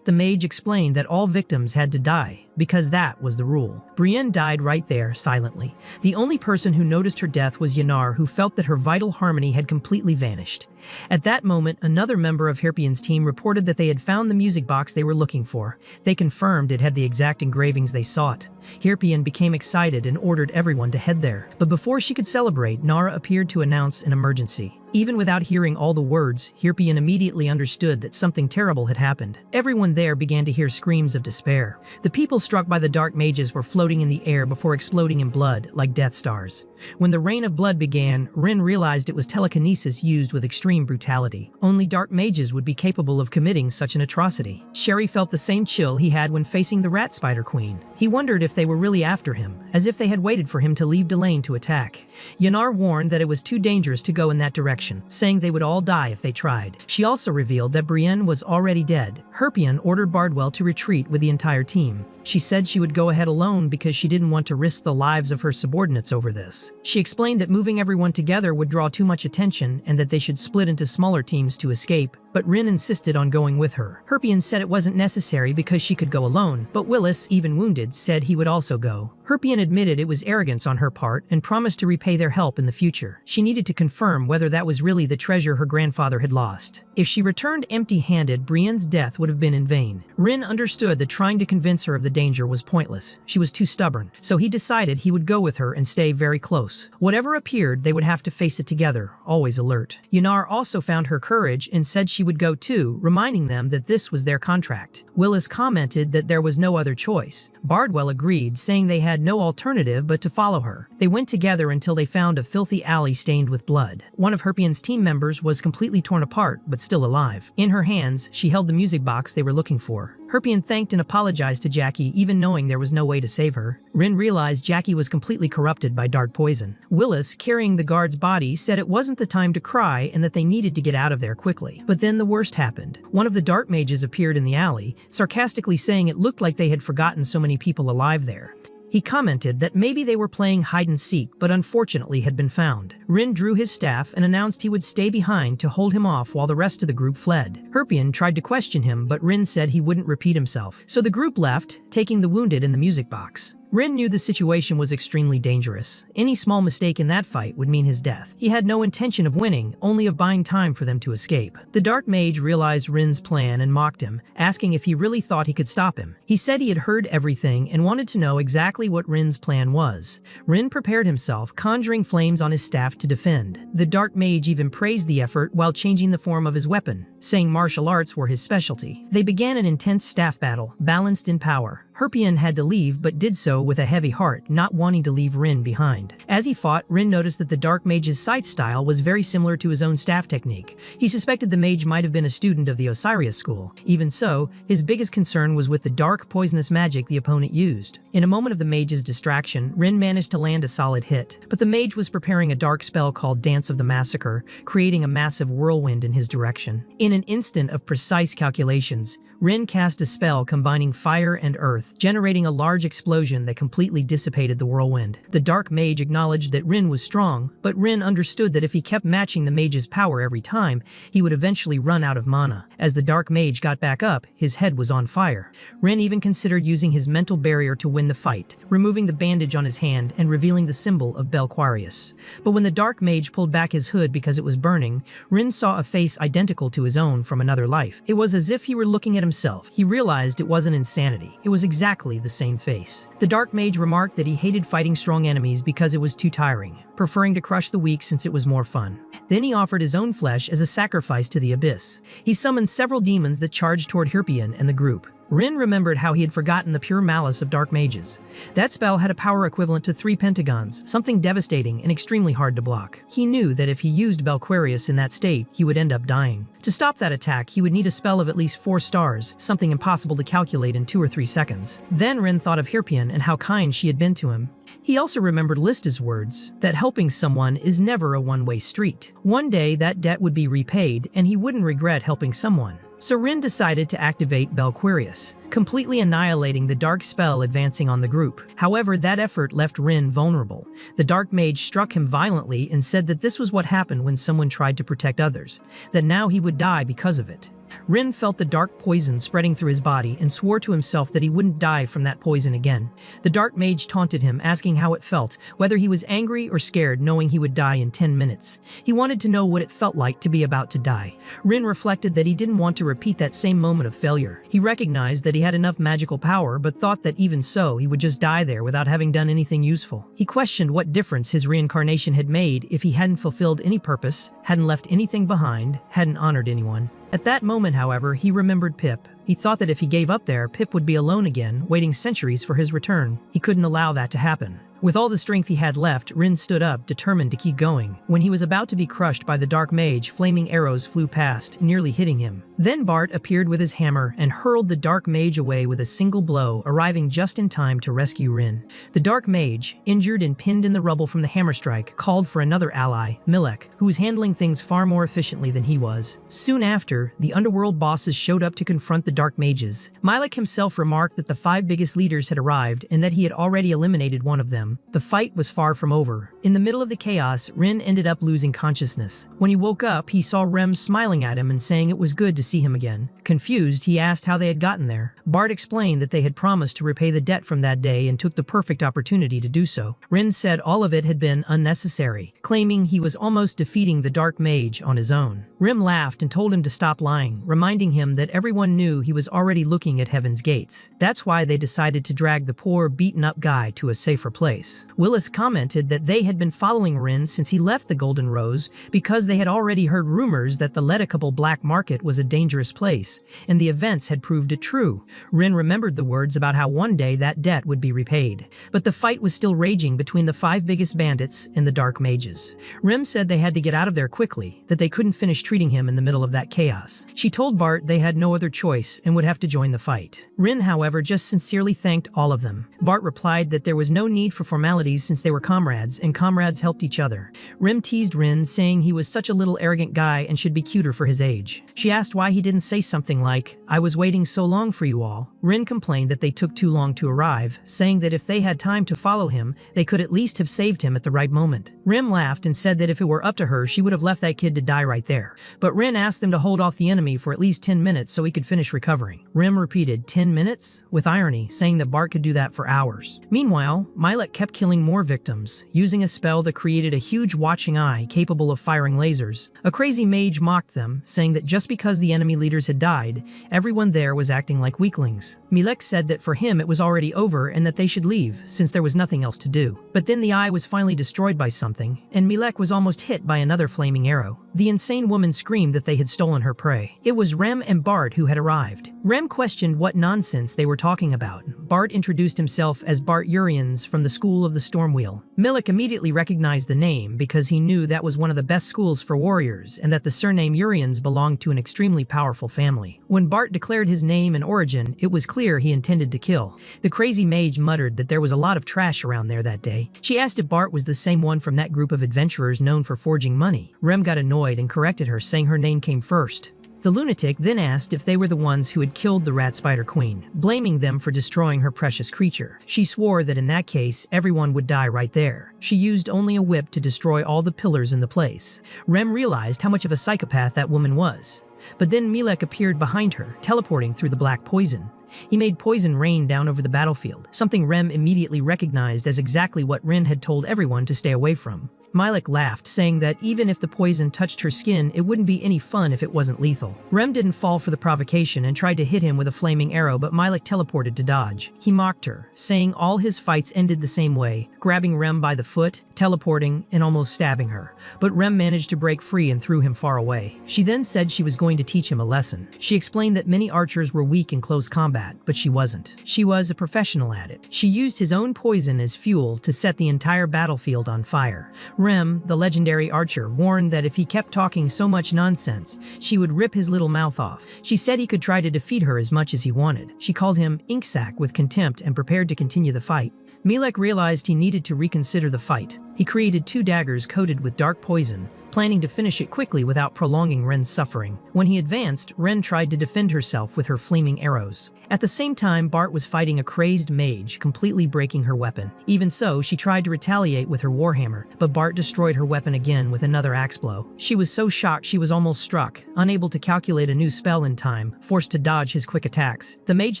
the mage explained that all victims had to die, because that was the rule. Brienne died right there, silently. The only person who noticed her death was Yanar, who felt that her vital harmony had completely vanished. At that moment, another member of Herpion's team reported that they had found the music box they were looking for. They confirmed it had the exact engravings they sought. Herpion became excited and ordered everyone to head there. But before she could celebrate, Nara appeared to announce an emergency. Even without hearing all the words, Herpion immediately understood that something terrible had happened. Everyone there began to hear screams of despair. The people struck by the dark mages were floating in the air before exploding in blood, like Death Stars. When the rain of blood began, Rin realized it was telekinesis used with extreme brutality. Only dark mages would be capable of committing such an atrocity. Sherry felt the same chill he had when facing the Rat Spider Queen. He wondered if they were really after him, as if they had waited for him to leave Delataine to attack. Yanar warned that it was too dangerous to go in that direction, saying they would all die if they tried. She also revealed that Brienne was already dead. Herpion ordered Bardwell to retreat with the entire team. She said she would go ahead alone because she didn't want to risk the lives of her subordinates over this. She explained that moving everyone together would draw too much attention and that they should split into smaller teams to escape, but Rin insisted on going with her. Herpion said it wasn't necessary because she could go alone, but Willis, even wounded, said he would also go. Herpion admitted it was arrogance on her part and promised to repay their help in the future. She needed to confirm whether that was really the treasure her grandfather had lost. If she returned empty-handed, Brienne's death would have been in vain. Rin understood that trying to convince her of the danger was pointless. She was too stubborn, so he decided he would go with her and stay very close. Whatever appeared, they would have to face it together, always alert. Yanar also found her courage and said she would go too, reminding them that this was their contract. Willis commented that there was no other choice. Bardwell agreed, saying they had no alternative but to follow her. They went together until they found a filthy alley stained with blood. One of Herpion's team members was completely torn apart, but still alive. In her hands, she held the music box they were looking for. Herpion thanked and apologized to Jackie, even knowing there was no way to save her. Rin realized Jackie was completely corrupted by dark poison. Willis, carrying the guard's body, said it wasn't the time to cry and that they needed to get out of there quickly. But then the worst happened. One of the dark mages appeared in the alley, sarcastically saying it looked like they had forgotten so many people alive there. He commented that maybe they were playing hide-and-seek but unfortunately had been found. Rin drew his staff and announced he would stay behind to hold him off while the rest of the group fled. Heroine tried to question him, but Rin said he wouldn't repeat himself. So the group left, taking the wounded in the music box. Rin knew the situation was extremely dangerous. Any small mistake in that fight would mean his death. He had no intention of winning, only of buying time for them to escape. The dark mage realized Rin's plan and mocked him, asking if he really thought he could stop him. He said he had heard everything and wanted to know exactly what Rin's plan was. Rin prepared himself, conjuring flames on his staff to defend. The dark mage even praised the effort while changing the form of his weapon, saying martial arts were his specialty. They began an intense staff battle, balanced in power. Heroine had to leave but did so with a heavy heart, not wanting to leave Rin behind. As he fought, Rin noticed that the dark mage's sight style was very similar to his own staff technique. He suspected the mage might have been a student of the Osiris school. Even so, his biggest concern was with the dark, poisonous magic the opponent used. In a moment of the mage's distraction, Rin managed to land a solid hit, but the mage was preparing a dark spell called Dance of the Massacre, creating a massive whirlwind in his direction. In an instant of precise calculations, Rin cast a spell combining fire and earth, generating a large explosion that completely dissipated the whirlwind. The dark mage acknowledged that Rin was strong, but Rin understood that if he kept matching the mage's power every time, he would eventually run out of mana. As the dark mage got back up, his head was on fire. Rin even considered using his mental barrier to win the fight, removing the bandage on his hand and revealing the symbol of Belquerius. But when the dark mage pulled back his hood because it was burning, Rin saw a face identical to his own from another life. It was as if he were looking at himself. He realized it wasn't insanity. It was exactly the same face. The dark mage remarked that he hated fighting strong enemies because it was too tiring, preferring to crush the weak since it was more fun. Then he offered his own flesh as a sacrifice to the abyss. He summoned several demons that charged toward Heroine and the group. Rin remembered how he had forgotten the pure malice of dark mages. That spell had a power equivalent to 3 pentagons, something devastating and extremely hard to block. He knew that if he used Belquerius in that state, he would end up dying. To stop that attack, he would need a spell of at least 4 stars, something impossible to calculate in 2 or 3 seconds. Then Rin thought of Heroine and how kind she had been to him. He also remembered Lista's words, that helping someone is never a one-way street. One day that debt would be repaid, and he wouldn't regret helping someone. So Rin decided to activate Belquerius, completely annihilating the dark spell advancing on the group. However, that effort left Rin vulnerable. The dark mage struck him violently and said that this was what happened when someone tried to protect others, that now he would die because of it. Rin felt the dark poison spreading through his body and swore to himself that he wouldn't die from that poison again. The dark mage taunted him, asking how it felt, whether he was angry or scared, knowing he would die in 10 minutes. He wanted to know what it felt like to be about to die. Rin reflected that he didn't want to repeat that same moment of failure. He recognized that he had enough magical power, but thought that even so, he would just die there without having done anything useful. He questioned what difference his reincarnation had made if he hadn't fulfilled any purpose, hadn't left anything behind, hadn't honored anyone. At that moment, however, he remembered Pip. He thought that if he gave up there, Pip would be alone again, waiting centuries for his return. He couldn't allow that to happen. With all the strength he had left, Rin stood up, determined to keep going. When he was about to be crushed by the dark mage, flaming arrows flew past, nearly hitting him. Then Bart appeared with his hammer and hurled the dark mage away with a single blow, arriving just in time to rescue Rin. The dark mage, injured and pinned in the rubble from the hammer strike, called for another ally, Milek, who was handling things far more efficiently than he was. Soon after, the underworld bosses showed up to confront the dark mages. Milek himself remarked that the 5 biggest leaders had arrived and that he had already eliminated one of them. The fight was far from over. In the middle of the chaos, Rin ended up losing consciousness. When he woke up, he saw Rem smiling at him and saying it was good to see him again. Confused, he asked how they had gotten there. Bart explained that they had promised to repay the debt from that day and took the perfect opportunity to do so. Rin said all of it had been unnecessary, claiming he was almost defeating the dark mage on his own. Rem laughed and told him to stop lying, reminding him that everyone knew he was already looking at heaven's gates. That's why they decided to drag the poor, beaten-up guy to a safer place. Willis commented that they had been following Rin since he left the Golden Rose because they had already heard rumors that the Leticable black market was a dangerous place, and the events had proved it true. Rin remembered the words about how one day that debt would be repaid. But the fight was still raging between the 5 biggest bandits and the dark mages. Rem said they had to get out of there quickly, that they couldn't finish treating him in the middle of that chaos. She told Bart they had no other choice and would have to join the fight. Rin, however, just sincerely thanked all of them. Bart replied that there was no need for formalities since they were comrades, and comrades helped each other. Rim teased Rin, saying he was such a little arrogant guy and should be cuter for his age. She asked why he didn't say something like, "I was waiting so long for you all." Rin complained that they took too long to arrive, saying that if they had time to follow him, they could at least have saved him at the right moment. Rim laughed and said that if it were up to her, she would have left that kid to die right there. But Rin asked them to hold off the enemy for at least 10 minutes so he could finish recovering. Rim repeated, 10 minutes? With irony, saying that Bart could do that for hours. Meanwhile, Milek kept killing more victims, using a spell that created a huge watching eye capable of firing lasers. A crazy mage mocked them, saying that just because the enemy leaders had died, everyone there was acting like weaklings. Milek said that for him it was already over and that they should leave, since there was nothing else to do. But then the eye was finally destroyed by something, and Milek was almost hit by another flaming arrow. The insane woman screamed that they had stolen her prey. It was Rem and Bart who had arrived. Rem questioned what nonsense they were talking about. Bart introduced himself as Bart Urians from the School of the Stormwheel. Milek immediately recognized the name because he knew that was one of the best schools for warriors and that the surname Urians belonged to an extremely powerful family. When Bart declared his name and origin, it was clear he intended to kill. The crazy mage muttered that there was a lot of trash around there that day. She asked if Bart was the same one from that group of adventurers known for forging money. Rem got annoyed and corrected her, saying her name came first. The lunatic then asked if they were the ones who had killed the Rat Spider Queen, blaming them for destroying her precious creature. She swore that in that case, everyone would die right there. She used only a whip to destroy all the pillars in the place. Rem realized how much of a psychopath that woman was. But then Milek appeared behind her, teleporting through the black poison. He made poison rain down over the battlefield, something Rem immediately recognized as exactly what Rin had told everyone to stay away from. Milek laughed, saying that even if the poison touched her skin, it wouldn't be any fun if it wasn't lethal. Rem didn't fall for the provocation and tried to hit him with a flaming arrow, but Milek teleported to dodge. He mocked her, saying all his fights ended the same way, grabbing Rem by the foot, teleporting, and almost stabbing her. But Rem managed to break free and threw him far away. She then said she was going to teach him a lesson. She explained that many archers were weak in close combat, but she wasn't. She was a professional at it. She used his own poison as fuel to set the entire battlefield on fire. Rem, the legendary archer, warned that if he kept talking so much nonsense, she would rip his little mouth off. She said he could try to defeat her as much as he wanted. She called him Inksack with contempt and prepared to continue the fight. Milek realized he needed to reconsider the fight. He created 2 daggers coated with dark poison, planning to finish it quickly without prolonging Ren's suffering. When he advanced, Ren tried to defend herself with her flaming arrows. At the same time, Bart was fighting a crazed mage, completely breaking her weapon. Even so, she tried to retaliate with her warhammer, but Bart destroyed her weapon again with another axe blow. She was so shocked she was almost struck, unable to calculate a new spell in time, forced to dodge his quick attacks. The mage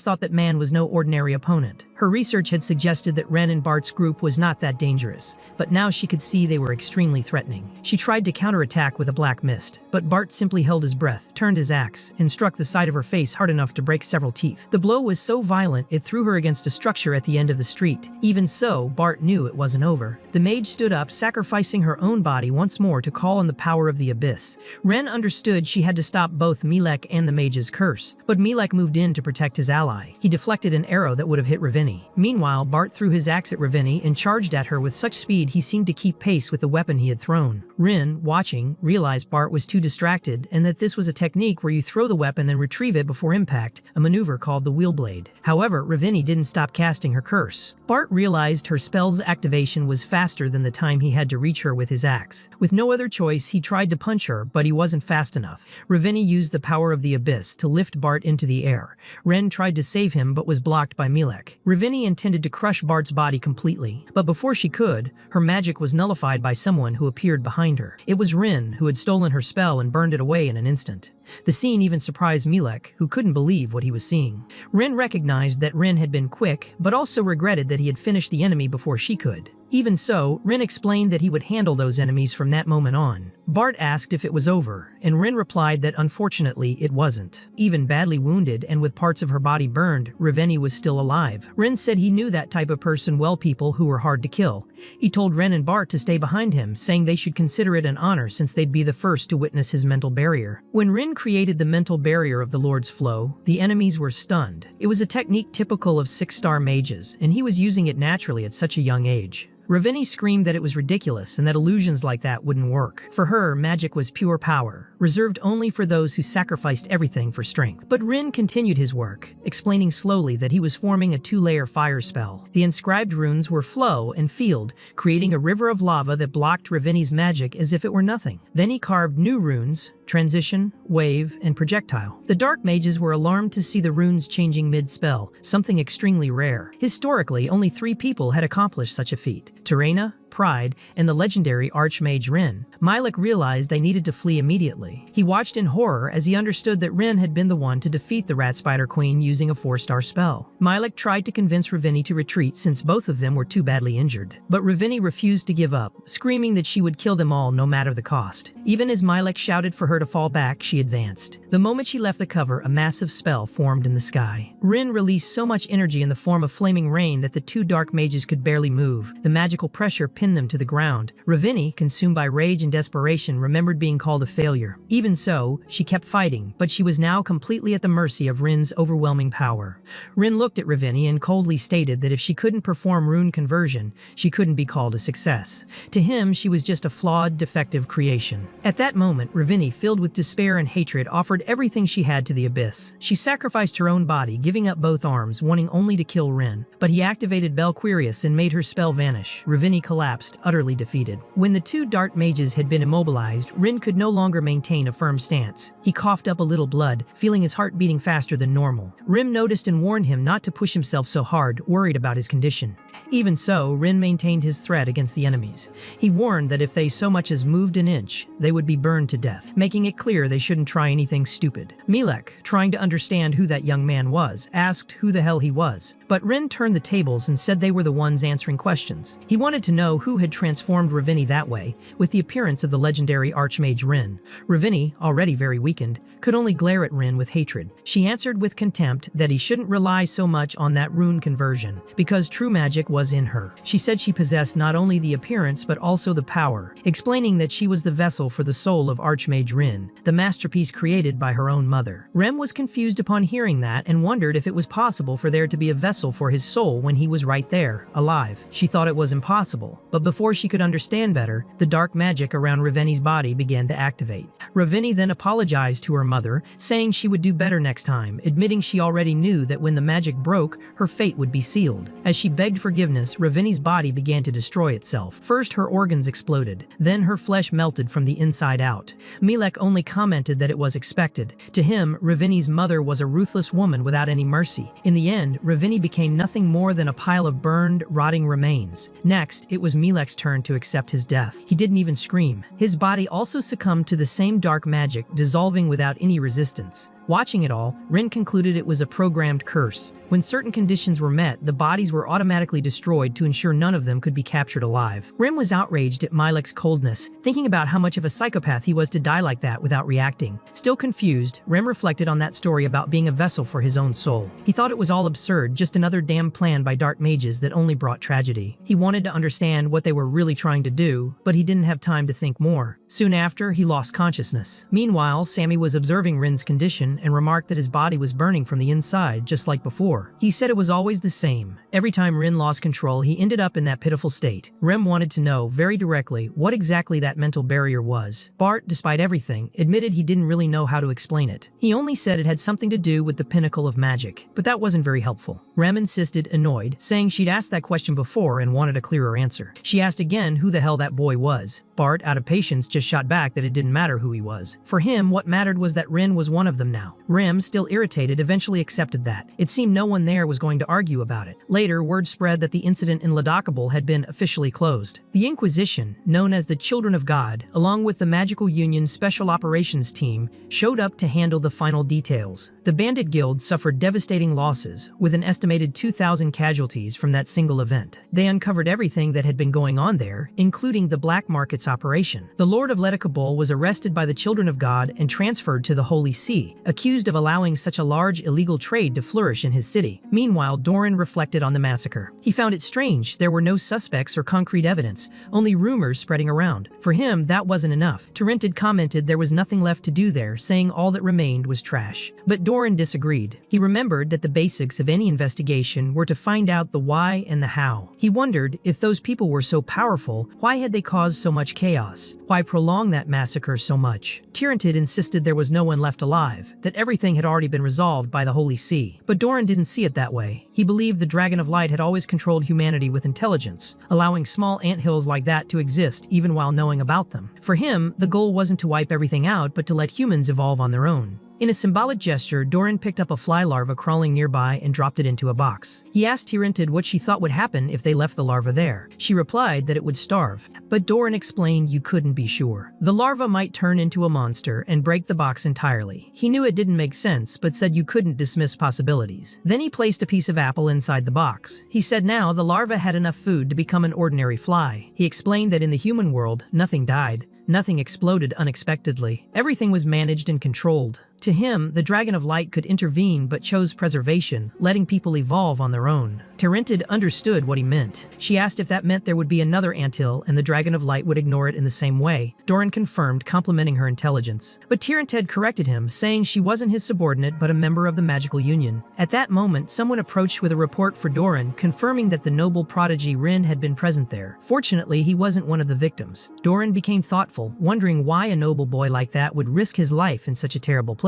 thought that man was no ordinary opponent. Her research had suggested that Ren and Bart's group was not that dangerous, but now she could see they were extremely threatening. She tried to counterattack with a black mist, but Bart simply held his breath, turned his axe, and struck the side of her face hard enough to break several teeth. The blow was so violent it threw her against a structure at the end of the street. Even so, Bart knew it wasn't over. The mage stood up, sacrificing her own body once more to call on the power of the abyss. Ren understood she had to stop both Milek and the mage's curse, but Milek moved in to protect his ally. He deflected an arrow that would have hit Ravini. Meanwhile, Bart threw his axe at Ravini and charged at her with such speed he seemed to keep pace with the weapon he had thrown. Rin, watching, realized Bart was too distracted and that this was a technique where you throw the weapon and retrieve it before impact, a maneuver called the wheel blade. However, Ravini didn't stop casting her curse. Bart realized her spell's activation was faster than the time he had to reach her with his axe. With no other choice, he tried to punch her, but he wasn't fast enough. Ravini used the power of the abyss to lift Bart into the air. Ren tried to save him but was blocked by Milek. Ravini intended to crush Bart's body completely, but before she could, her magic was nullified by someone who appeared behind her. It was Rin, who had stolen her spell and burned it away in an instant. The scene even surprised Milek, who couldn't believe what he was seeing. Rin recognized that Rin had been quick, but also regretted that he had finished the enemy before she could. Even so, Rin explained that he would handle those enemies from that moment on. Bart asked if it was over, and Rin replied that unfortunately it wasn't. Even badly wounded and with parts of her body burned, Raveni was still alive. Rin said he knew that type of person well, people who were hard to kill. He told Ren and Bart to stay behind him, saying they should consider it an honor since they'd be the first to witness his mental barrier. When Rin created the mental barrier of the Lord's Flow, the enemies were stunned. It was a technique typical of 6-star mages, and he was using it naturally at such a young age. Ravini screamed that it was ridiculous and that illusions like that wouldn't work. For her, magic was pure power, reserved only for those who sacrificed everything for strength. But Rin continued his work, explaining slowly that he was forming a 2-layer fire spell. The inscribed runes were flow and field, creating a river of lava that blocked Ravini's magic as if it were nothing. Then he carved new runes: transition, wave, and projectile. The dark mages were alarmed to see the runes changing mid-spell, something extremely rare. Historically, only 3 people had accomplished such a feat: Torina, Pride, and the legendary Archmage Rin. Milek realized they needed to flee immediately. He watched in horror as he understood that Rin had been the one to defeat the Rat Spider Queen using a 4-star spell. Milek tried to convince Ravini to retreat since both of them were too badly injured. But Ravini refused to give up, screaming that she would kill them all no matter the cost. Even as Milek shouted for her to fall back, she advanced. The moment she left the cover, a massive spell formed in the sky. Rin released so much energy in the form of flaming rain that the 2 dark mages could barely move. The magical pressure pinned them to the ground. Ravini, consumed by rage and desperation, remembered being called a failure. Even so, she kept fighting, but she was now completely at the mercy of Rin's overwhelming power. Rin looked at Ravini and coldly stated that if she couldn't perform rune conversion, she couldn't be called a success. To him, she was just a flawed, defective creation. At that moment, Ravini, filled with despair and hatred, offered everything she had to the abyss. She sacrificed her own body, giving up both arms, wanting only to kill Rin. But he activated Belquerius and made her spell vanish. Ravini collapsed, utterly defeated. When the 2 dark mages had been immobilized, Rin could no longer maintain a firm stance. He coughed up a little blood, feeling his heart beating faster than normal. Rin noticed and warned him not to push himself so hard, worried about his condition. Even so, Rin maintained his threat against the enemies. He warned that if they so much as moved an inch, they would be burned to death, making it clear they shouldn't try anything stupid. Milek, trying to understand who that young man was, asked who the hell he was. But Rin turned the tables and said they were the ones answering questions. He wanted to know who had transformed Ravini that way, with the appearance of the legendary Archmage Rin. Ravini, already very weakened, could only glare at Rin with hatred. She answered with contempt that he shouldn't rely so much on that rune conversion, because true magic was in her. She said she possessed not only the appearance but also the power, explaining that she was the vessel for the soul of Archmage Rin, the masterpiece created by her own mother. Rem was confused upon hearing that and wondered if it was possible for there to be a vessel for his soul when he was right there, alive. She thought it was impossible, but before she could understand better, the dark magic around Ravini's body began to activate. Ravini then apologized to her mother, saying she would do better next time, admitting she already knew that when the magic broke, her fate would be sealed. As she begged forgiveness, Ravini's body began to destroy itself. First, her organs exploded, then her flesh melted from the inside out. Milek only commented that it was expected. To him, Ravini's mother was a ruthless woman without any mercy. In the end, Ravini became nothing more than a pile of burned, rotting remains. Next, it was Milek's turn to accept his death. He didn't even scream. His body also succumbed to the same dark magic, dissolving without any resistance. Watching it all, Rin concluded it was a programmed curse. When certain conditions were met, the bodies were automatically destroyed to ensure none of them could be captured alive. Rin was outraged at Milek's coldness, thinking about how much of a psychopath he was to die like that without reacting. Still confused, Rin reflected on that story about being a vessel for his own soul. He thought it was all absurd, just another damn plan by dark mages that only brought tragedy. He wanted to understand what they were really trying to do, but he didn't have time to think more. Soon after, he lost consciousness. Meanwhile, Sammy was observing Rin's condition and remarked that his body was burning from the inside, just like before. He said it was always the same. Every time Rin lost control, he ended up in that pitiful state. Rem wanted to know, very directly, what exactly that mental barrier was. Bart, despite everything, admitted he didn't really know how to explain it. He only said it had something to do with the pinnacle of magic, but that wasn't very helpful. Rem insisted, annoyed, saying she'd asked that question before and wanted a clearer answer. She asked again who the hell that boy was. Bart, out of patience, just shot back that it didn't matter who he was. For him, what mattered was that Rin was one of them now. Rem, still irritated, eventually accepted that. It seemed no one there was going to argue about it. Later, word spread that the incident in Ladakable had been officially closed. The Inquisition, known as the Children of God, along with the Magical Union's Special Operations Team, showed up to handle the final details. The Bandit Guild suffered devastating losses, with an estimated 2,000 casualties from that single event. They uncovered everything that had been going on there, including the black markets operation. The Lord of Ledicabol was arrested by the Children of God and transferred to the Holy See, accused of allowing such a large illegal trade to flourish in his city. Meanwhile, Doran reflected on the massacre. He found it strange there were no suspects or concrete evidence, only rumors spreading around. For him, that wasn't enough. Torrentid commented there was nothing left to do there, saying all that remained was trash. But Doran Doran disagreed. He remembered that the basics of any investigation were to find out the why and the how. He wondered, if those people were so powerful, why had they caused so much chaos? Why prolong that massacre so much? Tyrantid insisted there was no one left alive, that everything had already been resolved by the Holy See. But Doran didn't see it that way. He believed the Dragon of Light had always controlled humanity with intelligence, allowing small anthills like that to exist even while knowing about them. For him, the goal wasn't to wipe everything out, but to let humans evolve on their own. In a symbolic gesture, Doran picked up a fly larva crawling nearby and dropped it into a box. He asked Tyrantid what she thought would happen if they left the larva there. She replied that it would starve. But Doran explained you couldn't be sure. The larva might turn into a monster and break the box entirely. He knew it didn't make sense, but said you couldn't dismiss possibilities. Then he placed a piece of apple inside the box. He said now the larva had enough food to become an ordinary fly. He explained that in the human world, nothing died. Nothing exploded unexpectedly. Everything was managed and controlled. To him, the Dragon of Light could intervene but chose preservation, letting people evolve on their own. Tyrantid understood what he meant. She asked if that meant there would be another anthill and the Dragon of Light would ignore it in the same way. Doran confirmed, complimenting her intelligence. But Tyrantid corrected him, saying she wasn't his subordinate but a member of the Magical Union. At that moment, someone approached with a report for Doran, confirming that the noble prodigy Rin had been present there. Fortunately, he wasn't one of the victims. Doran became thoughtful, wondering why a noble boy like that would risk his life in such a terrible place.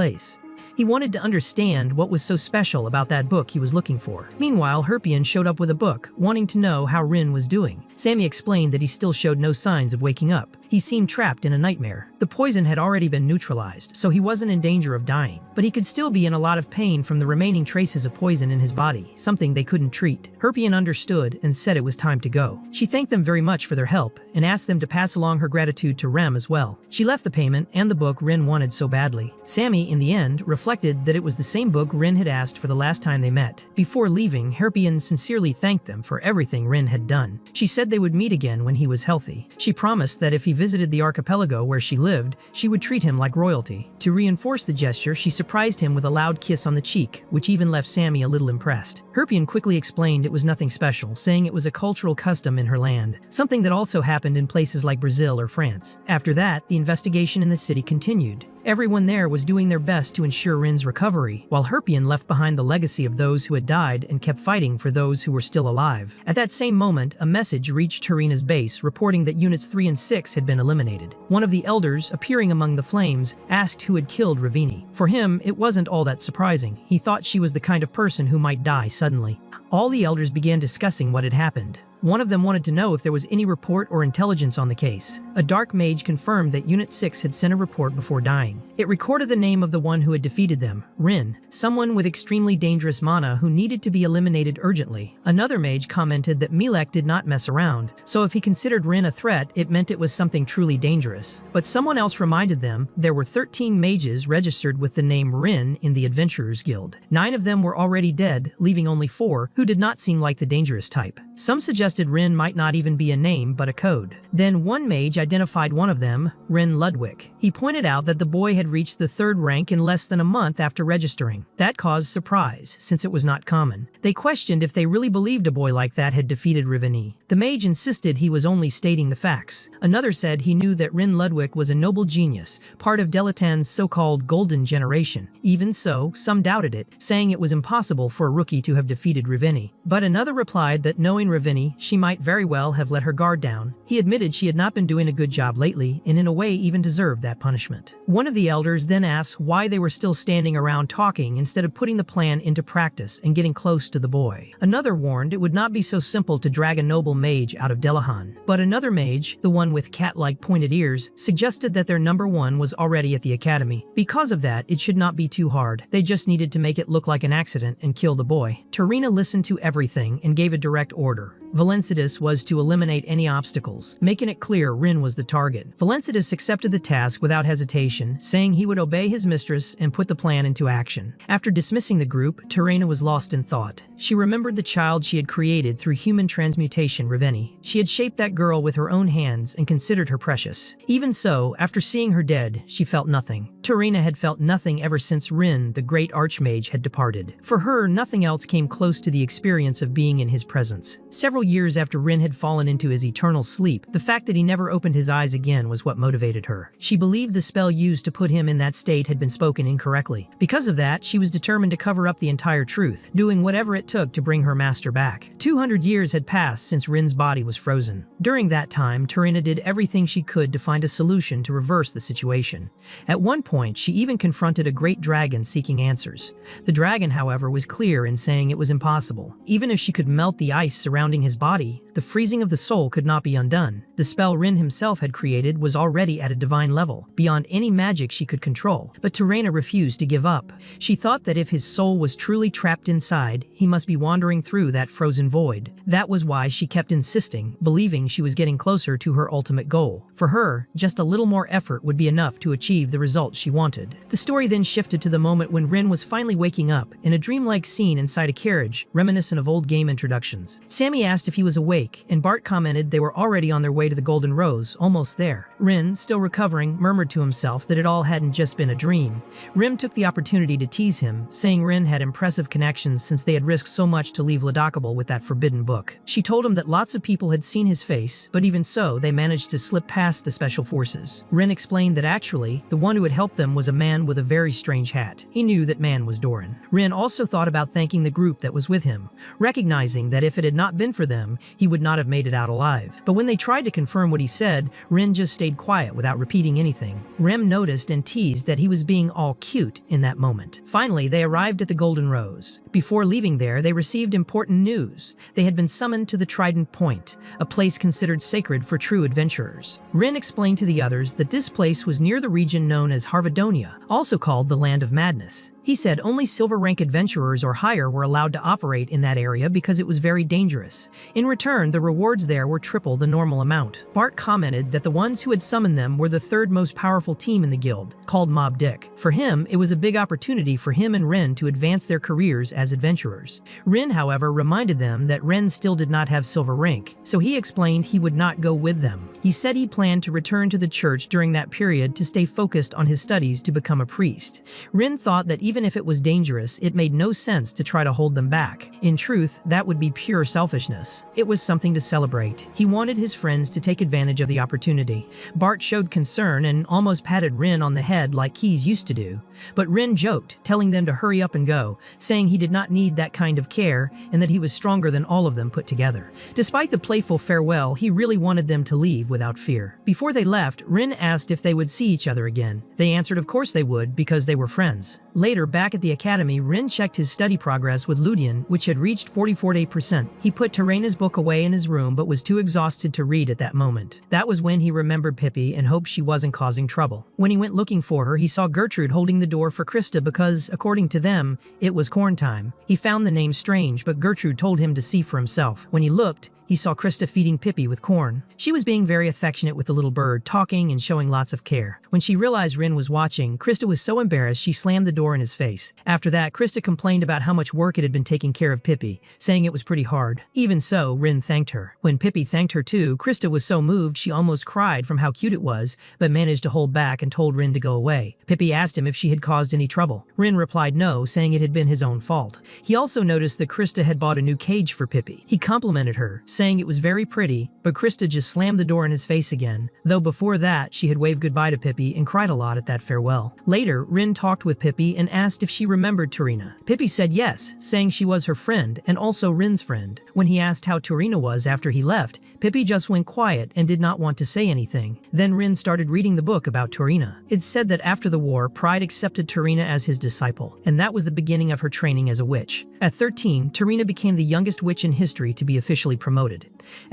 He wanted to understand what was so special about that book he was looking for. Meanwhile, Herpion showed up with a book, wanting to know how Rin was doing. Sammy explained that he still showed no signs of waking up. He seemed trapped in a nightmare. The poison had already been neutralized, so he wasn't in danger of dying. But he could still be in a lot of pain from the remaining traces of poison in his body, something they couldn't treat. Herpion understood and said it was time to go. She thanked them very much for their help and asked them to pass along her gratitude to Rem as well. She left the payment and the book Rin wanted so badly. Sammy, in the end, reflected that it was the same book Rin had asked for the last time they met. Before leaving, Herpion sincerely thanked them for everything Rin had done. She said they would meet again when he was healthy. She promised that if he visited the archipelago where she lived, she would treat him like royalty. To reinforce the gesture, she surprised him with a loud kiss on the cheek, which even left Sammy a little impressed. Herpion quickly explained it was nothing special, saying it was a cultural custom in her land, something that also happened in places like Brazil or France. After that, the investigation in the city continued. Everyone there was doing their best to ensure Rin's recovery, while Herpion left behind the legacy of those who had died and kept fighting for those who were still alive. At that same moment, a message reached Torina's base reporting that Units 3 and 6 had been eliminated. One of the elders, appearing among the flames, asked who had killed Ravini. For him, it wasn't all that surprising. He thought she was the kind of person who might die suddenly. All the elders began discussing what had happened. One of them wanted to know if there was any report or intelligence on the case. A dark mage confirmed that Unit 6 had sent a report before dying. It recorded the name of the one who had defeated them, Rin, someone with extremely dangerous mana who needed to be eliminated urgently. Another mage commented that Milek did not mess around, so if he considered Rin a threat, it meant it was something truly dangerous. But someone else reminded them there were 13 mages registered with the name Rin in the Adventurers Guild. 9 of them were already dead, leaving only 4 who did not seem like the dangerous type. Some suggested Rin might not even be a name, but a code. Then one mage identified one of them, Rin Ludwig. He pointed out that the boy had reached the 3rd rank in less than a month after registering. That caused surprise, since it was not common. They questioned if they really believed a boy like that had defeated Riveni. The mage insisted he was only stating the facts. Another said he knew that Rin Ludwig was a noble genius, part of Delataine's so-called golden generation. Even so, some doubted it, saying it was impossible for a rookie to have defeated Riveni. But another replied that knowing Ravini, she might very well have let her guard down. He admitted she had not been doing a good job lately, and in a way even deserved that punishment. One of the elders then asked why they were still standing around talking instead of putting the plan into practice and getting close to the boy. Another warned it would not be so simple to drag a noble mage out of Delataine. But another mage, the one with cat-like pointed ears, suggested that their number 1 was already at the academy. Because of that, it should not be too hard. They just needed to make it look like an accident and kill the boy. Torina listened to everything and gave a direct order. Valencidus was to eliminate any obstacles, making it clear Rin was the target. Valencidus accepted the task without hesitation, saying he would obey his mistress and put the plan into action. After dismissing the group, Torina was lost in thought. She remembered the child she had created through human transmutation, Raveni. She had shaped that girl with her own hands and considered her precious. Even so, after seeing her dead, she felt nothing. Torina had felt nothing ever since Rin, the great archmage, had departed. For her, nothing else came close to the experience of being in his presence. Several Several years after Rin had fallen into his eternal sleep, the fact that he never opened his eyes again was what motivated her. She believed the spell used to put him in that state had been spoken incorrectly. Because of that, she was determined to cover up the entire truth, doing whatever it took to bring her master back. 200 years had passed since Rin's body was frozen. During that time, Torina did everything she could to find a solution to reverse the situation. At one point, she even confronted a great dragon seeking answers. The dragon, however, was clear in saying it was impossible. Even if she could melt the ice surrounding his body, the freezing of the soul could not be undone. The spell Rin himself had created was already at a divine level, beyond any magic she could control. But Torina refused to give up. She thought that if his soul was truly trapped inside, he must be wandering through that frozen void. That was why she kept insisting, believing she was getting closer to her ultimate goal. For her, just a little more effort would be enough to achieve the results she wanted. The story then shifted to the moment when Rin was finally waking up, in a dreamlike scene inside a carriage, reminiscent of old game introductions. Sammy asked if he was awake, and Bart commented they were already on their way to the Golden Rose, almost there. Rin, still recovering, murmured to himself that it all hadn't just been a dream. Rim took the opportunity to tease him, saying Rin had impressive connections since they had risked so much to leave Ladakable with that forbidden book. She told him that lots of people had seen his face, but even so, they managed to slip past the special forces. Rin explained that actually, the one who had helped them was a man with a very strange hat. He knew that man was Doran. Rin also thought about thanking the group that was with him, recognizing that if it had not been for them, he would not have made it out alive. But when they tried to confirm what he said, Rin just stayed quiet without repeating anything. Rem noticed and teased that he was being all cute in that moment. Finally, they arrived at the Golden Rose. Before leaving there, they received important news. They had been summoned to the Trident Point, a place considered sacred for true adventurers. Rin explained to the others that this place was near the region known as Harvadonia, also called the Land of Madness. He said only silver-rank adventurers or higher were allowed to operate in that area because it was very dangerous. In return, the rewards there were triple the normal amount. Bart commented that the ones who had summoned them were the third most powerful team in the guild, called Mob Dick. For him, it was a big opportunity for him and Ren to advance their careers as adventurers. Ren, however, reminded them that Ren still did not have silver rank, so he explained he would not go with them. He said he planned to return to the church during that period to stay focused on his studies to become a priest. Ren thought that even if it was dangerous, it made no sense to try to hold them back. In truth, that would be pure selfishness. It was something to celebrate. He wanted his friends to take advantage of the opportunity. Bart showed concern and almost patted Ren on the head like Keys used to do. But Ren joked, telling them to hurry up and go, saying he did not need that kind of care and that he was stronger than all of them put together. Despite the playful farewell, he really wanted them to leave without fear. Before they left, Ren asked if they would see each other again. They answered of course they would, because they were friends. Later, back at the academy, Ren checked his study progress with Ludian, which had reached 44%. He put Torina's book away in his room but was too exhausted to read at that moment. That was when he remembered Pippy and hoped she wasn't causing trouble. When he went looking for her, he saw Gertrude holding the door for Christa because, according to them, it was corn time. He found the name strange, but Gertrude told him to see for himself. When he looked, he saw Christa feeding Pippy with corn. She was being very affectionate with the little bird, talking and showing lots of care. When she realized Rin was watching, Christa was so embarrassed she slammed the door in his face. After that, Christa complained about how much work it had been taking care of Pippy, saying it was pretty hard. Even so, Rin thanked her. When Pippy thanked her too, Christa was so moved she almost cried from how cute it was, but managed to hold back and told Rin to go away. Pippy asked him if she had caused any trouble. Rin replied no, saying it had been his own fault. He also noticed that Christa had bought a new cage for Pippy. He complimented her, saying it was very pretty, but Christa just slammed the door in his face again, though before that she had waved goodbye to Pippy and cried a lot at that farewell. Later, Rin talked with Pippy and asked if she remembered Torina. Pippy said yes, saying she was her friend and also Rin's friend. When he asked how Torina was after he left, Pippy just went quiet and did not want to say anything. Then Rin started reading the book about Torina. It said that after the war, Pride accepted Torina as his disciple, and that was the beginning of her training as a witch. At 13, Torina became the youngest witch in history to be officially promoted.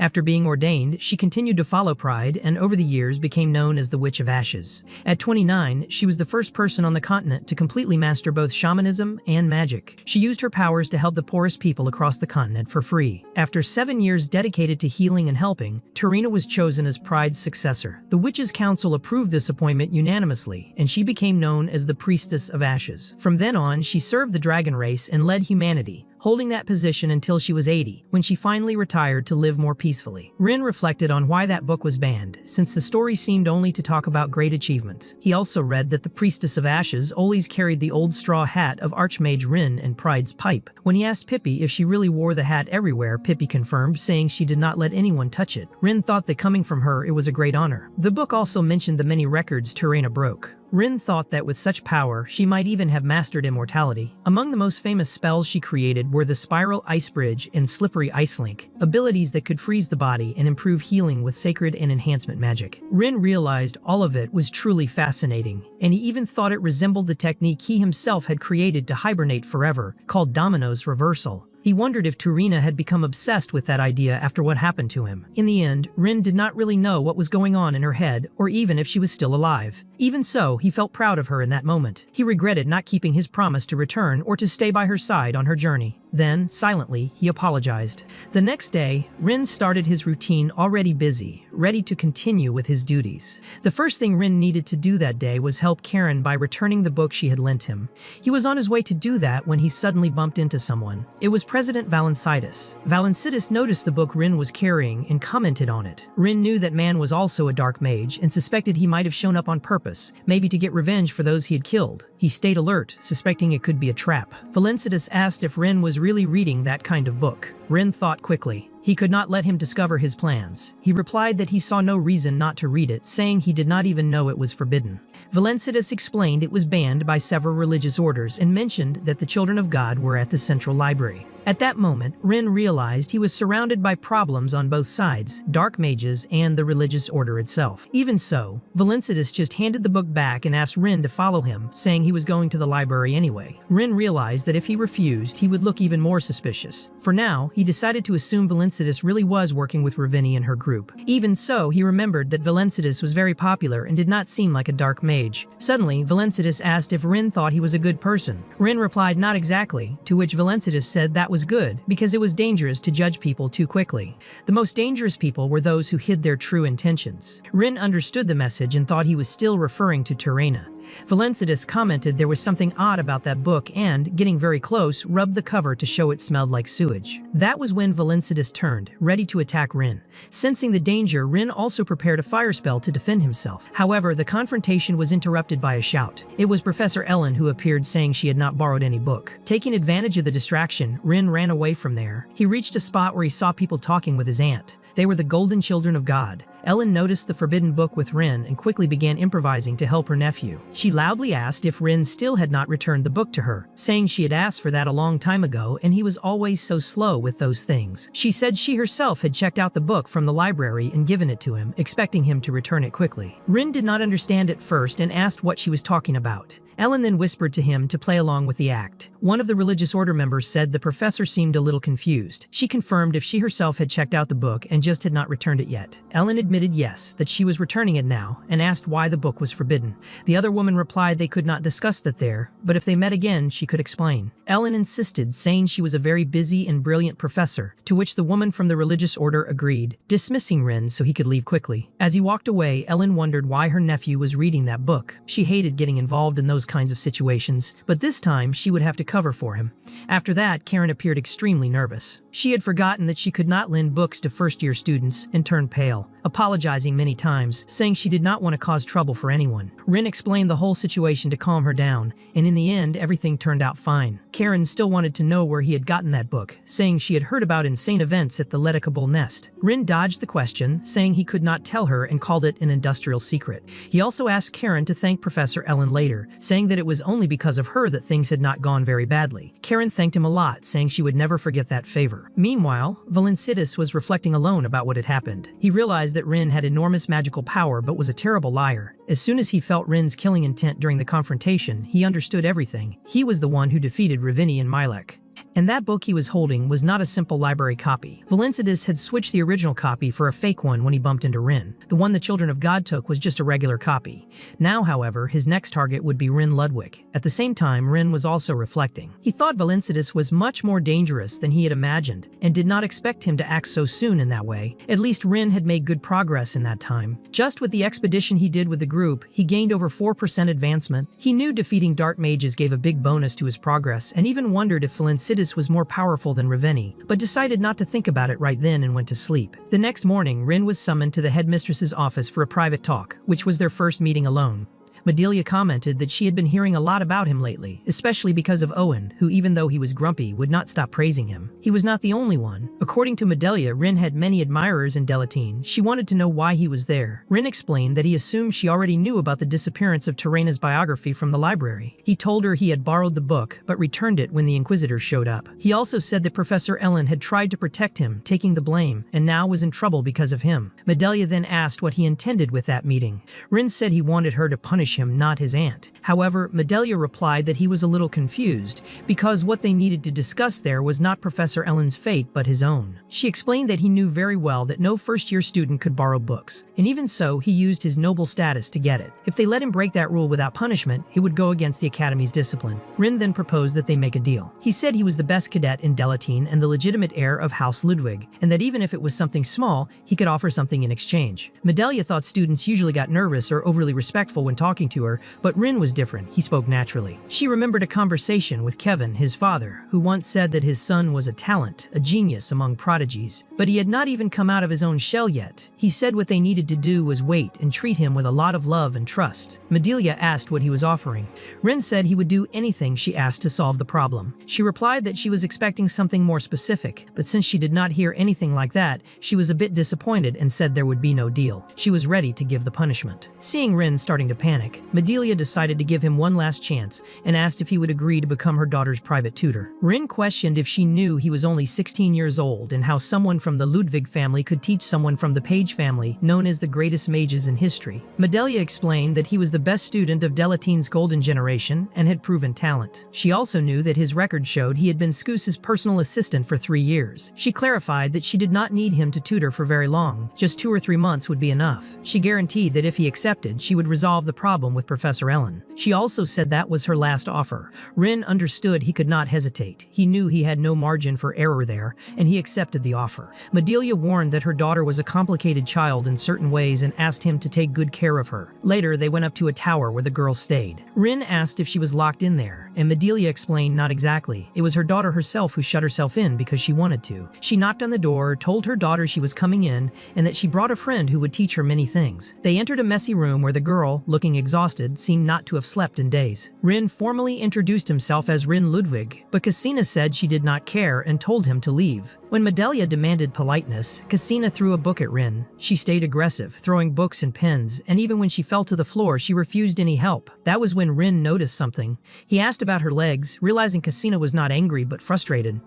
After being ordained, she continued to follow Pride and over the years became known as the Witch of Ashes. At 29, she was the first person on the continent to completely master both shamanism and magic. She used her powers to help the poorest people across the continent for free. After 7 years dedicated to healing and helping, Torina was chosen as Pride's successor. The Witches' Council approved this appointment unanimously, and she became known as the Priestess of Ashes. From then on, she served the dragon race and led humanity, holding that position until she was 80, when she finally retired to live more peacefully. Rin reflected on why that book was banned, since the story seemed only to talk about great achievements. He also read that the Priestess of Ashes always carried the old straw hat of Archmage Rin and Pride's pipe. When he asked Pippy if she really wore the hat everywhere, Pippy confirmed, saying she did not let anyone touch it. Rin thought that coming from her, it was a great honor. The book also mentioned the many records Torina broke. Rin thought that with such power, she might even have mastered immortality. Among the most famous spells she created were the Spiral Ice Bridge and Slippery Ice Link, abilities that could freeze the body and improve healing with sacred and enhancement magic. Rin realized all of it was truly fascinating, and he even thought it resembled the technique he himself had created to hibernate forever, called Domino's Reversal. He wondered if Torina had become obsessed with that idea after what happened to him. In the end, Rin did not really know what was going on in her head, or even if she was still alive. Even so, he felt proud of her in that moment. He regretted not keeping his promise to return or to stay by her side on her journey. Then, silently, he apologized. The next day, Rin started his routine already busy, ready to continue with his duties. The first thing Rin needed to do that day was help Karen by returning the book she had lent him. He was on his way to do that when he suddenly bumped into someone. It was President Valencidus. Valencidus noticed the book Rin was carrying and commented on it. Rin knew that man was also a dark mage and suspected he might have shown up on purpose, maybe to get revenge for those he had killed. He stayed alert, suspecting it could be a trap. Valencidus asked if Rin was really reading that kind of book. Rin thought quickly. He could not let him discover his plans. He replied that he saw no reason not to read it, saying he did not even know it was forbidden. Valencidus explained it was banned by several religious orders and mentioned that the children of God were at the central library. At that moment, Rin realized he was surrounded by problems on both sides, dark mages and the religious order itself. Even so, Valencidus just handed the book back and asked Rin to follow him, saying he was going to the library anyway. Rin realized that if he refused, he would look even more suspicious. For now, he decided to assume Valencidus really was working with Ravini and her group. Even so, he remembered that Valencidus was very popular and did not seem like a dark mage. Suddenly, Valencidus asked if Rin thought he was a good person. Rin replied not exactly, to which Valencidus said that was good, because it was dangerous to judge people too quickly. The most dangerous people were those who hid their true intentions. Rin understood the message and thought he was still referring to Torina. Valencidus commented there was something odd about that book and, getting very close, rubbed the cover to show it smelled like sewage. That was when Valencidus turned, ready to attack Rin. Sensing the danger, Rin also prepared a fire spell to defend himself. However, the confrontation was interrupted by a shout. It was Professor Ellen who appeared, saying she had not borrowed any book. Taking advantage of the distraction, Rin ran away from there. He reached a spot where he saw people talking with his aunt. They were the golden children of God. Ellen noticed the forbidden book with Rin and quickly began improvising to help her nephew. She loudly asked if Rin still had not returned the book to her, saying she had asked for that a long time ago and he was always so slow with those things. She said she herself had checked out the book from the library and given it to him, expecting him to return it quickly. Rin did not understand at first and asked what she was talking about. Ellen then whispered to him to play along with the act. One of the religious order members said the professor seemed a little confused. She confirmed if she herself had checked out the book and just had not returned it yet. Ellen admitted yes, that she was returning it now, and asked why the book was forbidden. The other woman replied they could not discuss that there, but if they met again, she could explain. Ellen insisted, saying she was a very busy and brilliant professor, to which the woman from the religious order agreed, dismissing Rin so he could leave quickly. As he walked away, Ellen wondered why her nephew was reading that book. She hated getting involved in those kinds of situations, but this time she would have to cover for him. After that, Karen appeared extremely nervous. She had forgotten that she could not lend books to first-year students and turned pale, apologizing many times, saying she did not want to cause trouble for anyone. Rin explained the whole situation to calm her down, and in the end, everything turned out fine. Karen still wanted to know where he had gotten that book, saying she had heard about insane events at the Leticable Nest. Rin dodged the question, saying he could not tell her and called it an industrial secret. He also asked Karen to thank Professor Ellen later, saying that it was only because of her that things had not gone very badly. Karen thanked him a lot, saying she would never forget that favor. Meanwhile, Valencidus was reflecting alone about what had happened. He realized that Rin had enormous magical power but was a terrible liar. As soon as he felt Rin's killing intent during the confrontation, he understood everything. He was the one who defeated Ravini and Milek. And that book he was holding was not a simple library copy. Valencidus had switched the original copy for a fake one when he bumped into Rin. The one the Children of God took was just a regular copy. Now, however, his next target would be Rin Ludwig. At the same time, Rin was also reflecting. He thought Valencidus was much more dangerous than he had imagined, and did not expect him to act so soon in that way. At least Rin had made good progress in that time. Just with the expedition he did with the group, he gained over 4% advancement. He knew defeating dark mages gave a big bonus to his progress, and even wondered if Valencidus Sidis was more powerful than Raveni, but decided not to think about it right then and went to sleep. The next morning, Rin was summoned to the headmistress's office for a private talk, which was their first meeting alone. Medelia commented that she had been hearing a lot about him lately, especially because of Owen, who even though he was grumpy, would not stop praising him. He was not the only one. According to Medelia, Rin had many admirers in Delataine. She wanted to know why he was there. Rin explained that he assumed she already knew about the disappearance of Torina's biography from the library. He told her he had borrowed the book, but returned it when the Inquisitors showed up. He also said that Professor Ellen had tried to protect him, taking the blame, and now was in trouble because of him. Medelia then asked what he intended with that meeting. Rin said he wanted her to punish him, not his aunt. However, Medelia replied that he was a little confused, because what they needed to discuss there was not Professor Ellen's fate but his own. She explained that he knew very well that no first-year student could borrow books, and even so, he used his noble status to get it. If they let him break that rule without punishment, it would go against the Academy's discipline. Rin then proposed that they make a deal. He said he was the best cadet in Delataine and the legitimate heir of House Ludwig, and that even if it was something small, he could offer something in exchange. Medelia thought students usually got nervous or overly respectful when talking to her, but Rin was different. He spoke naturally. She remembered a conversation with Kevin, his father, who once said that his son was a talent, a genius among prodigies, but he had not even come out of his own shell yet. He said what they needed to do was wait and treat him with a lot of love and trust. Medelia asked what he was offering. Rin said he would do anything she asked to solve the problem. She replied that she was expecting something more specific, but since she did not hear anything like that, she was a bit disappointed and said there would be no deal. She was ready to give the punishment. Seeing Rin starting to panic, Medelia decided to give him one last chance and asked if he would agree to become her daughter's private tutor. Rin questioned if she knew he was only 16 years old and how someone from the Ludwig family could teach someone from the Page family, known as the greatest mages in history. Medelia explained that he was the best student of Delataine's golden generation and had proven talent. She also knew that his record showed he had been Skous's personal assistant for 3 years. She clarified that she did not need him to tutor for very long, just 2 or 3 months would be enough. She guaranteed that if he accepted, she would resolve the problem with Professor Ellen. She also said that was her last offer. Rin understood he could not hesitate. He knew he had no margin for error there, and he accepted the offer. Medelia warned that her daughter was a complicated child in certain ways and asked him to take good care of her. Later, they went up to a tower where the girl stayed. Rin asked if she was locked in there, and Medelia explained not exactly. It was her daughter herself who shut herself in because she wanted to. She knocked on the door, told her daughter she was coming in, and that she brought a friend who would teach her many things. They entered a messy room where the girl, looking exhausted, seemed not to have slept in days. Rin formally introduced himself as Rin Ludwig, but Cassina said she did not care and told him to leave. When Medelia demanded politeness, Cassina threw a book at Rin. She stayed aggressive, throwing books and pens, and even when she fell to the floor, she refused any help. That was when Rin noticed something. He asked about her legs, realizing Cassina was not angry but frustrated.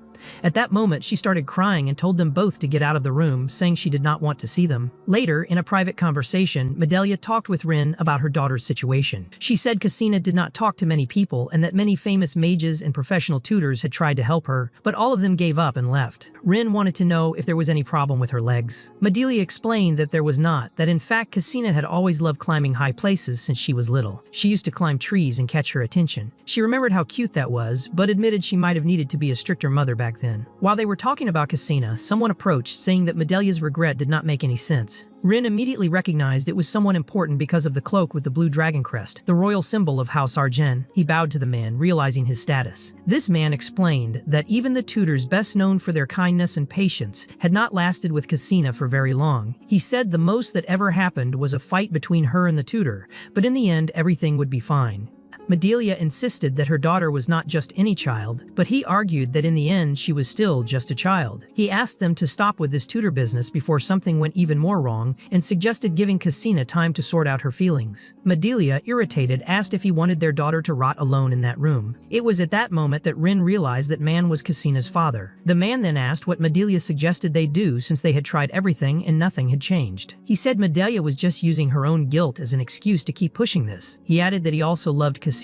At that moment, she started crying and told them both to get out of the room, saying she did not want to see them. Later, in a private conversation, Medelia talked with Rin about her daughter's situation. She said Cassina did not talk to many people and that many famous mages and professional tutors had tried to help her, but all of them gave up and left. Rin wanted to know if there was any problem with her legs. Medelia explained that there was not, that in fact Cassina had always loved climbing high places since she was little. She used to climb trees and catch her attention. She remembered how cute that was, but admitted she might have needed to be a stricter mother back then. While they were talking about Cassina, someone approached, saying that Medelia's regret did not make any sense. Rin immediately recognized it was someone important because of the cloak with the blue dragon crest, the royal symbol of House Argent. He bowed to the man, realizing his status. This man explained that even the tutors best known for their kindness and patience had not lasted with Cassina for very long. He said the most that ever happened was a fight between her and the tutor, but in the end everything would be fine. Medelia insisted that her daughter was not just any child, but he argued that in the end she was still just a child. He asked them to stop with this tutor business before something went even more wrong and suggested giving Cassina time to sort out her feelings. Medelia, irritated, asked if he wanted their daughter to rot alone in that room. It was at that moment that Rin realized that man was Cassina's father. The man then asked what Medelia suggested they do since they had tried everything and nothing had changed. He said Medelia was just using her own guilt as an excuse to keep pushing this. He added that he also loved Cassina.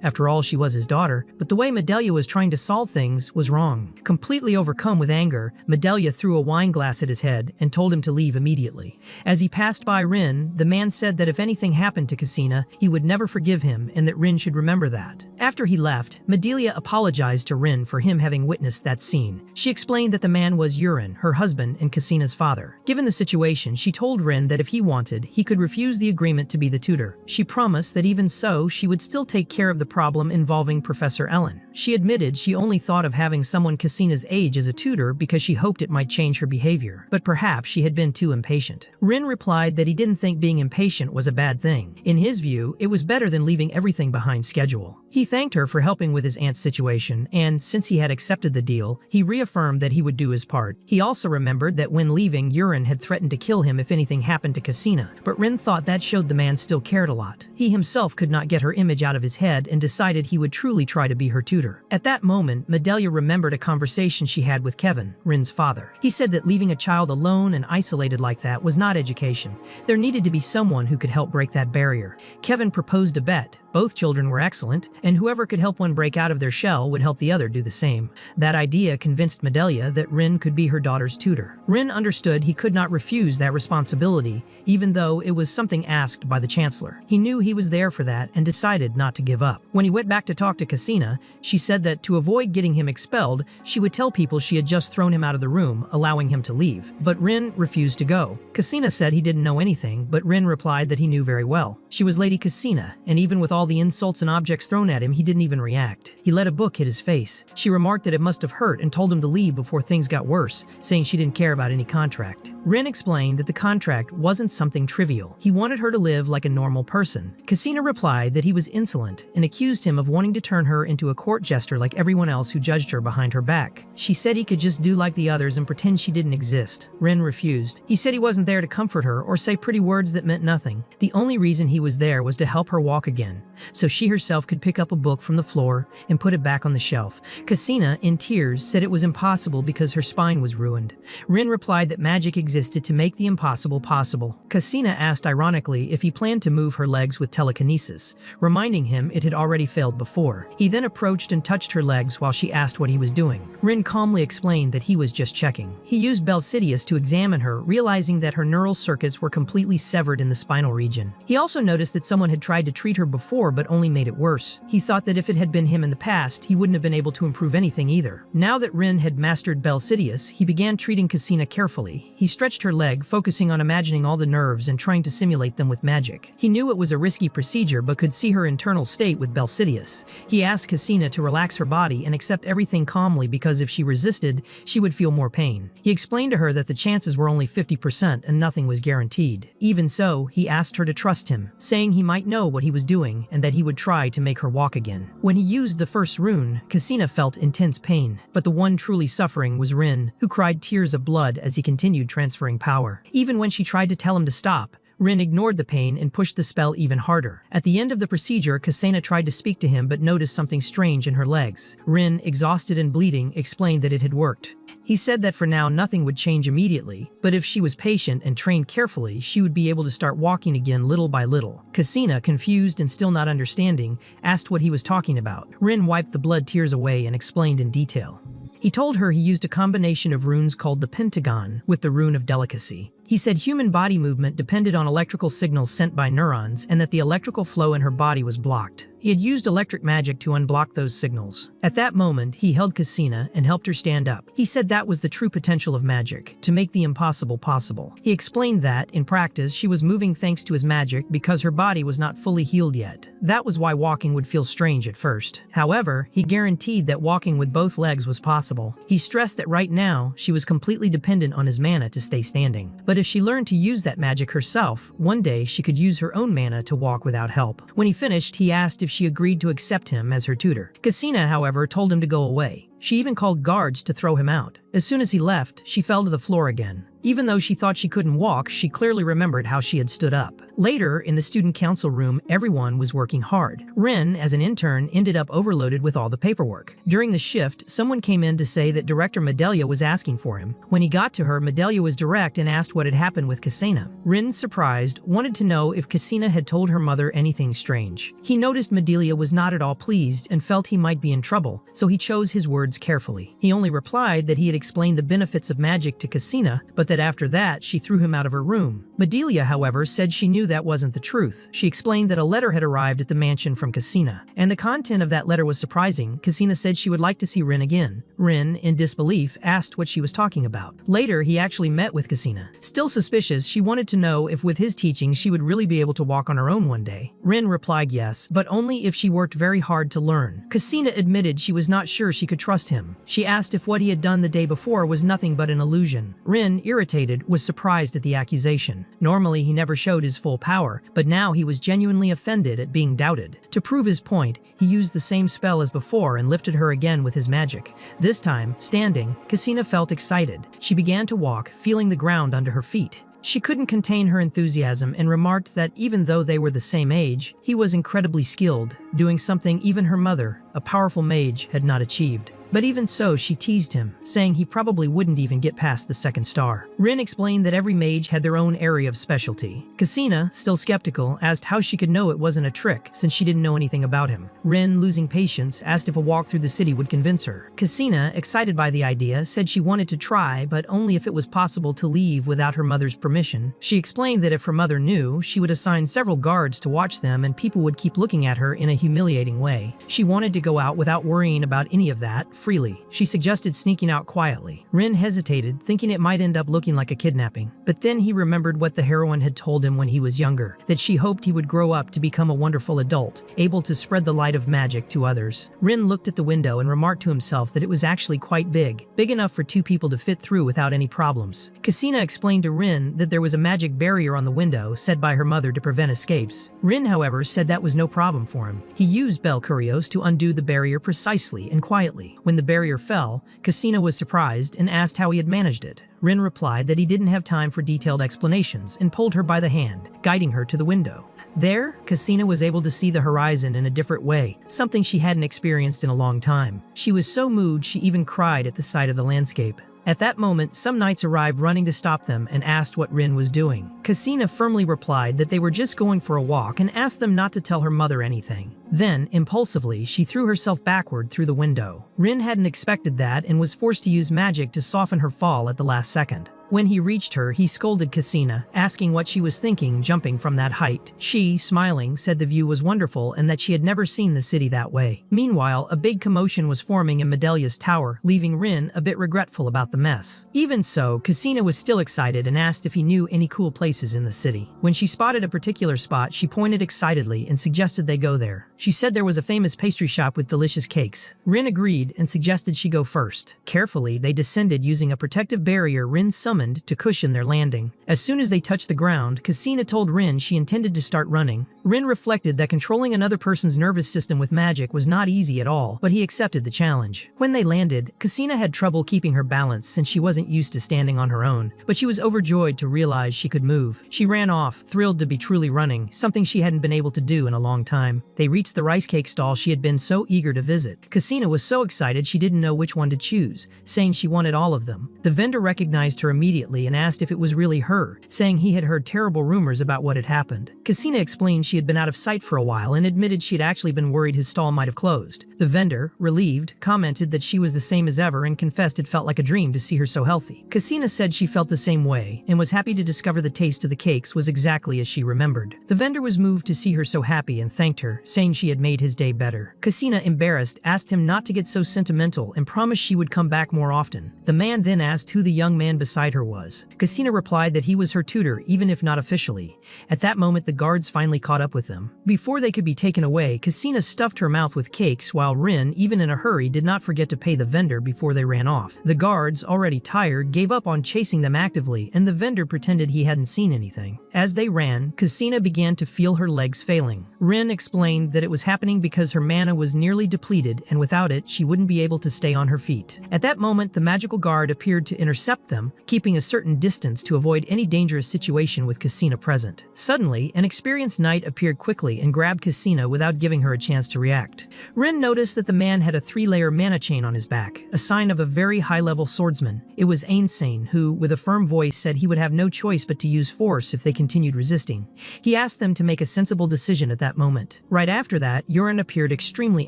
After all, she was his daughter, but the way Medelia was trying to solve things was wrong. Completely overcome with anger, Medelia threw a wine glass at his head and told him to leave immediately. As he passed by Rin, the man said that if anything happened to Cassina, he would never forgive him and that Rin should remember that. After he left, Medelia apologized to Rin for him having witnessed that scene. She explained that the man was Urin, her husband and Cassina's father. Given the situation, she told Rin that if he wanted, he could refuse the agreement to be the tutor. She promised that even so, she would still take care of the problem involving Professor Ellen. She admitted she only thought of having someone Cassina's age as a tutor because she hoped it might change her behavior, but perhaps she had been too impatient. Rin replied that he didn't think being impatient was a bad thing. In his view, it was better than leaving everything behind schedule. He thanked her for helping with his aunt's situation, and since he had accepted the deal, he reaffirmed that he would do his part. He also remembered that when leaving, Urine had threatened to kill him if anything happened to Cassina, but Rin thought that showed the man still cared a lot. He himself could not get her image out of his head and decided he would truly try to be her tutor. At that moment, Medelia remembered a conversation she had with Kevin, Rin's father. He said that leaving a child alone and isolated like that was not education. There needed to be someone who could help break that barrier. Kevin proposed a bet. Both children were excellent, and whoever could help one break out of their shell would help the other do the same. That idea convinced Medelia that Rin could be her daughter's tutor. Rin understood he could not refuse that responsibility, even though it was something asked by the Chancellor. He knew he was there for that and decided not to give up. When he went back to talk to Cassina, she said that to avoid getting him expelled, she would tell people she had just thrown him out of the room, allowing him to leave. But Rin refused to go. Cassina said he didn't know anything, but Rin replied that he knew very well. She was Lady Cassina, and even with all the insults and objects thrown at him, he didn't even react. He let a book hit his face. She remarked that it must have hurt and told him to leave before things got worse, saying she didn't care about any contract. Rin explained that the contract wasn't something trivial. He wanted her to live like a normal person. Cassina replied that he was insolent and accused him of wanting to turn her into a court jester like everyone else who judged her behind her back. She said he could just do like the others and pretend she didn't exist. Rin refused. He said he wasn't there to comfort her or say pretty words that meant nothing. The only reason he was there was to help her walk again, so she herself could pick up a book from the floor and put it back on the shelf. Cassina, in tears, said it was impossible because her spine was ruined. Rin replied that magic existed to make the impossible possible. Cassina asked ironically if he planned to move her legs with telekinesis, reminding him it had already failed before. He then approached and touched her legs while she asked what he was doing. Rin calmly explained that he was just checking. He used Belquerius to examine her, realizing that her neural circuits were completely severed in the spinal region. He also noticed that someone had tried to treat her before but only made it worse. He thought that if it had been him in the past, he wouldn't have been able to improve anything either. Now that Rin had mastered Belquerius, he began treating Cassina carefully. He stretched her leg, focusing on imagining all the nerves and trying to simulate them with magic. He knew it was a risky procedure but could see her internal state with Belquerius. He asked Cassina to relax her body and accept everything calmly because if she resisted, she would feel more pain. He explained to her that the chances were only 50% and nothing was guaranteed. Even so, he asked her to trust him, saying he might know what he was doing and that he would try to make her walk again. When he used the first rune, Cassina felt intense pain, but the one truly suffering was Rin, who cried tears of blood as he continued transferring power. Even when she tried to tell him to stop, Rin ignored the pain and pushed the spell even harder. At the end of the procedure, Cassina tried to speak to him but noticed something strange in her legs. Rin, exhausted and bleeding, explained that it had worked. He said that for now nothing would change immediately, but if she was patient and trained carefully, she would be able to start walking again little by little. Cassina, confused and still not understanding, asked what he was talking about. Rin wiped the blood tears away and explained in detail. He told her he used a combination of runes called the Pentagon with the rune of delicacy. He said human body movement depended on electrical signals sent by neurons and that the electrical flow in her body was blocked. He had used electric magic to unblock those signals. At that moment, he held Cassina and helped her stand up. He said that was the true potential of magic, to make the impossible possible. He explained that, in practice, she was moving thanks to his magic because her body was not fully healed yet. That was why walking would feel strange at first. However, he guaranteed that walking with both legs was possible. He stressed that right now, she was completely dependent on his mana to stay standing. But if she learned to use that magic herself, one day she could use her own mana to walk without help. When he finished, he asked if she agreed to accept him as her tutor. Cassina, however, told him to go away. She even called guards to throw him out. As soon as he left, she fell to the floor again. Even though she thought she couldn't walk, she clearly remembered how she had stood up. Later, in the student council room, everyone was working hard. Rin, as an intern, ended up overloaded with all the paperwork. During the shift, someone came in to say that Director Medelia was asking for him. When he got to her, Medelia was direct and asked what had happened with Cassina. Rin, surprised, wanted to know if Cassina had told her mother anything strange. He noticed Medelia was not at all pleased and felt he might be in trouble, so he chose his words carefully. He only replied that he had explained the benefits of magic to Cassina, but that after that she threw him out of her room. Medelia, however, said she knew that wasn't the truth. She explained that a letter had arrived at the mansion from Casina, and the content of that letter was surprising. Casina said she would like to see Rin again. Rin, in disbelief, asked what she was talking about. Later, he actually met with Casina. Still suspicious, she wanted to know if with his teaching she would really be able to walk on her own one day. Rin replied yes, but only if she worked very hard to learn. Casina admitted she was not sure she could trust him. She asked if what he had done the day before was nothing but an illusion. Rin, irritated, was surprised at the accusation. Normally, he never showed his full power, but now he was genuinely offended at being doubted. To prove his point, he used the same spell as before and lifted her again with his magic. This time, standing, Casina felt excited. She began to walk, feeling the ground under her feet. She couldn't contain her enthusiasm and remarked that even though they were the same age, he was incredibly skilled, doing something even her mother, a powerful mage, had not achieved. But even so, she teased him, saying he probably wouldn't even get past the second star. Rin explained that every mage had their own area of specialty. Casina, still skeptical, asked how she could know it wasn't a trick, since she didn't know anything about him. Rin, losing patience, asked if a walk through the city would convince her. Casina, excited by the idea, said she wanted to try, but only if it was possible to leave without her mother's permission. She explained that if her mother knew, she would assign several guards to watch them and people would keep looking at her in a humiliating way. She wanted to go out without worrying about any of that, freely. She suggested sneaking out quietly. Rin hesitated, thinking it might end up looking like a kidnapping. But then he remembered what the heroine had told him when he was younger, that she hoped he would grow up to become a wonderful adult, able to spread the light of magic to others. Rin looked at the window and remarked to himself that it was actually quite big enough for two people to fit through without any problems. Casina explained to Rin that there was a magic barrier on the window set by her mother to prevent escapes. Rin, however, said that was no problem for him. He used Belquerius to undo the barrier precisely and quietly. When the barrier fell, Casina was surprised and asked how he had managed it. Rin replied that he didn't have time for detailed explanations and pulled her by the hand, guiding her to the window. There, Casina was able to see the horizon in a different way, something she hadn't experienced in a long time. She was so moved she even cried at the sight of the landscape. At that moment, some knights arrived running to stop them and asked what Rin was doing. Casina firmly replied that they were just going for a walk and asked them not to tell her mother anything. Then, impulsively, she threw herself backward through the window. Rin hadn't expected that and was forced to use magic to soften her fall at the last second. When he reached her, he scolded Casina, asking what she was thinking jumping from that height. She, smiling, said the view was wonderful and that she had never seen the city that way. Meanwhile, a big commotion was forming in Medelia's tower, leaving Rin a bit regretful about the mess. Even so, Casina was still excited and asked if he knew any cool places in the city. When she spotted a particular spot, she pointed excitedly and suggested they go there. She said there was a famous pastry shop with delicious cakes. Rin agreed and suggested she go first. Carefully, they descended using a protective barrier Rin summoned to cushion their landing. As soon as they touched the ground, Casina told Rin she intended to start running. Rin reflected that controlling another person's nervous system with magic was not easy at all, but he accepted the challenge. When they landed, Casina had trouble keeping her balance since she wasn't used to standing on her own, but she was overjoyed to realize she could move. She ran off, thrilled to be truly running, something she hadn't been able to do in a long time. They reached the rice cake stall she had been so eager to visit. Casina was so excited she didn't know which one to choose, saying she wanted all of them. The vendor recognized her immediately and asked if it was really her, saying he had heard terrible rumors about what had happened. Casina explained she had been out of sight for a while and admitted she had actually been worried his stall might have closed. The vendor, relieved, commented that she was the same as ever and confessed it felt like a dream to see her so healthy. Casina said she felt the same way and was happy to discover the taste of the cakes was exactly as she remembered. The vendor was moved to see her so happy and thanked her, saying she had made his day better. Casina, embarrassed, asked him not to get so sentimental and promised she would come back more often. The man then asked who the young man beside her was. Casina replied that he was her tutor, even if not officially. At that moment, the guards finally caught up with them. Before they could be taken away, Casina stuffed her mouth with cakes while Rin, even in a hurry, did not forget to pay the vendor before they ran off. The guards, already tired, gave up on chasing them actively, and the vendor pretended he hadn't seen anything. As they ran, Casina began to feel her legs failing. Rin explained that it was happening because her mana was nearly depleted, and without it, she wouldn't be able to stay on her feet. At that moment, the magical guard appeared to intercept them, keeping a certain distance to avoid any dangerous situation with Casina present. Suddenly, an experienced knight appeared quickly and grabbed Casina without giving her a chance to react. Rin noticed that the man had a 3-layer mana chain on his back, a sign of a very high-level swordsman. It was Ainsane who, with a firm voice, said he would have no choice but to use force if they continued resisting. He asked them to make a sensible decision at that moment. Right after that, Urin appeared extremely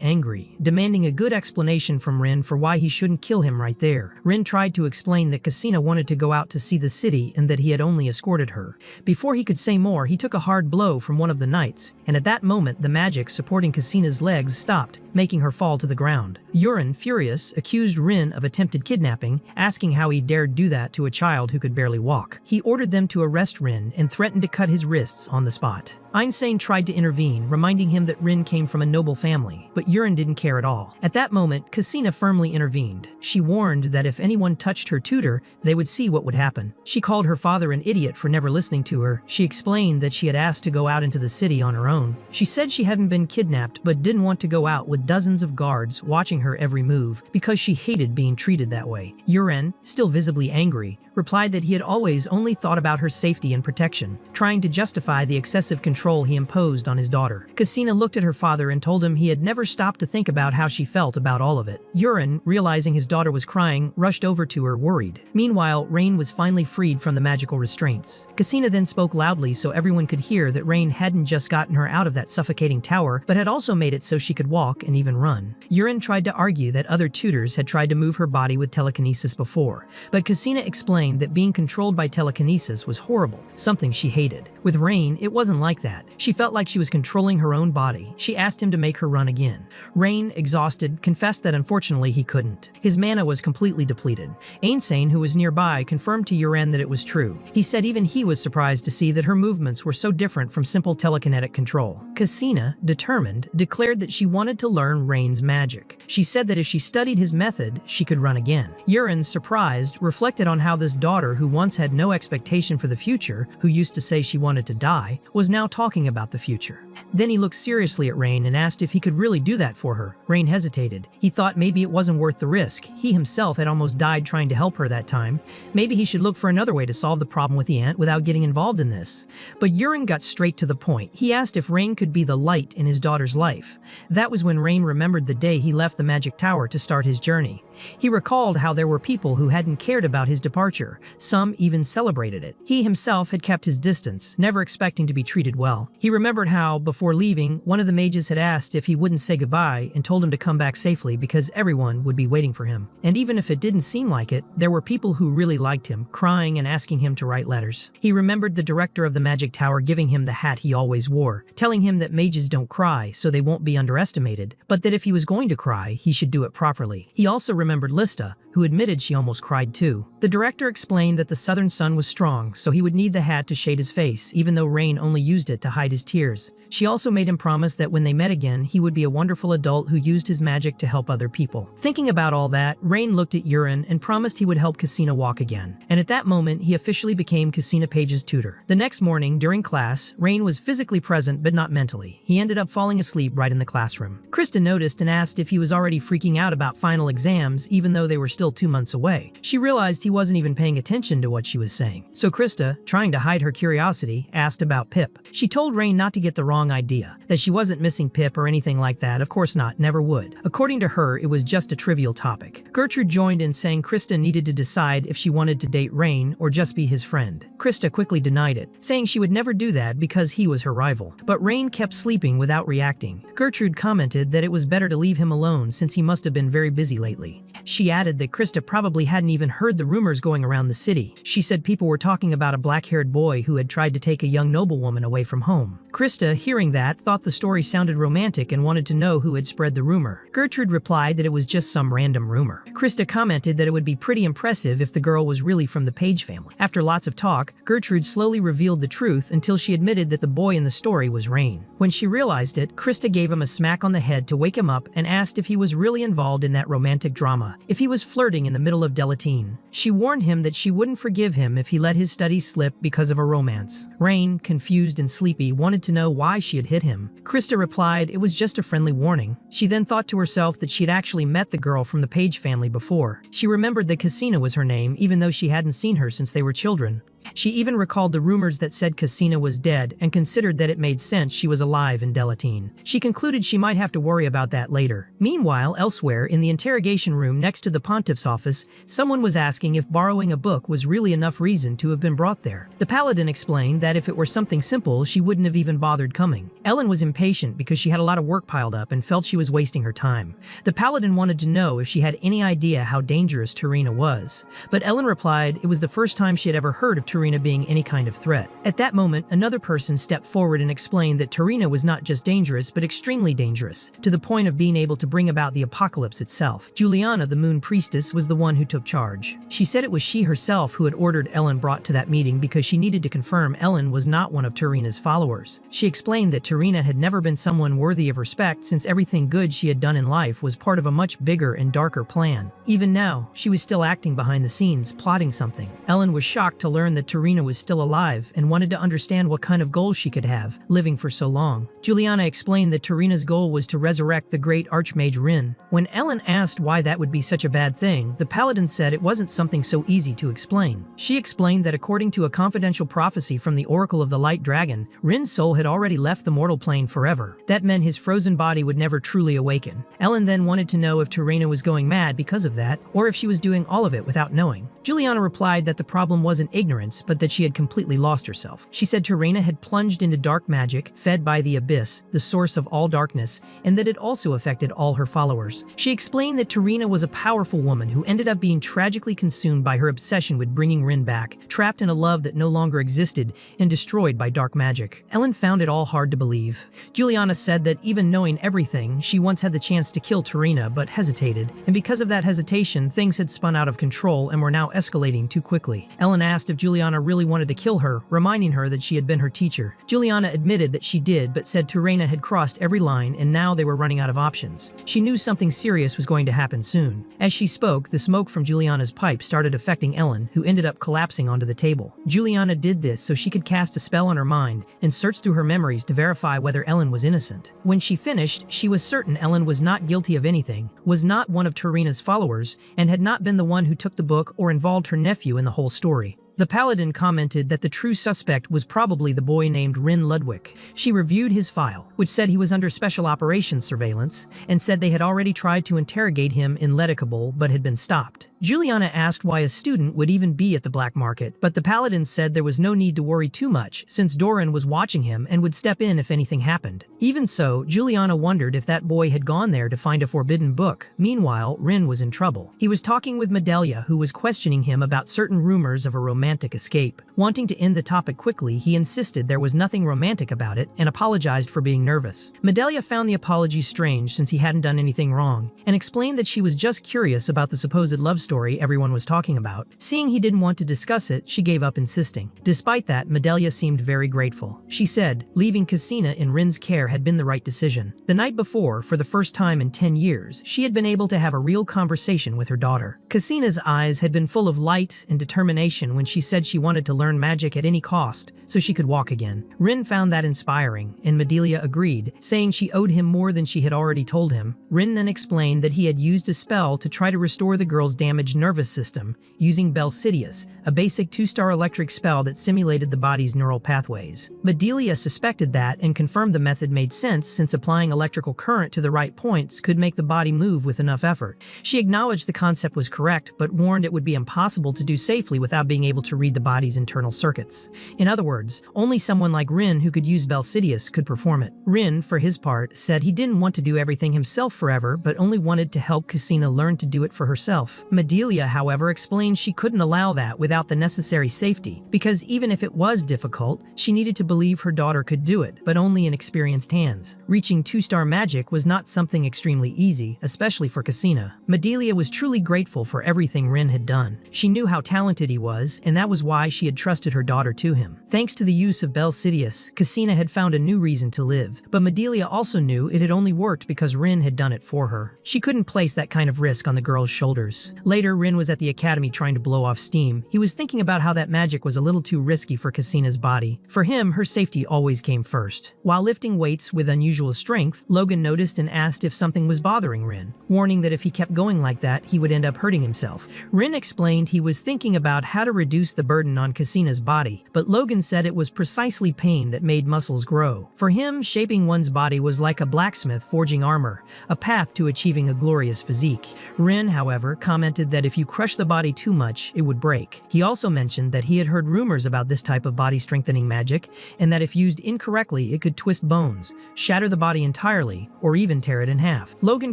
angry, demanding a good explanation from Rin for why he shouldn't kill him right there. Rin tried to explain that Casina wanted to go out to see the city and that he had only escorted her. Before he could say more, he took a hard blow from one of the knights, and at that moment the magic supporting Christina's legs stopped, making her fall to the ground. Yurin, furious, accused Rin of attempted kidnapping, asking how he dared do that to a child who could barely walk. He ordered them to arrest Rin and threatened to cut his wrists on the spot. Einstein tried to intervene, reminding him that Rin came from a noble family, but Yurin didn't care at all. At that moment, Christina firmly intervened. She warned that if anyone touched her tutor, they would see what would happen. She called her father an idiot for never listening to her. She explained that she had asked to go out into the city on her own. She said she hadn't been kidnapped but didn't want to go out with dozens of guards watching her every move because she hated being treated that way. Yurin, still visibly angry, replied that he had always only thought about her safety and protection, trying to justify the excessive control he imposed on his daughter. Christina looked at her father and told him he had never stopped to think about how she felt about all of it. Yurin, realizing his daughter was crying, rushed over to her, worried. Meanwhile, Rain was finally freed from the magical restraints. Christina then spoke loudly so everyone could hear that Rain hadn't just gotten her out of that suffocating tower, but had also made it so she could walk and even run. Yurin tried to argue that other tutors had tried to move her body with telekinesis before, but Christina explained that being controlled by telekinesis was horrible, something she hated. With Rain, it wasn't like that. She felt like she was controlling her own body. She asked him to make her run again. Rain, exhausted, confessed that unfortunately he couldn't. His mana was completely depleted. Einstein, who was nearby, confirmed to Yurin that it was true. He said even he was surprised to see that her movements were so different from simple telekinetic control. Christina, determined, declared that she wanted to learn Rain's magic. She said that if she studied his method, she could run again. Yurin, surprised, reflected on how this daughter who once had no expectation for the future, who used to say she wanted to die, was now talking about the future. Then he looked seriously at Rain and asked if he could really do that for her. Rain hesitated. He thought maybe it wasn't worth the risk. He himself had almost died trying to help her that time. Maybe he should look for another way to solve the problem with the ant without getting involved in this. But Yurin got straight to the point. He asked if Rain could be the light in his daughter's life. That was when Rain remembered the day he left the magic tower to start his journey. He recalled how there were people who hadn't cared about his departure. Some even celebrated it. He himself had kept his distance, never expecting to be treated well. He remembered how, before leaving, one of the mages had asked if he wouldn't say goodbye and told him to come back safely because everyone would be waiting for him. And even if it didn't seem like it, there were people who really liked him, crying and asking him to write letters. He remembered the director of the magic tower giving him the hat he always wore, telling him that mages don't cry so they won't be underestimated, but that if he was going to cry, he should do it properly. He also remembered Lista, who admitted she almost cried too. The director explained that the southern sun was strong, so he would need the hat to shade his face, even though Rain only used it to hide his tears. She also made him promise that when they met again, he would be a wonderful adult who used his magic to help other people. Thinking about all that, Rain looked at Yurin and promised he would help Christina walk again. And at that moment, he officially became Christina Page's tutor. The next morning, during class, Rain was physically present but not mentally. He ended up falling asleep right in the classroom. Christa noticed and asked if he was already freaking out about final exams, even though they were still 2 months away. She realized he wasn't even paying attention to what she was saying. So Christa, trying to hide her curiosity, asked about Pip. She told Rain not to get the wrong idea, that she wasn't missing Pip or anything like that. Of course not, never would. According to her, it was just a trivial topic. Gertrude joined in, saying Christa needed to decide if she wanted to date Rain or just be his friend. Christa quickly denied it, saying she would never do that because he was her rival. But Rain kept sleeping without reacting. Gertrude commented that it was better to leave him alone since he must have been very busy lately. She added that Christa probably hadn't even heard the rumors going around the city. She said people were talking about a black-haired boy who had tried to take a young noblewoman away from home. Christa, hearing that, thought the story sounded romantic and wanted to know who had spread the rumor. Gertrude replied that it was just some random rumor. Christa commented that it would be pretty impressive if the girl was really from the Page family. After lots of talk, Gertrude slowly revealed the truth until she admitted that the boy in the story was Rain. When she realized it, Christa gave him a smack on the head to wake him up and asked if he was really involved in that romantic drama, if he was flirting in the middle of Delataine. She warned him that she wouldn't forgive him if he let his studies slip because of a romance. Rain, confused and sleepy, wanted to know why she had hit him. Christa replied it was just a friendly warning. She then thought to herself that she'd actually met the girl from the Page family before. She remembered that Christina was her name, even though she hadn't seen her since they were children. She even recalled the rumors that said Christa was dead and considered that it made sense she was alive in Delataine. She concluded she might have to worry about that later. Meanwhile, elsewhere, in the interrogation room next to the pontiff's office, someone was asking if borrowing a book was really enough reason to have been brought there. The paladin explained that if it were something simple, she wouldn't have even bothered coming. Ellen was impatient because she had a lot of work piled up and felt she was wasting her time. The paladin wanted to know if she had any idea how dangerous Torina was, but Ellen replied it was the first time she had ever heard of Torina being any kind of threat. At that moment, another person stepped forward and explained that Torina was not just dangerous, but extremely dangerous, to the point of being able to bring about the apocalypse itself. Juliana, the moon priestess, was the one who took charge. She said it was she herself who had ordered Ellen brought to that meeting because she needed to confirm Ellen was not one of Torina's followers. She explained that Torina had never been someone worthy of respect since everything good she had done in life was part of a much bigger and darker plan. Even now, she was still acting behind the scenes, plotting something. Ellen was shocked to learn that Torina was still alive and wanted to understand what kind of goals she could have, living for so long. Juliana explained that Torina's goal was to resurrect the great archmage Rin. When Ellen asked why that would be such a bad thing, the paladin said it wasn't something so easy to explain. She explained that according to a confidential prophecy from the Oracle of the Light Dragon, Rin's soul had already left the mortal plane forever. That meant his frozen body would never truly awaken. Ellen then wanted to know if Torina was going mad because of that, or if she was doing all of it without knowing. Juliana replied that the problem wasn't ignorance, but that she had completely lost herself. She said Torina had plunged into dark magic, fed by the abyss, the source of all darkness, and that it also affected all her followers. She explained that Torina was a powerful woman who ended up being tragically consumed by her obsession with bringing Rin back, trapped in a love that no longer existed, and destroyed by dark magic. Ellen found it all hard to believe. Juliana said that even knowing everything, she once had the chance to kill Torina, but hesitated, and because of that hesitation, things had spun out of control and were now escalating too quickly. Ellen asked if Juliana really wanted to kill her, reminding her that she had been her teacher. Juliana admitted that she did, but said Torina had crossed every line and now they were running out of options. She knew something serious was going to happen soon. As she spoke, the smoke from Juliana's pipe started affecting Ellen, who ended up collapsing onto the table. Juliana did this so she could cast a spell on her mind and search through her memories to verify whether Ellen was innocent. When she finished, she was certain Ellen was not guilty of anything, was not one of Torina's followers, and had not been the one who took the book or involved her nephew in the whole story. The paladin commented that the true suspect was probably the boy named Rin Ludwig. She reviewed his file, which said he was under special operations surveillance, and said they had already tried to interrogate him in Leticable but had been stopped. Juliana asked why a student would even be at the black market, but the paladin said there was no need to worry too much since Doran was watching him and would step in if anything happened. Even so, Juliana wondered if that boy had gone there to find a forbidden book. Meanwhile, Rin was in trouble. He was talking with Medelia, who was questioning him about certain rumors of a romantic escape. Wanting to end the topic quickly, he insisted there was nothing romantic about it and apologized for being nervous. Medelia found the apology strange since he hadn't done anything wrong, and explained that she was just curious about the supposed love story everyone was talking about. Seeing he didn't want to discuss it, she gave up insisting. Despite that, Medelia seemed very grateful. She said, leaving Christa in Rin's care had been the right decision. The night before, for the first time in 10 years, she had been able to have a real conversation with her daughter. Christa's eyes had been full of light and determination when she said she wanted to learn magic at any cost so she could walk again. Rin found that inspiring, and Medelia agreed, saying she owed him more than she had already told him. Rin then explained that he had used a spell to try to restore the girl's damaged nervous system using Belquerius, a basic 2-star electric spell that simulated the body's neural pathways. Medelia suspected that and confirmed the method made sense since applying electrical current to the right points could make the body move with enough effort. She acknowledged the concept was correct, but warned it would be impossible to do safely without being able to read the body's internal circuits. In other words, only someone like Rin who could use Belquerius could perform it. Rin, for his part, said he didn't want to do everything himself forever, but only wanted to help Christa learn to do it for herself. Medelia, however, explained she couldn't allow that without the necessary safety, because even if it was difficult, she needed to believe her daughter could do it, but only in experienced hands. Reaching 2-star magic was not something extremely easy, especially for Christa. Medelia was truly grateful for everything Rin had done. She knew how talented he was, and that was why she had trusted her daughter to him. Thanks to the use of Belquerius, Christa had found a new reason to live, but Medelia also knew it had only worked because Rin had done it for her. She couldn't place that kind of risk on the girl's shoulders. Later, Rin was at the academy trying to blow off steam. He was thinking about how that magic was a little too risky for Christa's body. For him, her safety always came first. While lifting weights with unusual strength, Logan noticed and asked if something was bothering Rin, warning that if he kept going like that, he would end up hurting himself. Rin explained he was thinking about how to reduce reduce the burden on Christina's body, but Logan said it was precisely pain that made muscles grow. For him, shaping one's body was like a blacksmith forging armor, a path to achieving a glorious physique. Rin, however, commented that if you crush the body too much, it would break. He also mentioned that he had heard rumors about this type of body-strengthening magic, and that if used incorrectly, it could twist bones, shatter the body entirely, or even tear it in half. Logan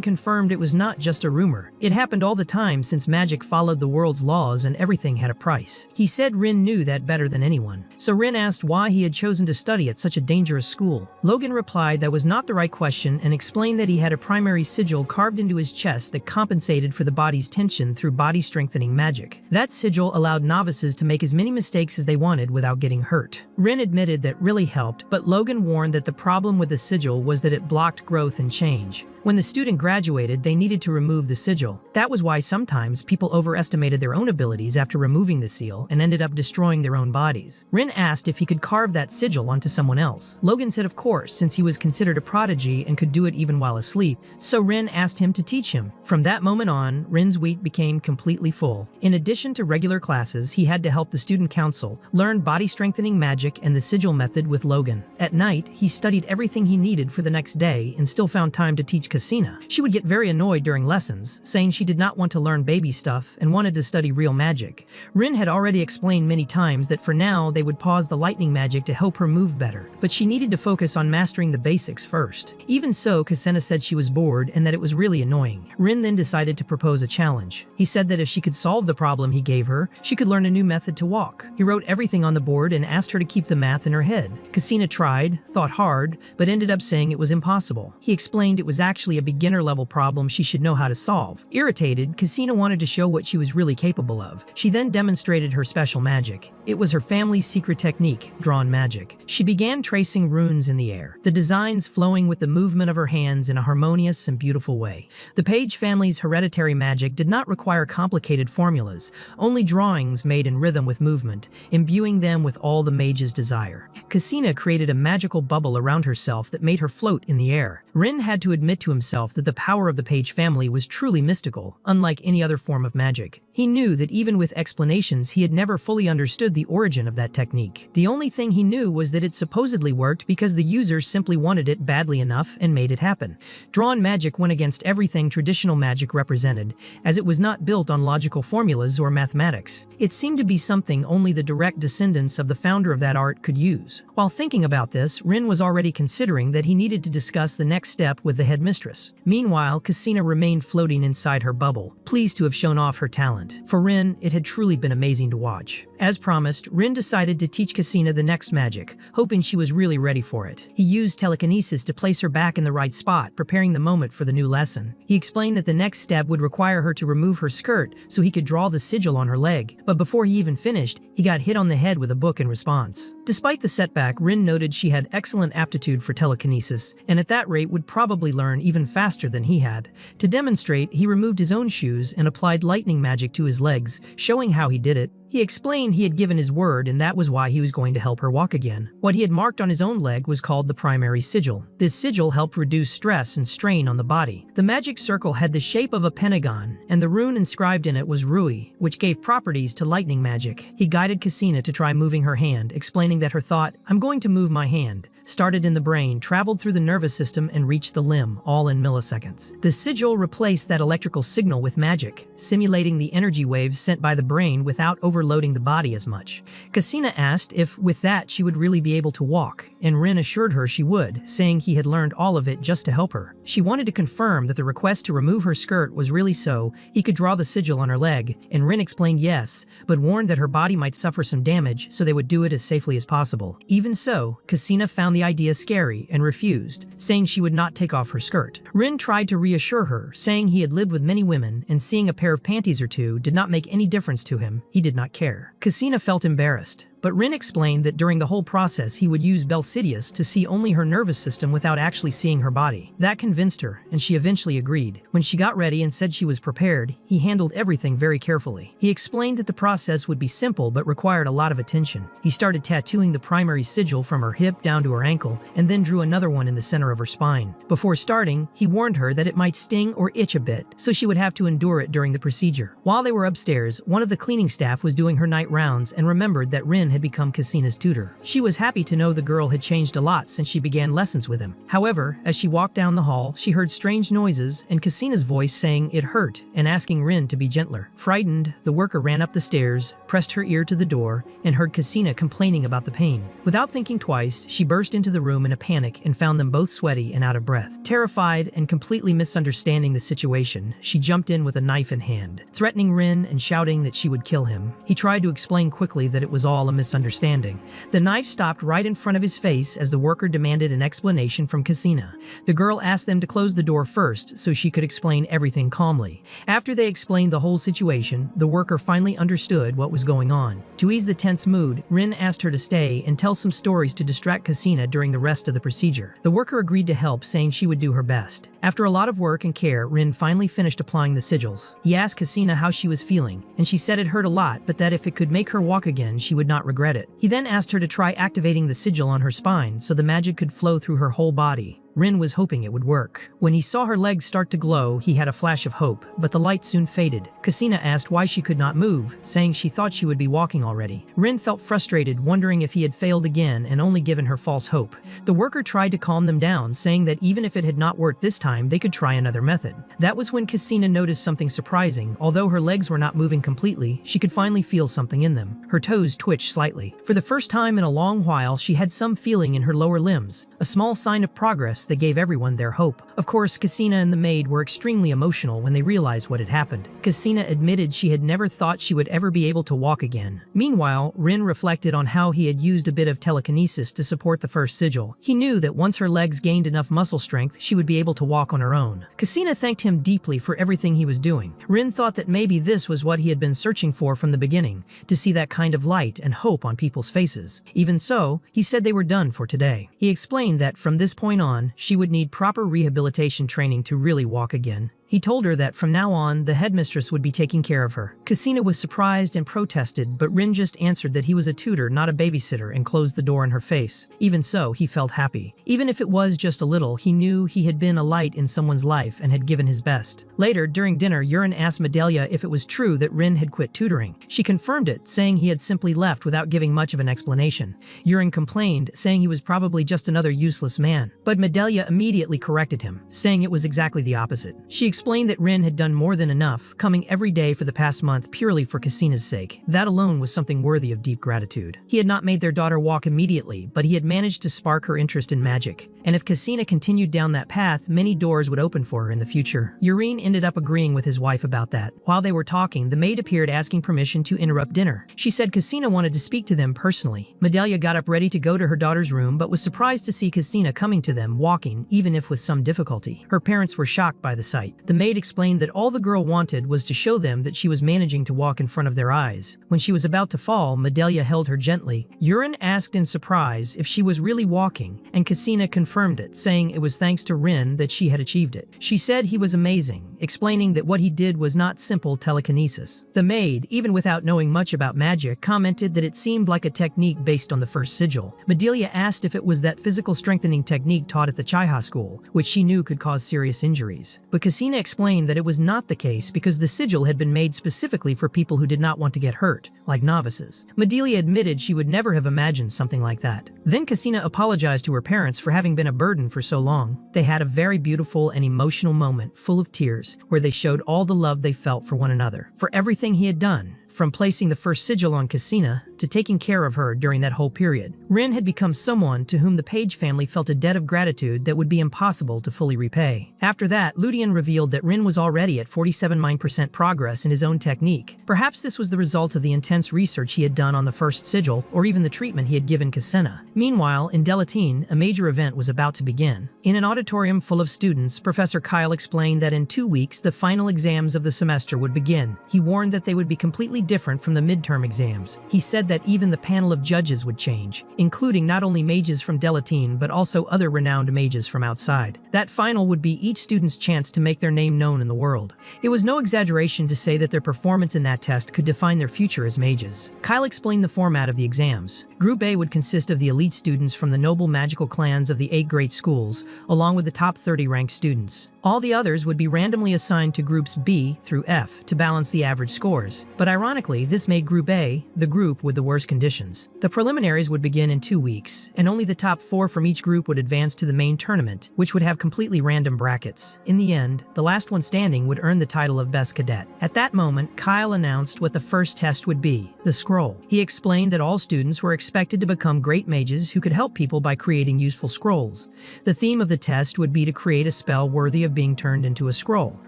confirmed it was not just a rumor. It happened all the time since magic followed the world's laws and everything had a price. He said Rin knew that better than anyone. So Rin asked why he had chosen to study at such a dangerous school. Logan replied that was not the right question and explained that he had a primary sigil carved into his chest that compensated for the body's tension through body-strengthening magic. That sigil allowed novices to make as many mistakes as they wanted without getting hurt. Rin admitted that really helped, but Logan warned that the problem with the sigil was that it blocked growth and change. When the student graduated, they needed to remove the sigil. That was why sometimes people overestimated their own abilities after removing the seal and ended up destroying their own bodies. Rin asked if he could carve that sigil onto someone else. Logan said of course, since he was considered a prodigy and could do it even while asleep, so Rin asked him to teach him. From that moment on, Rin's week became completely full. In addition to regular classes, he had to help the student council, learn body-strengthening magic and the sigil method with Logan. At night, he studied everything he needed for the next day and still found time to teach Christina. She would get very annoyed during lessons, saying she did not want to learn baby stuff and wanted to study real magic. Rin had already explained many times that for now they would pause the lightning magic to help her move better, but she needed to focus on mastering the basics first. Even so, Christina said she was bored and that it was really annoying. Rin then decided to propose a challenge. He said that if she could solve the problem he gave her, she could learn a new method to walk. He wrote everything on the board and asked her to keep the math in her head. Christina tried, thought hard, but ended up saying it was impossible. He explained it was actually a beginner-level problem she should know how to solve. Irritated, Christina wanted to show what she was really capable of. She then demonstrated her special magic. It was her family's secret technique, drawn magic. She began tracing runes in the air, the designs flowing with the movement of her hands in a harmonious and beautiful way. The Page family's hereditary magic did not require complicated formulas, only drawings made in rhythm with movement, imbuing them with all the mage's desire. Christina created a magical bubble around herself that made her float in the air. Rin had to admit to himself that the power of the Page family was truly mystical, unlike any other form of magic. He knew that even with explanations, he had never fully understood the origin of that technique. The only thing he knew was that it supposedly worked because the users simply wanted it badly enough and made it happen. Drawn magic went against everything traditional magic represented, as it was not built on logical formulas or mathematics. It seemed to be something only the direct descendants of the founder of that art could use. While thinking about this, Rin was already considering that he needed to discuss the next step with the headmistress. Meanwhile, Christina remained floating inside her bubble, pleased to have shown off her talent. For Rin, it had truly been amazing to watch. As promised, Rin decided to teach Christina the next magic, hoping she was really ready for it. He used telekinesis to place her back in the right spot, preparing the moment for the new lesson. He explained that the next step would require her to remove her skirt so he could draw the sigil on her leg, but before he even finished, he got hit on the head with a book in response. Despite the setback, Rin noted she had excellent aptitude for telekinesis, and at that rate would probably learn even faster than he had. To demonstrate, he removed his own shoes and applied lightning magic to his legs, showing how he did it. He explained he had given his word and that was why he was going to help her walk again. What he had marked on his own leg was called the primary sigil. This sigil helped reduce stress and strain on the body. The magic circle had the shape of a pentagon, and the rune inscribed in it was Rui, which gave properties to lightning magic. He guided Christina to try moving her hand, explaining that her thought, "I'm going to move my hand," started in the brain, traveled through the nervous system, and reached the limb, all in milliseconds. The sigil replaced that electrical signal with magic, simulating the energy waves sent by the brain without overloading the body as much. Christina asked if, with that, she would really be able to walk, and Rin assured her she would, saying he had learned all of it just to help her. She wanted to confirm that the request to remove her skirt was really so he could draw the sigil on her leg, and Rin explained yes, but warned that her body might suffer some damage, so they would do it as safely as possible. Even so, Christina found the idea scary and refused, saying she would not take off her skirt. Rin tried to reassure her, saying he had lived with many women and seeing a pair of panties or two did not make any difference to him. He did not care. Christina felt embarrassed. but Rin explained that during the whole process he would use Belquerius to see only her nervous system without actually seeing her body. That convinced her, and she eventually agreed. When she got ready and said she was prepared, he handled everything very carefully. He explained that the process would be simple but required a lot of attention. He started tattooing the primary sigil from her hip down to her ankle, and then drew another one in the center of her spine. Before starting, he warned her that it might sting or itch a bit, so she would have to endure it during the procedure. While they were upstairs, one of the cleaning staff was doing her night rounds and remembered that Rin had become Christina's tutor. She was happy to know the girl had changed a lot since she began lessons with him. However, as she walked down the hall, she heard strange noises and Christina's voice saying it hurt and asking Rin to be gentler. Frightened, the worker ran up the stairs, pressed her ear to the door, and heard Christina complaining about the pain. Without thinking twice, she burst into the room in a panic and found them both sweaty and out of breath. Terrified and completely misunderstanding the situation, she jumped in with a knife in hand, threatening Rin and shouting that she would kill him. He tried to explain quickly that it was all a misunderstanding. The knife stopped right in front of his face as the worker demanded an explanation from Christina. The girl asked them to close the door first so she could explain everything calmly. After they explained the whole situation, the worker finally understood what was going on. To ease the tense mood, Rin asked her to stay and tell some stories to distract Christina during the rest of the procedure. The worker agreed to help, saying she would do her best. After a lot of work and care, Rin finally finished applying the sigils. He asked Christina how she was feeling, and she said it hurt a lot, but that if it could make her walk again, she would not regret it. He then asked her to try activating the sigil on her spine so the magic could flow through her whole body. Rin was hoping it would work. When he saw her legs start to glow, he had a flash of hope, but the light soon faded. Christina asked why she could not move, saying she thought she would be walking already. Rin felt frustrated, wondering if he had failed again and only given her false hope. The worker tried to calm them down, saying that even if it had not worked this time, they could try another method. That was when Christina noticed something surprising. Although her legs were not moving completely, she could finally feel something in them. Her toes twitched slightly. For the first time in a long while, she had some feeling in her lower limbs, a small sign of progress that gave everyone their hope. Of course, Christina and the maid were extremely emotional when they realized what had happened. Christina admitted she had never thought she would ever be able to walk again. Meanwhile, Rin reflected on how he had used a bit of telekinesis to support the first sigil. He knew that once her legs gained enough muscle strength, she would be able to walk on her own. Christina thanked him deeply for everything he was doing. Rin thought that maybe this was what he had been searching for from the beginning, to see that kind of light and hope on people's faces. Even so, he said they were done for today. He explained that from this point on, she would need proper rehabilitation training to really walk again. He told her that from now on, the headmistress would be taking care of her. Christina was surprised and protested, but Rin just answered that he was a tutor, not a babysitter, and closed the door in her face. Even so, he felt happy. Even if it was just a little, he knew he had been a light in someone's life and had given his best. Later, during dinner, Yurin asked Medelia if it was true that Rin had quit tutoring. She confirmed it, saying he had simply left without giving much of an explanation. Yurin complained, saying he was probably just another useless man. But Medelia immediately corrected him, saying it was exactly the opposite. She explained that Rin had done more than enough, coming every day for the past month purely for Christina's sake. That alone was something worthy of deep gratitude. He had not made their daughter walk immediately, but he had managed to spark her interest in magic. And if Christina continued down that path, many doors would open for her in the future. Yurin ended up agreeing with his wife about that. While they were talking, the maid appeared asking permission to interrupt dinner. She said Christina wanted to speak to them personally. Medelia got up ready to go to her daughter's room, but was surprised to see Christina coming to them, walking, even if with some difficulty. Her parents were shocked by the sight. The maid explained that all the girl wanted was to show them that she was managing to walk in front of their eyes. When she was about to fall, Medelia held her gently. Yurin asked in surprise if she was really walking, and Christina confirmed it, saying it was thanks to Rin that she had achieved it. She said he was amazing, explaining that what he did was not simple telekinesis. The maid, even without knowing much about magic, commented that it seemed like a technique based on the first sigil. Medelia asked if it was that physical strengthening technique taught at the Chaiha school, which she knew could cause serious injuries. But Christina explained that it was not the case because the sigil had been made specifically for people who did not want to get hurt, like novices. Medelia admitted she would never have imagined something like that. Then Christina apologized to her parents for having been a burden for so long. They had a very beautiful and emotional moment full of tears where they showed all the love they felt for one another, for everything he had done, from placing the first sigil on Christina to taking care of her during that whole period. Rin had become someone to whom the Page family felt a debt of gratitude that would be impossible to fully repay. After that, Ludian revealed that Rin was already at 47% progress in his own technique. Perhaps this was the result of the intense research he had done on the first sigil, or even the treatment he had given Christina. Meanwhile, in Delataine, a major event was about to begin. In an auditorium full of students, Professor Kyle explained that in 2 weeks, the final exams of the semester would begin. He warned that they would be completely completely different from the midterm exams. He said that even the panel of judges would change, including not only mages from Delataine but also other renowned mages from outside. That final would be each student's chance to make their name known in the world. It was no exaggeration to say that their performance in that test could define their future as mages. Kyle explained the format of the exams. Group A would consist of the elite students from the noble magical clans of the 8 great schools, along with the top 30 ranked students. All the others would be randomly assigned to groups B through F to balance the average scores. But ironically, this made Group A the group with the worst conditions. The preliminaries would begin in 2 weeks, and only the top 4 from each group would advance to the main tournament, which would have completely random brackets. In the end, the last one standing would earn the title of Best Cadet. At that moment, Kyle announced what the first test would be, the scroll. He explained that all students were expected to become great mages who could help people by creating useful scrolls. The theme of the test would be to create a spell worthy of being turned into a scroll.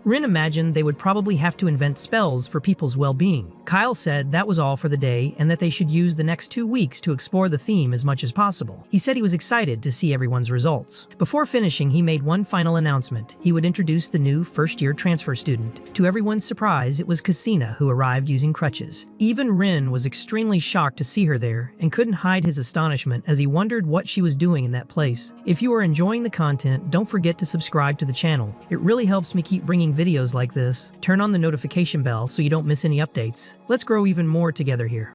Rin imagined they would probably have to invent spells for people's well-being. Kyle said that was all for the day and that they should use the next 2 weeks to explore the theme as much as possible. He said he was excited to see everyone's results. Before finishing, he made one final announcement. He would introduce the new first-year transfer student. To everyone's surprise, it was Christa who arrived using crutches. Even Rin was extremely shocked to see her there and couldn't hide his astonishment as he wondered what she was doing in that place. If you are enjoying the content, don't forget to subscribe to the channel. It really helps me keep bringing videos like this. Turn on the notification bell so you don't miss any updates. Let's grow even more together here.